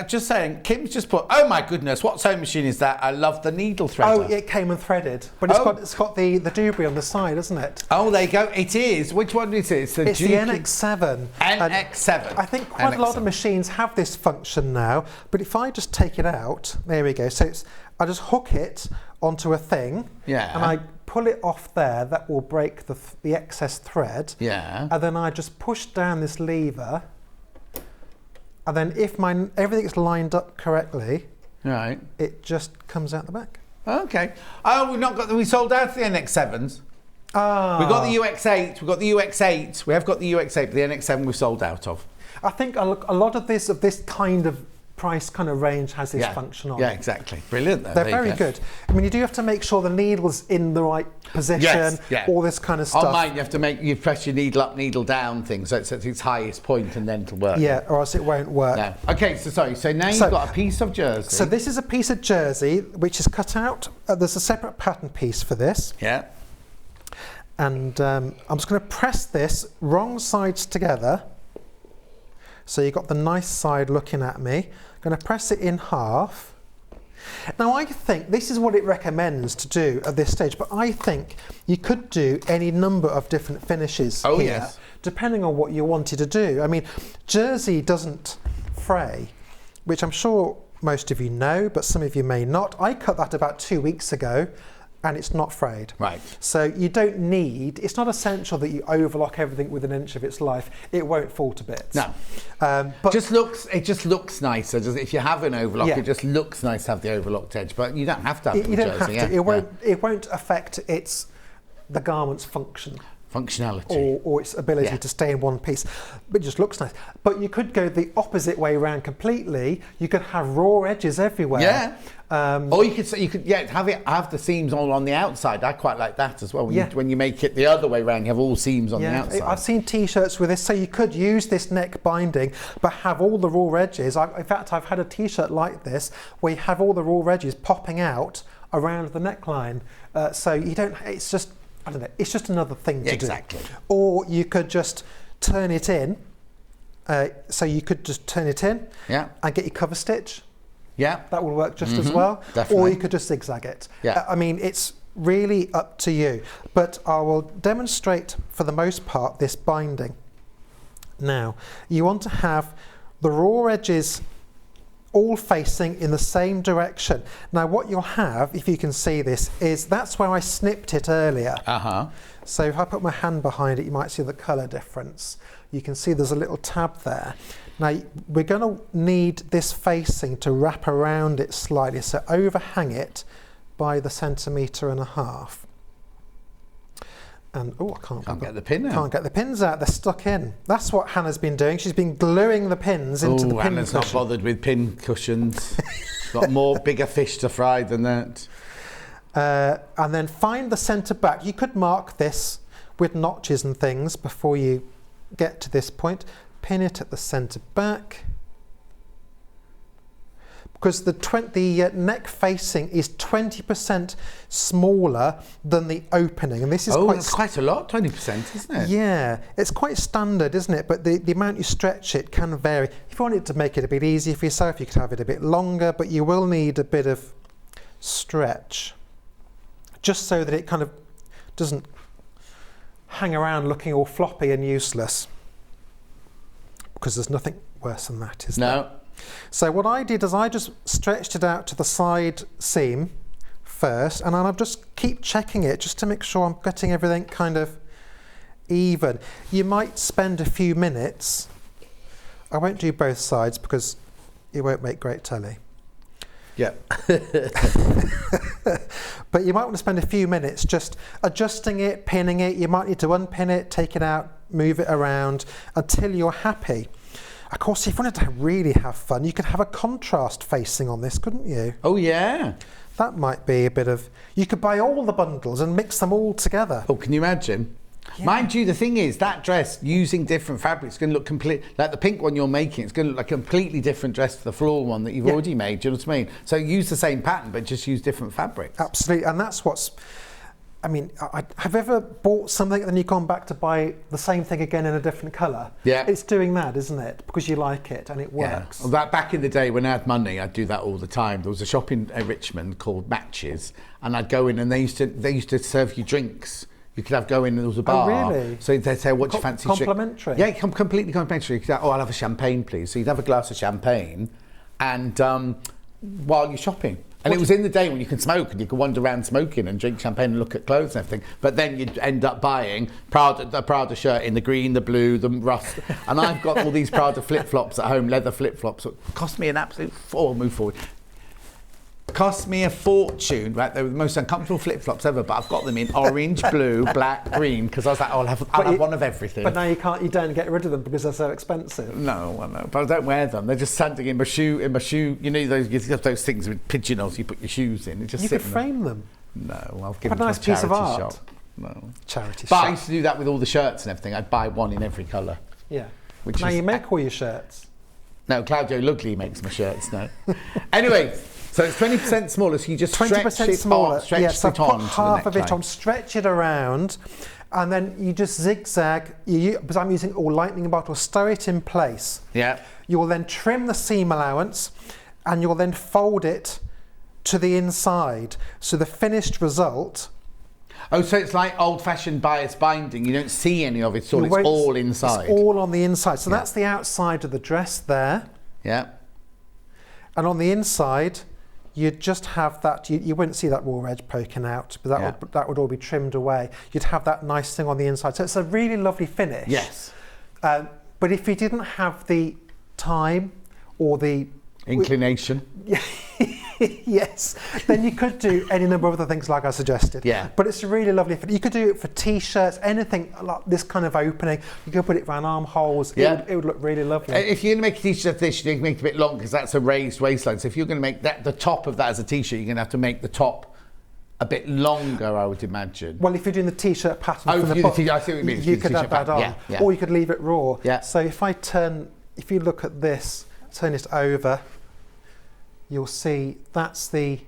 Just saying, Kim's just put, oh my goodness, what sewing machine is that? I love the needle threader. Oh, it came and threaded. But it's got the Dewberry on the side, isn't it? Oh, there you go. It is. Which one is it? It's the NX7. NX7. I think quite a lot of machines have this function now. But if I just take it out, there we go. So I just hook it onto a thing. Yeah. And I pull it off there. That will break the excess thread. Yeah. And then I just push down this lever. And then if everything's lined up correctly, right, it just comes out the back. Okay. Oh, we sold out the NX7s. Ah. We got the UX8. We got the UX8. We have got the UX8, but the NX7 we've sold out of. I think a lot of this kind of price kind of range has this function on. Yeah, exactly. Brilliant. They're very good. I mean, you do have to make sure the needle's in the right position, all this kind of stuff. On mine, you press your needle up, needle down thing, so it's at its highest point and then it'll work. Yeah, or else it won't work. No. Okay, so now you've got a piece of jersey. So this is a piece of jersey which is cut out. There's a separate pattern piece for this. Yeah. And I'm just going to press this wrong sides together. So you've got the nice side looking at me. I'm going to press it in half. Now I think this is what it recommends to do at this stage, but I think you could do any number of different finishes here, yes, depending on what you wanted to do. I mean, jersey doesn't fray, which I'm sure most of you know, but some of you may not. I cut that about 2 weeks ago and it's not frayed. Right. So you don't need, it's not essential that you overlock everything with an inch of its life. It won't fall to bits. No. But it just looks nicer. If you have an overlock, Yeah. it just looks nice to have the overlocked edge, but you don't have to have it you with don't jersey. have to. It won't affect the garment's function. Functionality. Or its ability to stay in one piece. But it just looks nice. But you could go the opposite way around completely. You could have raw edges everywhere. Yeah. Or you could have the seams all on the outside. I quite like that as well. When you make it the other way around, you have all seams on the outside. I've seen t-shirts with this, so you could use this neck binding, but have all the raw edges. In fact, I've had a t-shirt like this where you have all the raw edges popping out around the neckline. So you don't. It's just. I don't know, it's just another thing to do. Exactly. Or you could just turn it in. So you could just turn it in and get your cover stitch. Yeah. That will work just as well. Definitely. Or you could just zigzag it. Yeah. I mean, it's really up to you. But I will demonstrate, for the most part, this binding. Now, you want to have the raw edges all facing in the same direction. Now what you'll have, if you can see this, is that's where I snipped it earlier. So if I put my hand behind it, you might see the colour difference. You can see there's a little tab there. Now we're going to need this facing to wrap around it slightly, so overhang it by the 1.5 cm. And I can't get the pin out. Can't get the pins out. They're stuck in. That's what Hannah's been doing. She's been gluing the pins into the pin Hannah's cushion. not bothered with pin cushions. Got bigger fish to fry than that. And then find the centre back. You could mark this with notches and things before you get to this point. Pin it at the centre back. Because the neck facing is 20% smaller than the opening, and this is quite a lot, 20%, isn't it? Yeah, it's quite standard, isn't it? But the amount you stretch it can vary. If you wanted to make it a bit easier for yourself, you could have it a bit longer, but you will need a bit of stretch, just so that it kind of doesn't hang around looking all floppy and useless. Because there's nothing worse than that, is there? No. So what I did is I just stretched it out to the side seam first, and I'll just keep checking it just to make sure I'm getting everything kind of even. You might spend a few minutes. I won't do both sides because it won't make great telly. Yeah. But you might want to spend a few minutes just adjusting it, pinning it. You might need to unpin it, take it out, move it around until you're happy. Of course, if you wanted to really have fun, you could have a contrast facing on this, couldn't you? Oh, yeah. That might be a bit of... You could buy all the bundles and mix them all together. Oh, can you imagine? Yeah. Mind you, the thing is, that dress, using different fabrics, is going to look complete... Like the pink one you're making, it's going to look like a completely different dress to the floral one that you've already made, do you know what I mean? So use the same pattern, but just use different fabrics. Absolutely, and that's what's... I mean, have you ever bought something and then you've gone back to buy the same thing again in a different colour? Yeah. It's doing that, isn't it? Because you like it and it works. Yeah. Well, back in the day when I had money, I'd do that all the time. There was a shop in Richmond called Matches, and I'd go in and they used to serve you drinks. You could go in and there was a bar. Oh, really? So they'd say, what do you fancy? Complimentary? Yeah, completely complimentary. You could say, I'll have a champagne, please. So you'd have a glass of champagne and while you're shopping. And it was in the day when you can smoke and you can wander around smoking and drink champagne and look at clothes and everything. But then you'd end up buying a Prada shirt in the green, the blue, the rust. And I've got all these Prada flip-flops at home, leather flip-flops. It cost me an absolute... move forward. Cost me a fortune, right? They were the most uncomfortable flip-flops ever, but I've got them in orange, blue, black, green, because I was like, I'll have one of everything. But now you don't get rid of them because they're so expensive. No, I know, but I don't wear them. They're just standing in my shoe. You know, those things with pigeonholes you put your shoes in. You could frame them. No, I'll give them a nice to a charity piece of art. shop. No. Charity but shop. I used to do that with all the shirts and everything. I'd buy one in every colour. Yeah. Now you make all your shirts. No, Claudio Lugley makes my shirts now. Anyway, So it's 20% smaller, so you just 20% stretch it smaller. on, stretch so it on. put half of it on, stretch it around, and then you just zigzag, because I'm using all lightning bolt, or stow it in place. Yeah. You'll then trim the seam allowance, and you'll then fold it to the inside. So the finished result... Oh, so it's like old-fashioned bias binding. You don't see any of it, so it's all inside. It's all on the inside. So that's the outside of the dress there. Yeah. And on the inside, you'd just have that, you wouldn't see that raw edge poking out, but that would all be trimmed away. You'd have that nice thing on the inside. So it's a really lovely finish. Yes. But if you didn't have the time or the... inclination. Yes, then you could do any number of other things like I suggested. Yeah. But it's really lovely. You could do it for t-shirts, anything like this kind of opening. You could put it around armholes. Yeah. It would look really lovely. If you're going to make a t-shirt of this, you need to make it a bit long because that's a raised waistline. So if you're going to make that the top of that as a t-shirt, you're going to have to make the top a bit longer, I would imagine. Well, if you're doing the t-shirt pattern I from see the what you mean. you could have that on. Yeah. Or you could leave it raw. Yeah. So if you look at this, turn it over, you'll see that's the...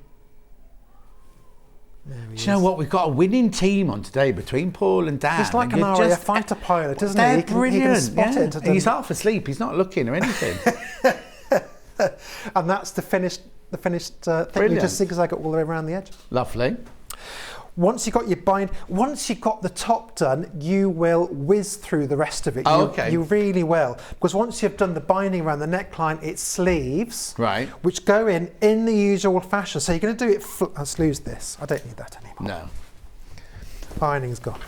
Do you know what? We've got a winning team on today between Paul and Dan. He's like an RAF fighter pilot, isn't he? They're brilliant. He can spot it. And he's half asleep. He's not looking or anything. And that's the finished thing. Brilliant. You just zigzag it all the way around the edge. Lovely. Once you've got once you've got the top done, you will whiz through the rest of it. You really will. Because once you've done the binding around the neckline, it's sleeves, right, which go in the usual fashion. So you're going to do it, let's lose this. I don't need that anymore. No. Binding's gone.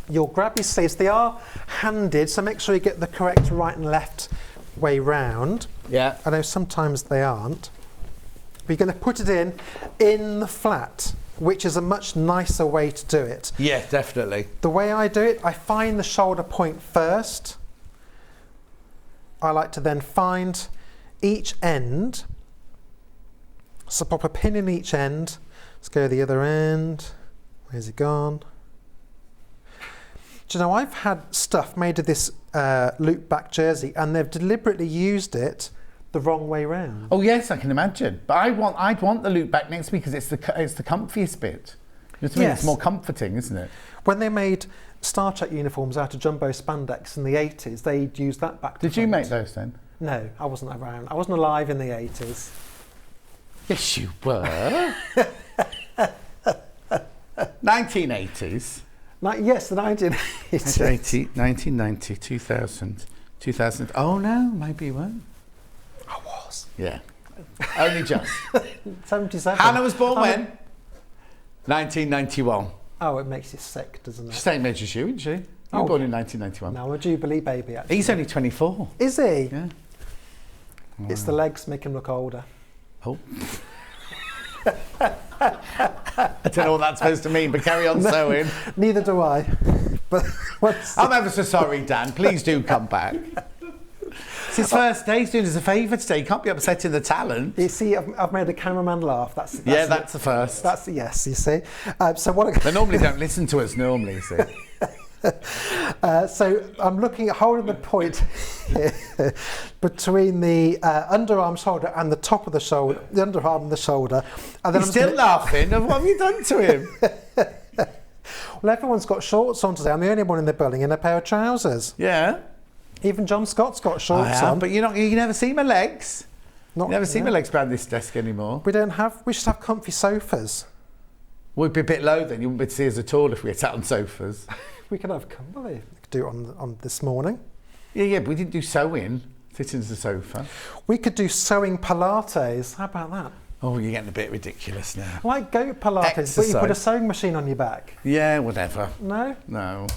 You'll grab your sleeves. They are handed, so make sure you get the correct right and left way round. Yeah. I know sometimes they aren't. But you're going to put it in the flat, which is a much nicer way to do it. Yeah, definitely. The way I do it, I find the shoulder point first. I like to then find each end. So pop a pin in each end. Let's go to the other end. Where's it gone? Do you know, I've had stuff made of this loop back jersey and they've deliberately used it the wrong way round. Oh yes, I can imagine. But I'd want the loop back next because it's the comfiest bit. You know what I mean? Yes. It's more comforting, isn't it? When they made Star Trek uniforms out of jumbo spandex in the 80s, they'd use that back to Did you make those then? No, I wasn't around. I wasn't alive in the 80s. Yes, you were. 1980s. Yes, the 1980s. 1990, 2000. Oh no, maybe you weren't. I was. Yeah. Only just. 77. Hannah was born when? 1991. Oh, it makes you sick, doesn't it? Same age as you, isn't she? You were born in 1991. No, I'm a Jubilee baby, actually. He's only 24. Is he? Yeah. It's the legs make him look older. Oh. I don't know what that's supposed to mean, but carry on sewing. Neither do I. But I'm ever so sorry, Dan. Please do come back. It's his first day. He's doing us a favour today. You can't be upsetting the talent. You see, I've made the cameraman laugh. That's the first. That's yes. You see. So what? They normally don't listen to us. Normally, you see. So I'm looking at holding the point between the underarm shoulder and the top of the shoulder, the underarm and the shoulder. And then He's still laughing. What have you done to him? Well, everyone's got shorts on today. I'm the only one in the building in a pair of trousers. Yeah. Even John Scott's got shorts on. But you never see my legs. You never see my legs behind this desk anymore. We should have comfy sofas. We'd be a bit low then. You wouldn't be able to see us at all if we were sat on sofas. We could have company. We could do it on this morning. Yeah, but we didn't do sewing. Sitting as a sofa. We could do sewing Pilates. How about that? Oh, you're getting a bit ridiculous now. Like goat Pilates, Exercise. but you put a sewing machine on your back. Yeah, whatever. No? No.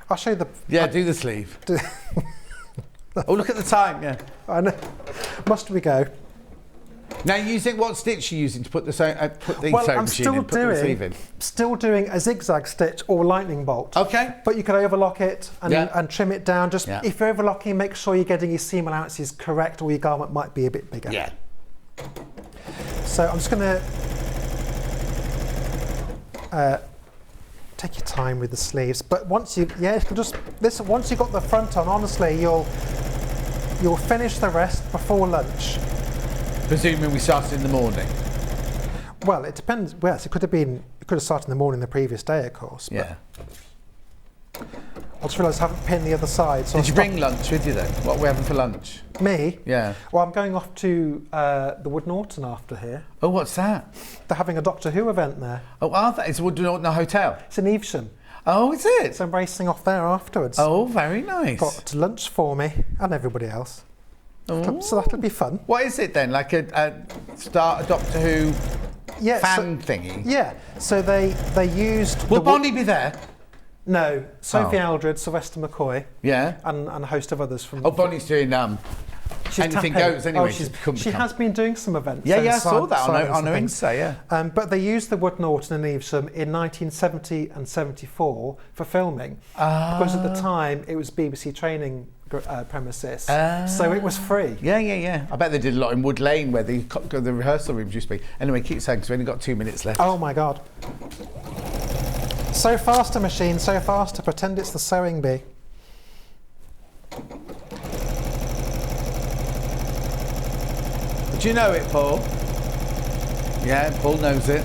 I'll show you the... Yeah, do the sleeve. Oh, look at the time, yeah. I know. Must we go? Now, what stitch are you using to put the sewing I'm machine in, put the sleeve in? Still doing a zigzag stitch or lightning bolt. Okay. But you could overlock it and trim it down. Just if you're overlocking, make sure you're getting your seam allowances correct, or your garment might be a bit bigger. Yeah. So I'm just going to take your time with the sleeves. But once you once you've got the front on, honestly, you'll finish the rest before lunch. Presuming we started in the morning. Well, it depends. Well, it could have started in the morning the previous day, of course. Yeah. I just realised I haven't pinned the other side. So Did you bring lunch with you then? What are we having for lunch? Me? Yeah. Well, I'm going off to the Wood Norton after here. Oh, what's that? They're having a Doctor Who event there. Oh, are they? It's Wood Norton Hotel? It's in Evesham. Oh, is it? So I'm racing off there afterwards. Oh, very nice. Got lunch for me and everybody else. Oh. So that'll be fun. What is it then? Like a Doctor Who fan thingy? Yeah. So they used... Will Bonnie be there? No. Sophie Aldred, Sylvester McCoy. Yeah. And a host of others from... Oh, Bonnie's doing Anything Goes anyway. She has been doing some events. Yeah, I saw that on her Insta, yeah. But they used the Wood Norton in Evesham in 1970 and 74 for filming. Because at the time it was BBC training premises, so it was free. Yeah. I bet they did a lot in Wood Lane where the rehearsal rooms used to be. Anyway, keep saying, because we've only got 2 minutes left. Oh my God. So faster, machine, so faster. Pretend it's the sewing bee. Do you know it, Paul? Yeah, Paul knows it.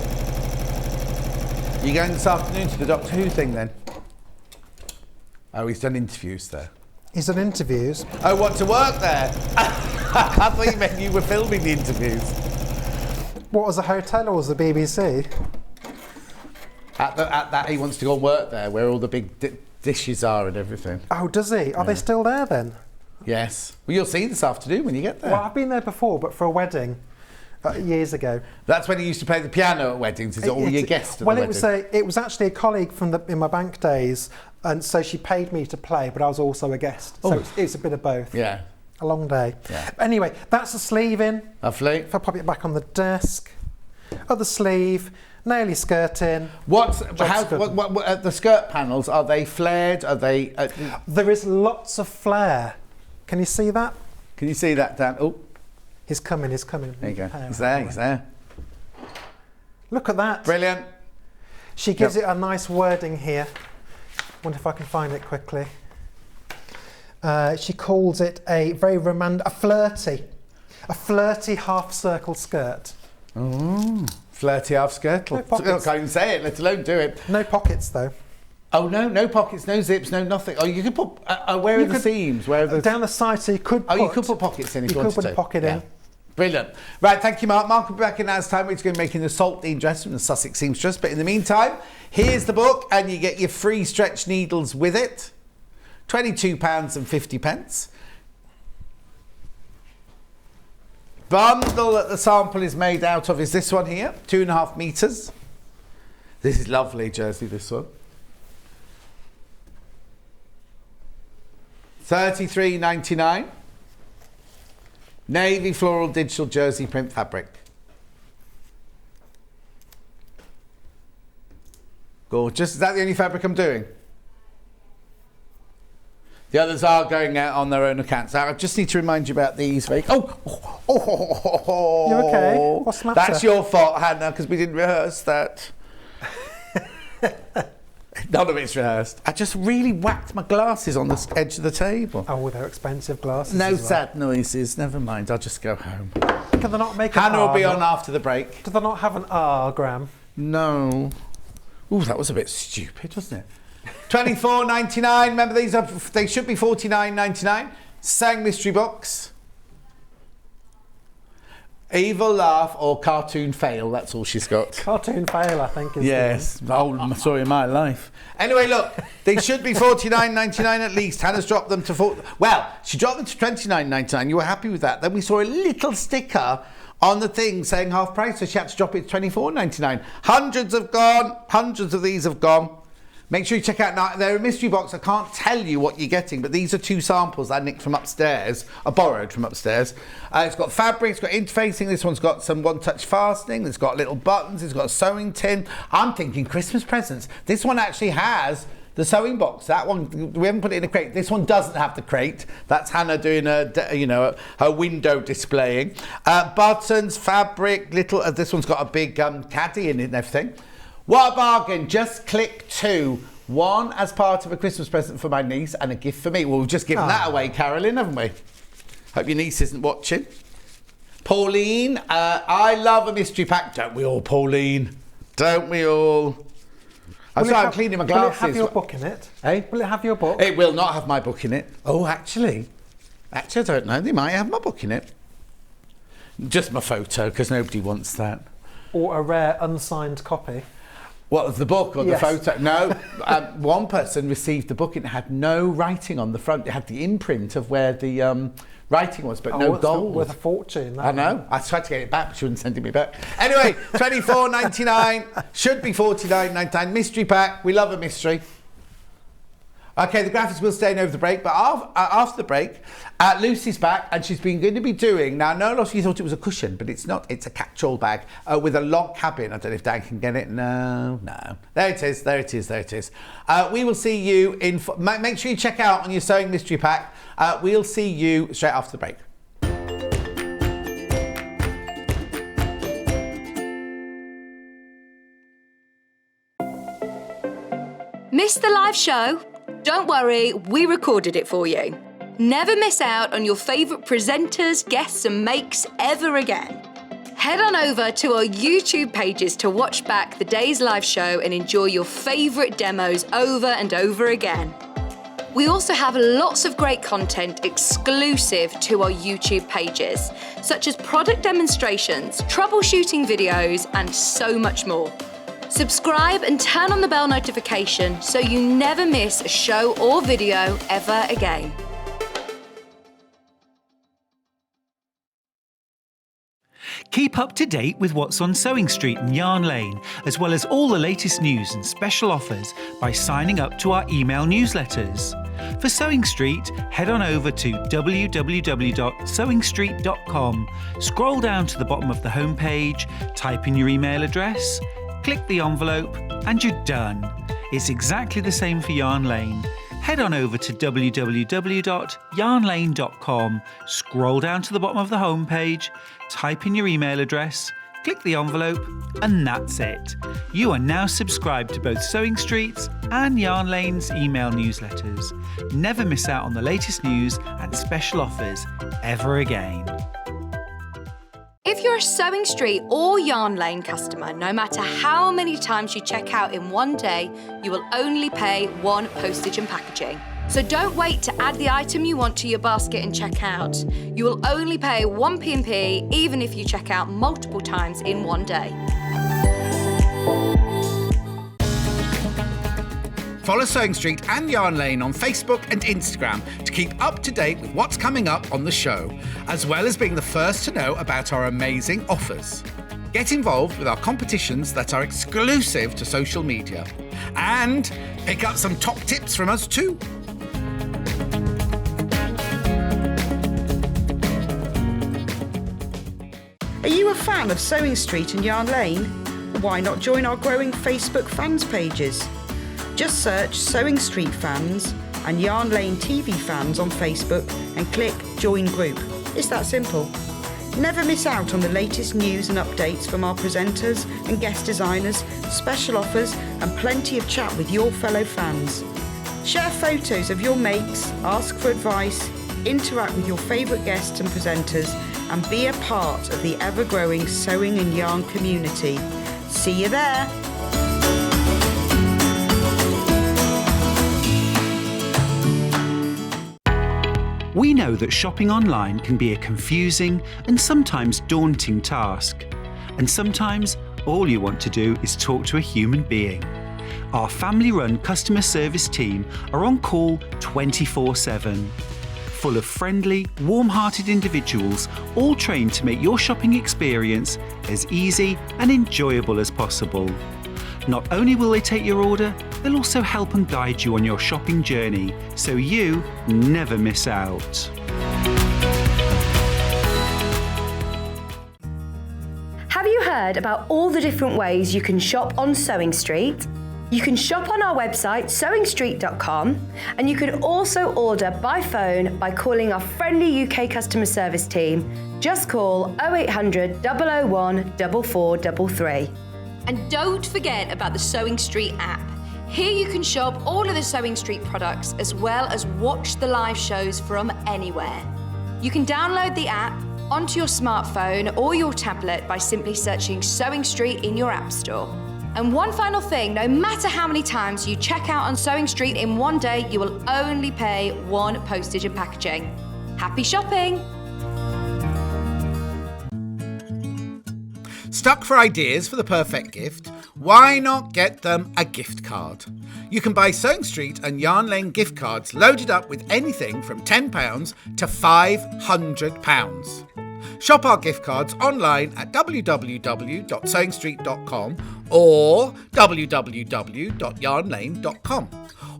You going this afternoon to the Doctor Who thing then? Oh, he's done interviews there. He's done interviews. Oh, what, to work there? I thought you meant you were filming the interviews. What, was the hotel or was the BBC? At that, he wants to go and work there, where all the big dishes are and everything. Oh, does he? Are they still there then? Yes. Well, you'll see this afternoon when you get there. Well, I've been there before, but for a wedding years ago. That's when he used to play the piano at weddings. Is it all your guests at the wedding? It was actually a colleague from in my bank days, and so she paid me to play, but I was also a guest. So it's a bit of both. Yeah. A long day. Yeah. Anyway, that's the sleeve in. Lovely. If I pop it back on the desk. Other sleeve. Naily skirt in. The skirt panels, are they flared? Are they... There is lots of flare. Can you see that? Can you see that, Dan? Oh. He's coming. There you go. He's there. Look at that. Brilliant. She gives it a nice wording here. Wonder if I can find it quickly. She calls it a very romantic, a flirty half-circle skirt. Oh, flirty half-skirt. No pockets. I can't even say it, let alone do it. No pockets, though. Oh, no pockets, no zips, no nothing. Oh, you could put... where are the seams? Where are the... Down the side, so you could put... you could put pockets in if you wanted to. You could put a pocket in. Brilliant. Right, thank you, Mark. Mark will be back in an hour's time. We're going to be making the Saltdean dress from the Sussex Seamstress. But in the meantime, here's the book, and you get your free stretch needles with it. £22.50. Bundle that the sample is made out of is this one here, 2.5 metres. This is lovely jersey, this one. $33.99. Navy floral digital jersey print fabric. Gorgeous. Is that the only fabric I'm doing? The others are going out on their own accounts. I just need to remind you about these. You okay? What's the matter? That's your fault, Hannah, because we didn't rehearse that. None of it's rehearsed. I just really whacked my glasses on the edge of the table. Oh, they're expensive glasses. No sad noises. Never mind. I'll just go home. Can they not make an Hannah R? will be on after the break. Do they not have an R, Graham? No. Ooh, that was a bit stupid, wasn't it? $24.99. Remember, they should be $49.99. Sang mystery box. Evil laugh or cartoon fail. That's all she's got. Cartoon fail, I think. Yes. Oh, story of my life. Anyway, look, they should be $49.99 at least. Hannah's dropped them to she dropped them to $29.99. You were happy with that. Then we saw a little sticker on the thing saying half price, so she had to drop it to $24.99. Hundreds have gone. Hundreds of these have gone. Make sure you check out now. They're a mystery box. I can't tell you what you're getting, but these are 2 samples I nicked from upstairs. I borrowed from upstairs. It's got fabric, it's got interfacing. This one's got some one-touch fastening. It's got little buttons. It's got a sewing tin. I'm thinking Christmas presents. This one actually has the sewing box. That one, we haven't put it in a crate. This one doesn't have the crate. That's Hannah doing her window displaying. Buttons, fabric, little. This one's got a big caddy in it and everything. What a bargain. Just click 2. One as part of a Christmas present for my niece and a gift for me. Well, we've just given that away, Carolyn, haven't we? Hope your niece isn't watching. Pauline, I love a mystery pack. Don't we all, Pauline? Don't we all? I'm cleaning my glasses. Will it have your book in it? Eh? Will it have your book? It will not have my book in it. Oh, actually, I don't know. They might have my book in it. Just my photo, because nobody wants that. Or a rare unsigned copy. What, of the book or Yes. the photo? No. One person received the book and it had no writing on the front. It had the imprint of where the writing was, but no gold. Worth a fortune. I know. I tried to get it back, but she wouldn't send it me back. Anyway, $24.99. Should be $49.99. Mystery pack. We love a mystery. Okay, the graphics will stay in over the break, but after the break, Lucy's back and she's going to be doing, now I know a lot of you thought it was a cushion, but it's not, it's a catch-all bag with a log cabin. I don't know if Dan can get it. No. There it is. We will see you in, make sure you check out on your sewing mystery pack. We'll see you straight after the break. Missed the live show? Don't worry, we recorded it for you. Never miss out on your favourite presenters, guests and makes ever again. Head on over to our YouTube pages to watch back the day's live show and enjoy your favourite demos over and over again. We also have lots of great content exclusive to our YouTube pages, such as product demonstrations, troubleshooting videos, and so much more. Subscribe and turn on the bell notification so you never miss a show or video ever again. Keep up to date with what's on Sewing Street and Yarn Lane, as well as all the latest news and special offers by signing up to our email newsletters. For Sewing Street, head on over to www.sewingstreet.com, scroll down to the bottom of the homepage, type in your email address, click the envelope, and you're done. It's exactly the same for Yarn Lane. Head on over to www.yarnlane.com, scroll down to the bottom of the homepage, type in your email address, click the envelope, and that's it. You are now subscribed to both Sewing Street's and Yarn Lane's email newsletters. Never miss out on the latest news and special offers ever again. If you're a Sewing Street or Yarn Lane customer, no matter how many times you check out in one day, you will only pay one postage and packaging. So don't wait to add the item you want to your basket and check out. You will only pay one P&P even if you check out multiple times in one day. Follow Sewing Street and Yarn Lane on Facebook and Instagram to keep up to date with what's coming up on the show, as well as being the first to know about our amazing offers. Get involved with our competitions that are exclusive to social media. And pick up some top tips from us too. Are you a fan of Sewing Street and Yarn Lane? Why not join our growing Facebook fans pages? Just search Sewing Street Fans and Yarn Lane TV Fans on Facebook and click Join Group. It's that simple. Never miss out on the latest news and updates from our presenters and guest designers, special offers and plenty of chat with your fellow fans. Share photos of your makes, ask for advice, interact with your favourite guests and presenters and be a part of the ever-growing sewing and yarn community. See you there! We know that shopping online can be a confusing and sometimes daunting task. And sometimes all you want to do is talk to a human being. Our family-run customer service team are on call 24/7. Full of friendly, warm-hearted individuals, all trained to make your shopping experience as easy and enjoyable as possible. Not only will they take your order, they'll also help and guide you on your shopping journey, so you never miss out. Have you heard about all the different ways you can shop on Sewing Street? You can shop on our website, sewingstreet.com, and you can also order by phone by calling our friendly UK customer service team. Just call 0800 001 4433. And don't forget about the Sewing Street app. Here you can shop all of the Sewing Street products as well as watch the live shows from anywhere. You can download the app onto your smartphone or your tablet by simply searching Sewing Street in your app store. And one final thing, no matter how many times you check out on Sewing Street in one day, you will only pay 1 postage and packaging. Happy shopping! Stuck for ideas for the perfect gift? Why not get them a gift card? You can buy Sewing Street and Yarn Lane gift cards loaded up with anything from £10 to £500. Shop our gift cards online at www.sewingstreet.com or www.yarnlane.com,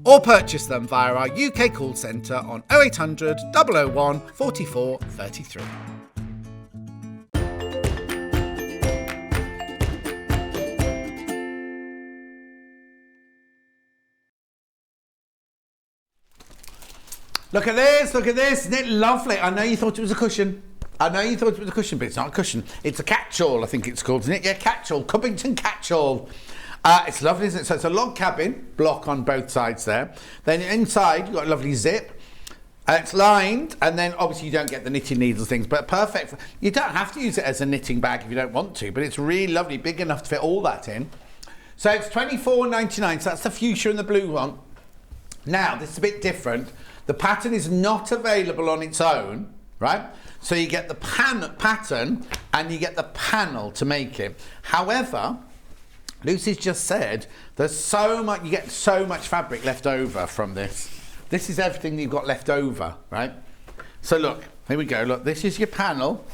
or purchase them via our UK call centre on 0800 001 44 33. Look at this, isn't it lovely? I know you thought it was a cushion. But it's not a cushion. It's a catch-all, I think it's called, isn't it? Yeah, catch-all, Cubbington catch-all. It's lovely, isn't it? So it's a log cabin block on both sides there. Then inside, you've got a lovely zip. It's lined, and then obviously you don't get the knitting needles things, but perfect. You don't have to use it as a knitting bag if you don't want to, but it's really lovely, big enough to fit all that in. So it's £24.99, so that's the fuchsia and the blue one. Now, this is a bit different. The pattern is not available on its own, right? So you get the pattern and you get the panel to make it. However, Lucy's just said there's so much, you get so much fabric left over from this. This is everything you've got left over, right? So look, here we go. Look, this is your panel.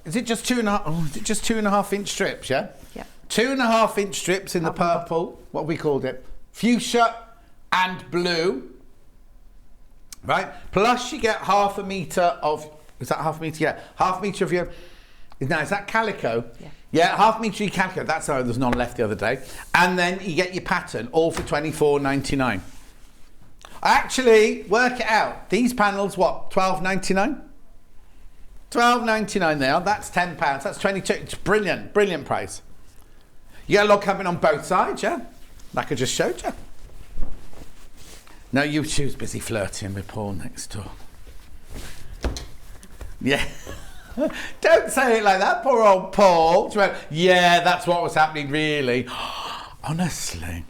Is it just 2.5? Oh, is it just 2.5 inch strips? Yeah. Yeah. 2.5 inch strips in the purple. What we called it, fuchsia and blue. Right. Plus you get 1/2 metre of. Is that 1/2 metre? Yeah. 1/2 metre of your. Now is that calico? Yeah. Yeah. 1/2 metre of your calico. That's how there's none left the other day. And then you get your pattern all for £24.99. Actually, work it out. These panels, what, £12.99? £12.99 they are. That's £10. That's 22. It's brilliant, brilliant price. You get a log cabin on both sides, yeah? Like I just showed you. No, she was busy flirting with Paul next door. Yeah. Don't say it like that, poor old Paul. She went, yeah, that's what was happening, really. Honestly.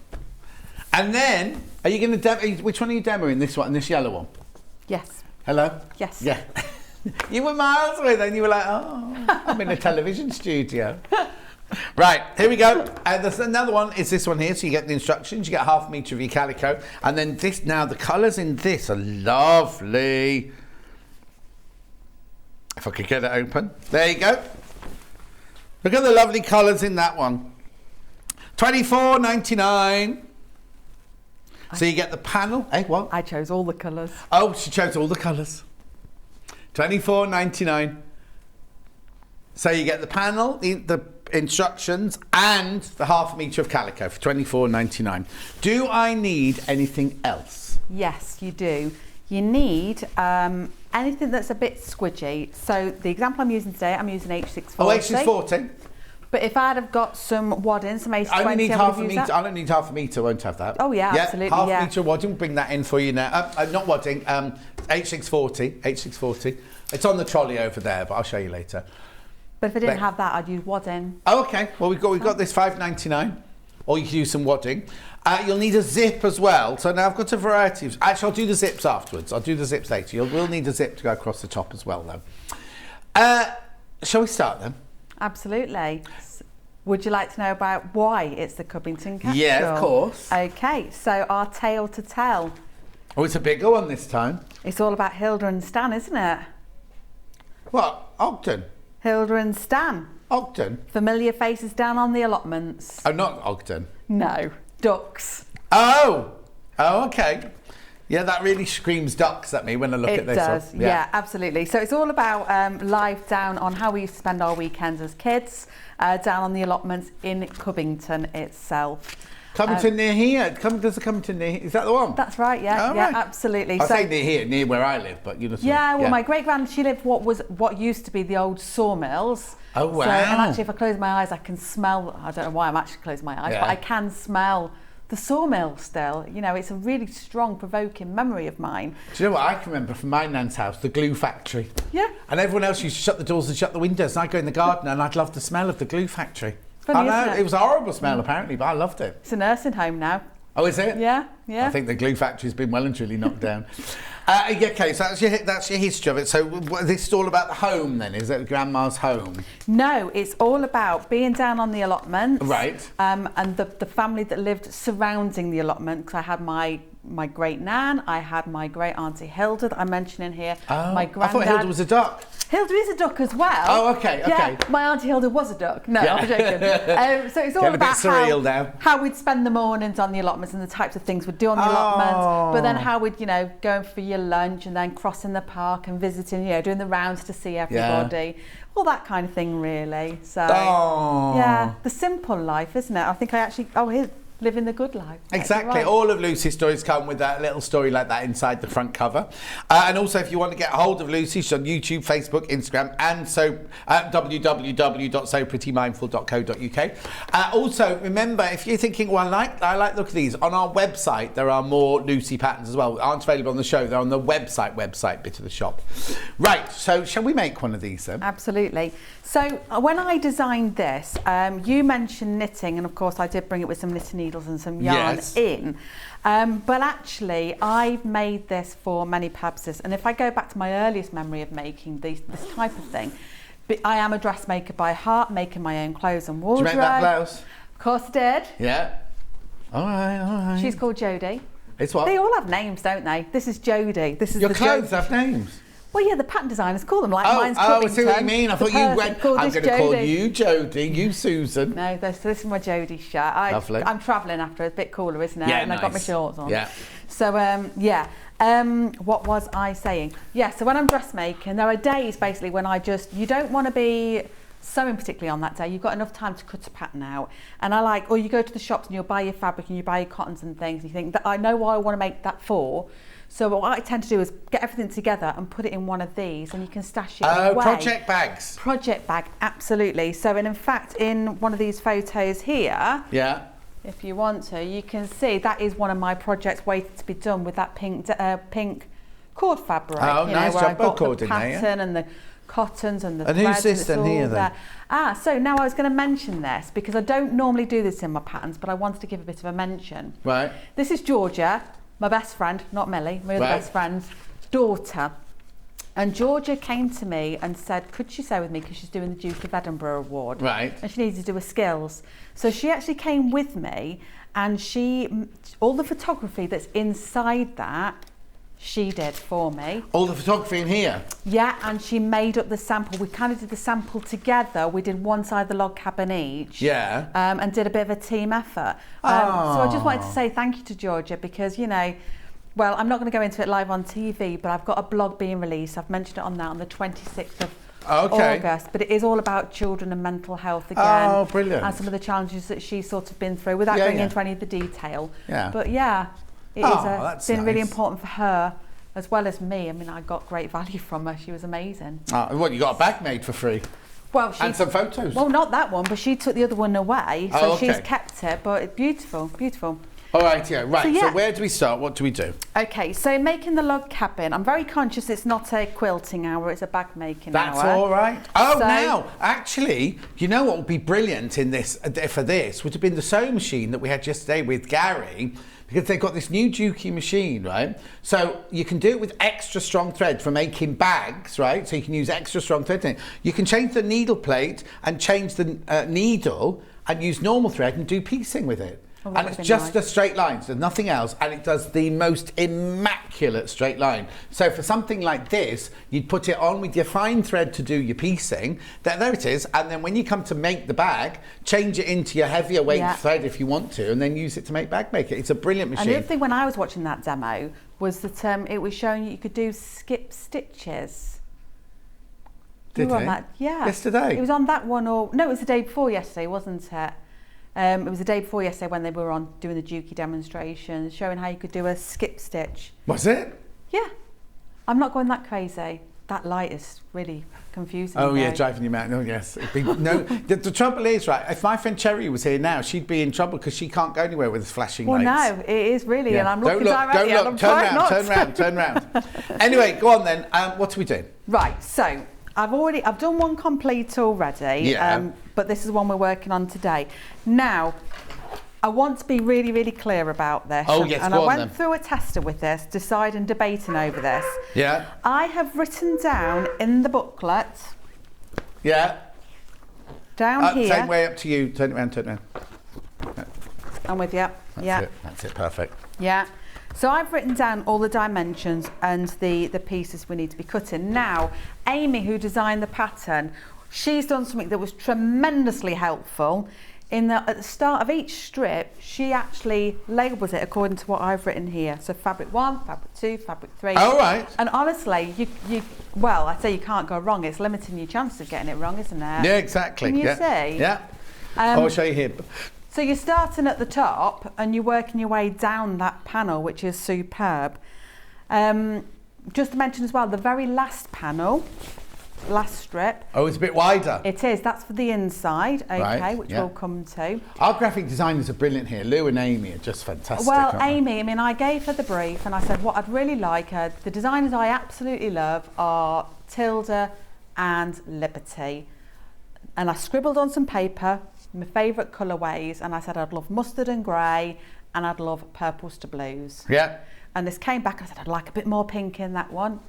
And then, are you going to demo? Which one are you demoing? This one and this yellow one? Yes. Hello? Yes. Yeah. You were miles away then. You were like, oh, I'm in a television studio. Right, here we go. There's another one. Is this one here? So you get the instructions. You get 1/2 metre of your calico. And then this, now the colours in this are lovely. If I could get it open. There you go. Look at the lovely colours in that one. £24.99. So you get the panel. Hey, what? I chose all the colours. Oh, she chose all the colours. £24.99. So you get the panel, the instructions, and the 1/2 metre of calico for £24.99. Do I need anything else? Yes, you do. You need anything that's a bit squidgy. So the example I'm using today, I'm using H640. Oh, H640. But if I'd have got some wadding, some H20, I only need I would £1/2 use metre. that. I don't need £1/2 metre. Won't have that. Oh yeah, absolutely. £1/2 yeah. metre wadding. Bring that in for you now. Not wadding. H640. H640. It's on the trolley over there, but I'll show you later. But if I didn't have that, I'd use wadding. Oh, okay. Well, we've got this £5.99, or you can use some wadding. You'll need a zip as well. So now I've got a variety of. Actually, I'll do the zips afterwards. I'll do the zips later. We'll need a zip to go across the top as well, though. Shall we start then? Absolutely. Would you like to know about why it's the Cubbington catch-all? Yeah, of course. Okay, so our tale to tell. Oh, it's a bigger one this time. It's all about Hilda and Stan, isn't it? What? Ogden? Hilda and Stan. Ogden? Familiar faces down on the allotments. Oh, not Ogden. No, ducks. Oh, okay. Yeah, that really screams ducks at me when I look at this. It does, yeah, absolutely. So it's all about live down on how we used to spend our weekends as kids, down on the allotments in Cubbington itself. Cubbington near here? Does it Cubbington near here? Is that the one? That's right, yeah, right. absolutely. I say near here, near where I live, but you know. Yeah, well, my great-grand, she lived what used to be the old sawmills. Oh, wow. So, and actually, if I close my eyes, I can smell, I don't know why I'm actually closing my eyes, but I can smell the sawmill still. You know, it's a really strong, provoking memory of mine. Do you know what I can remember from my nan's house? The glue factory. Yeah. And everyone else used to shut the doors and shut the windows, and I'd go in the garden and I'd love the smell of the glue factory. Funny, I know, isn't it was a horrible smell apparently, but I loved it. It's a nursing home now. Oh, is it? Yeah, yeah. I think the glue factory's been well and truly knocked down. Okay, so that's your history of it. So this is all about the home then, is it Grandma's home? No, it's all about being down on the allotments. Right. And the family that lived surrounding the allotment, because I had my great nan, I had my great auntie Hilda that I mentioned in here. Oh, my granddad. I thought Hilda was a duck. Hilda is a duck as well. Oh, okay. Yeah, my auntie Hilda was a duck. No, I'm joking. So it's all Getting about a bit surreal now. how we'd spend the mornings on the allotments and the types of things we'd do on the allotments. But then how we'd, going for your lunch and then crossing the park and visiting, doing the rounds to see everybody. Yeah. All that kind of thing, really. So, yeah, the simple life, isn't it? I think I actually, here's living the good life. Exactly. Right. All of Lucy's stories come with that little story like that inside the front cover. And also, if you want to get a hold of Lucy, she's on YouTube, Facebook, Instagram, and so at www.soprettymindful.co.uk. Also, remember, if you're thinking, well, I like look at these, on our website, there are more Lucy patterns as well. Aren't available on the show. They're on the website bit of the shop. Right. So, shall we make one of these then? Absolutely. So when I designed this, you mentioned knitting, and of course I did bring it with some knitting needles and some yarn in. But actually, I've made this for many purposes. And if I go back to my earliest memory of making this type of thing, I am a dressmaker by heart, making my own clothes and wardrobe. Did you make that blouse? Of course I did. Yeah. All right. She's called Jodie. It's what? They all have names, don't they? This is Jodie. This is your clothes have names. Well, yeah, the pattern designers call them mine's Cubbington. I see what you mean. I thought you went, I'm going to call you Jodie, you Susan. No, this is my Jodie shirt. Lovely. I'm travelling after, it's a bit cooler, isn't it? Yeah, and nice. I've got my shorts on. Yeah. So, what was I saying? Yeah, so when I'm dressmaking, there are days basically when you don't want to be sewing particularly on that day. You've got enough time to cut a pattern out. And or you go to the shops and you'll buy your fabric and you buy your cottons and things. And you think, that I know what I want to make that for. So what I tend to do is get everything together and put it in one of these, and you can stash it away. Project bags. Project bag, absolutely. So, and in fact, in one of these photos here, if you want to, you can see that is one of my projects waiting to be done with that pink cord fabric. Oh, nice where job, I've got cord the in there, pattern and the cottons and the and threads. who's this then here then? So now I was going to mention this because I don't normally do this in my patterns, but I wanted to give a bit of a mention. Right. This is Georgia, my best friend, not Millie, my other best friend's daughter. And Georgia came to me and said, could she sew with me because she's doing the Duke of Edinburgh Award. Right. And she needed to do a skills. So she actually came with me, and all the photography that's inside that, she did for me. All the photography in here? Yeah, and she made up the sample. We kind of did the sample together. We did one side of the log cabin each. Yeah. And did a bit of a team effort. So I just wanted to say thank you to Georgia because, well, I'm not going to go into it live on TV, but I've got a blog being released. I've mentioned it on that on the 26th of August. But it is all about children and mental health again. Oh, brilliant. And some of the challenges that she's sort of been through without going into any of the detail. Yeah. But yeah. It's been really important for her as well as me. I mean, I got great value from her. She was amazing. What, you got a bag made for free? Well, and some photos? Well, not that one, but she took the other one away. So she's kept it, but it's beautiful, beautiful. All right, yeah, right. So where do we start? What do we do? Okay, so making the log cabin. I'm very conscious it's not a quilting hour, it's a bag making hour. That's all right. Now, actually, you know what would be brilliant in this for this would have been the sewing machine that we had yesterday with Gary, because they've got this new Dukey machine, right? So you can do it with extra strong thread for making bags, right? So you can use extra strong thread in it. You can change the needle plate and change the needle and use normal thread and do piecing with it. And it's just a straight line, so nothing else, and it does the most immaculate straight line. So for something like this, you'd put it on with your fine thread to do your piecing. There it is, and then when you come to make the bag, change it into your heavier weight thread if you want to, and then use it to make bag maker. It's a brilliant machine. And the other thing when I was watching that demo was that it was showing you could do skip stitches. Did it? Yeah. Yesterday? It was on that one, no, it was the day before yesterday, wasn't it? It was the day before yesterday when they were on doing the Dukey demonstrations, showing how you could do a skip stitch. Was it? Yeah. I'm not going that crazy. That light is really confusing. Oh yeah, driving you mad. Oh yes. The trouble is, right, if my friend Cherry was here now, she'd be in trouble because she can't go anywhere with flashing lights. Well, no, it is really, and I'm looking Don't directly look, and I'm trying not to. turn round. Anyway, go on then. What are we doing? Right, so I've done one complete already, but this is one we're working on today. Now, I want to be really, really clear about this. Oh, yes, and go I on went then. through a tester with this, deciding, debating over this. Yeah. I have written down in the booklet, Yeah. down here. Same way up to you. Turn it round, turn it round. I'm with you. That's it, perfect. Yeah. So I've written down all the dimensions and the pieces we need to be cutting. Now, Amy, who designed the pattern, she's done something that was tremendously helpful. At the start of each strip, she actually labels it according to what I've written here. So fabric 1, fabric 2, fabric 3. Oh, right. And honestly, I say you can't go wrong. It's limiting your chances of getting it wrong, isn't it? Yeah, exactly. Can you see? Yeah. I'll show you here. So you're starting at the top and you're working your way down that panel, which is superb. Just to mention as well, the very last panel, last strip. Oh, it's a bit wider. It is. That's for the inside, okay, Right, which yeah. we'll come to. Our graphic designers are brilliant here. Lou and Amy are just fantastic. Well, aren't they? Amy, I mean, I gave her the brief and I said what I'd really like her. The designers I absolutely love are Tilda and Liberty. And I scribbled on some paper my favourite colourways, and I said I'd love mustard and grey and I'd love purples to blues. Yeah. And this came back and I said I'd like a bit more pink in that one.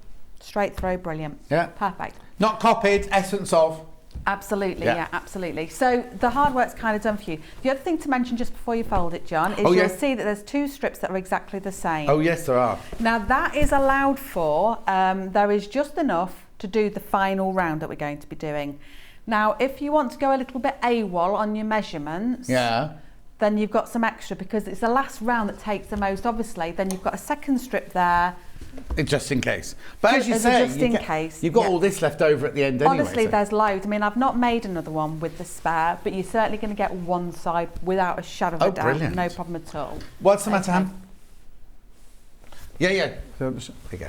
Straight through, brilliant. Yeah. Perfect. Not copied, essence of. Absolutely, yeah, absolutely. So the hard work's kind of done for you. The other thing to mention just before you fold it, John, is you'll see that there's 2 strips that are exactly the same. Oh yes, there are. Now that is allowed for, there is just enough to do the final round that we're going to be doing. Now, if you want to go a little bit AWOL on your measurements, then you've got some extra because it's the last round that takes the most, obviously. Then you've got a second strip there. Just in case. But as you say, you've got all this left over at the end anyway. Honestly, there's loads. I mean, I've not made another one with the spare, but you're certainly going to get one side without a shadow of a doubt. Brilliant. No problem at all. What's the matter, Ham? Yeah. There you go.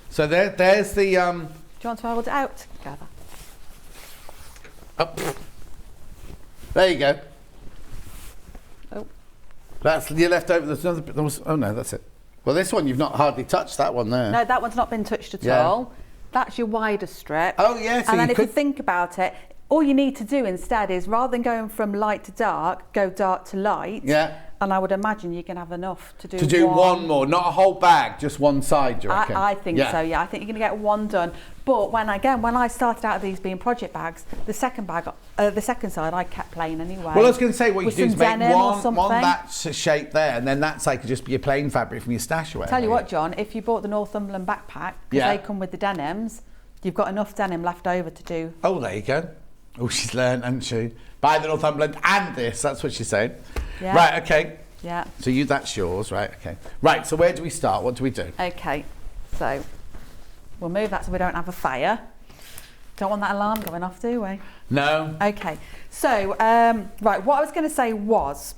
So there's the... Do you want to hold it out together? There you go. Oh. That's your leftover. There's another bit. Oh no, that's it. Well, this one you've not hardly touched that one there. No, that one's not been touched at all. That's your wider strip. Oh yeah. So and then if you think about it, all you need to do instead is rather than going from light to dark, go dark to light. Yeah. And I would imagine you can have enough to do. To do one more, not a whole bag, just one side. Do you reckon? I think so. Yeah, I think you're going to get one done. But when I started out of these being project bags, the second side I kept plain anyway. Well, I was going to say what you do is make one that shape there, and then that side could just be your plain fabric from your stash away. Tell you what, John, if you bought the Northumberland Backpack, because they come with the denims, you've got enough denim left over to do. Oh, there you go. Oh, she's learned, hasn't she? Buy the Northumberland and this. That's what she's saying. Yeah. Right. Okay. Yeah. So that's yours, right? Okay. Right. So where do we start? What do we do? Okay. So we'll move that so we don't have a fire. Don't want that alarm going off, do we? No. Okay. So right, what I was going to say was,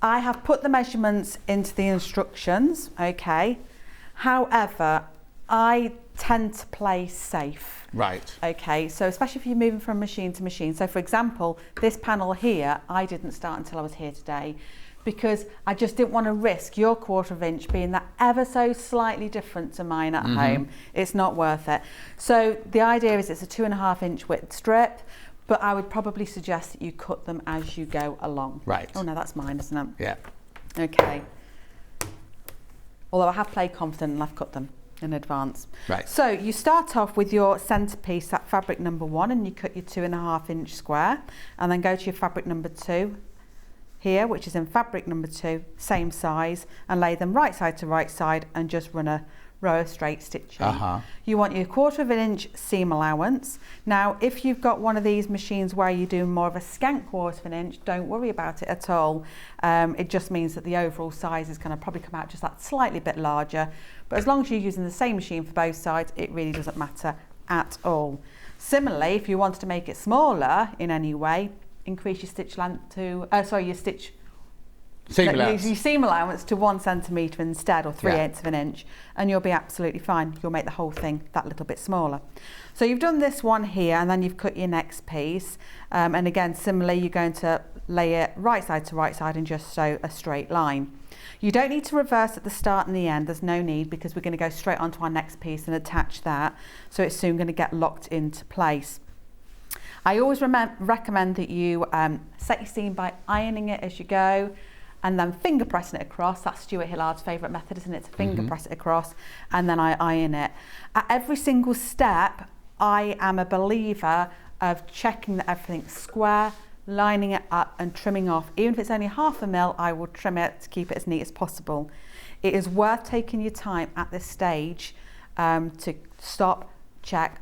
I have put the measurements into the instructions. Okay. However, I tend to play safe. Right. Okay, so especially if you're moving from machine to machine. So for example, this panel here, I didn't start until I was here today because I just didn't want to risk your 1/4 inch being that ever so slightly different to mine at home. It's not worth it. So the idea is it's a 2.5 inch width strip, but I would probably suggest that you cut them as you go along. Right. Oh no, that's mine, isn't it? Yeah. Okay. Although I have played confident and I've cut them in advance. Right. So you start off with your centerpiece at fabric number 1 and you cut your 2.5 inch square and then go to your fabric number 2 here, which is in fabric number 2, same size, and lay them right side to right side and just run a row of straight stitching. You want your 1/4 inch seam allowance. Now if you've got one of these machines where you're doing more of a scant 1/4 inch, don't worry about it at all. It just means that the overall size is going to probably come out just that slightly bit larger, but as long as you're using the same machine for both sides, it really doesn't matter at all. Similarly, if you wanted to make it smaller in any way, increase your stitch length to your stitch Seam allowance. Use your seam allowance to 1 centimetre instead, or 3/8 of an inch, and you'll be absolutely fine. You'll make the whole thing that little bit smaller. So you've done this one here, and then you've cut your next piece. And again, similarly, you're going to lay it right side to right side and just sew a straight line. You don't need to reverse at the start and the end. There's no need, because we're going to go straight onto our next piece and attach that. So it's soon going to get locked into place. I always recommend that you set your seam by ironing it as you go, and then finger pressing it across. That's Stuart Hillard's favourite method, isn't it? To finger press it across, and then I iron it. At every single step, I am a believer of checking that everything's square, lining it up and trimming off. Even if it's only 1/2 mil, I will trim it to keep it as neat as possible. It is worth taking your time at this stage to stop, check,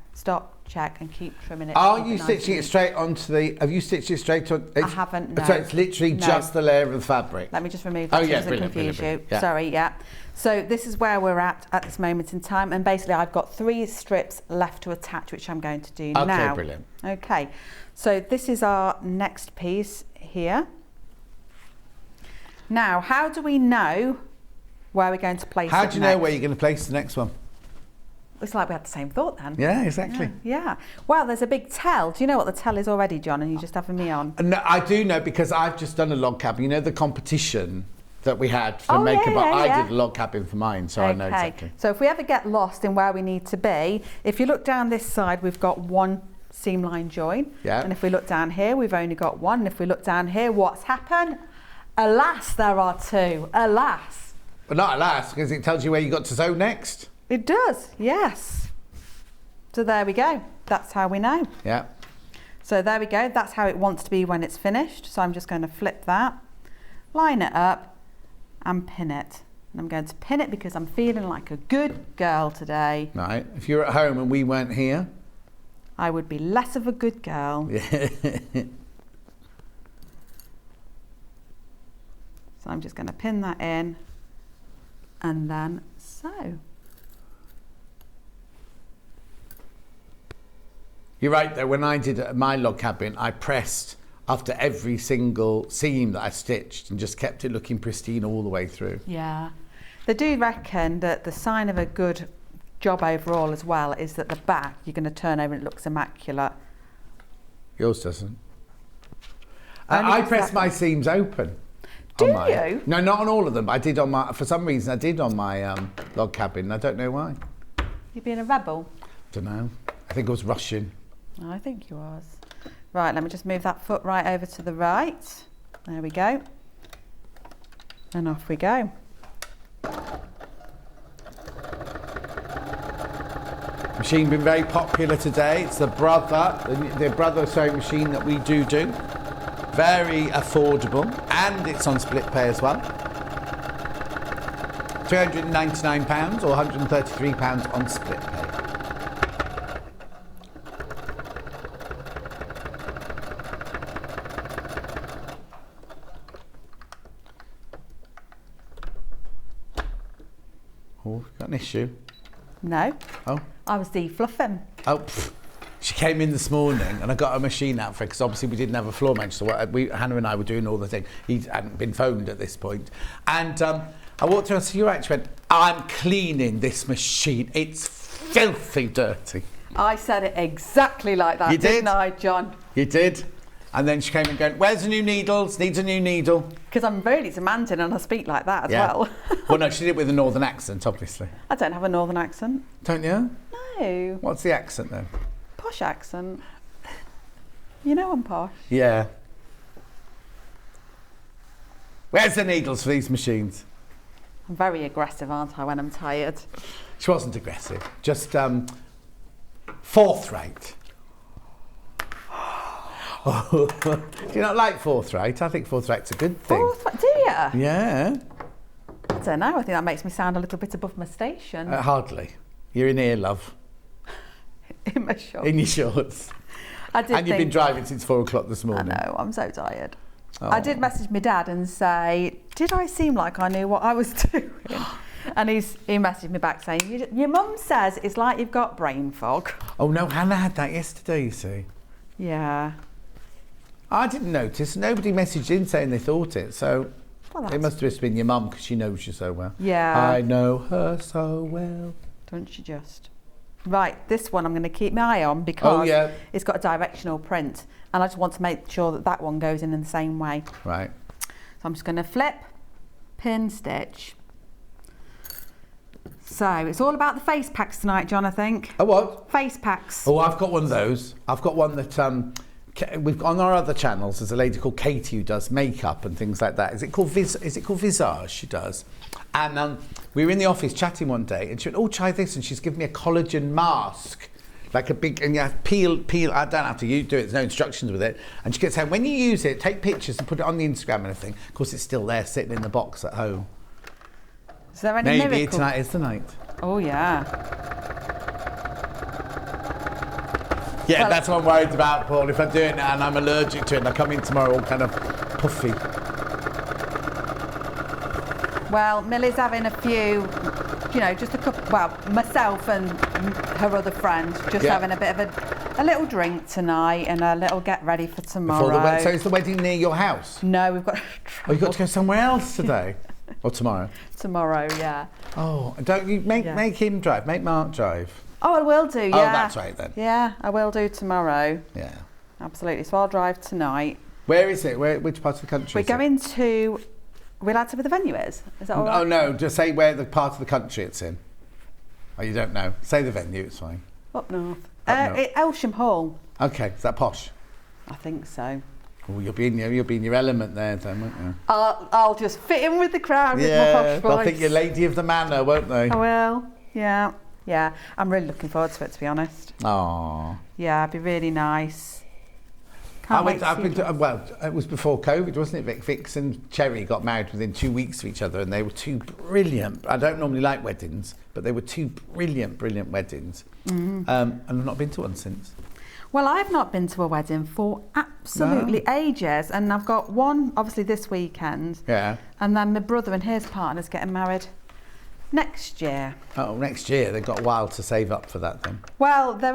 and keep trimming it. Are you stitching it straight onto the... Have you stitched it straight on... I haven't, no. So it's literally just the layer of the fabric? Let me just remove that so it doesn't confuse you. Yeah. Sorry, yeah. So this is where we're at this moment in time, and basically I've got 3 strips left to attach, which I'm going to do now. Okay, brilliant. Okay, so this is our next piece here. Now, how do we know where we're going to place it How do you know next? where you're going to place the next one? It's like we had the same thought then. Yeah, exactly. Yeah. Well, there's a big tell. Do you know what the tell is already, John? And you're just having me on. No, I do know, because I've just done a log cabin. You know the competition that we had for Oh, makeup? yeah, I did a log cabin for mine, so I know exactly. So if we ever get lost in where we need to be, if you look down this side, we've got 1 seam line join. Yeah. And if we look down here, we've only got 1. And if we look down here, what's happened? Alas, there are 2. Alas. But not alas, because it tells you where you got to sew next. It does, yes. So there we go. That's how we know. Yeah. So there we go. That's how it wants to be when it's finished. So I'm just going to flip that, line it up, and pin it. And I'm going to pin it because I'm feeling like a good girl today. Right. If you're at home and we weren't here, I would be less of a good girl. yeah. So I'm just going to pin that in and then sew. You're right though, when I did my log cabin, I pressed after every single seam that I stitched and just kept it looking pristine all the way through. Yeah. They do reckon that the sign of a good job overall as well is that the back you're going to turn over and it looks immaculate. Yours doesn't. I press my seams open. Do you? No, not on all of them, but I did on my, for some reason I did on my log cabin. I don't know why. You're being a rebel? Don't know. I think I was rushing. I think you was. Right, let me just move that foot right over to the right. There we go. And off we go. Machine been very popular today. It's the Brother, the Brother sewing machine that we do. Very affordable, and it's on split pay as well. £399 or £133 on split pay. Oh, got an issue? No. Oh. I was defluffing. Oh, she came in this morning and I got a machine out for her because obviously we didn't have a floor manager. So Hannah and I were doing all the things. He hadn't been phoned at this point. And I walked through and said, "You're right." She went, "I'm cleaning this machine. It's filthy dirty." I said it exactly like that, You did? didn't I, John? You did. And then she came and going, "Where's the new needles? Needs a new needle." Because I'm really demanding and I speak like that as well. Well, no, she did it with a northern accent, obviously. I don't have a northern accent. Don't you? No. What's the accent then? Posh accent. You know I'm posh. Yeah. Where's the needles for these machines? I'm very aggressive, aren't I, when I'm tired? She wasn't aggressive, just forthright. Do you not like forthright? I think forthright's a good thing. Forthright, do you? Yeah. I don't know, I think that makes me sound a little bit above my station. Hardly. You're in here, love. In my shorts. In your shorts. And you've been driving since 4 o'clock this morning. I know, I'm so tired. Oh. I did message my dad and say, did I seem like I knew what I was doing? And he messaged me back saying, your mum says it's like you've got brain fog. Oh no, Hannah had that yesterday, you see. Yeah. I didn't notice. Nobody messaged in saying they thought it, so Well, it must have just been your mum because she knows you so well. Yeah. I know her so well. Don't you just? Right, this one I'm going to keep my eye on because it's got a directional print and I just want to make sure that that one goes in the same way. Right. So I'm just going to flip, pin, stitch. So it's all about the face packs tonight, John, I think. A what? Face packs. Oh, I've got one of those. I've got one that we've on our other channels. There's a lady called Katie who does makeup and things like that. Is it called Visage? She does. And we were in the office chatting one day, and she went, "Oh, try this," and she's given me a collagen mask, like a big, and you have peel. I don't have to do it. There's no instructions with it. And she kept saying, when you use it, take pictures and put it on the Instagram and everything. Of course, it's still there, sitting in the box at home. Is there any Maybe miracle? tonight is the night. Oh yeah. Yeah, Well, that's what I'm worried about, Paul. If I do it and I'm allergic to it and I come in tomorrow all kind of puffy. Well, Millie's having a few, just a couple, well, myself and her other friend, just having a bit of a little drink tonight and a little get ready for tomorrow. So is the wedding near your house? No, we've got Oh, you've got to go somewhere else today? Or tomorrow? tomorrow, yeah. Oh, don't you make him drive, make Mark drive. Oh, I will do, yeah. Oh, that's right then. Yeah, I will do tomorrow. Yeah. Absolutely. So I'll drive tonight. Where is it? Which part of the country We're going to... Are we allowed to say where the venue is? Is that all right? Oh, no, just say where the part of the country it's in. Oh, you don't know. Say the venue, it's fine. Up north. Up north. Elsham Hall. Okay, is that posh? I think so. Oh, you'll be in your element there then, won't you? I'll just fit in with the crowd with my posh they'll voice. think you're lady of the manor, won't they? I will. Yeah. Yeah. I'm really looking forward to it, to be honest. Oh. Yeah, it'd be really nice. Well, it was before COVID, wasn't it? Vix and Cherry got married within 2 weeks of each other, and they were two brilliant. I don't normally like weddings, but they were two brilliant weddings. Mm-hmm. And I've not been to one since. Well, I've not been to a wedding for absolutely ages, and I've got one obviously this weekend. Yeah. And then my brother and his partner's getting married next year. Oh, next year. They've got a while to save up for that then. Well, they're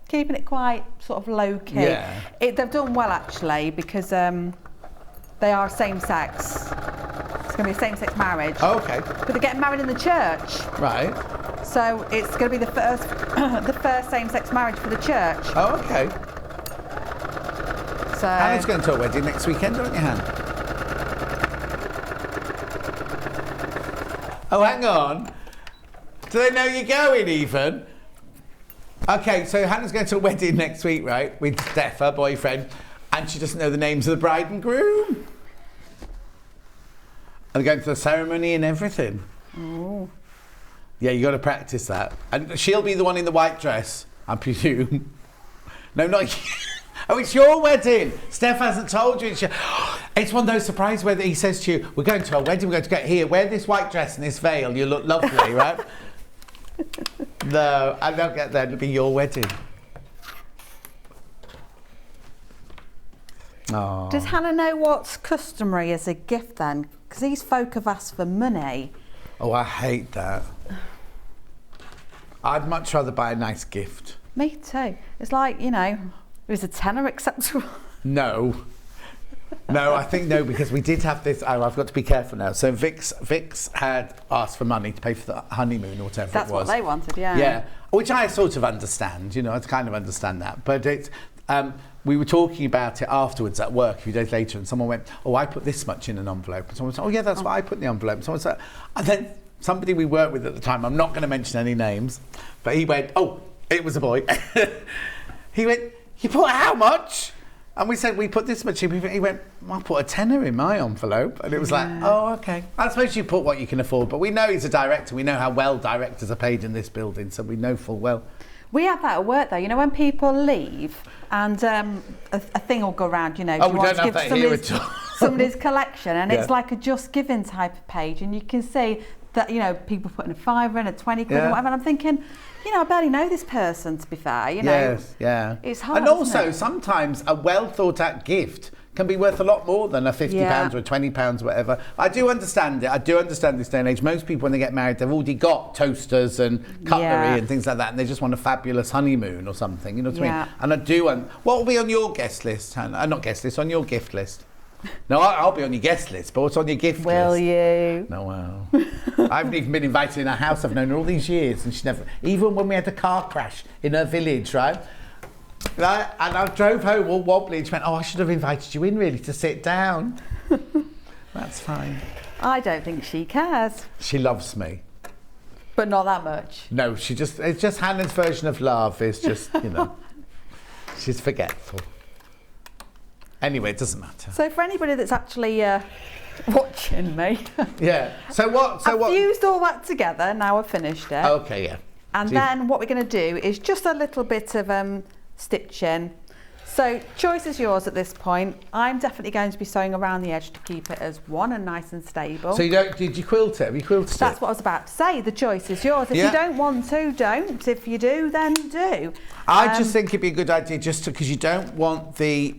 keeping it quite sort of low key. Yeah. They've done well actually because they are same sex. It's going to be a same sex marriage. Oh, okay. But they're getting married in the church. Right. So it's going to be the first same sex marriage for the church. Oh, okay. So Hannah's going to a wedding next weekend, aren't you, Hannah? Oh, hang on. Do they know you're going even? Okay, so Hannah's going to a wedding next week, right, with Steph, her boyfriend, and she doesn't know the names of the bride and groom. And they're going to the ceremony and everything. Oh. Yeah, you got to practice that. And she'll be the one in the white dress, I presume. No, not you. Oh, it's your wedding. Steph hasn't told you. It's one of those surprises where he says to you, we're going to a wedding, we're going to get here, wear this white dress and this veil, you look lovely, right? No, I don't get that. It'll be your wedding. Oh. Does Hannah know what's customary as a gift then? Because these folk have asked for money. Oh, I hate that. I'd much rather buy a nice gift. Me too. It's like, is a tenner acceptable? No. No, I think no, because we did have this. Oh, I've got to be careful now. So Vix had asked for money to pay for the honeymoon or whatever That's it was. what they wanted, yeah. Yeah, which I sort of understand. I kind of understand that. But it's we were talking about it afterwards at work a few days later, and someone went, "Oh, I put this much in an envelope," and someone said, "Oh, yeah, that's what I put in the envelope." And someone said, and then somebody we worked with at the time, I'm not going to mention any names, but he went, "Oh, it was a boy." He went, "You put how much?" And we said, we put this much in. He went, I put a tenner in my envelope. And it was like, oh, okay. I suppose you put what you can afford. But we know he's a director. We know how well directors are paid in this building. So we know full well. We have that at work, though. When people leave and a thing will go around, do you want to give somebody's collection. And it's like a Just Giving type of page. And you can see that, people putting a £5 and a 20 quid and whatever. And I'm thinking... I barely know this person, to be fair, Yes, yeah. It's hard, and also, isn't it? sometimes a well-thought-out gift can be worth a lot more than a £50 or £20 or whatever. I do understand it. I do understand this day and age. Most people, when they get married, they've already got toasters and cutlery and things like that, and they just want a fabulous honeymoon or something, you know what I mean? And I do... what will be on your guest list, Hannah? Not guest list, on your gift list? No, I'll be on your guest list, but what's on your gift Will list? you? No, well. I haven't even been invited in her house. I've known her all these years, and she never. Even when we had a car crash in her village, right? And I drove home all wobbly, and she went, "Oh, I should have invited you in, really, to sit down." That's fine. I don't think she cares. She loves me. But not that much. No, it's just Hannah's version of love. It's just, she's forgetful. Anyway, it doesn't matter. So for anybody that's actually watching me, yeah. So what? I've fused all that together. Now I've finished it. Okay, yeah. And then what we're going to do is just a little bit of stitching. So choice is yours at this point. I'm definitely going to be sewing around the edge to keep it as one and nice and stable. So did you quilt it? Have you quilted it? That's what I was about to say. The choice is yours. If you don't want to, don't. If you do, then do. I just think it'd be a good idea just because you don't want the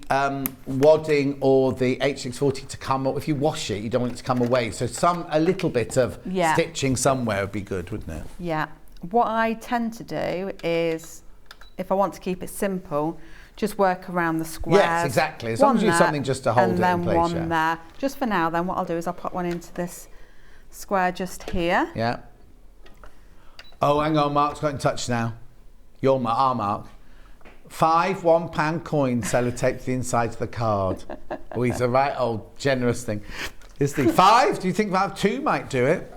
wadding or the H640 to come, or if you wash it, you don't want it to come away. So a little bit of stitching somewhere would be good, wouldn't it? Yeah. What I tend to do is, if I want to keep it simple, just work around the squares. Yes, exactly. As long as you have something just to hold it in place. And then one there. Just for now, then what I'll do is I'll put one into this square just here. Yeah. Oh, hang on, Mark's got in touch now. Our Mark. 5 £1 coins sellotaped to the inside of the card. Oh, he's a right old generous thing. Is he 5? Do you think that 2 might do it?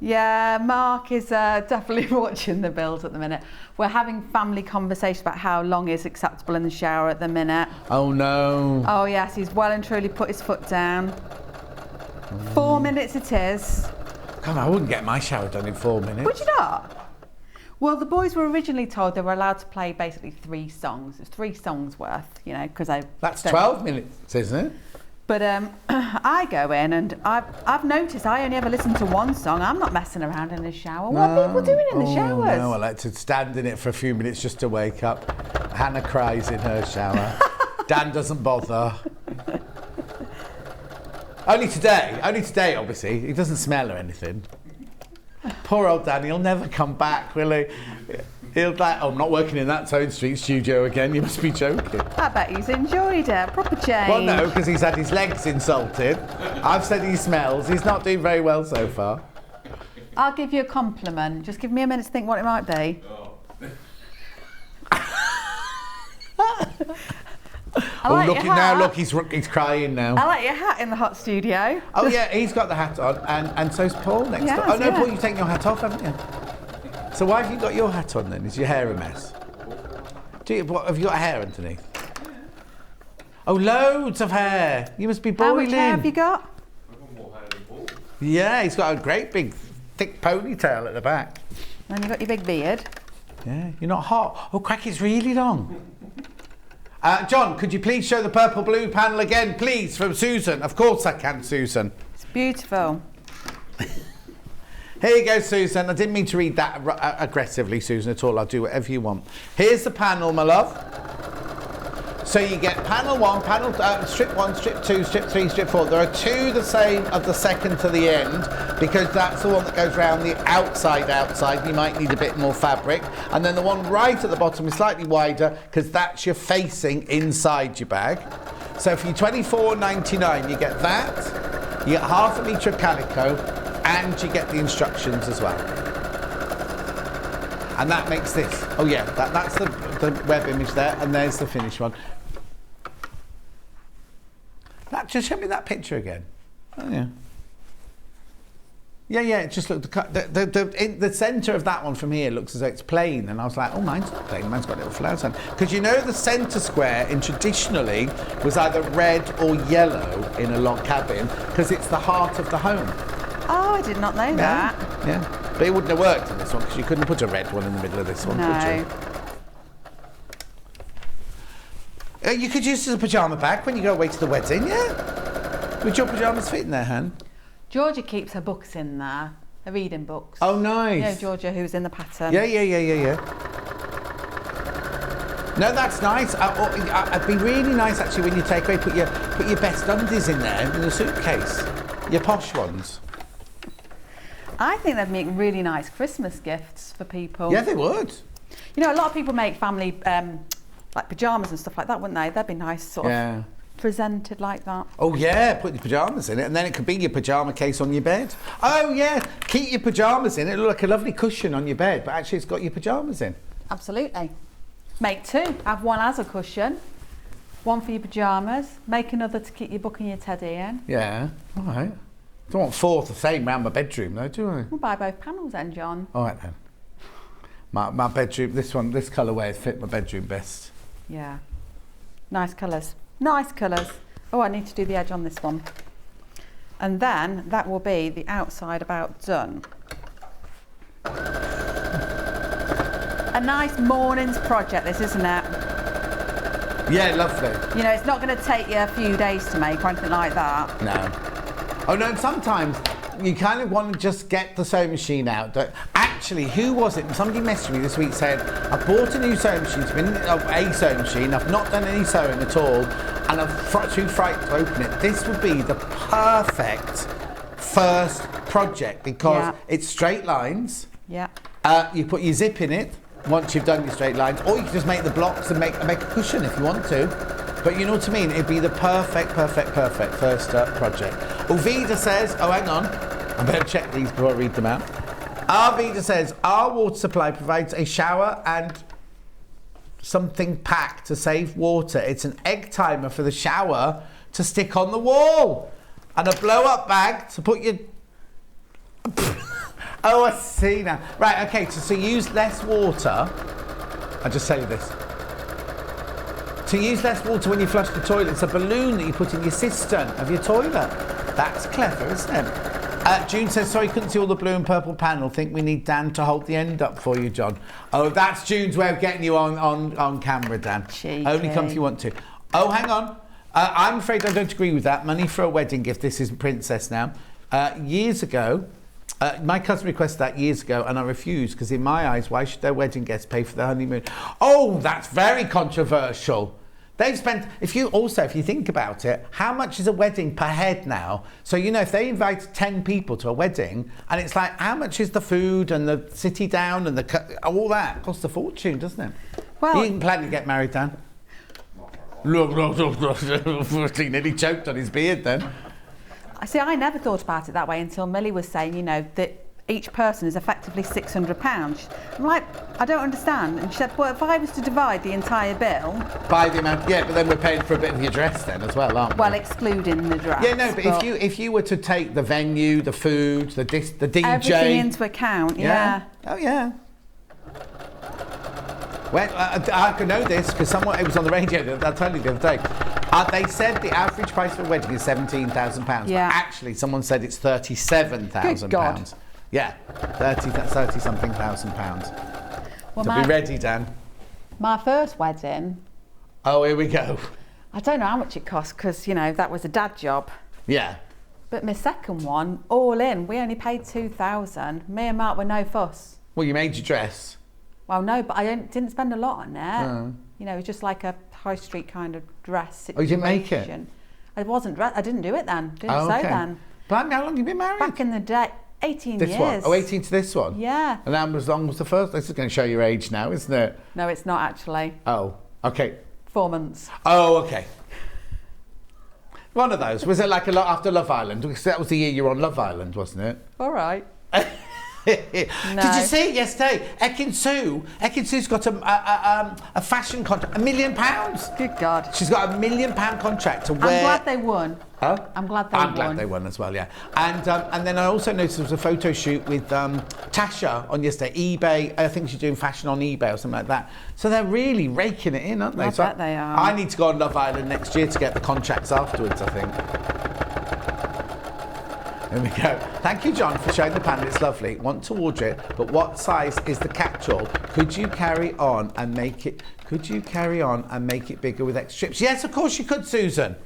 Yeah, Mark is definitely watching the build at the minute. We're having family conversation about how long is acceptable in the shower at the minute. Oh no. Oh yes, he's well and truly put his foot down. 4 minutes it is. Come on, I wouldn't get my shower done in 4 minutes. Would you not? Well, the boys were originally told they were allowed to play basically 3 songs. It's 3 songs worth, because That's 12 minutes, isn't it? But I go in and I've noticed I only ever listen to 1 song. I'm not messing around in the shower. What are people doing in the showers? No, I like to stand in it for a few minutes just to wake up. Hannah cries in her shower. Dan doesn't bother. Only today, obviously. He doesn't smell or anything. Poor old Dan, he'll never come back, will he? He'll like, I'm not working in that Sewing Street studio again, you must be joking. I bet he's enjoyed it, proper change. Well, no, because he's had his legs insulted. I've said he smells. He's not doing very well so far. I'll give you a compliment. Just give me a minute to think what it might be. Look, he's crying now. I like your hat in the hot studio. Oh yeah, he's got the hat on, and so's Paul next door. Oh no, Paul, you've taken your hat off, haven't you? So why have you got your hat on then? Is your hair a mess? Have you got hair underneath? Oh, loads of hair. You must be boiling. How much hair have you got? I've got more hair than Paul. Yeah, he's got a great big, thick ponytail at the back. And you've got your big beard. Yeah, you're not hot. Oh, crack, it's really long. John, could you please show the purple blue panel again, please, from Susan? Of course I can, Susan. It's beautiful. Here you go, Susan. I didn't mean to read that aggressively, Susan, at all. I'll do whatever you want. Here's the panel, my love. So you get panel 1, strip 1, strip 2, strip 3, strip 4. There are 2 the same of the second to the end because that's the one that goes around the outside. You might need a bit more fabric. And then the one right at the bottom is slightly wider because that's your facing inside your bag. So for your £24.99, you get that. You get half a metre of calico and you get the instructions as well. And that makes this. Oh yeah, that's the web image there, and there's the finished one. Just show me that picture again. Oh yeah. Yeah. Just look. The centre of that one from here looks as though it's plain, and I was like, oh, mine's not plain. Mine's got little flowers on. Because the centre square traditionally was either red or yellow in a log cabin because it's the heart of the home. Oh, I did not know that. Yeah, but it wouldn't have worked in this one because you couldn't put a red one in the middle of this one, could you? You could use it as a pyjama bag when you go away to the wedding, yeah? Would your pyjamas fit in there, Han? Georgia keeps her books in there, her reading books. Oh, nice. Yeah, Georgia, who's in the pattern. Yeah. No, that's nice. It'd be really nice, actually, when you take away, put your best undies in there in the suitcase. Your posh ones. I think they'd make really nice Christmas gifts for people. Yeah, they would. A lot of people make family like pyjamas and stuff like that, wouldn't they? That'd be nice, sort of presented like that. Oh yeah, put your pyjamas in it, and then it could be your pyjama case on your bed. Oh yeah, keep your pyjamas in it. It'll look like a lovely cushion on your bed, but actually it's got your pyjamas in. Absolutely. Make two. Have one as a cushion, one for your pyjamas. Make another to keep your book and your teddy in. Yeah, all right. Don't want four the same round my bedroom though, do I? We'll buy both panels then, John. All right then. My bedroom, this colourway fit my bedroom best. Yeah. Nice colours. Nice colours. Oh, I need to do the edge on this one. And then that will be the outside about done. A nice morning's project, this, isn't it? Yeah, lovely. You know, it's not going to take you a few days to make or anything like that. No. Oh no, and sometimes you kind of want to just get the sewing machine out. Actually, who was it? Somebody messaged me this week saying, I bought a new sewing machine, a sewing machine, I've not done any sewing at all, and I'm too frightened to open it. This would be the perfect first project because it's straight lines. Yeah. You put your zip in it once you've done your straight lines, or you can just make the blocks and make a cushion if you want to. But you know what I mean? It'd be the perfect first project. Ovida says, oh, hang on. I better check these before I read them out. Arvida says, our water supply provides a shower and something pack to save water. It's an egg timer for the shower to stick on the wall. And a blow-up bag to put your... Oh, I see now. Right, okay, so use less water. I'll just tell you this. To use less water when you flush the toilet, it's a balloon that you put in your cistern of your toilet. That's clever, isn't it? June says, sorry, couldn't see all the blue and purple panel. Think we need Dan to hold the end up for you, John. Oh, that's June's way of getting you on camera, Dan. Cheeky. Only come if you want to. Oh, hang on. I'm afraid I don't agree with that. Money for a wedding gift. This is Princess now. Years ago, my cousin requested that years ago, and I refused because in my eyes, why should their wedding guests pay for their honeymoon? Oh, that's very controversial. They've spent, if you think about it, how much is a wedding per head now? So, you know, if they invite 10 people to a wedding, and it's like, how much is the food and the city down and all that? It costs a fortune, doesn't it? Well, you didn't plan to get married, Dan? Look, he nearly choked on his beard then. See, I never thought about it that way until Millie was saying, you know, that each person is effectively £600. I'm like, I don't understand. And she said, well, if I was to divide the entire bill... By the amount, yeah, but then we're paying for a bit of your dress then as well, aren't we? Well, excluding the dress. Yeah, no, but if you were to take the venue, the food, the DJ... Everything into account, yeah. Oh, yeah. Well, I can know this because it was on the radio, I'll tell you the other day. They said the average price for a wedding is £17,000. Yeah. But actually, someone said it's £37,000. Good God. Yeah, 30-something thousand pounds. Well, So be ready, Dan. My first wedding... Oh, here we go. I don't know how much it cost because, you know, that was a dad job. Yeah. But my second one, all in, we only paid £2,000. Me and Mark were no fuss. Well, you made your dress. Well, no, but I didn't spend a lot on it. You know, it was just like a high street kind of dress situation. Oh, you didn't make it? I didn't do it then. Didn't sew then. Blimey, how long have you been married? Back in the day, 18 years. This one? Oh, 18 to this one? Yeah. And how long was the first? This is going to show your age now, isn't it? No, it's not actually. Oh, okay. 4 months. Oh, okay. One of those. Was it like a lot after Love Island? Because that was the year you were on Love Island, wasn't it? All right. No. Did you see it yesterday? Ekin Sue's got a fashion contract, £1 million. Good God. She's got a £1 million contract to wear. I'm glad they won. Huh? I'm glad they won. I'm glad they won as well, yeah. And then I also noticed there was a photo shoot with Tasha on yesterday. eBay, I think she's doing fashion on eBay or something like that. So they're really raking it in, aren't they? I bet they are. I need to go on Love Island next year to get the contracts afterwards, I think. There we go. Thank you, John, for showing the panel. It's lovely. Want to order it, but what size is the catch-all? Could you carry on and make it? Could you carry on and make it bigger with extra strips? Yes, of course you could, Susan.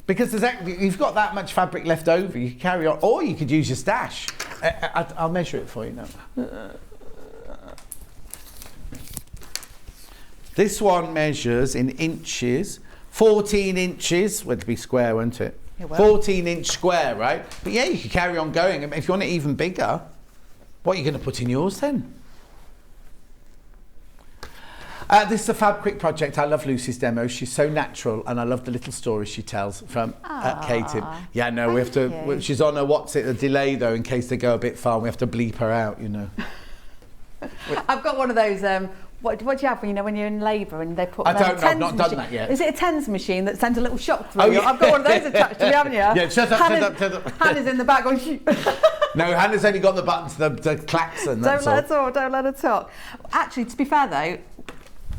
Because you've got that much fabric left over, you can carry on, or you could use your stash. I'll measure it for you now. This one measures in inches, 14 inches. Well, it'd be square, won't it? 14-inch square, right? But yeah, you could carry on going. If you want it even bigger, what are you going to put in yours then? This is a fab quick project. I love Lucy's demo. She's so natural, and I love the little stories she tells from Katie. Yeah, no, we have to. She's on a delay though, in case they go a bit far. We have to bleep her out, you know. I've got one of those. What do you have when you're in labour and they put? I don't know. I've not done that yet. Is it a TENS machine that sends a little shock through? Oh, you? yeah. I've got one of those attached to me, haven't you? Yeah, shut up. Hannah's in the back going. No, Hannah's only got the button to the klaxon. Don't let her talk. Actually, to be fair though,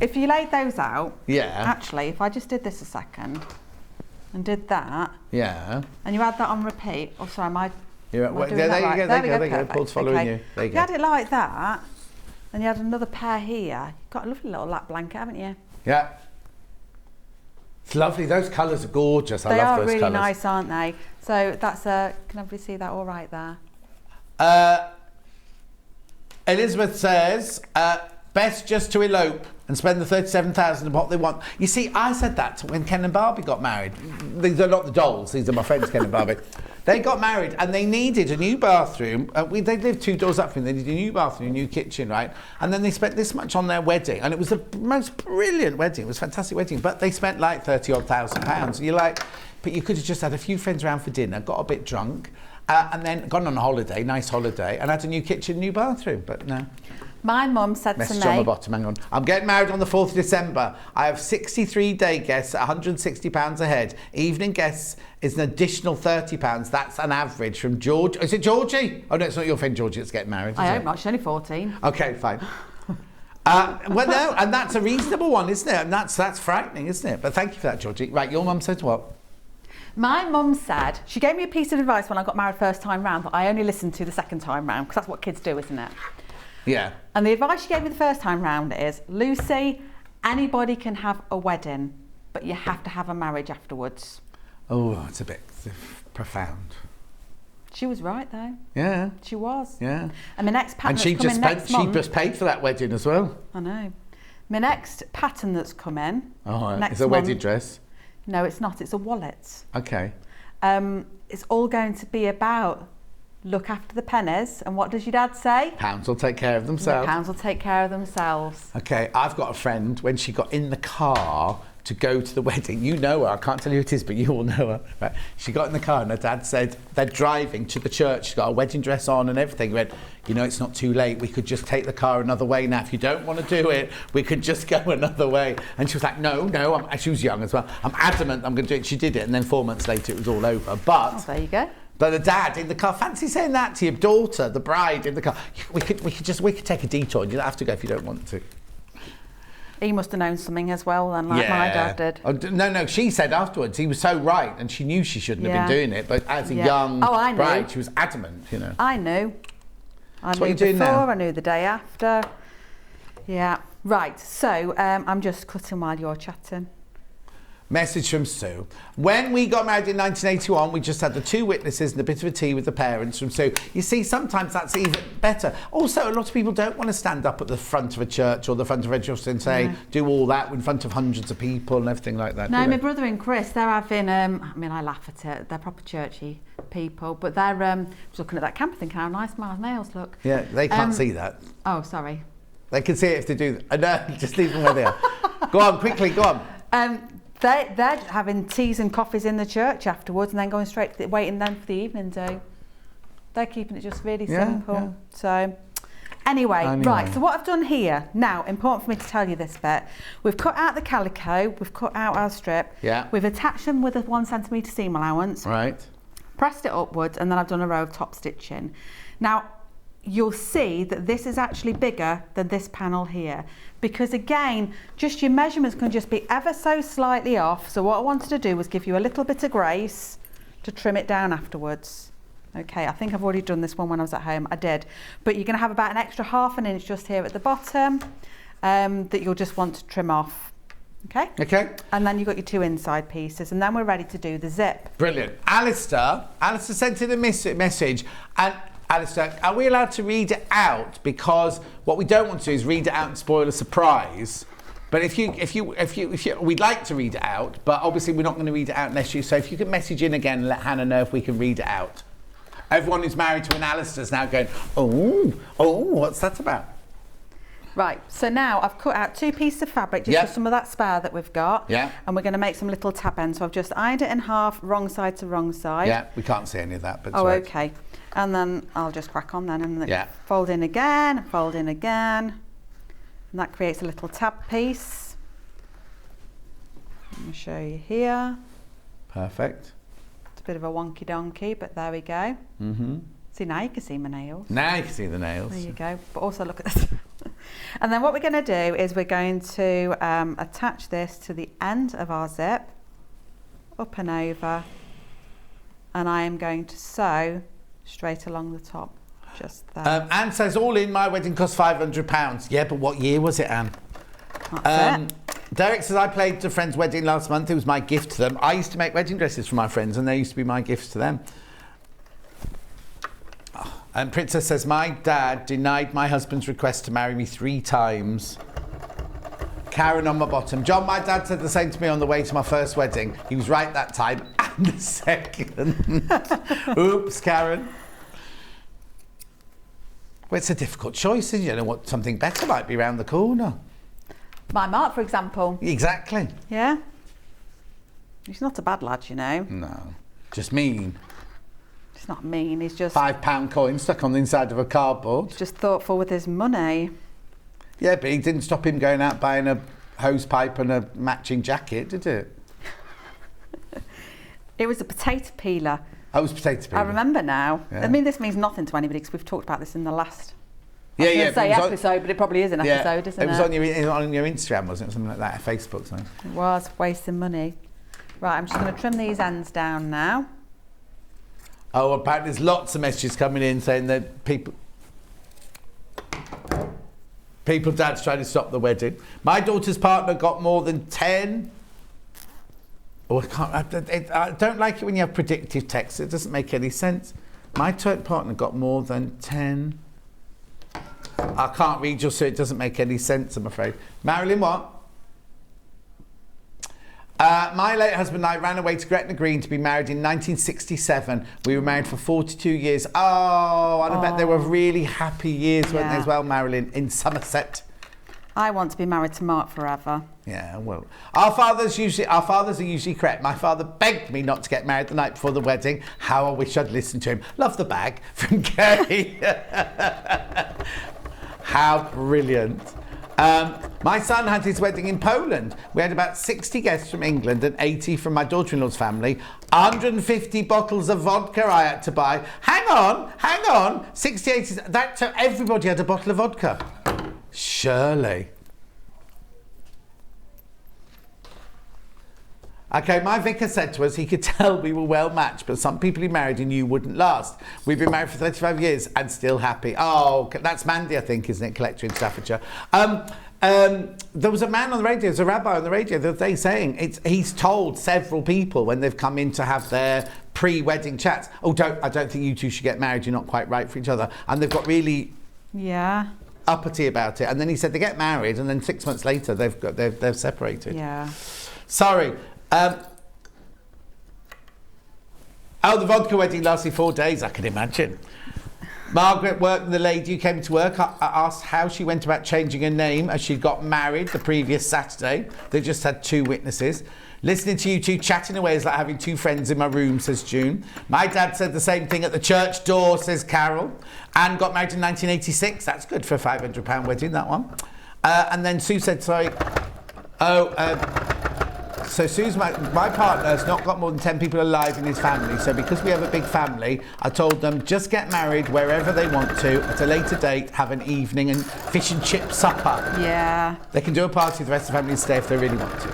if you laid those out, actually, if I just did this a second and did that, and you had that on repeat. Oh, sorry, am I there you go. Paul's following you. There you go. You had it like that, and you had another pair here. You've got a lovely little lap blanket, haven't you? Yeah. It's lovely. Those colours are gorgeous. I love those colours. They are really nice, aren't they? So that's can everybody see that all right there? Elizabeth says, best just to elope and spend the 37,000 on what they want. You see, I said that when Ken and Barbie got married. These are not the dolls, these are my friends Ken and Barbie. They got married and they needed a new bathroom. They lived 2 doors up from me. They needed a new bathroom, a new kitchen, right? And then they spent this much on their wedding. And it was the most brilliant wedding. It was a fantastic wedding. But they spent like 30,000 pounds. You're like, but you could have just had a few friends around for dinner, got a bit drunk, and then gone on a holiday, nice holiday, and had a new kitchen, new bathroom. But no. My mum said Message to me... on the bottom, hang on. I'm getting married on the 4th of December. I have 63 day guests at £160 a head. Evening guests is an additional £30. That's an average from George. Is it Georgie? Oh no, it's not your friend Georgie that's getting married. I hope not, she's only 14. Okay, fine. Well, no, and that's a reasonable one, isn't it? And that's frightening, isn't it? But thank you for that, Georgie. Right, your mum said what? My mum said, she gave me a piece of advice when I got married first time round that I only listened to the second time round, because that's what kids do, isn't it? Yeah. And the advice she gave me the first time round is, Lucy, anybody can have a wedding, but you have to have a marriage afterwards. Oh, it's a bit profound. She was right though. Yeah. She was. Yeah. And my next pattern she just paid for that wedding as well. I know. My next pattern that's come in. Oh, it's a wedding dress. No, it's not. It's a wallet. Okay. It's all going to be about look after the pennies. And what does your dad say? Pounds will take care of themselves. Pounds will take care of themselves. Okay, I've got a friend, when she got in the car to go to the wedding, you know her, I can't tell you who it is, but you all know her. Right? She got in the car and her dad said, they're driving to the church, she's got a wedding dress on and everything. He went, you know, it's not too late, we could just take the car another way now. If you don't want to do it, we could just go another way. And she was like, no, she was young as well. I'm adamant I'm going to do it. She did it, and then 4 months later it was all over. But there you go. But the dad in the car, fancy saying that to your daughter, the bride in the car. We could take a detour. You don't have to go if you don't want to. He must have known something as well then, like my dad did. Oh, no, she said afterwards, he was so right, and she knew she shouldn't have been doing it, but as a young bride, she was adamant, you know. I knew. I That's knew what you're doing before, now. I knew the day after. Yeah. Right, so I'm just cutting while you're chatting. Message from Sue. When we got married in 1981, we just had the 2 witnesses and a bit of a tea with the parents from Sue. You see, sometimes that's even better. Also, a lot of people don't want to stand up at the front of a church or the front of a registry and say, do all that in front of hundreds of people and everything like that. No, my brother and Chris, they're having, I mean, I laugh at it, they're proper churchy people, but they're just looking at that camper thinking how nice my nails look. Yeah, they can't see that. Oh, sorry. They can see it if they do that. No, just leave them where they are. Go on, quickly, go on. They're having teas and coffees in the church afterwards and then going straight to waiting then for the evening do. They're keeping it just really simple. Yeah. So anyway, right, so what I've done here, now, important for me to tell you this bit, we've cut out the calico, we've cut out our strip, we've attached them with a 1 centimetre seam allowance, pressed it upwards, and then I've done a row of top stitching. Now, you'll see that this is actually bigger than this panel here, because again, just your measurements can just be ever so slightly off. So what I wanted to do was give you a little bit of grace to trim it down afterwards. Okay, I think I've already done this one when I was at home. I did, but you're going to have about an extra ½ inch just here at the bottom that you'll just want to trim off. Okay. Okay. And then you've got your 2 inside pieces, and then we're ready to do the zip. Brilliant. Alistair sent in a message, and Alistair, are we allowed to read it out? Because what we don't want to do is read it out and spoil a surprise. But if you, we'd like to read it out, but obviously we're not going to read it out unless you. So if you could message in again and let Hannah know if we can read it out. Everyone who's married to an Alistair's now going, oh, what's that about? Right, so now I've cut out 2 pieces of fabric just for some of that spare that we've got. Yeah. And we're going to make some little tab ends. So I've just ironed it in half, wrong side to wrong side. Yeah, we can't see any of that, but it's Oh, right. okay. And then I'll just crack on then and Yeah. fold in again, fold in again. And that creates a little tab piece. Let me show you here. Perfect. It's a bit of a wonky donkey, but there we go. Mm-hmm. See, now you can see my nails. Now you can see the nails. There you go. But also look at this. And then what we're going to do is we're going to attach this to the end of our zip, up and over, and I am going to sew straight along the top, just there. Anne says, all in, my wedding cost £500. Yeah, but what year was it, Anne? That's it. Derek says, I played a friend's wedding last month. It was my gift to them. I used to make wedding dresses for my friends, and they used to be my gifts to them. And Princess says, my dad denied my husband's request to marry me 3 times. Karen on my bottom. John, my dad said the same to me on the way to my first wedding. He was right that time and the second. Oops, Karen. Well, it's a difficult choice, isn't it? You know what, something better might be around the corner. My Mark, for example. Exactly. Yeah. He's not a bad lad, you know. No, just mean. He's not mean, he's just... £5 coin stuck on the inside of a cardboard. He's just thoughtful with his money. Yeah, but it didn't stop him going out buying a hose pipe and a matching jacket, did it? It was a potato peeler. Oh, it was potato peeler. I remember now. Yeah. I mean, this means nothing to anybody because we've talked about this in the last... Yeah, I was yeah. going to say episode, but it probably is an episode, isn't it? It was on your Instagram, wasn't it? Something like that, Facebook, something. It was, wasting money. Right, I'm just going to trim these ends down now. Oh, apparently there's lots of messages coming in saying that dad's trying to stop the wedding. My daughter's partner got more than 10. Oh, I don't like it when you have predictive text. It doesn't make any sense. My partner got more than 10. I can't read your, so it doesn't make any sense, I'm afraid. Marilyn, what? My late husband and I ran away to Gretna Green to be married in 1967. We were married for 42 years. Oh, and I bet they were really happy years, weren't they, as well, Marilyn, in Somerset. I want to be married to Mark forever. Yeah, well, our fathers are usually correct. My father begged me not to get married the night before the wedding. How I wish I'd listened to him. Love the bag from Kay. How brilliant. My son had his wedding in Poland. We had about 60 guests from England and 80 from my daughter-in-law's family. 150 bottles of vodka I had to buy. Hang on. 68 that, so everybody had a bottle of vodka. Shirley. Okay, my vicar said to us he could tell we were well matched, but some people he married he knew wouldn't last. We've been married for 35 years and still happy. Oh, that's Mandy, I think, isn't it? Collector in Staffordshire. There was a man on the radio, there's a rabbi on the radio the other day saying he's told several people when they've come in to have their pre-wedding chats, I don't think you two should get married, you're not quite right for each other. And they've got really uppity about it. And then he said they get married and then 6 months later they're separated. Yeah. Sorry. The vodka wedding lasted 4 days, I can imagine. Margaret, the lady who came to work, asked how she went about changing her name as she got married the previous Saturday. They just had 2 witnesses. Listening to you two chatting away is like having 2 friends in my room, says June. My dad said the same thing at the church door, says Carol. Anne got married in 1986. That's good for a £500 wedding, that one. And then Sue said, so Sue's my partner has not got more than 10 people alive in his family. So because we have a big family, I told them just get married wherever they want to. At a later date, have an evening and fish and chip supper. Yeah. They can do a party with the rest of the family and stay if they really want to.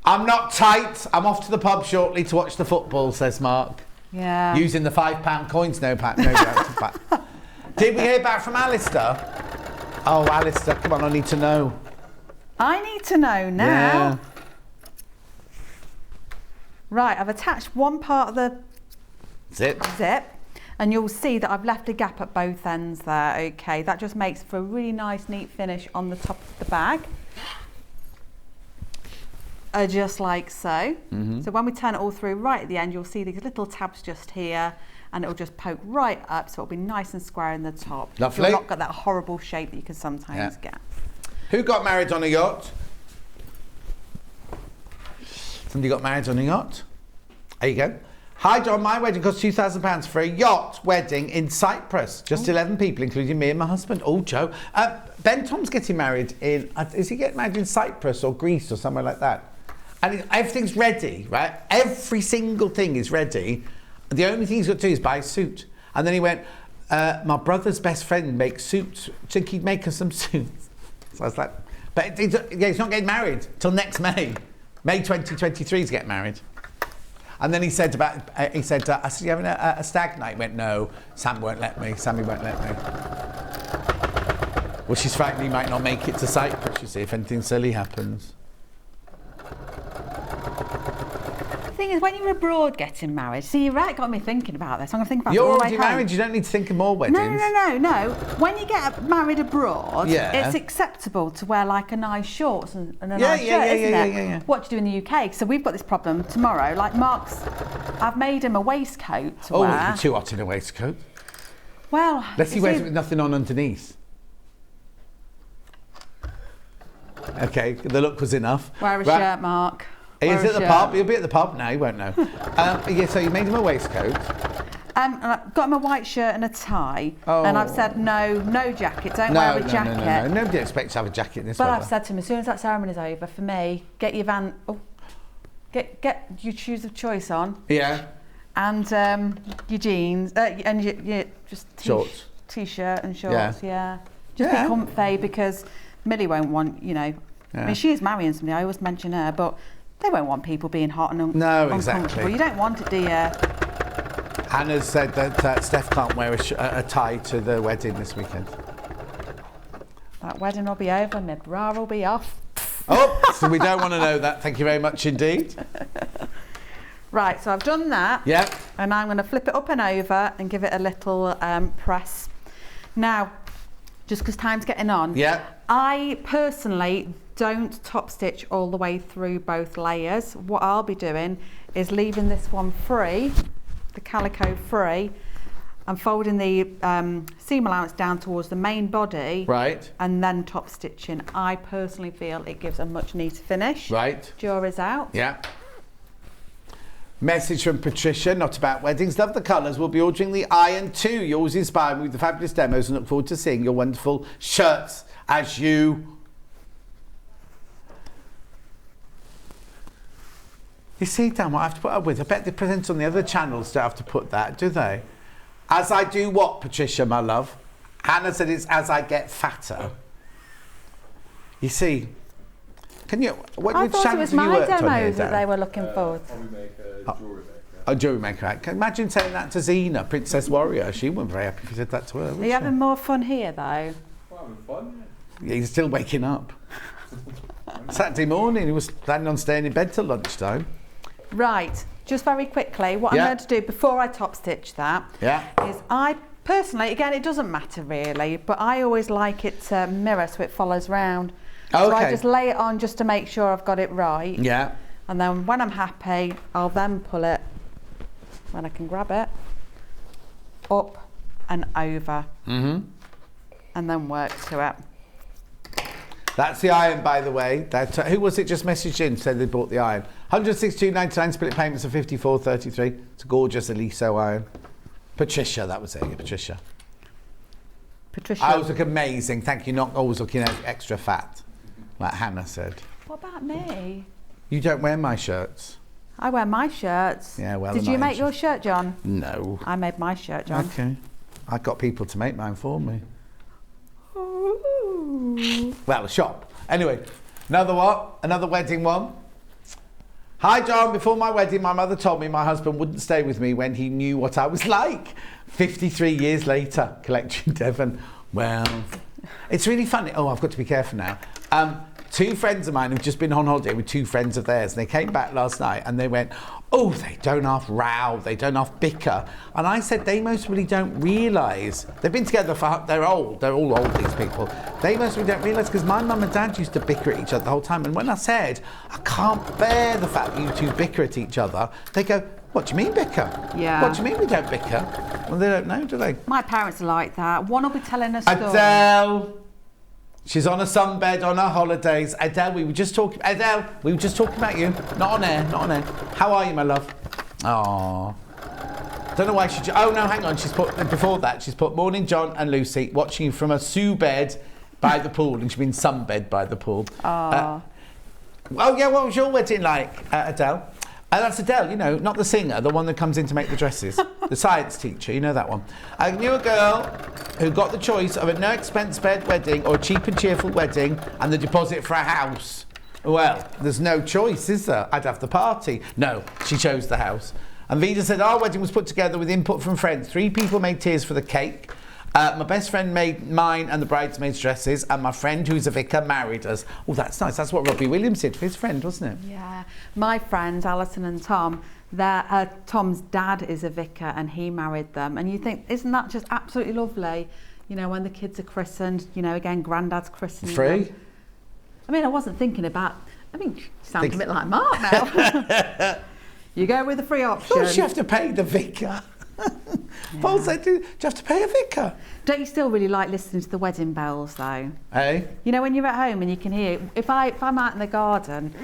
I'm not tight. I'm off to the pub shortly to watch the football, says Mark. Yeah. Using the £5 coins, no doubt. Did we hear back from Alistair? Oh, Alistair, come on, I need to know. I need to know now. Yeah. Right, I've attached one part of the zip, and you'll see that I've left a gap at both ends there. Okay, that just makes for a really nice, neat finish on the top of the bag. are just like so. So when we turn it all through right at the end, you'll see these little tabs just here, and it'll just poke right up, so it'll be nice and square in the top. Lovely. You'll not got that horrible shape that you can sometimes get. Who got married on a yacht? Somebody got married on a yacht? There you go. Hi John, my wedding cost £2,000 for a yacht wedding in Cyprus. Just 11 people, including me and my husband. Oh, Joe. Ben Tom's getting married in, is he getting married in Cyprus or Greece or somewhere like that? And everything's ready, right? Every single thing is ready. The only thing he's got to do is buy a suit. And then he went, my brother's best friend makes suits. So he'd make us some suits. So I was like, but he's not getting married till next May. May 2023 he's getting married. And then he said I said, you having a stag night? He went, no, Sammy won't let me. Well, she's frightened he might not make it to Cyprus, you see, if anything silly happens. The thing is, when you're abroad getting married, see, you're right, got me thinking about this. I'm going to think about it You're all the way already home. married, you don't need to think of more weddings. No. When you get married abroad, it's acceptable to wear like a nice shorts and a nice shirt, isn't it? Yeah. What do you do in the UK? So we've got this problem tomorrow. Like I've made him a waistcoat to wear. Oh, you're too hot in a waistcoat. Well, Let's see, wears it with nothing on underneath. Okay, the look was enough. Wear a shirt, Mark. He's at the pub. He'll be at the pub now. He won't know. So you made him a waistcoat. And I've got him a white shirt and a tie. And I've said no jacket. Don't wear a jacket. No. Nobody expects to have a jacket in this weather. But I've said to him, as soon as that ceremony's over, for me, get your get your shoes of choice on. Yeah. And your jeans and your just shorts, t-shirt and shorts. Yeah. Just be comfy, because Millie won't want, I mean, she is marrying somebody. I always mention her, but they won't want people being hot and uncomfortable. Exactly. You don't want it, do you? Hannah said that Steph can't wear a tie to the wedding this weekend. That wedding will be over, my bra will be off. Oh, so we don't want to know that. Thank you very much indeed. Right, so I've done that. Yeah. And I'm going to flip it up and over and give it a little press. Now, just because time's getting on. Yeah. I personally don't top stitch all the way through both layers. What I'll be doing is leaving this one free, the calico free, and folding the seam allowance down towards the main body. Right. And then top stitching. I personally feel it gives a much neater finish. Right. Jury's out. Yeah. Message from Patricia, not about weddings. Love the colours. We'll be ordering the iron too. You always inspire me with the fabulous demos and look forward to seeing your wonderful shirts as you... You see, Dan, what I have to put up with? I bet the presenters on the other channels don't have to put that, do they? As I do what, Patricia, my love? Hannah said it's as I get fatter. You see, can you... I thought it was my demos that they were looking forward to. Probably make a jewellery maker. A jewellery maker. Can you imagine saying that to Xena, Princess Warrior? She wouldn't be very happy if you said that to her, would Are you having more fun here, though? Well, having fun, yeah. He's still waking up. Saturday morning, he was planning on staying in bed till lunchtime. Right, just very quickly, what I'm going to do before I top stitch that is I personally, again, it doesn't matter really, but I always like it to mirror so it follows round. So I just lay it on just to make sure I've got it right. Yeah. And then when I'm happy, I'll then pull it, when I can grab it, up and over. Mm-hmm. And then work to it. That's the iron, by the way. Who was it just messaged in, said they bought the iron? 162.99, split payments of 54.33. It's a gorgeous Eliso iron. Patricia, that was it, Patricia. Patricia. I always look amazing. Thank you, not always looking extra fat, like Hannah said. What about me? You don't wear my shirts. I wear my shirts. Yeah, well, did you make your shirt, John? No. I made my shirt, John. Okay. I got people to make mine for me. Well, a shop. Anyway, another what? Another wedding one. Hi, John. Before my wedding, my mother told me my husband wouldn't stay with me when he knew what I was like. 53 years later, Collection Devon. Well, it's really funny. Oh, I've got to be careful now. Two friends of mine have just been on holiday with two friends of theirs, and they came back last night and they went, oh, they don't half row, they don't half bicker. And I said, they most really don't realise. They've been together they're all old, these people. They most really don't realise, because my mum and dad used to bicker at each other the whole time. And when I said, I can't bear the fact that you two bicker at each other, they go, what do you mean bicker? Yeah. What do you mean we don't bicker? Well, they don't know, do they? My parents are like that. One will be telling a story. Adele! She's on a sunbed on her holidays. Adele, we were just talking about you. Not on air. How are you, my love? Oh. Don't know why she... Oh, no, hang on. Before that, she's put Morning John and Lucy watching you from a Sue bed by the pool. And she's been sunbed by the pool. Oh. Oh, yeah, what was your wedding like, Adele? That's Adele, you know, not the singer, the one that comes in to make the dresses. The science teacher, you know that one. I knew a girl who got the choice of a no-expense bed wedding or a cheap and cheerful wedding and the deposit for a house. Well, there's no choice, is there? I'd have the party. No, she chose the house. And Vida said, our wedding was put together with input from friends. 3 people made tiers for the cake. My best friend made mine and the bridesmaids' dresses, and my friend, who's a vicar, married us. Oh, that's nice. That's what Robbie Williams did for his friend, wasn't it? Yeah. My friends, Alison and Tom, Tom's dad is a vicar and he married them. And you think, isn't that just absolutely lovely? You know, when the kids are christened, you know, again, Grandad's christened Free? them. I mean, I wasn't thinking about... I mean, sounds a bit like Mark now. You go with the free option. Of course you have to pay the vicar. Paul said, do you have to pay a vicar? Don't you still really like listening to the wedding bells, though? Hey? You know, when you're at home and you can hear... If I'm out in the garden,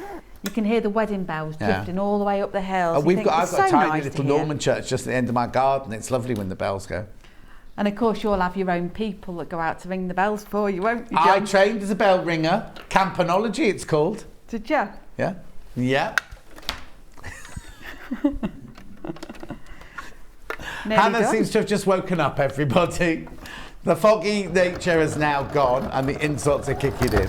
you can hear the wedding bells drifting all the way up the hills. I've got a tiny little Norman church just at the end of my garden. It's lovely when the bells go. And of course, you'll have your own people that go out to ring the bells for you, won't you, John? I trained as a bell ringer. Campanology, it's called. Did you? Yeah. Yeah. Hannah seems to have just woken up, everybody. The foggy nature has now gone and the insults are kicking in.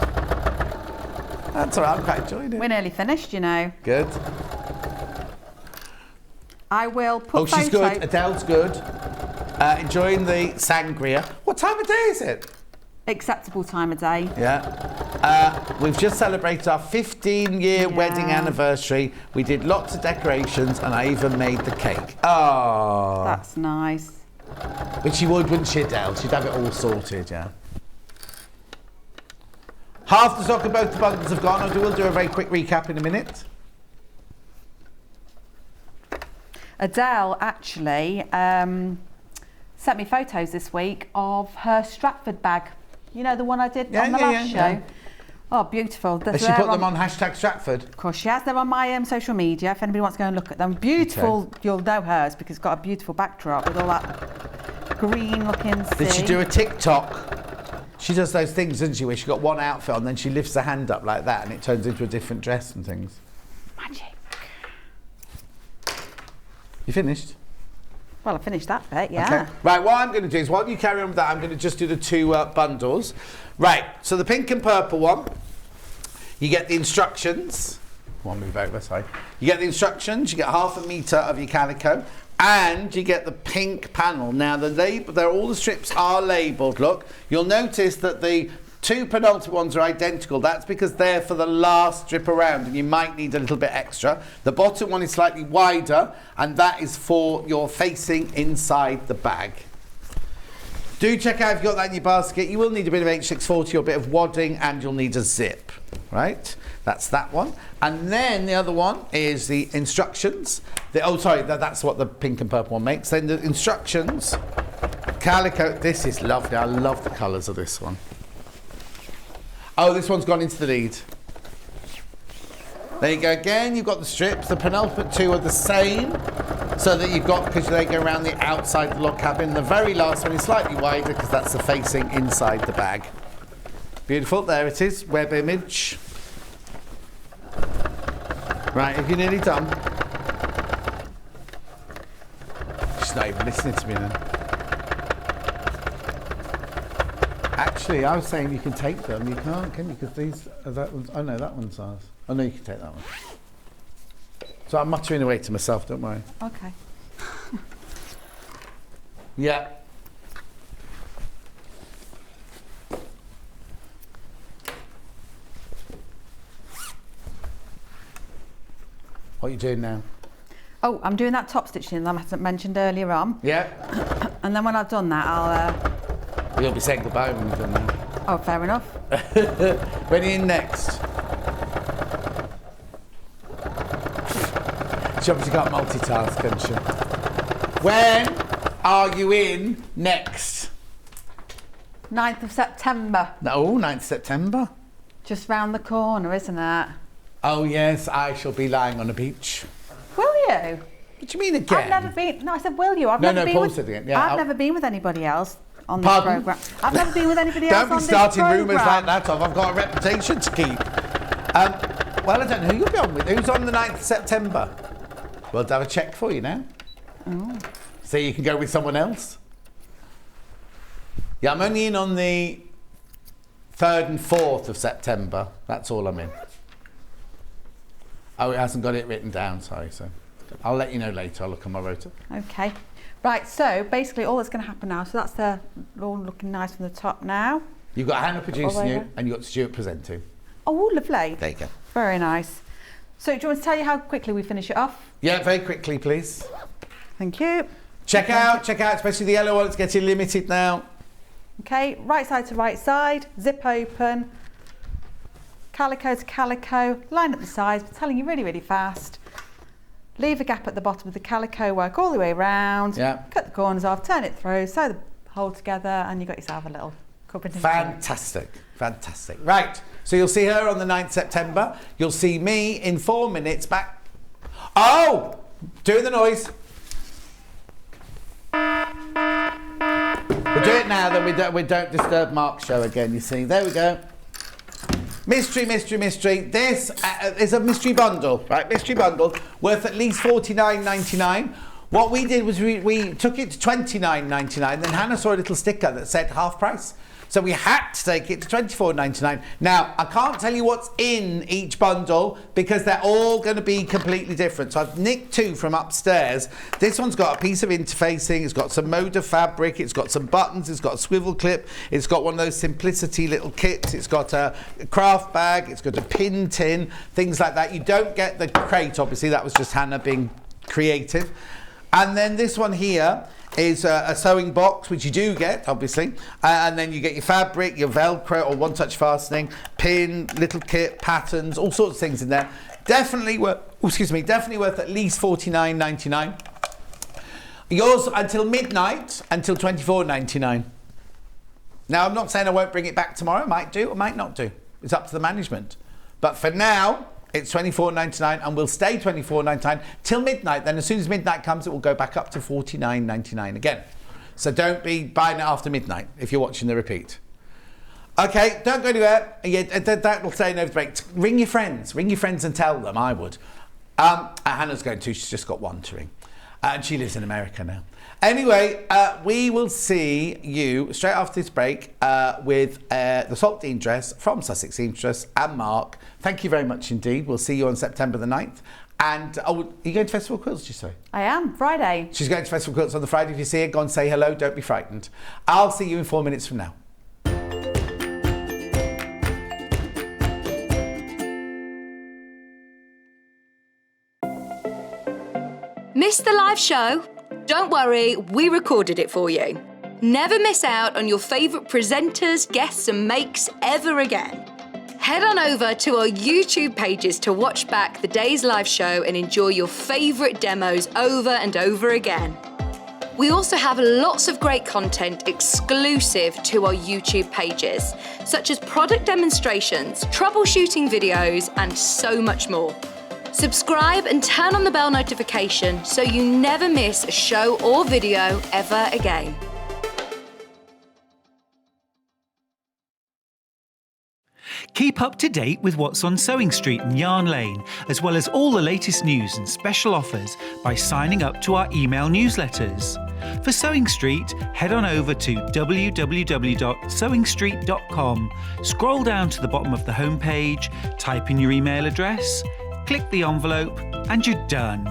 That's all right, I'm quite enjoying it. We're nearly finished, you know. Good. I will put Oh, she's good. Adele's good. Enjoying the sangria. What time of day is it? Acceptable time of day. Yeah. We've just celebrated our 15-year wedding anniversary. We did lots of decorations and I even made the cake. Oh. That's nice. Which she would, wouldn't she, Adele? She'd have it all sorted, yeah. Half the stock of both the bundles have gone. We'll do a very quick recap in a minute. Adele actually sent me photos this week of her Stratford bag. You know, the one I did on the last show. Yeah. Oh, beautiful. Has she put them on hashtag Stratford? Of course she has. They're on my social media if anybody wants to go and look at them. Beautiful. Okay. You'll know hers because it's got a beautiful backdrop with all that green looking sea. Did she do a TikTok? She does those things, doesn't she, where she got one outfit on, then she lifts her hand up like that and it turns into a different dress and things. Magic. You finished? Well, I finished that bit, yeah. Okay. Right, what I'm going to do is, while you carry on with that, I'm going to just do the 2 bundles. Right, so the pink and purple one, you get the instructions. One move over, sorry. You get the instructions, you get 1/2 metre of your calico, and you get the pink panel. Now, all the strips are labelled, look. You'll notice that the 2 penultimate ones are identical. That's because they're for the last strip around and you might need a little bit extra. The bottom one is slightly wider and that is for your facing inside the bag. Do check out if you've got that in your basket. You will need a bit of H640 or a bit of wadding and you'll need a zip, right? That's that one. And then the other one is the instructions. That's what the pink and purple one makes. Then the instructions, calico. This is lovely. I love the colours of this one. Oh, this one's gone into the lead. There you go again, you've got the strips. The penultimate 2 are the same, so that you've got, because they go around the outside of the log cabin. The very last one is slightly wider, because that's the facing inside the bag. Beautiful, there it is, web image. Right, if you're nearly done. She's not even listening to me now. Actually, I was saying you can take them. You can't, can you? Because these are that one's. Oh no, that one's ours. Oh no, you can take that one. So I'm muttering away to myself. Don't worry. Okay. Yeah. What are you doing now? Oh, I'm doing that top stitching that I mentioned earlier on. Yeah. And then when I've done that, I'll... You'll be saying goodbye when you've done that. Oh, fair enough. When are you in next? She obviously can't multitask, can she? When are you in next? 9th of September. Oh, 9th September. Just round the corner, isn't it? Oh, yes, I shall be lying on a beach. Will you? What do you mean again? I've never been... No, I said, will you? I've No, never no, been Paul with, said again. Yeah, I've never been with anybody else on this Pardon? programme. I've never been with anybody else on Don't this be starting programme. rumours like that, Ov. I've got a reputation to keep. Well, I don't know who you'll be on with. Who's on the 9th of September? We'll have a check for you now. Oh. So you can go with someone else. Yeah, I'm only in on the 3rd and 4th of September. That's all I'm in. Oh, it hasn't got it written down, sorry. So I'll let you know later. I'll look on my rotor. Okay. Right, so basically all that's going to happen now, so that's all looking nice from the top now. You've got Hannah producing you over. and you've got Stuart presenting. Oh, lovely. There you go. Very nice. So do you want to tell you how quickly we finish it off? Yeah, very quickly, please. Thank you. Check out, especially the yellow one. It's getting limited now. Okay, right side to right side, zip open, calico to calico, line up the sides, I'm telling you really, really fast. Leave a gap at the bottom of the calico, work all the way around, Yeah. cut the corners off, turn it through, sew the whole together, and you've got yourself a little Cubbington. Fantastic, fantastic. Right, so you'll see her on the 9th September. You'll see me in 4 minutes back. Oh, doing the noise. We'll do it now, then we don't disturb Mark's show again, you see. There we go. Mystery, mystery, mystery. This is a mystery bundle, right? Mystery bundle worth at least $49.99. What we did was we took it to $29.99, then Hannah saw a little sticker that said half price. So we had to take it to $24.99. Now, I can't tell you what's in each bundle because they're all going to be completely different. So I've nicked 2 from upstairs. This one's got a piece of interfacing. It's got some mode of fabric. It's got some buttons. It's got a swivel clip. It's got one of those simplicity little kits. It's got a craft bag. It's got a pin tin, things like that. You don't get the crate, obviously. That was just Hannah being creative. And then this one here is a sewing box, which you do get, obviously, and then you get your fabric, your Velcro or one-touch fastening, pin, little kit, patterns, all sorts of things in there. Definitely worth at least $49.99. Yours until midnight, until $24.99. Now, I'm not saying I won't bring it back tomorrow. I might do, or might not do. It's up to the management. But for now, it's $24.99 and will stay $24.99 till midnight. Then as soon as midnight comes, it will go back up to $49.99 again. So don't be buying it after midnight if you're watching the repeat. Okay, don't go anywhere. That will stay in over the break. Ring your friends and tell them, I would. Hannah's going to, she's just got one to ring. And she lives in America now. Anyway, we will see you straight after this break with the Saltdean dress from Sussex Seamstress and Mark. Thank you very much indeed. We'll see you on September the 9th. And are you going to Festival Quilts, did you say? I am, Friday. She's going to Festival Quilts on the Friday. If you see her, go and say hello. Don't be frightened. I'll see you in 4 minutes from now. Missed the live show? Don't worry, we recorded it for you. Never miss out on your favourite presenters, guests and makes ever again. Head on over to our YouTube pages to watch back the day's live show and enjoy your favourite demos over and over again. We also have lots of great content exclusive to our YouTube pages, such as product demonstrations, troubleshooting videos, and so much more. Subscribe and turn on the bell notification so you never miss a show or video ever again. Keep up to date with what's on Sewing Street and Yarn Lane, as well as all the latest news and special offers by signing up to our email newsletters. For Sewing Street, head on over to www.sewingstreet.com, scroll down to the bottom of the homepage, type in your email address, click the envelope, and you're done.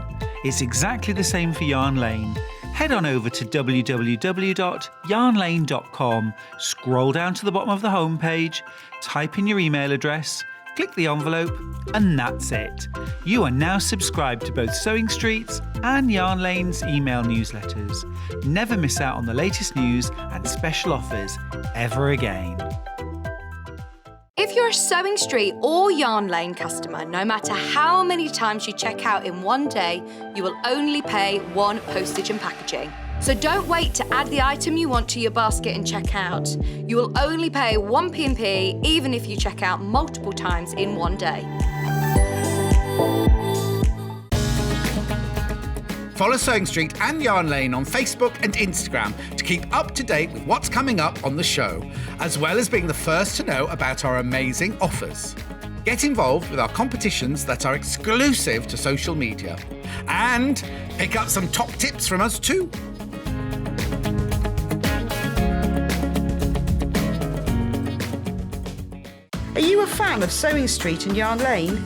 It's exactly the same for Yarn Lane. Head on over to www.yarnlane.com, scroll down to the bottom of the homepage, type in your email address, click the envelope, and that's it. You are now subscribed to both Sewing Street's and Yarn Lane's email newsletters. Never miss out on the latest news and special offers ever again. If you're a Sewing Street or Yarn Lane customer, no matter how many times you check out in one day, you will only pay one postage and packaging. So don't wait to add the item you want to your basket and check out. You will only pay one P&P even if you check out multiple times in one day. Follow Sewing Street and Yarn Lane on Facebook and Instagram to keep up to date with what's coming up on the show, as well as being the first to know about our amazing offers. Get involved with our competitions that are exclusive to social media. And pick up some top tips from us too. Are you a fan of Sewing Street and Yarn Lane?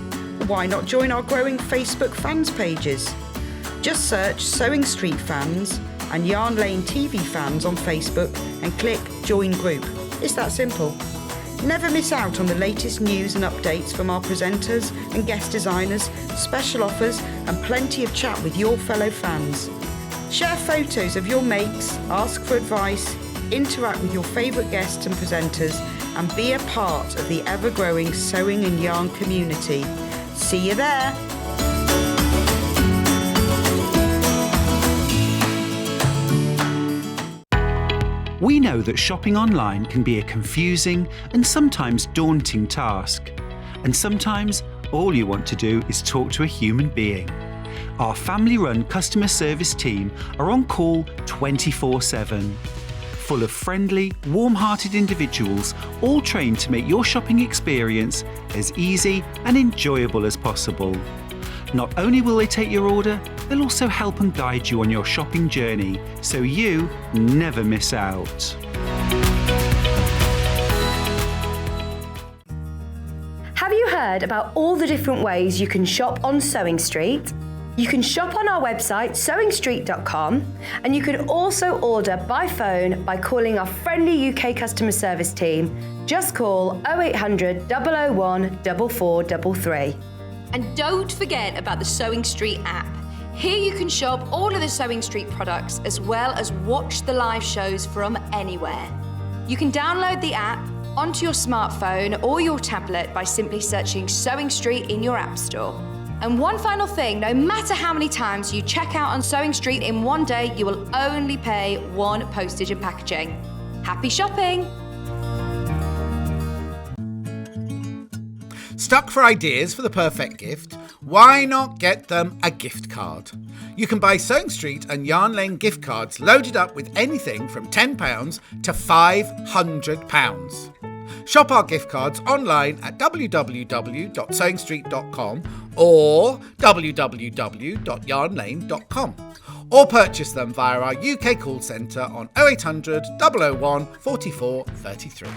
Why not join our growing Facebook fans pages? Just search Sewing Street Fans and Yarn Lane TV Fans on Facebook and click Join Group. It's that simple. Never miss out on the latest news and updates from our presenters and guest designers, special offers and plenty of chat with your fellow fans. Share photos of your makes, ask for advice, interact with your favourite guests and presenters and be a part of the ever-growing sewing and yarn community. See you there! We know that shopping online can be a confusing and sometimes daunting task. And sometimes all you want to do is talk to a human being. Our family-run customer service team are on call 24/7. Full of friendly, warm-hearted individuals, all trained to make your shopping experience as easy and enjoyable as possible. Not only will they take your order, they'll also help and guide you on your shopping journey, so you never miss out. Have you heard about all the different ways you can shop on Sewing Street? You can shop on our website, sewingstreet.com, and you can also order by phone by calling our friendly UK customer service team. Just call 0800 001 4433. And don't forget about the Sewing Street app. Here you can shop all of the Sewing Street products as well as watch the live shows from anywhere. You can download the app onto your smartphone or your tablet by simply searching Sewing Street in your app store. And one final thing, no matter how many times you check out on Sewing Street in one day, you will only pay one postage and packaging. Happy shopping! Stuck for ideas for the perfect gift? Why not get them a gift card? You can buy Sewing Street and Yarn Lane gift cards loaded up with anything from £10 to £500. Shop our gift cards online at www.sewingstreet.com or www.yarnlane.com, or purchase them via our UK call centre on 0800 001 44 33.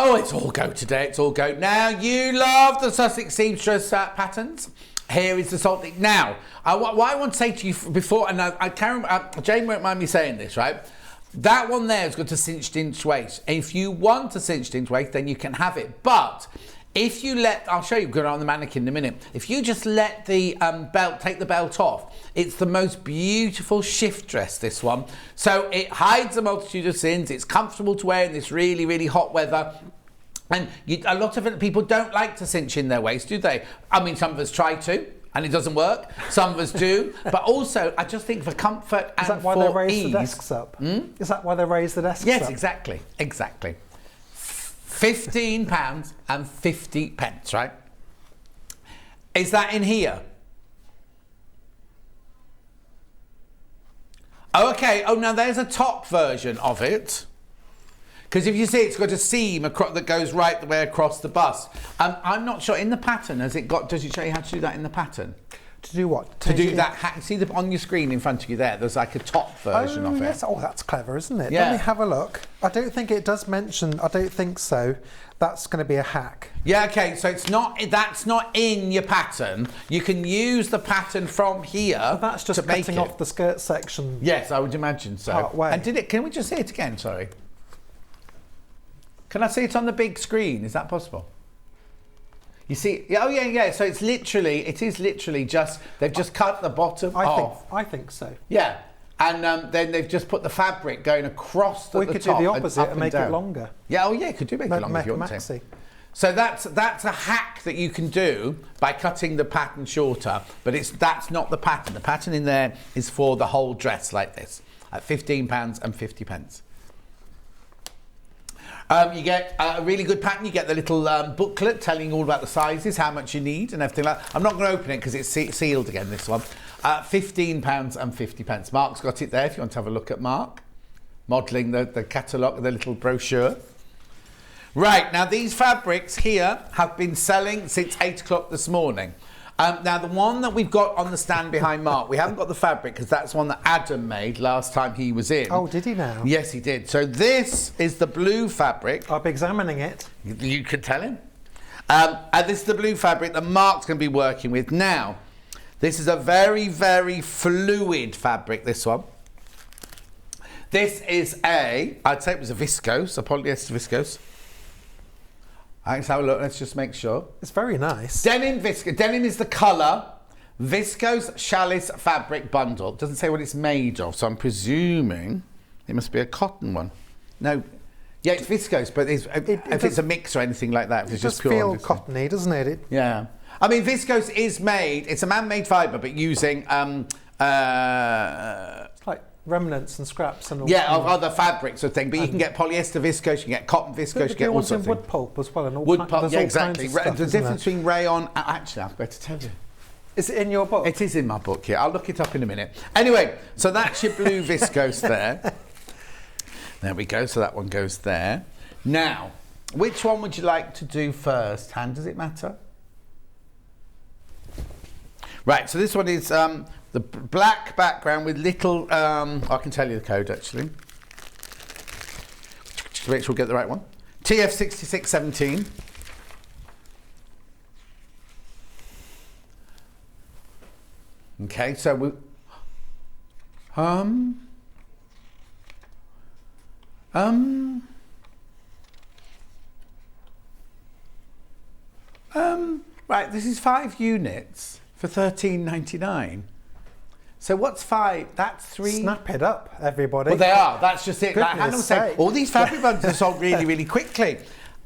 Oh, it's all go today, it's all go. Now, you love the Sussex Seamstress patterns. Here is the Saltdean. Now, what I want to say to you before, and Jane won't mind me saying this, right? That one there has got a cinched inch waist. If you want a cinched inch waist, then you can have it. But if you I'll show you, we're going on the mannequin in a minute. If you just let the belt, take the belt off, it's the most beautiful shift dress, this one. So it hides a multitude of sins. It's comfortable to wear in this really, really hot weather. And a lot of people don't like to cinch in their waist, do they? I mean, some of us try to, and it doesn't work. Some of us do. But also, I just think for comfort and for ease. Is that why they raise the desks up? Is that why they raise the desks up? Yes, exactly. Exactly. £15.50, right? Is that in here? Oh, okay. Oh, now there's a top version of it. Because if you see, it's got a seam that goes right the way across the bust. I'm not sure. In the pattern, does it show you how to do that in the pattern? To do what? To do that hack. See on your screen in front of you there, there's like a top version of it. Yes. Oh, that's clever, isn't it? Yeah. Let me have a look. I don't think it does mention, I don't think so. That's going to be a hack. Yeah, okay, so that's not in your pattern. You can use the pattern from here. But that's just cutting off the skirt section. Yes, I would imagine so. Part way. And can we just see it again, sorry? Can I see it on the big screen? Is that possible? You see, oh yeah, so it is literally just, they've just cut the bottom off. I think so. Yeah, and then they've just put the fabric going across the top. We could do the opposite and make it longer. Yeah, oh yeah, you could do make it longer if you want to. So that's a hack that you can do by cutting the pattern shorter, but that's not the pattern. The pattern in there is for the whole dress like this, at £15.50. You get a really good pattern. You get the little booklet telling you all about the sizes, how much you need and everything like that. I'm not going to open it because it's sealed again, this one. £15.50. Mark's got it there if you want to have a look at Mark. Modelling the catalogue, the little brochure. Right, now these fabrics here have been selling since 8 o'clock this morning. Now the one that we've got on the stand behind Mark, we haven't got the fabric because that's one that Adam made last time he was in. Oh, did he now? Yes, he did. So this is the blue fabric. I'll be examining it. You could tell him. And this is the blue fabric that Mark's going to be working with. Now, this is a very, very fluid fabric, this one. This is I'd say it was a viscose, a polyester viscose. Let's have a look, let's just make sure. It's very nice. Denim viscose. Denim is the colour. Viscose Chalice fabric bundle. It doesn't say what it's made of, so I'm presuming it must be a cotton one. No, yeah, it's viscose, but if it's a mix or anything like that, it's just pure. It does feel cottony, doesn't it? Yeah. I mean, viscose is made, it's a man-made fibre, but using... it's like remnants and scraps and all. Yeah, of other fabrics or thing, but you can get polyester viscose, you can get cotton viscose, you get all sorts of wood pulp as well. And all wood pulp, yeah, exactly. Stuff, the difference between rayon... Actually, I've better tell you. Is it in your book? It is in my book, yeah. I'll look it up in a minute. Anyway, so that's your blue viscose there. There we go, so that one goes there. Now, which one would you like to do first? Hand, does it matter? Right, so this one is the black background with little, I can tell you the code actually. To make sure we get the right one. TF6617. Okay, so we, right, this is 5 units for £13.99. So what's 5? That's 3. Snap it up, everybody. Well, they are. That's just it. Like Hannah was saying, sake. all these fabric bundles are sold really, really quickly.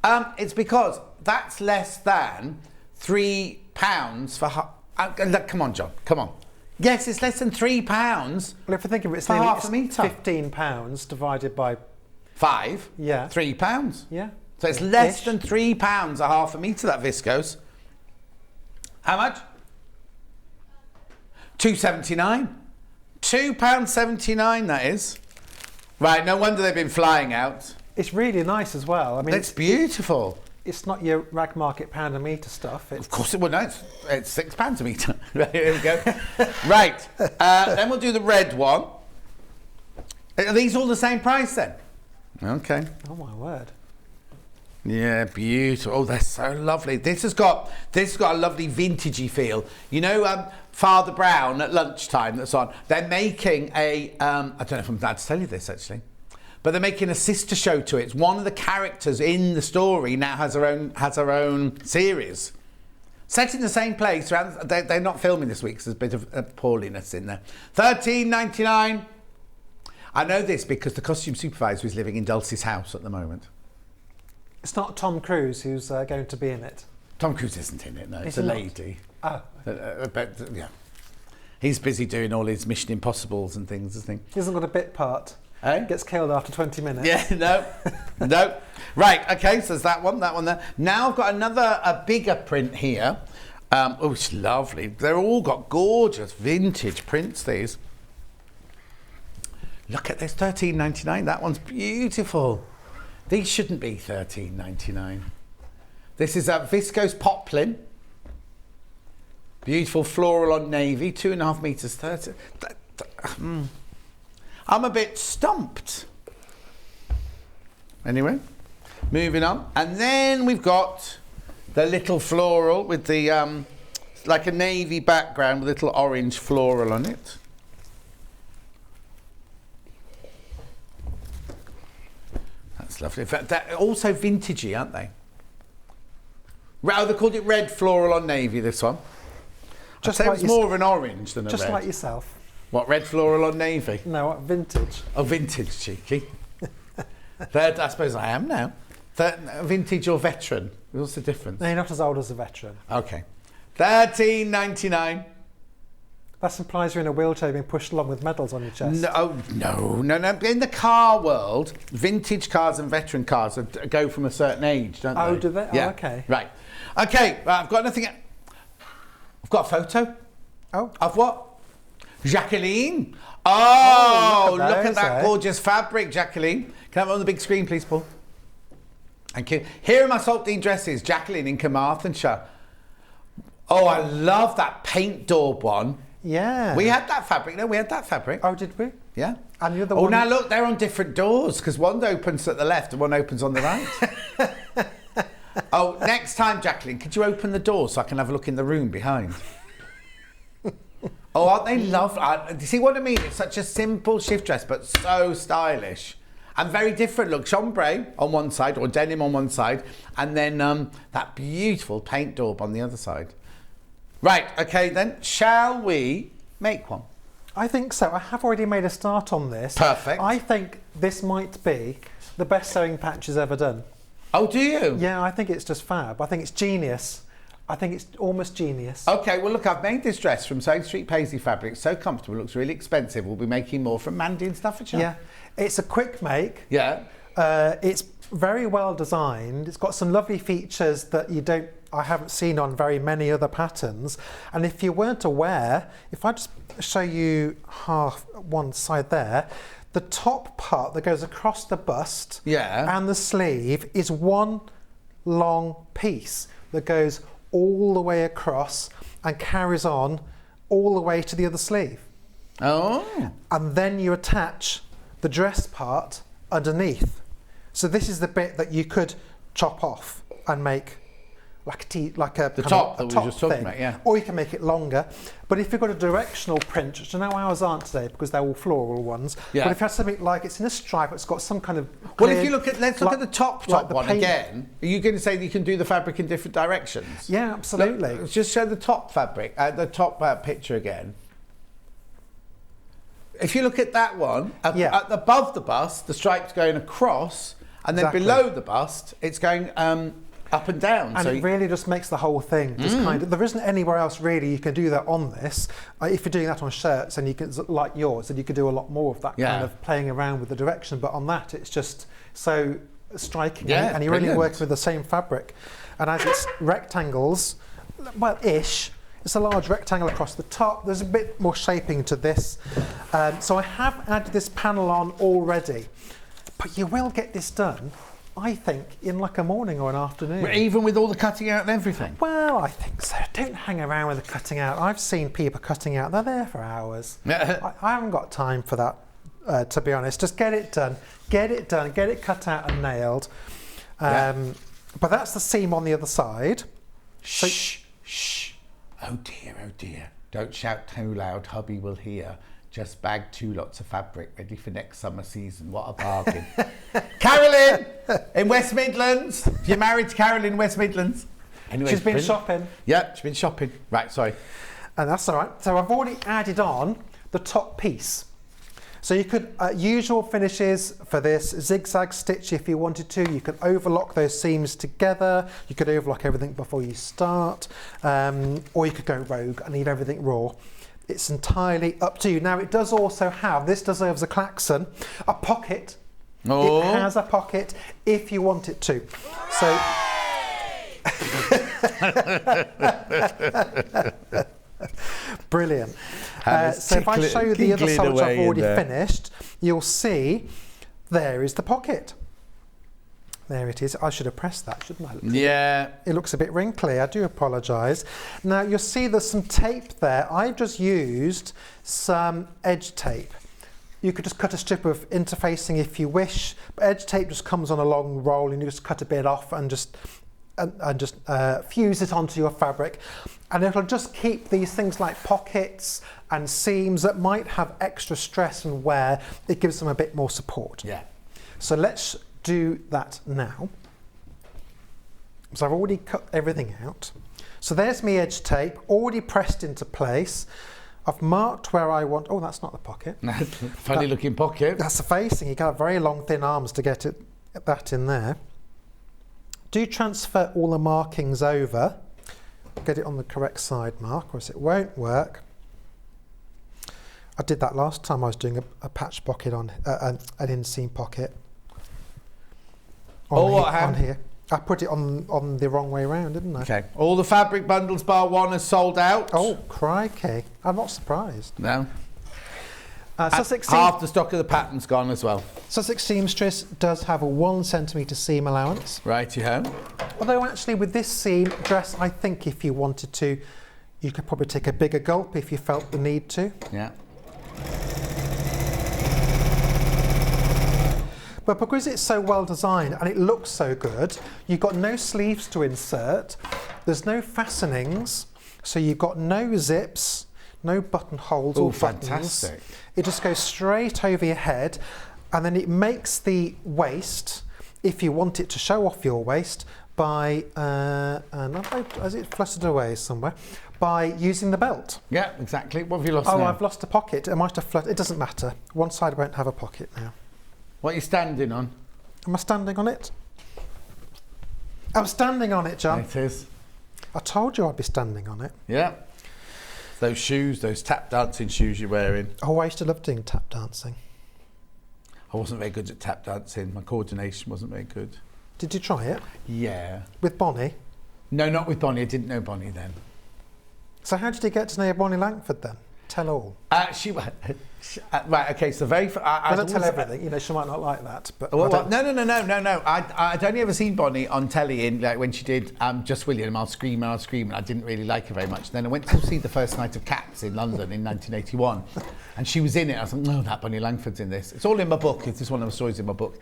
It's because that's less than £3 for... come on, John. Come on. Yes, it's less than £3. Well, if you think of it, it's for nearly half a metre. £15 divided by 5. Yeah. £3. Yeah. So it's less than £3 a half a metre, that viscose. How much? £2.79. £2.79 that is. Right, no wonder they've been flying out. It's really nice as well. I mean, it's beautiful. It's not your rag market pound a metre stuff. Of course it would. No, it's £6 a metre. Right, here we go. Right, then we'll do the red one. Are these all the same price then? Okay. Oh my word. Yeah, beautiful. Oh, they're so lovely. This has got a lovely vintagey feel. You know, Father Brown at lunchtime that's on. They're making a I don't know if I'm allowed to tell you this actually, but they're making a sister show to it. It's one of the characters in the story now has her own series, set in the same place. They're not filming this week, so there's a bit of poorliness in there. £13.99. I know this because the costume supervisor is living in Dulcie's house at the moment. It's not Tom Cruise who's going to be in it. Tom Cruise isn't in it, no. It's a lady. Oh. But, yeah. He's busy doing all his Mission Impossibles and things, isn't he? He hasn't got a bit part. Eh? Gets killed after 20 minutes. Yeah, no. No. Right, okay, so there's that one there. Now I've got a bigger print here. Oh, it's lovely. They're all got gorgeous vintage prints, these. Look at this, £13.99. That one's beautiful. These shouldn't be £13.99. This is a viscose poplin. Beautiful floral on navy, 2.5 metres 30. I'm a bit stumped. Anyway, moving on. And then we've got the little floral with the, like a navy background with a little orange floral on it. That's lovely. In fact, they're also vintagey, aren't they? Oh, they called it red floral on navy, this one. Just like it's more of an orange than a red. Just like yourself. What, red floral on navy? No, what, vintage. Oh, vintage, cheeky. Third, I suppose I am now. Vintage or veteran? What's the difference? No, you're not as old as a veteran. Okay. $13.99. That implies you're in a wheelchair being pushed along with medals on your chest. No. In the car world, vintage cars and veteran cars go from a certain age, don't they? Oh, do they? Yeah. Oh, okay. Right. Okay, I've got nothing. I've got a photo. Oh. Of what? Jacqueline. Oh, look at that eh? gorgeous fabric, Jacqueline. Can I have it on the big screen, please, Paul? Thank you. Here are my Saltdean dresses, Jacqueline in Carmarthenshire. Oh, I love that paint daub one. Yeah. We had that fabric. No, we had that fabric. Oh, did we? Yeah. And the other one. one. Now look, they're on different doors because one opens at the left and one opens on the right. Oh, next time, Jacqueline, could you open the door so I can have a look in the room behind? Oh, aren't they lovely? Do you see what I mean? It's such a simple shift dress, but so stylish. And very different look. Chambray on one side, or denim on one side, and then that beautiful paint daub on the other side. Right, okay then, shall we make one? I think so. I have already made a start on this. Perfect. I think this might be the best sewing patches ever done. Oh, do you? Yeah, I think it's just fab. I think it's genius. I think it's almost genius. Okay, well look, I've made this dress from Sewing Street Paisley fabric. It's so comfortable, looks really expensive. We'll be making more from Mandy in Staffordshire. Yeah, it's a quick make. Yeah. It's very well designed. It's got some lovely features that I haven't seen on very many other patterns. And if you weren't aware, if I just show you one side there, the top part that goes across the bust and the sleeve is one long piece that goes all the way across and carries on all the way to the other sleeve. Oh. And then you attach the dress part underneath. So this is the bit that you could chop off and make like the top that we were just talking thing. about, yeah. Or you can make it longer. But if you've got a directional print, which I know ours aren't today because they're all floral ones. Yeah. But if you have something like it's in a stripe, it's got some kind of Well, if you look at, let's look at the top one paint. again. Are you going to say that you can do the fabric in different directions? Yeah, absolutely. Let's just show the top fabric, the top picture again. If you look at that one, above the bust, the stripe's going across, and then below the bust, it's going up and down. And so it really just makes the whole thing just kind of, there isn't anywhere else really you can do that on this. If you're doing that on shirts and you can, like yours, then you could do a lot more of that kind of playing around with the direction, but on that it's just so striking and you're really working with the same fabric. And as it's rectangles, well, ish, it's a large rectangle across the top. There's a bit more shaping to this. So I have added this panel on already, but you will get this done, I think, in like a morning or an afternoon. Even with all the cutting out and everything? Well, I think so. Don't hang around with the cutting out. I've seen people cutting out. They're there for hours. I haven't got time for that, to be honest. Just get it done. Get it done. Get it cut out and nailed. But that's the seam on the other side. Shh. Oh dear. Don't shout too loud, hubby will hear. Just bagged 2 lots of fabric ready for next summer season. What a bargain. Carolyn in West Midlands. You're married to Carolyn in West Midlands. Anyway, she's been shopping. Yeah, she's been shopping. Right, sorry. And that's all right. So I've already added on the top piece. So you could, usual finishes for this, zigzag stitch if you wanted to. You could overlock those seams together. You could overlock everything before you start. Or you could go rogue and leave everything raw. It's entirely up to you. Now it does also have, this deserves a klaxon, a pocket. Oh. It has a pocket if you want it to. So, brilliant. So if I show you the other side, which I've already finished, you'll see there is the pocket. There it is. I should have pressed that, shouldn't I? Yeah. It looks a bit wrinkly. I do apologise. Now, you'll see there's some tape there. I've just used some edge tape. You could just cut a strip of interfacing if you wish. But edge tape just comes on a long roll and you just cut a bit off and just fuse it onto your fabric. And it'll just keep these things like pockets and seams that might have extra stress and wear. It gives them a bit more support. Yeah. So let's do that now. So I've already cut everything out. So there's my edge tape, already pressed into place. I've marked where I want, oh, that's not the pocket. Funny looking pocket. That's the facing. You got very long, thin arms to get that in there. Do transfer all the markings over. Get it on the correct side mark, or else it won't work. I did that last time I was doing a patch pocket on an inseam pocket. On here. I put it on the wrong way around, didn't I? Okay. All the fabric bundles bar one are sold out. Oh, crikey. I'm not surprised. No. Sussex half the stock of the pattern's gone as well. Sussex Seamstress does have a 1 centimetre seam allowance. Righty-ho. Although actually with this seam dress, I think if you wanted to, you could probably take a bigger gulp if you felt the need to. Yeah. But because it's so well designed and it looks so good, you've got no sleeves to insert, there's no fastenings, so you've got no zips, no buttonholes or buttons. Fantastic. It just goes straight over your head, and then it makes the waist, if you want it to show off your waist, by, has it fluttered away somewhere? By using the belt. Yeah, exactly. What have you lost now? Oh, I've lost a pocket. It might have fluttered. It doesn't matter. One side won't have a pocket now. What are you standing on? Am I standing on it? I'm standing on it, John. It is. I told you I'd be standing on it. Yeah. Those shoes, those tap dancing shoes you're wearing. Oh, I used to love doing tap dancing. I wasn't very good at tap dancing. My coordination wasn't very good. Did you try it? Yeah. With Bonnie? No, not with Bonnie. I didn't know Bonnie then. So how did you get to know Bonnie Langford then? Tell all. Right, okay, so very... I don't tell everything, you know, she might not like that, but... No. I'd only ever seen Bonnie on telly in, like, when she did Just William, I'll Scream, I didn't really like her very much. Then I went to see the first night of Cats in London in 1981, and she was in it. I was like, no, that Bonnie Langford's in this. It's all in my book. It's just one of the stories in my book.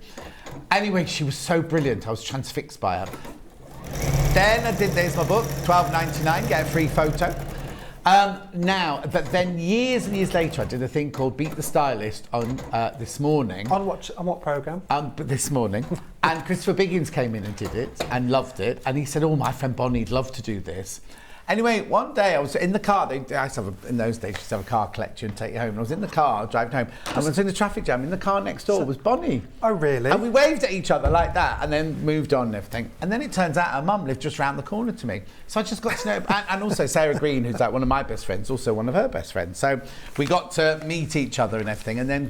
Anyway, she was so brilliant. I was transfixed by her. Then I did, there's my book, £12.99, get a free photo. But then years and years later, I did a thing called Beat the Stylist on This Morning. On what programme? This Morning. And Christopher Biggins came in and did it and loved it. And he said, oh, my friend Bonnie'd love to do this. Anyway, one day I was in the car. In those days, you used to have a car collect you and take you home. And I was in the car, driving home. And I was in the traffic jam. In the car next door was Bonnie. Oh, really? And we waved at each other like that and then moved on and everything. And then it turns out her mum lived just round the corner to me. So I just got to know... and also Sarah Green, who's like one of my best friends, also one of her best friends. So we got to meet each other and everything. And then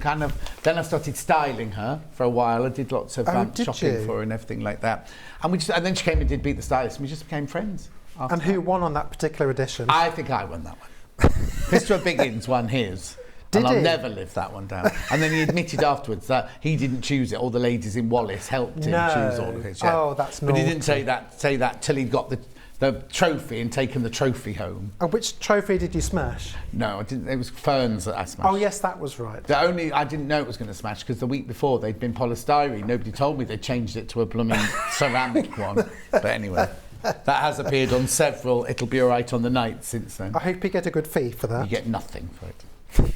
then I started styling her for a while. I did lots of shopping for her and everything like that. And then she came and did Beat the Stylist and we just became friends. And who won on that particular edition? I think I won that one. Christopher Biggins won his. Did I'll he? never live that one down. And then he admitted afterwards that he didn't choose it. All the ladies in Wallace helped him choose all of his. Yeah. Oh, that's But he naughty. didn't say that till he'd got the trophy and taken the trophy home. And which trophy did you smash? No, I didn't. It was Ferns that I smashed. Oh, yes, that was right. I didn't know it was going to smash because the week before they'd been polystyrene. Nobody told me they changed it to a blooming ceramic one. But anyway. That has appeared on several It'll Be Alright on the Night since then. I hope you get a good fee for that. You get nothing for it.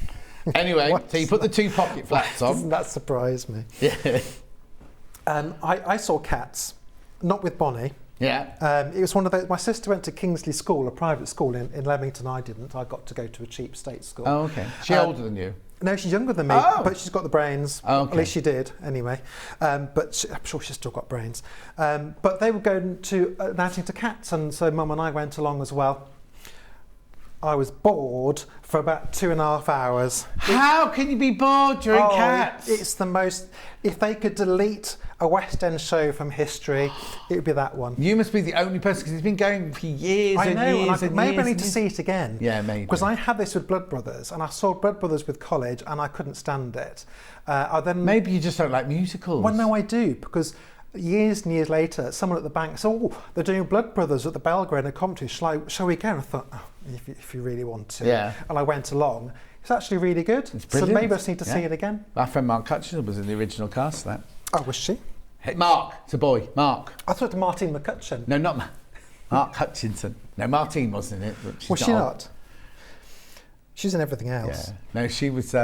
Anyway, so you put the 2 pocket flats on. Doesn't that surprise me? Yeah. I saw Cats, not with Bonnie. Yeah. It was one of those... My sister went to Kingsley School, a private school in Leamington. I didn't. I got to go to a cheap state school. Oh, okay. She older than you? No, she's younger than me, but she's got the brains. Oh, okay. At least she did, anyway. But I'm sure she's still got brains. But they were going to an outing to Cats, and so Mum and I went along as well. I was bored for about 2.5 hours. How can you be bored during Cats? It's the most... If they could delete a West End show from history, it would be that one. You must be the only person, because it's been going for years and years and maybe years. I need to see it again. Yeah, maybe. Because I had this with Blood Brothers, and I saw Blood Brothers with College, and I couldn't stand it. Maybe you just don't like musicals. Well, no, I do, because years and years later, someone at the bank said, "Oh, they're doing Blood Brothers at the Belgrade in Compton. Shall we go?" And I thought, "Oh, if you really want to." Yeah. And I went along. It's actually really good. It's so brilliant. maybe I just need to see it again. My friend Mark Hutchinson was in the original cast of that. Oh, was she? Hey, Mark, it's a boy. Mark. I thought it was Martine McCutcheon. No, not Mark Hutchinson. No, Martine wasn't in it. But she's Was she not? She's in everything else. Yeah. No, she was.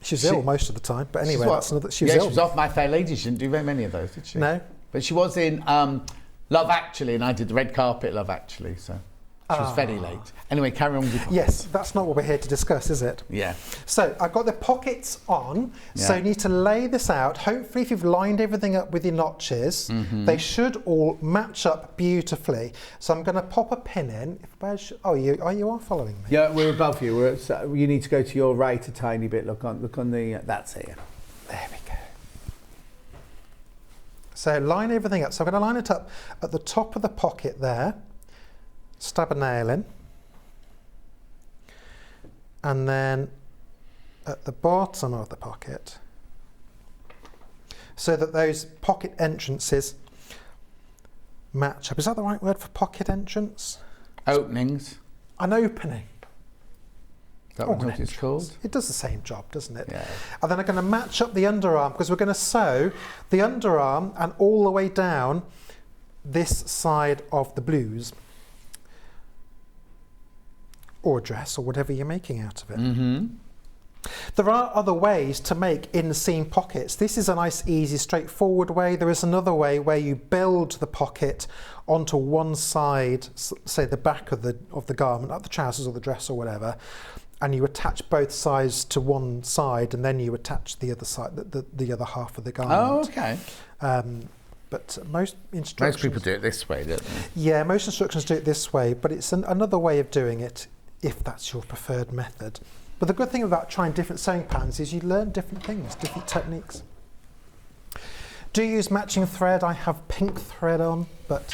She was ill most of the time, but anyway, that's another. She was yeah, ill. she was off My Fair Lady. She didn't do very many of those, did she? No. But she was in Love Actually, and I did the red carpet Love Actually, so she was very late. Anyway, carry on with. Yes, that's not what we're here to discuss, is it? Yeah. So I've got the pockets on, so you need to lay this out. Hopefully, if you've lined everything up with your notches, they should all match up beautifully. So I'm going to pop a pin in. You are following me? Yeah, we're above you. You need to go to your right a tiny bit. Look on the. That's here. There we go. So line everything up. So I'm going to line it up at the top of the pocket there. Stab a nail in. And then at the bottom of the pocket, so that those pocket entrances match up. Is that the right word for pocket entrance? Openings. An opening. Is that what it's called? It does the same job, doesn't it? Yeah. And then I'm going to match up the underarm, because we're going to sew the underarm and all the way down this side of the blues. Or dress, or whatever you're making out of it. There are other ways to make inseam pockets. This is a nice, easy, straightforward way. There is another way where you build the pocket onto one side, say the back of the garment, like the trousers or the dress or whatever, and you attach both sides to one side, and then you attach the other side, the other half of the garment. Oh, okay. But most instructions... Most people do it this way, don't they? Yeah, most instructions do it this way, but it's another way of doing it, if that's your preferred method. But the good thing about trying different sewing patterns is you learn different things, different techniques. Do use matching thread. I have pink thread on, but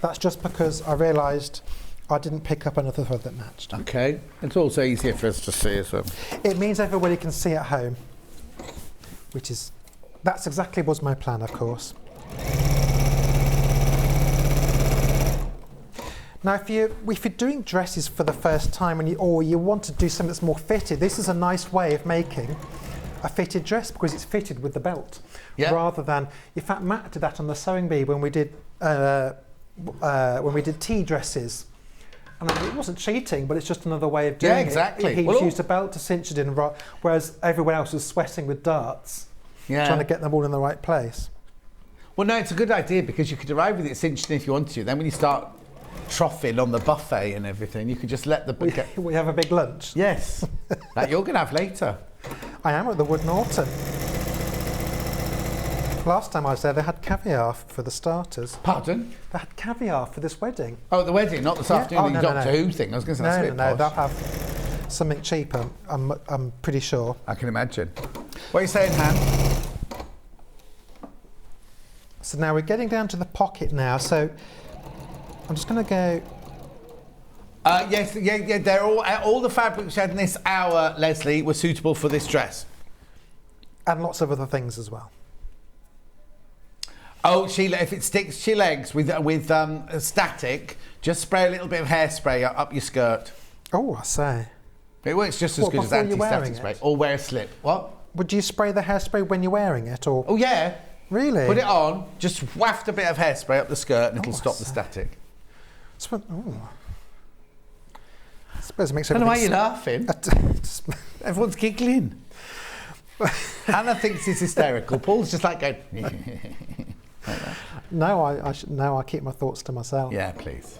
that's just because I realised I didn't pick up another thread that matched. Okay. It's also easier for us to see as well. It means everybody can see at home, that's exactly was my plan, of course. Now, if you're doing dresses for the first time or you want to do something that's more fitted, this is a nice way of making a fitted dress, because it's fitted with the belt, rather than. In fact, Matt did that on the sewing bee when we did tea dresses. And it wasn't cheating, but it's just another way of doing it. Yeah, exactly. He used a belt to cinch it in, whereas everyone else was sweating with darts, trying to get them all in the right place. Well, no, it's a good idea, because you could arrive with it cinched in if you want to. Then when you start troughing on the buffet and everything, you could just let the... We have a big lunch. Yes, that you're going to have later. I am at the Wood Norton. Last time I was there, they had caviar for the starters. Pardon? They had caviar for this wedding. Oh, the wedding, not this afternoon, the Doctor Who thing. I was going to say, that's a bit posh. They'll have something cheaper, I'm pretty sure. I can imagine. What are you saying, Han? So now we're getting down to the pocket now, so I'm just going to go... Yes, they're all the fabrics we had in this hour, Leslie, were suitable for this dress. And lots of other things as well. Oh, Sheila, if it sticks to your legs with static, just spray a little bit of hairspray up your skirt. Oh, I say. It works just as good as anti-static spray. Or wear a slip. What? Would you spray the hairspray when you're wearing it, or...? Oh, yeah. Really? Put it on, just waft a bit of hairspray up the skirt, and it'll stop the static. I suppose it makes I don't know why everything... you're laughing. Everyone's giggling. Hannah thinks it's hysterical. Paul's just like going... like that. No, I keep my thoughts to myself. Yeah, please.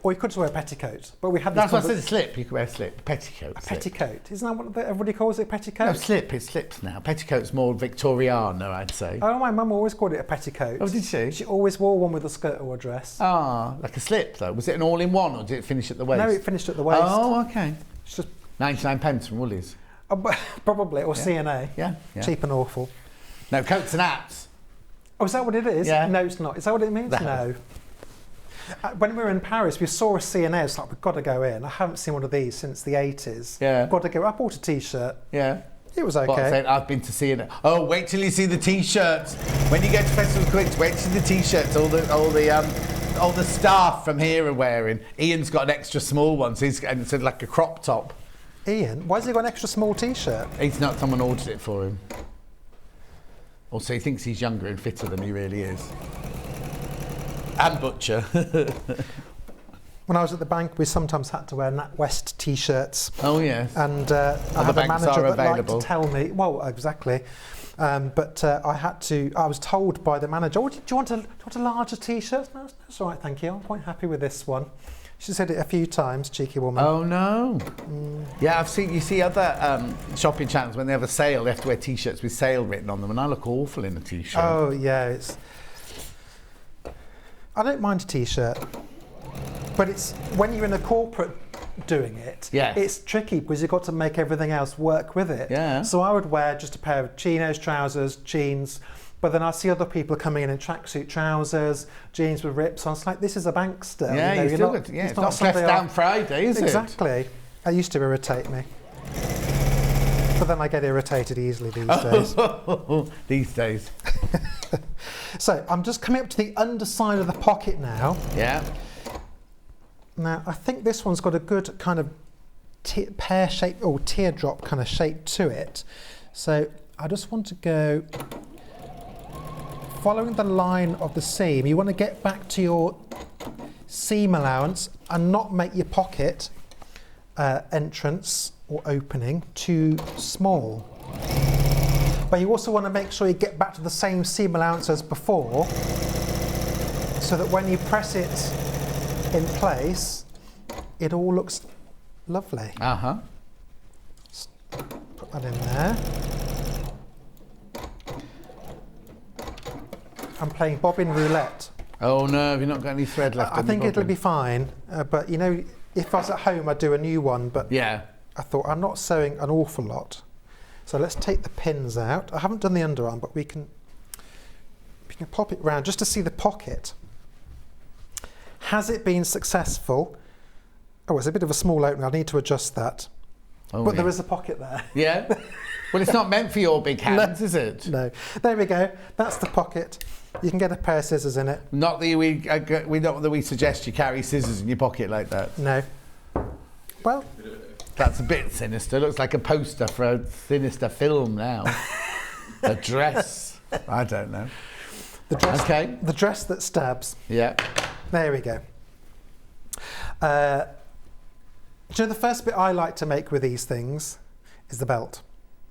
Or you could just wear a petticoat. But we had this... That's why I said a slip. You could wear a slip. Petticoat. Petticoat. Isn't that what everybody calls it, a petticoat? No, slip. It slips now. Petticoat's more Victoriana, I'd say. Oh, my mum always called it a petticoat. Oh, did she? She always wore one with a skirt or a dress. Ah, like a slip, though. Was it an all-in-one, or did it finish at the waist? No, it finished at the waist. Oh, OK. It's just... 99 pence from Woolies. Probably, or CNA. Yeah. Cheap and awful. No, coats and hats. Oh, is that what it is? Yeah. No, it's not. Is that what it means? No. When we were in Paris, we saw a CNA. It's like, we've got to go in. I haven't seen one of these since the 80s. Yeah. Got to go. I bought a T-shirt. Yeah. It was What, okay. saying, I've been to see it. Oh, wait till you see the T-shirts. When you get to Festival Quicks, wait till the T-shirts. All the staff from here are wearing. Ian's got an extra small one, so and it's like a crop top. Ian, why has he got an extra small T-shirt? He's not. Someone ordered it for him. Also, he thinks he's younger and fitter than he really is. And butcher. When I was at the bank, we sometimes had to wear NatWest T-shirts. Oh yes. And I had a banks manager are that liked available. to tell me. Well, exactly. But I was told by the manager, "Oh, do you want a larger T-shirt?" No, that's all right, thank you. I'm quite happy with this one. She said it a few times, cheeky woman. Oh no. Yeah, you see other shopping channels when they have a sale, they have to wear T-shirts with sale written on them, and I look awful in a T-shirt. Oh yeah, I don't mind a T-shirt, but it's when you're in a corporate doing it, it's tricky because you've got to make everything else work with it. Yeah. So I would wear just a pair of chinos, trousers, jeans, but then I see other people coming in tracksuit trousers, jeans with rips on. It's like, this is a bank still. Yeah, you know, it's not dressed down Friday, is it? Exactly. It used to irritate me. But then I get irritated easily these days. These days. So I'm just coming up to the underside of the pocket now. Yeah. Now, I think this one's got a good kind of pear shape or teardrop kind of shape to it. So I just want to go following the line of the seam. You want to get back to your seam allowance and not make your pocket entrance or opening too small. But you also want to make sure you get back to the same seam allowance as before, so that when you press it in place, it all looks lovely. Uh-huh. Put that in there. I'm playing bobbin roulette. Oh no, have you not got any thread left? I think it'll be fine, but you know, if I was at home, I'd do a new one, but yeah. I thought I'm not sewing an awful lot. So let's take the pins out. I haven't done the underarm, but we can pop it round just to see the pocket. Has it been successful? Oh, it's a bit of a small opening. I need to adjust that. Oh, but there is a pocket there. Yeah? Well, it's not meant for your big hands, is it? No. There we go. That's the pocket. You can get a pair of scissors in it. Not that we suggest you carry scissors in your pocket like that. No. Well, that's a bit sinister. Looks like a poster for a sinister film now. A dress. I don't know. The dress, okay. The dress that stabs. Yeah. There we go. Do you know the first bit I like to make with these things is the belt.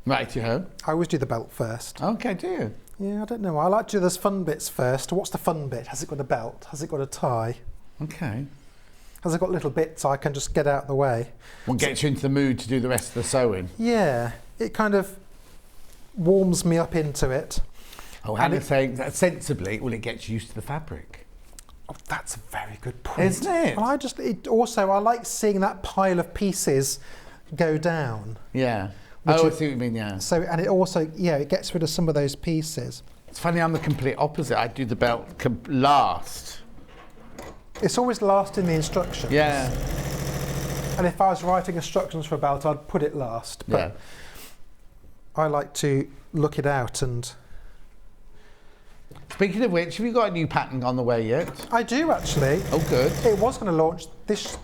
Right, you heard. I always do the belt first. Okay, do you? Yeah, I don't know. I like to do those fun bits first. What's the fun bit? Has it got a belt? Has it got a tie? Okay. Has it got little bits I can just get out of the way? What gets you into the mood to do the rest of the sewing? Yeah, it kind of warms me up into it. Oh, Hannah's saying that sensibly, well, it gets used to the fabric. Oh, that's a very good point. Isn't it? And I like seeing that pile of pieces go down. Yeah. I see what you mean, yeah. So, and it also, it gets rid of some of those pieces. It's funny, I'm the complete opposite. I do the belt last. It's always last in the instructions. Yeah. And if I was writing instructions for a belt, I'd put it last. But yeah. I like to look it out and... Speaking of which, have you got a new pattern on the way yet? I do, actually. Oh, good. It was going to launch this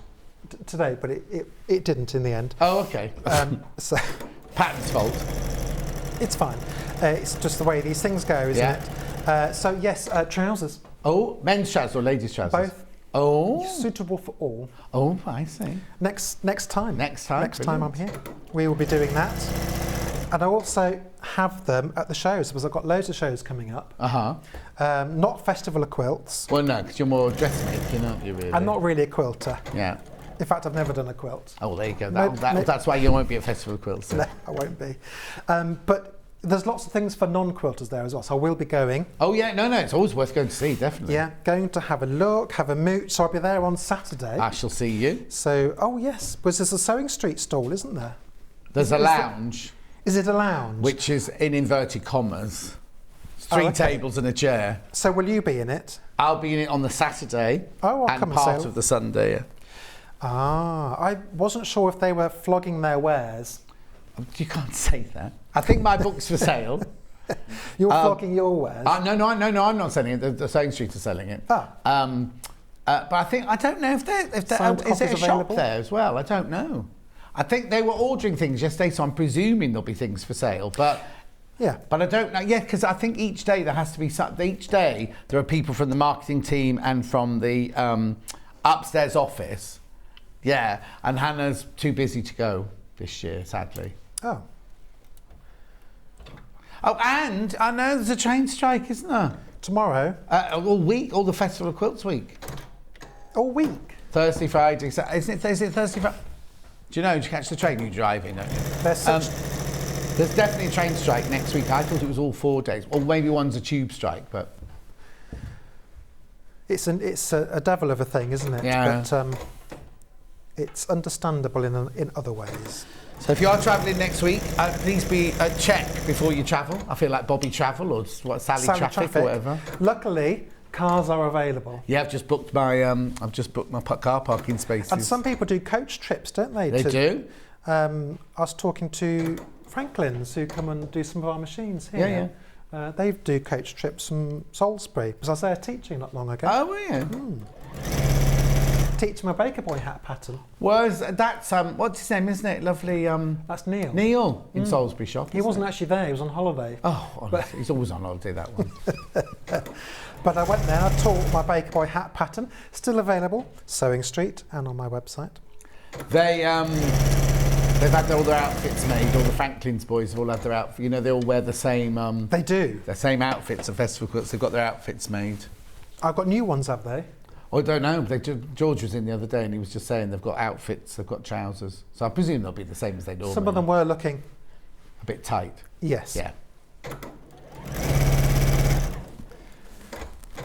today, but it didn't in the end. Oh, okay. So pattern's fault. It's fine. It's just the way these things go, isn't it? So yes, trousers. Oh, men's trousers or ladies' trousers? Both. Oh. Suitable for all. Oh, I see. Next time. Next time I'm here, we will be doing that. And I also have them at the shows because I've got loads of shows coming up. Uh-huh. Not Festival of Quilts. Well, no, because you're more dressmaking, aren't you, really? I'm not really a quilter. Yeah. In fact, I've never done a quilt. Oh, there you go. That's why you won't be at Festival of Quilts. No, I won't be. But there's lots of things for non-quilters there as well, so I will be going. Oh, yeah. No, it's always worth going to see, definitely. Yeah, going to have a look, have a mooch. So I'll be there on Saturday. I shall see you. So, oh, yes. Because there's a Sewing Street stall, isn't there? There's a lounge. Is it a lounge? Which is in inverted commas. Three tables and a chair. So will you be in it? I'll be in it on the Saturday. Oh, I'll and come part of the Sunday. Yeah. Ah, I wasn't sure if they were flogging their wares. You can't say that. I think my book's for sale. You're flogging your wares. No, I'm not selling it. The Sewing Street are selling it. But I don't know if they're is it a shop there as well? I don't know. I think they were ordering things yesterday, so I'm presuming there'll be things for sale. But I don't know. Yeah, because I think each day there has to be something. Each day there are people from the marketing team and from the upstairs office. Yeah, and Hannah's too busy to go this year, sadly. Oh. Oh, and I know there's a train strike, isn't there? Tomorrow? All week, all the Festival of Quilts week. All week? Thursday, Friday, is it Thursday, Friday? Do you know, did you catch the train you driving? There's definitely a train strike next week. I thought it was all 4 days. Or maybe one's a tube strike, but... It's a devil of a thing, isn't it? Yeah. But it's understandable in other ways. So if you are travelling next week, please check before you travel. I feel like Bobby Travel or Sally Traffic or whatever. Luckily, cars are available. Yeah, I've just booked my car parking spaces. And some people do coach trips, don't they? They do. I was talking to Franklin's who come and do some of our machines here. Yeah. They do coach trips from Salisbury because I was there teaching not long ago. Oh, yeah. Teaching my Baker Boy hat pattern. That's what's his name, isn't it? Lovely. That's Neil. Neil in Salisbury shop. He wasn't actually there. He was on holiday. Oh, honestly, he's always on holiday. That one. But I went there. I taught my Baker Boy hat pattern. Still available, Sewing Street and on my website. They've had all their outfits made. All the Franklin's boys have all had their outfits. You know, they all wear the same. They do. The same outfits at Festival Quilts. They've got their outfits made. I've got new ones, have they? I don't know. George was in the other day and he was just saying they've got outfits, they've got trousers. So I presume they'll be the same as they normally. Some of them were looking a bit tight. Yes. Yeah.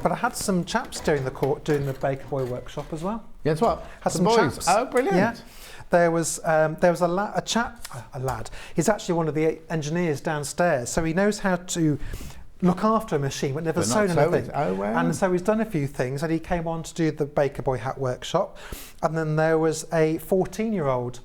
But I had some chaps doing the Baker Boy workshop as well. Yes, what? Had some boys. chaps. Oh, brilliant. Yeah. There was a lad. He's actually one of the engineers downstairs, so he knows how to look after a machine but never sewn anything. Oh, wow. And so he's done a few things, and he came on to do the Baker Boy hat workshop. And then there was a 14-year-old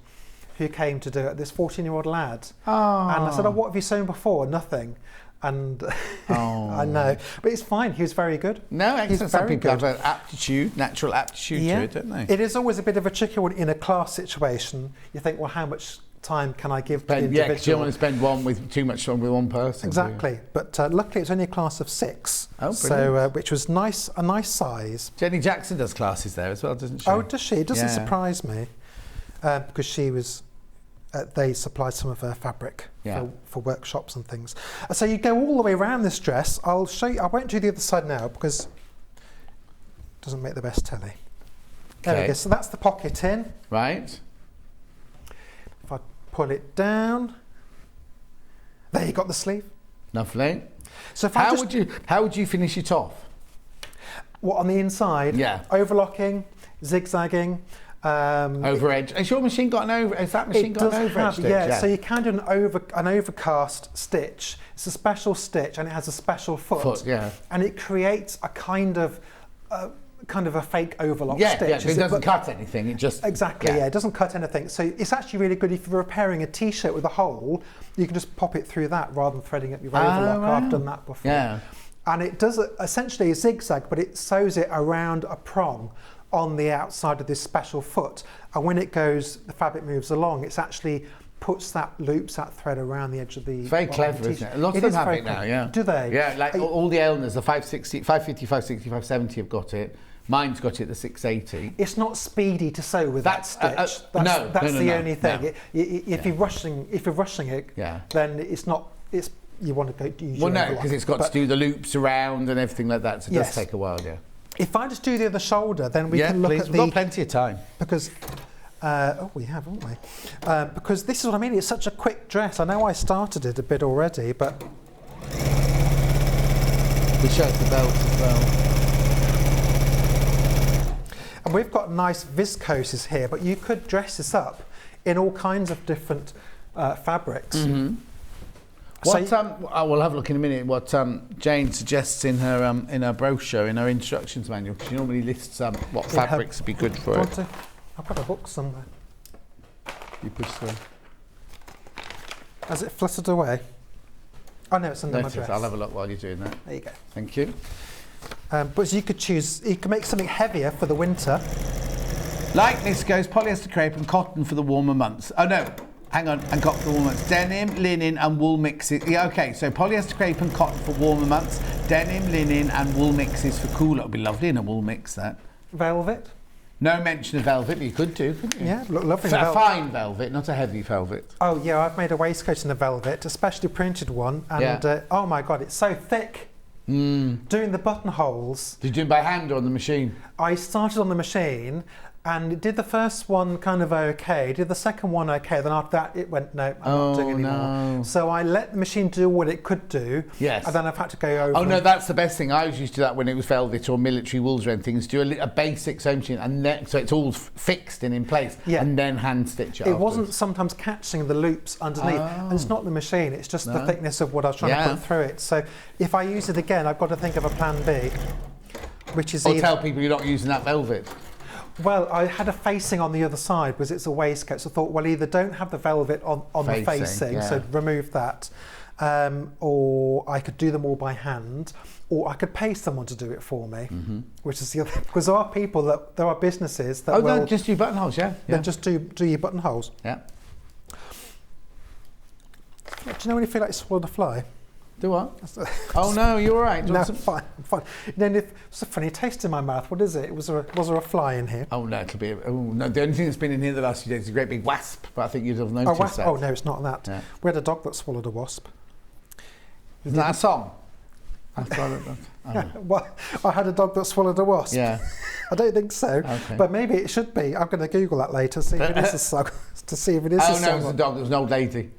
who came to do it, this 14-year-old lad. Oh. And I said, what have you sewn before? Nothing. And I know, but it's fine. He was very good. No, excellent. He's Some very people good. have natural aptitude to it, don't they? It is always a bit of a tricky one in a class situation. You think, well, how much time can I give to the individual? Yeah, because you don't want to spend too much time with one person. Exactly. But luckily, it's only a class of 6. Oh, so which was a nice size. Jenny Jackson does classes there as well, doesn't she? Oh, does she? It doesn't surprise me because she was. They supplied some of her fabric for workshops and things. So you go all the way around this dress. I'll show you. I won't do the other side now because it doesn't make the best telly. There we go. So that's the pocket in. Right. If I pull it down, there you got the sleeve. Lovely. So if how would you finish it off? What, on the inside? Yeah. Overlocking, zigzagging. Over edge. Has your machine got an over? Has that machine got an over edge stitch? Yeah, so you can do an overcast stitch. It's a special stitch and it has a special foot. And it creates a kind of a fake overlock stitch. Yeah, but it doesn't cut anything. It just it doesn't cut anything. So it's actually really good if you're repairing a T-shirt with a hole. You can just pop it through that rather than threading up your overlock. Wow. I've done that before. Yeah. And it does essentially a zigzag, but it sews it around a prong on the outside of this special foot, and when it goes, the fabric moves along, it's actually loops that thread around the edge of the... It's very clever, isn't it? A lot of them have it now, yeah. Do they? Yeah, like all the Elners, the 550, 560, 570 have got it. Mine's got it, the 680. It's not speedy to sew with that stitch. That's the only thing. No. If you're rushing it, then it's not... you want to go... Well, no, because it's got to do the loops around and everything like that, so it does take a while, yeah. If I just do the other shoulder, then we can look at We've got plenty of time. Because, we have, haven't we? Because this is what I mean, it's such a quick dress. I know I started it a bit already, but... We shows the belt as well. And we've got nice viscoses here, but you could dress this up in all kinds of different fabrics. Mm-hmm. We'll have a look in a minute. What Jane suggests in her brochure, in her instructions manual, because she normally lists what fabrics would be good for it. I've got a book somewhere. You push through. Has it fluttered away? Oh no, it's under my Notice, dress. I'll have a look while you're doing that. There you go. Thank you. But you could make something heavier for the winter. Like this goes polyester crepe and cotton for the warmer months. Oh no, hang on, and cotton for the warmer months. Denim, linen and wool mixes. Yeah, okay, so polyester crepe and cotton for warmer months. Denim, linen and wool mixes for cooler. It would be lovely in a wool mix, that. Velvet? No mention of velvet, but you could do, couldn't you? Yeah, look lovely. A fine velvet, not a heavy velvet. Oh yeah, I've made a waistcoat in a velvet, a specially printed one, and oh my god, it's so thick. Doing the buttonholes. Did you do them by hand or on the machine? I started on the machine and did the first one kind of okay, did the second one okay, then after that it went, no, I'm not doing anymore. No. So I let the machine do what it could do, yes. And then I've had to go over. Oh no, that's the best thing. I always used to do that when it was velvet or military wools or anything, is do a basic sewing machine, and then, so it's all fixed and in place, and then hand stitch it It afterwards. wasn't sometimes catching the loops underneath, and it's not the machine, it's just the thickness of what I was trying to put through it. So if I use it again, I've got to think of a plan B, which is or tell people you're not using that velvet. Well, I had a facing on the other side because it's a waistcoat, so I thought, well, either don't have the velvet on the facing, so remove that, or I could do them all by hand, or I could pay someone to do it for me, which is the other, because there are businesses that will... Oh, just do buttonholes, Then just do your buttonholes. Yeah. Do you know when you feel like you swallowed a fly? Do what? Oh no, you're all right. No, I'm fine. Then it's a funny taste in my mouth. What is it? Was there a fly in here? Oh no, it'll be. Oh no, the only thing that's been in here the last few days is a great big wasp. But I think you'd have noticed wasp? that. Oh no, it's not that. Yeah. We had a dog that swallowed a wasp. Isn't that a song? I Well, I had a dog that swallowed a wasp. Yeah. I don't think so. Okay. But maybe it should be. I'm going to Google that later, see if it is a song. To see if it is a song. Oh no, it was a dog. It was an old lady.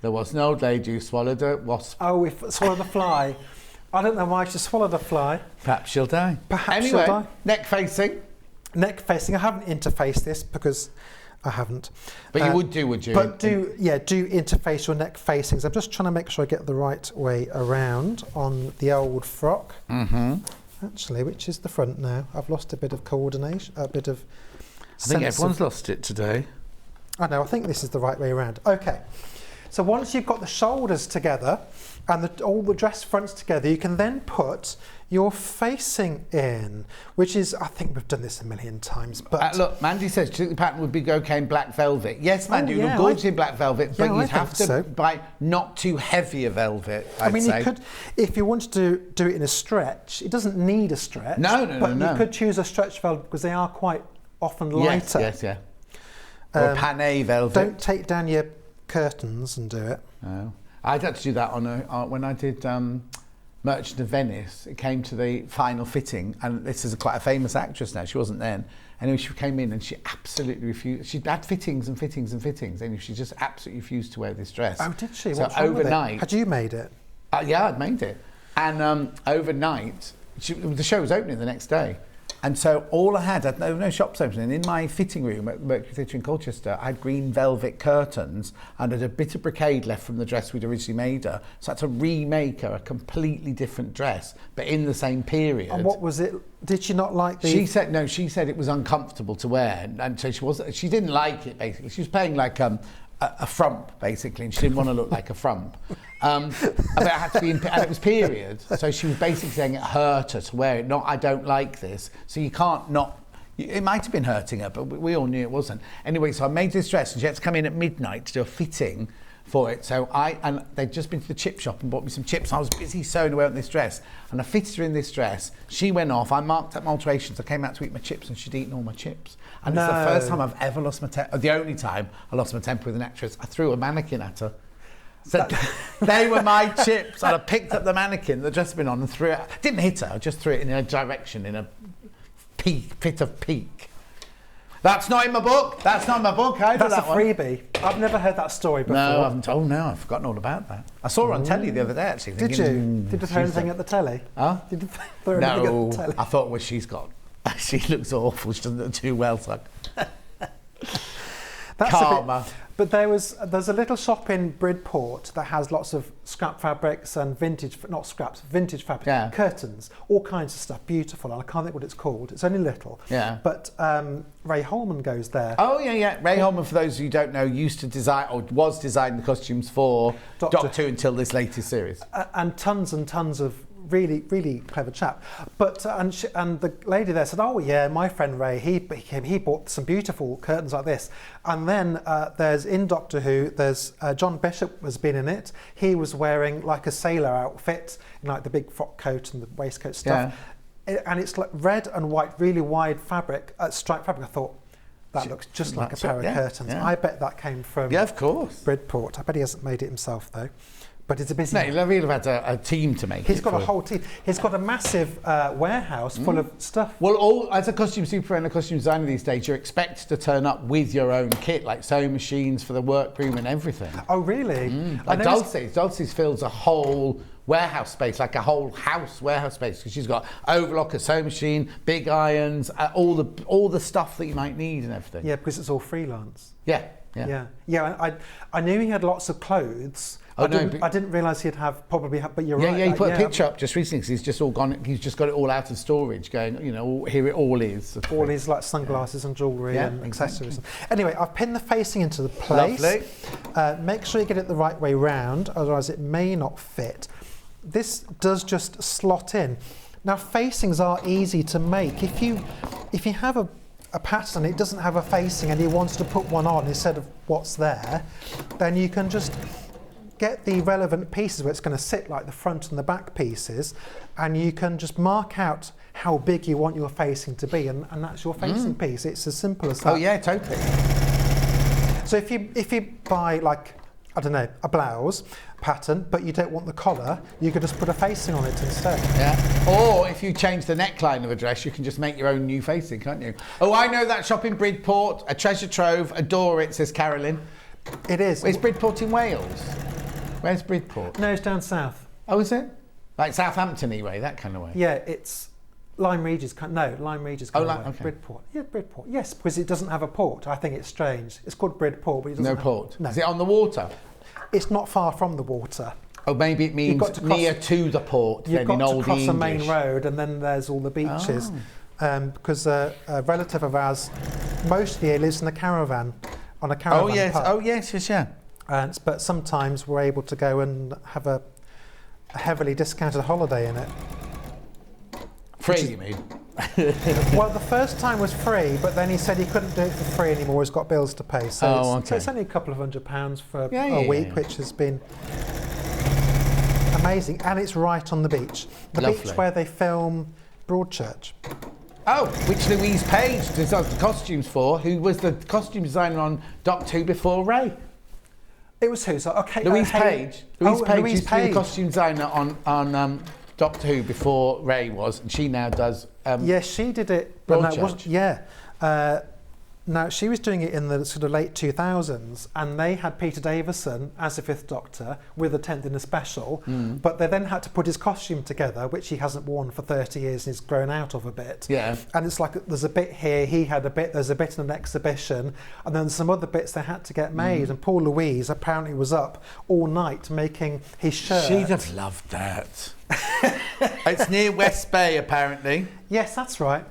There was an old lady who swallowed a wasp. Oh, if swallowed a fly. I don't know why she swallowed a fly. Perhaps she'll die. Perhaps anyway, she'll die. Neck facing. Neck facing. I haven't interfaced this because I haven't. But you would do, would you? But do interface your neck facings. I'm just trying to make sure I get the right way around on the old frock. Actually, which is the front now. I've lost a bit of coordination, a bit of... I think everyone's lost it today. I know, I think this is the right way around. Okay. So once you've got the shoulders together and all the dress fronts together, you can then put your facing in, which is, I think we've done this a million times. But look, Mandy says, do you think the pattern would be okay in black velvet? Yes, Mandy, you look gorgeous in black velvet, but you'd have to buy not too heavy a velvet, I'd say. You could, if you wanted to do it in a stretch, it doesn't need a stretch. No. You could choose a stretch velvet because they are quite often lighter. Yes. Or panné velvet. Don't take down your curtains and do it. Oh. I'd had to do that when I did Merchant of Venice. It came to the final fitting, and this is quite a famous actress now. She wasn't then. Anyway, she came in and she absolutely refused. She'd had fittings and fittings and fittings, and she just absolutely refused to wear this dress. Oh, did she? So what's wrong overnight, with it? Had you made it? Yeah, I'd made it. And overnight, the show was opening the next day. And so all I had no shops open. And in my fitting room at Mercury Theatre in Colchester, I had green velvet curtains and had a bit of brocade left from the dress we'd originally made her. So I had to remake her a completely different dress, but in the same period. And what was it? Did she not like the... She said it was uncomfortable to wear. And so she didn't like it, basically. She was playing like a frump, basically, and she didn't want to look like a frump. But it had to be and it was period, so she was basically saying it hurt her to wear it, not I don't like this. So you can't not... It might have been hurting her, but we all knew it wasn't. Anyway, so I made this dress, and she had to come in at midnight to do a fitting for it. So they'd just been to the chip shop and bought me some chips. I was busy sewing away on this dress, and I fitted her in this dress. She went off, I marked up my alterations, I came out to eat my chips, and she'd eaten all my chips. And it's the first time I've ever lost my temper, the only time I lost my temper with an actress. I threw a mannequin at her. So they were my chips, and I picked up the mannequin the dress had been on and threw it. Didn't hit her, I just threw it in a direction, in a pit of pique. That's not in my book. That's not in my book. That's a freebie. I've never heard that story before. No, I haven't. Oh no, I've forgotten all about that. I saw her on telly the other day, actually. Did you? Did you throw anything at the telly? Huh? Did you throw anything at the telly? I thought, well, she's got... She looks awful. She doesn't look too well, so... Karma. But there's a little shop in Bridport that has lots of scrap fabrics and vintage fabric, curtains, all kinds of stuff, beautiful. And I can't think what it's called. It's only little. Yeah. But Ray Holman goes there. Oh yeah. Ray Holman, for those who don't know, used to design or was designing the costumes for Doctor Who until this latest series. And tons of really, really clever chap. But and the lady there said, "Oh yeah, my friend Ray, he bought some beautiful curtains like this." And then there's in Doctor Who, there's John Bishop has been in it. He was wearing like a sailor outfit, like the big frock coat and the waistcoat stuff. And it's like red and white, really wide fabric, striped fabric. I thought, that looks just like a pair of curtains. Yeah. I bet that came from of course, Bridport. I bet he hasn't made it himself though. But it's a busy. No, he'll really have had a team to make it. He's got a whole team. He's got a massive warehouse full of stuff. Well, as a costume super and a costume designer these days, you're expected to turn up with your own kit, like sewing machines for the workroom and everything. Oh, really? Like Dulcie's fills a whole warehouse space, like a whole house warehouse space, because she's got overlocker, sewing machine, big irons, all the stuff that you might need and everything. Yeah, because it's all freelance. Yeah. I knew he had lots of clothes. I didn't realise he'd but you're right. Yeah, he put a picture up just recently because he's just all gone. He's just got it all out of storage, going, here it all is. All his like sunglasses and jewellery and accessories. Anyway, I've pinned the facing into the place. Lovely. Make sure you get it the right way round, otherwise it may not fit. This does just slot in. Now facings are easy to make. If you have a pattern, it doesn't have a facing and you want to put one on instead of what's there, then you can just get the relevant pieces where it's going to sit, like the front and the back pieces, and you can just mark out how big you want your facing to be, and that's your facing piece. It's as simple as that. Oh yeah, totally. So if you buy, like, I don't know, a blouse pattern, but you don't want the collar, you could just put a facing on it instead. Yeah. Or if you change the neckline of a dress, you can just make your own new facing, can't you? Oh, I know that shop in Bridport, a treasure trove, adore it, says Carolyn. It is. Is Bridport in Wales? Where's Bridport? No, it's down south. Oh, is it? Like Southampton-y way, that kind of way? Yeah, it's Lyme Regis. Lyme Regis kind of way. Okay. Bridport. Yeah, Bridport. Yes, because it doesn't have a port. I think it's strange. It's called Bridport, but it doesn't have port. No. Is it on the water? It's not far from the water. Oh, maybe it means near to the port. You've got to cross a main road, and then there's all the beaches. Because a relative of ours, mostly he lives in a caravan, on a caravan park. Oh yes, yeah. But sometimes we're able to go and have a heavily discounted holiday in it. Free, you mean? Well, the first time was free, but then he said he couldn't do it for free anymore. He's got bills to pay. So it's only a couple of £100 for a week, which has been amazing. And it's right on the beach. The beach where they film Broadchurch. Oh, which Louise Page designed the costumes for, who was the costume designer on Doctor Who before Ray. It was who? So, okay, Louise Page. Louise Page used to be the costume designer on Doctor Who before Ray was, and she now does. Yes, she did it. Broadchurch. Now, she was doing it in the sort of late 2000s, and they had Peter Davison as the Fifth Doctor with a 10th in a special, but they then had to put his costume together, which he hasn't worn for 30 years and he's grown out of a bit. Yeah. And it's like there's a bit here, he had a bit, there's a bit in an exhibition, and then some other bits they had to get made, and poor Louise apparently was up all night making his shirt. She'd have loved that. It's near West Bay, apparently. Yes, that's right.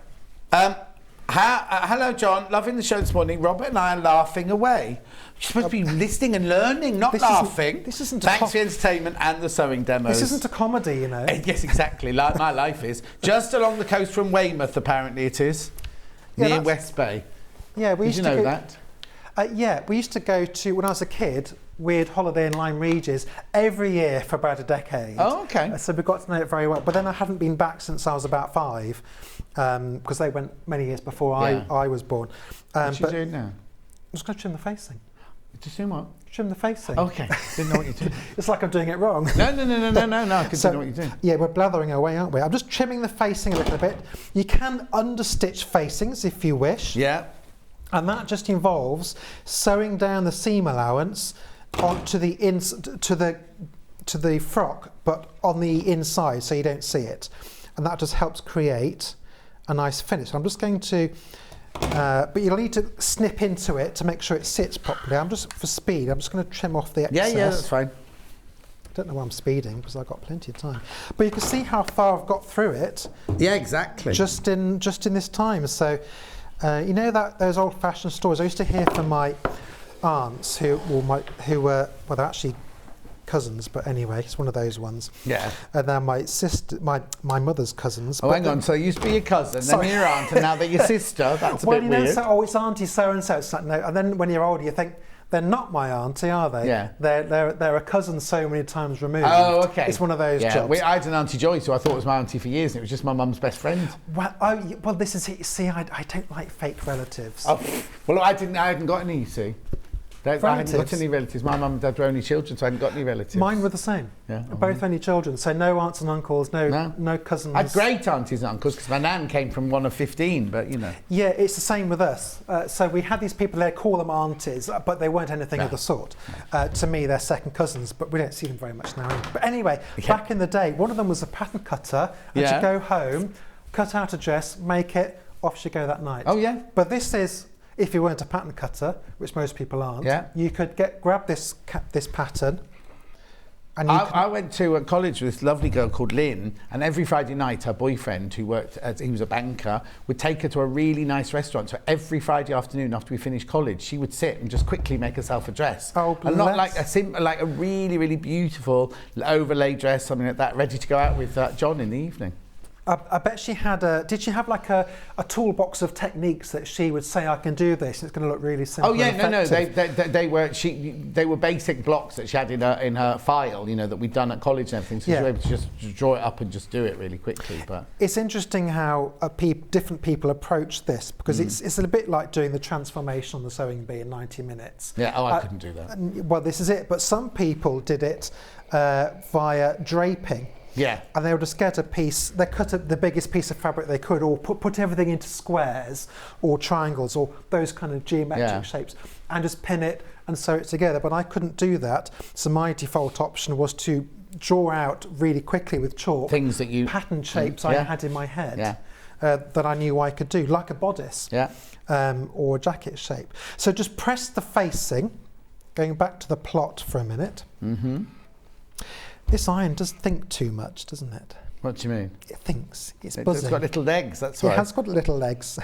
Hello, John. Loving the show this morning. Robert and I are laughing away. You're supposed to be listening and learning, not laughing. Thanks for the entertainment and the sewing demos. This isn't a comedy, you know. Yes, exactly. Like my life is. Just along the coast from Weymouth, apparently it is. Near West Bay. Yeah, we used to Did you know that? Yeah, we used to go to, when I was a kid, we'd holiday in Lyme Regis every year for about a decade. Oh, okay. So we got to know it very well. But then I hadn't been back since I was about 5, because they went many years before I was born. What are you doing now? I'm just going to trim the facing. Just doing what? Trim the facing. Okay, didn't know what you're doing. It's like I'm doing it wrong. No, I can know what you're doing. Yeah, we're blathering away, aren't we? I'm just trimming the facing a little bit. You can understitch facings if you wish. Yeah. And that just involves sewing down the seam allowance onto the to the frock, but on the inside, so you don't see it, and that just helps create a nice finish. I'm just going to But you'll need to snip into it to make sure it sits properly. For speed, I'm just going to trim off the excess. Yeah, that's fine. I don't know why I'm speeding because I've got plenty of time. But you can see how far I've got through it. Yeah, exactly. Just in this time. So, you know those old-fashioned stories I used to hear from my aunts who were they're actually cousins, but anyway, it's one of those ones. Yeah. And then my sister, my mother's cousins. Oh, hang on. So you used to be your cousin, then your aunt, and now they're your sister. That's a bit weird. It's auntie so and so. It's like, no. And then when you're older, you think they're not my auntie, are they? Yeah. They're a cousin so many times removed. Oh, okay. It's one of those jobs. I had an Auntie Joyce who I thought was my auntie for years, and it was just my mum's best friend. Well, this is it. You see, I don't like fake relatives. Oh, well, I hadn't got any. You see. I hadn't got any relatives. My mum and dad were only children, so I hadn't got any relatives. Mine were the same. Yeah, both only children, so no aunts and uncles, no cousins. I had great aunties and uncles because my nan came from one of 15, but you know. Yeah, it's the same with us. So we had these people there, call them aunties, but they weren't anything of the sort. To me, they're second cousins, but we don't see them very much now. But anyway, back in the day, one of them was a pattern cutter, and she'd go home, cut out a dress, make it, off she'd go that night. Oh yeah. But this is, if you weren't a pattern cutter, which most people aren't, you could grab this pattern. And I went to college with this lovely girl called Lynn, and every Friday night her boyfriend, who he was a banker, would take her to a really nice restaurant. So every Friday afternoon after we finished college, she would sit and just quickly make herself a dress. Oh, bless. And not like a really, really beautiful overlay dress, something like that, ready to go out with John in the evening. I bet she had did she have like a toolbox of techniques that she would say, I can do this, it's going to look really simple? Oh yeah, no, they were basic blocks that she had in her file, you know, that we'd done at college and everything, so she was able to just draw it up and just do it really quickly. But it's interesting how different people approach this, because it's a bit like doing the transformation on the sewing bee in 90 minutes. Yeah, I couldn't do that. Well, this is it, but some people did it via draping. Yeah. And they would just get a piece, they cut the biggest piece of fabric they could, or put everything into squares or triangles or those kind of geometric shapes, and just pin it and sew it together. But I couldn't do that, so my default option was to draw out really quickly with chalk things that you pattern shapes I had in my head that I knew I could do, like a bodice or a jacket shape. So just press the facing, going back to the plot for a minute. Mm-hmm. This iron does think too much, doesn't it? What do you mean? It thinks. It's buzzing. It's got little legs, that's why. It has got little legs.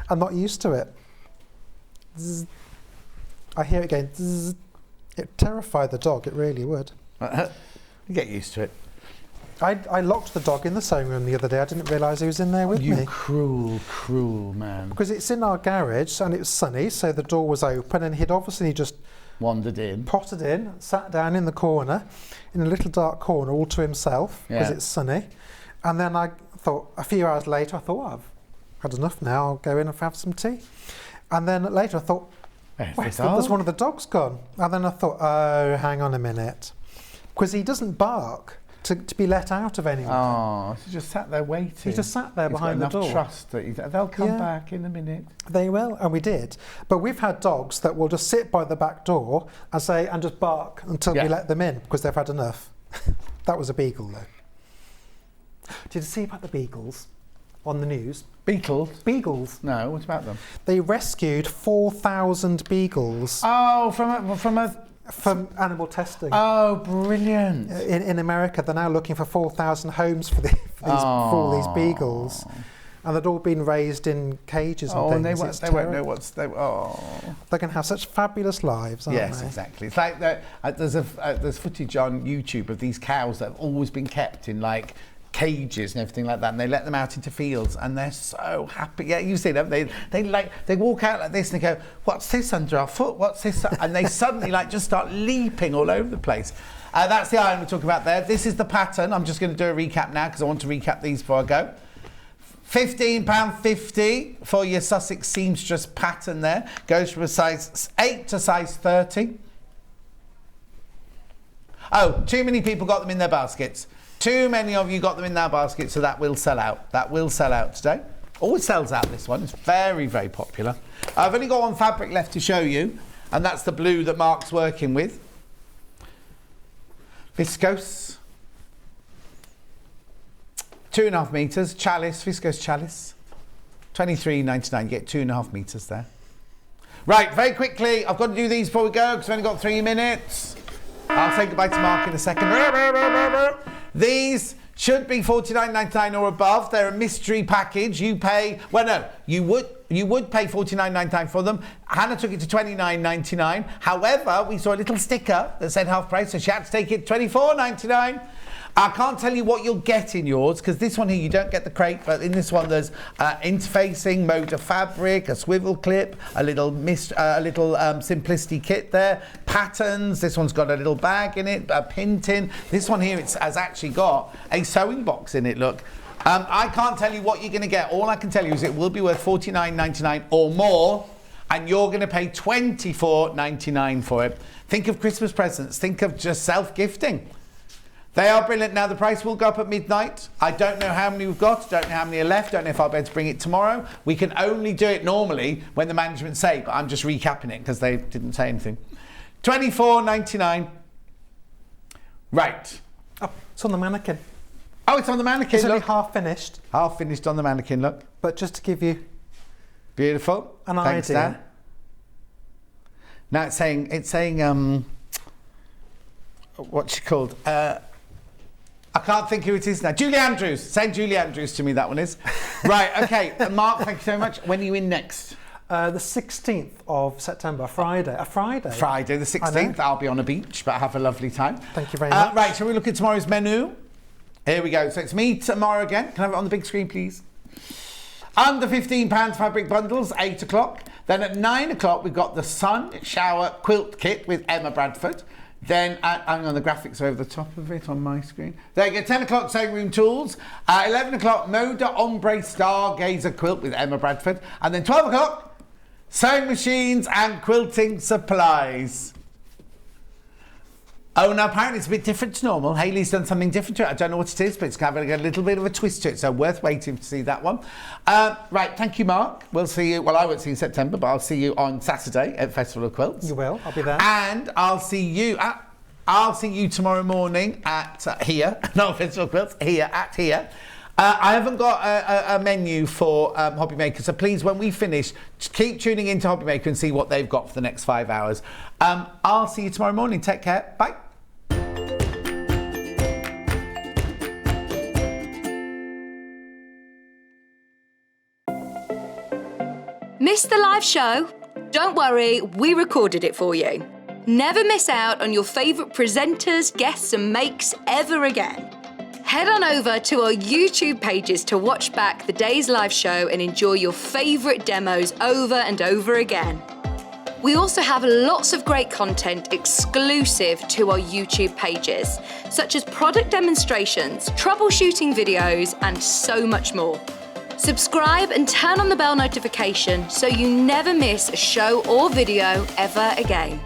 I'm not used to it. Zzz. I hear it going zzz. It terrified the dog, it really would. You get used to it. I locked the dog in the sewing room the other day. I didn't realise he was in there with me. You cruel, cruel man. Because it's in our garage and it was sunny, so the door was open, and he'd obviously just wandered in, potted in, sat down in the corner, in a little dark corner all to himself, because it's sunny. And then I thought, a few hours later, I thought, well, I've had enough now, I'll go in and have some tea. And then later I thought, wait, there's one of the dogs gone. And then I thought, oh, hang on a minute. Because he doesn't bark to be let out of anyone. Oh, so he just sat there waiting. He just sat there behind the door. Enough trust that they'll come back in a minute. They will, and we did. But we've had dogs that will just sit by the back door and just bark until we let them in, because they've had enough. That was a beagle, though. Did you see about the beagles on the news? Beetles? Beagles. No, what about them? They rescued 4,000 beagles. Oh, from animal testing. Oh, brilliant! In America, they're now looking for 4,000 homes for all these beagles, and they'd all been raised in cages and things. And they won't know what's they. Oh, they're going to have such fabulous lives, aren't they? Yes, exactly. It's like there's footage on YouTube of these cows that have always been kept in like cages and everything like that, and they let them out into fields and they're so happy. Yeah, you see them, they walk out like this and they go, what's this under our foot, what's this, and they suddenly just start leaping all over the place. That's the iron we're talking about there. This is the pattern. I'm just going to do a recap now because I want to recap these before I go. £15.50 for your Sussex Seamstress pattern there. Goes from a size 8 to size 30. Oh, too many people got them in their baskets. Too many of you got them in their basket, so that will sell out. That will sell out today. Always sells out, this one. It's very, very popular. I've only got one fabric left to show you, and that's the blue that Mark's working with. Viscose. 2.5 metres. Chalice, viscose chalice. $23.99. You get 2.5 metres there. Right, very quickly, I've got to do these before we go because we've only got 3 minutes. I'll say goodbye to Mark in a second. These should be $49.99 or above. They're a mystery package. You pay, well, no, you would pay $49.99 for them. Hannah took it to $29.99. However, we saw a little sticker that said half price, so she had to take it $24.99. I can't tell you what you'll get in yours because this one here you don't get the crate, but in this one there's interfacing, mode of fabric, a swivel clip, a little simplicity kit there, patterns. This one's got a little bag in it, a pin tin. This one here has actually got a sewing box in it. Look, I can't tell you what you're going to get. All I can tell you is it will be worth $49.99 or more, and you're going to pay $24.99 for it. Think of Christmas presents. Think of just self-gifting. They are brilliant. Now, the price will go up at midnight. I don't know how many we've got. Don't know how many are left. Don't know if I'll be able to bring it tomorrow. We can only do it normally when the management say, but I'm just recapping it because they didn't say anything. $24.99. Right. Oh, it's on the mannequin. Oh, it's on the mannequin. It's only look. half finished. Half finished on the mannequin, look. But just to give you beautiful. An Thanks, idea. Dan. Now it's saying what's she called? I can't think who it is now. Julie Andrews. Saying Julie Andrews to me, that one is. Right, okay. Mark, thank you so much. When are you in next? The 16th of September, Friday. A Friday. Friday the 16th. I'll be on a beach, but have a lovely time. Thank you very much. Right, shall we look at tomorrow's menu? Here we go. So it's me tomorrow again. Can I have it on the big screen, please? Under £15 fabric bundles, 8 o'clock. Then at 9 o'clock, we've got the Sun Shower Quilt Kit with Emma Bradford. Then, hang on, the graphics are over the top of it on my screen. There you go, 10 o'clock, sewing room tools. 11 o'clock, Moda Ombre Stargazer Quilt with Emma Bradford. And then 12 o'clock, sewing machines and quilting supplies. Oh, now apparently it's a bit different to normal. Hayley's done something different to it. I don't know what it is, but it's having a little bit of a twist to it, so worth waiting to see that one. Right, thank you, Mark. We'll see you, well, I won't see you in September, but I'll see you on Saturday at Festival of Quilts. You will, I'll be there. And I'll see you tomorrow morning at here, not Festival of Quilts, here. I haven't got a menu for Hobby Maker, so please, when we finish, just keep tuning into Hobby Maker and see what they've got for the next 5 hours. I'll see you tomorrow morning. Take care. Bye. Missed the live show? Don't worry, we recorded it for you. Never miss out on your favourite presenters, guests and makes ever again. Head on over to our YouTube pages to watch back the day's live show and enjoy your favourite demos over and over again. We also have lots of great content exclusive to our YouTube pages, such as product demonstrations, troubleshooting videos, and so much more. Subscribe and turn on the bell notification so you never miss a show or video ever again.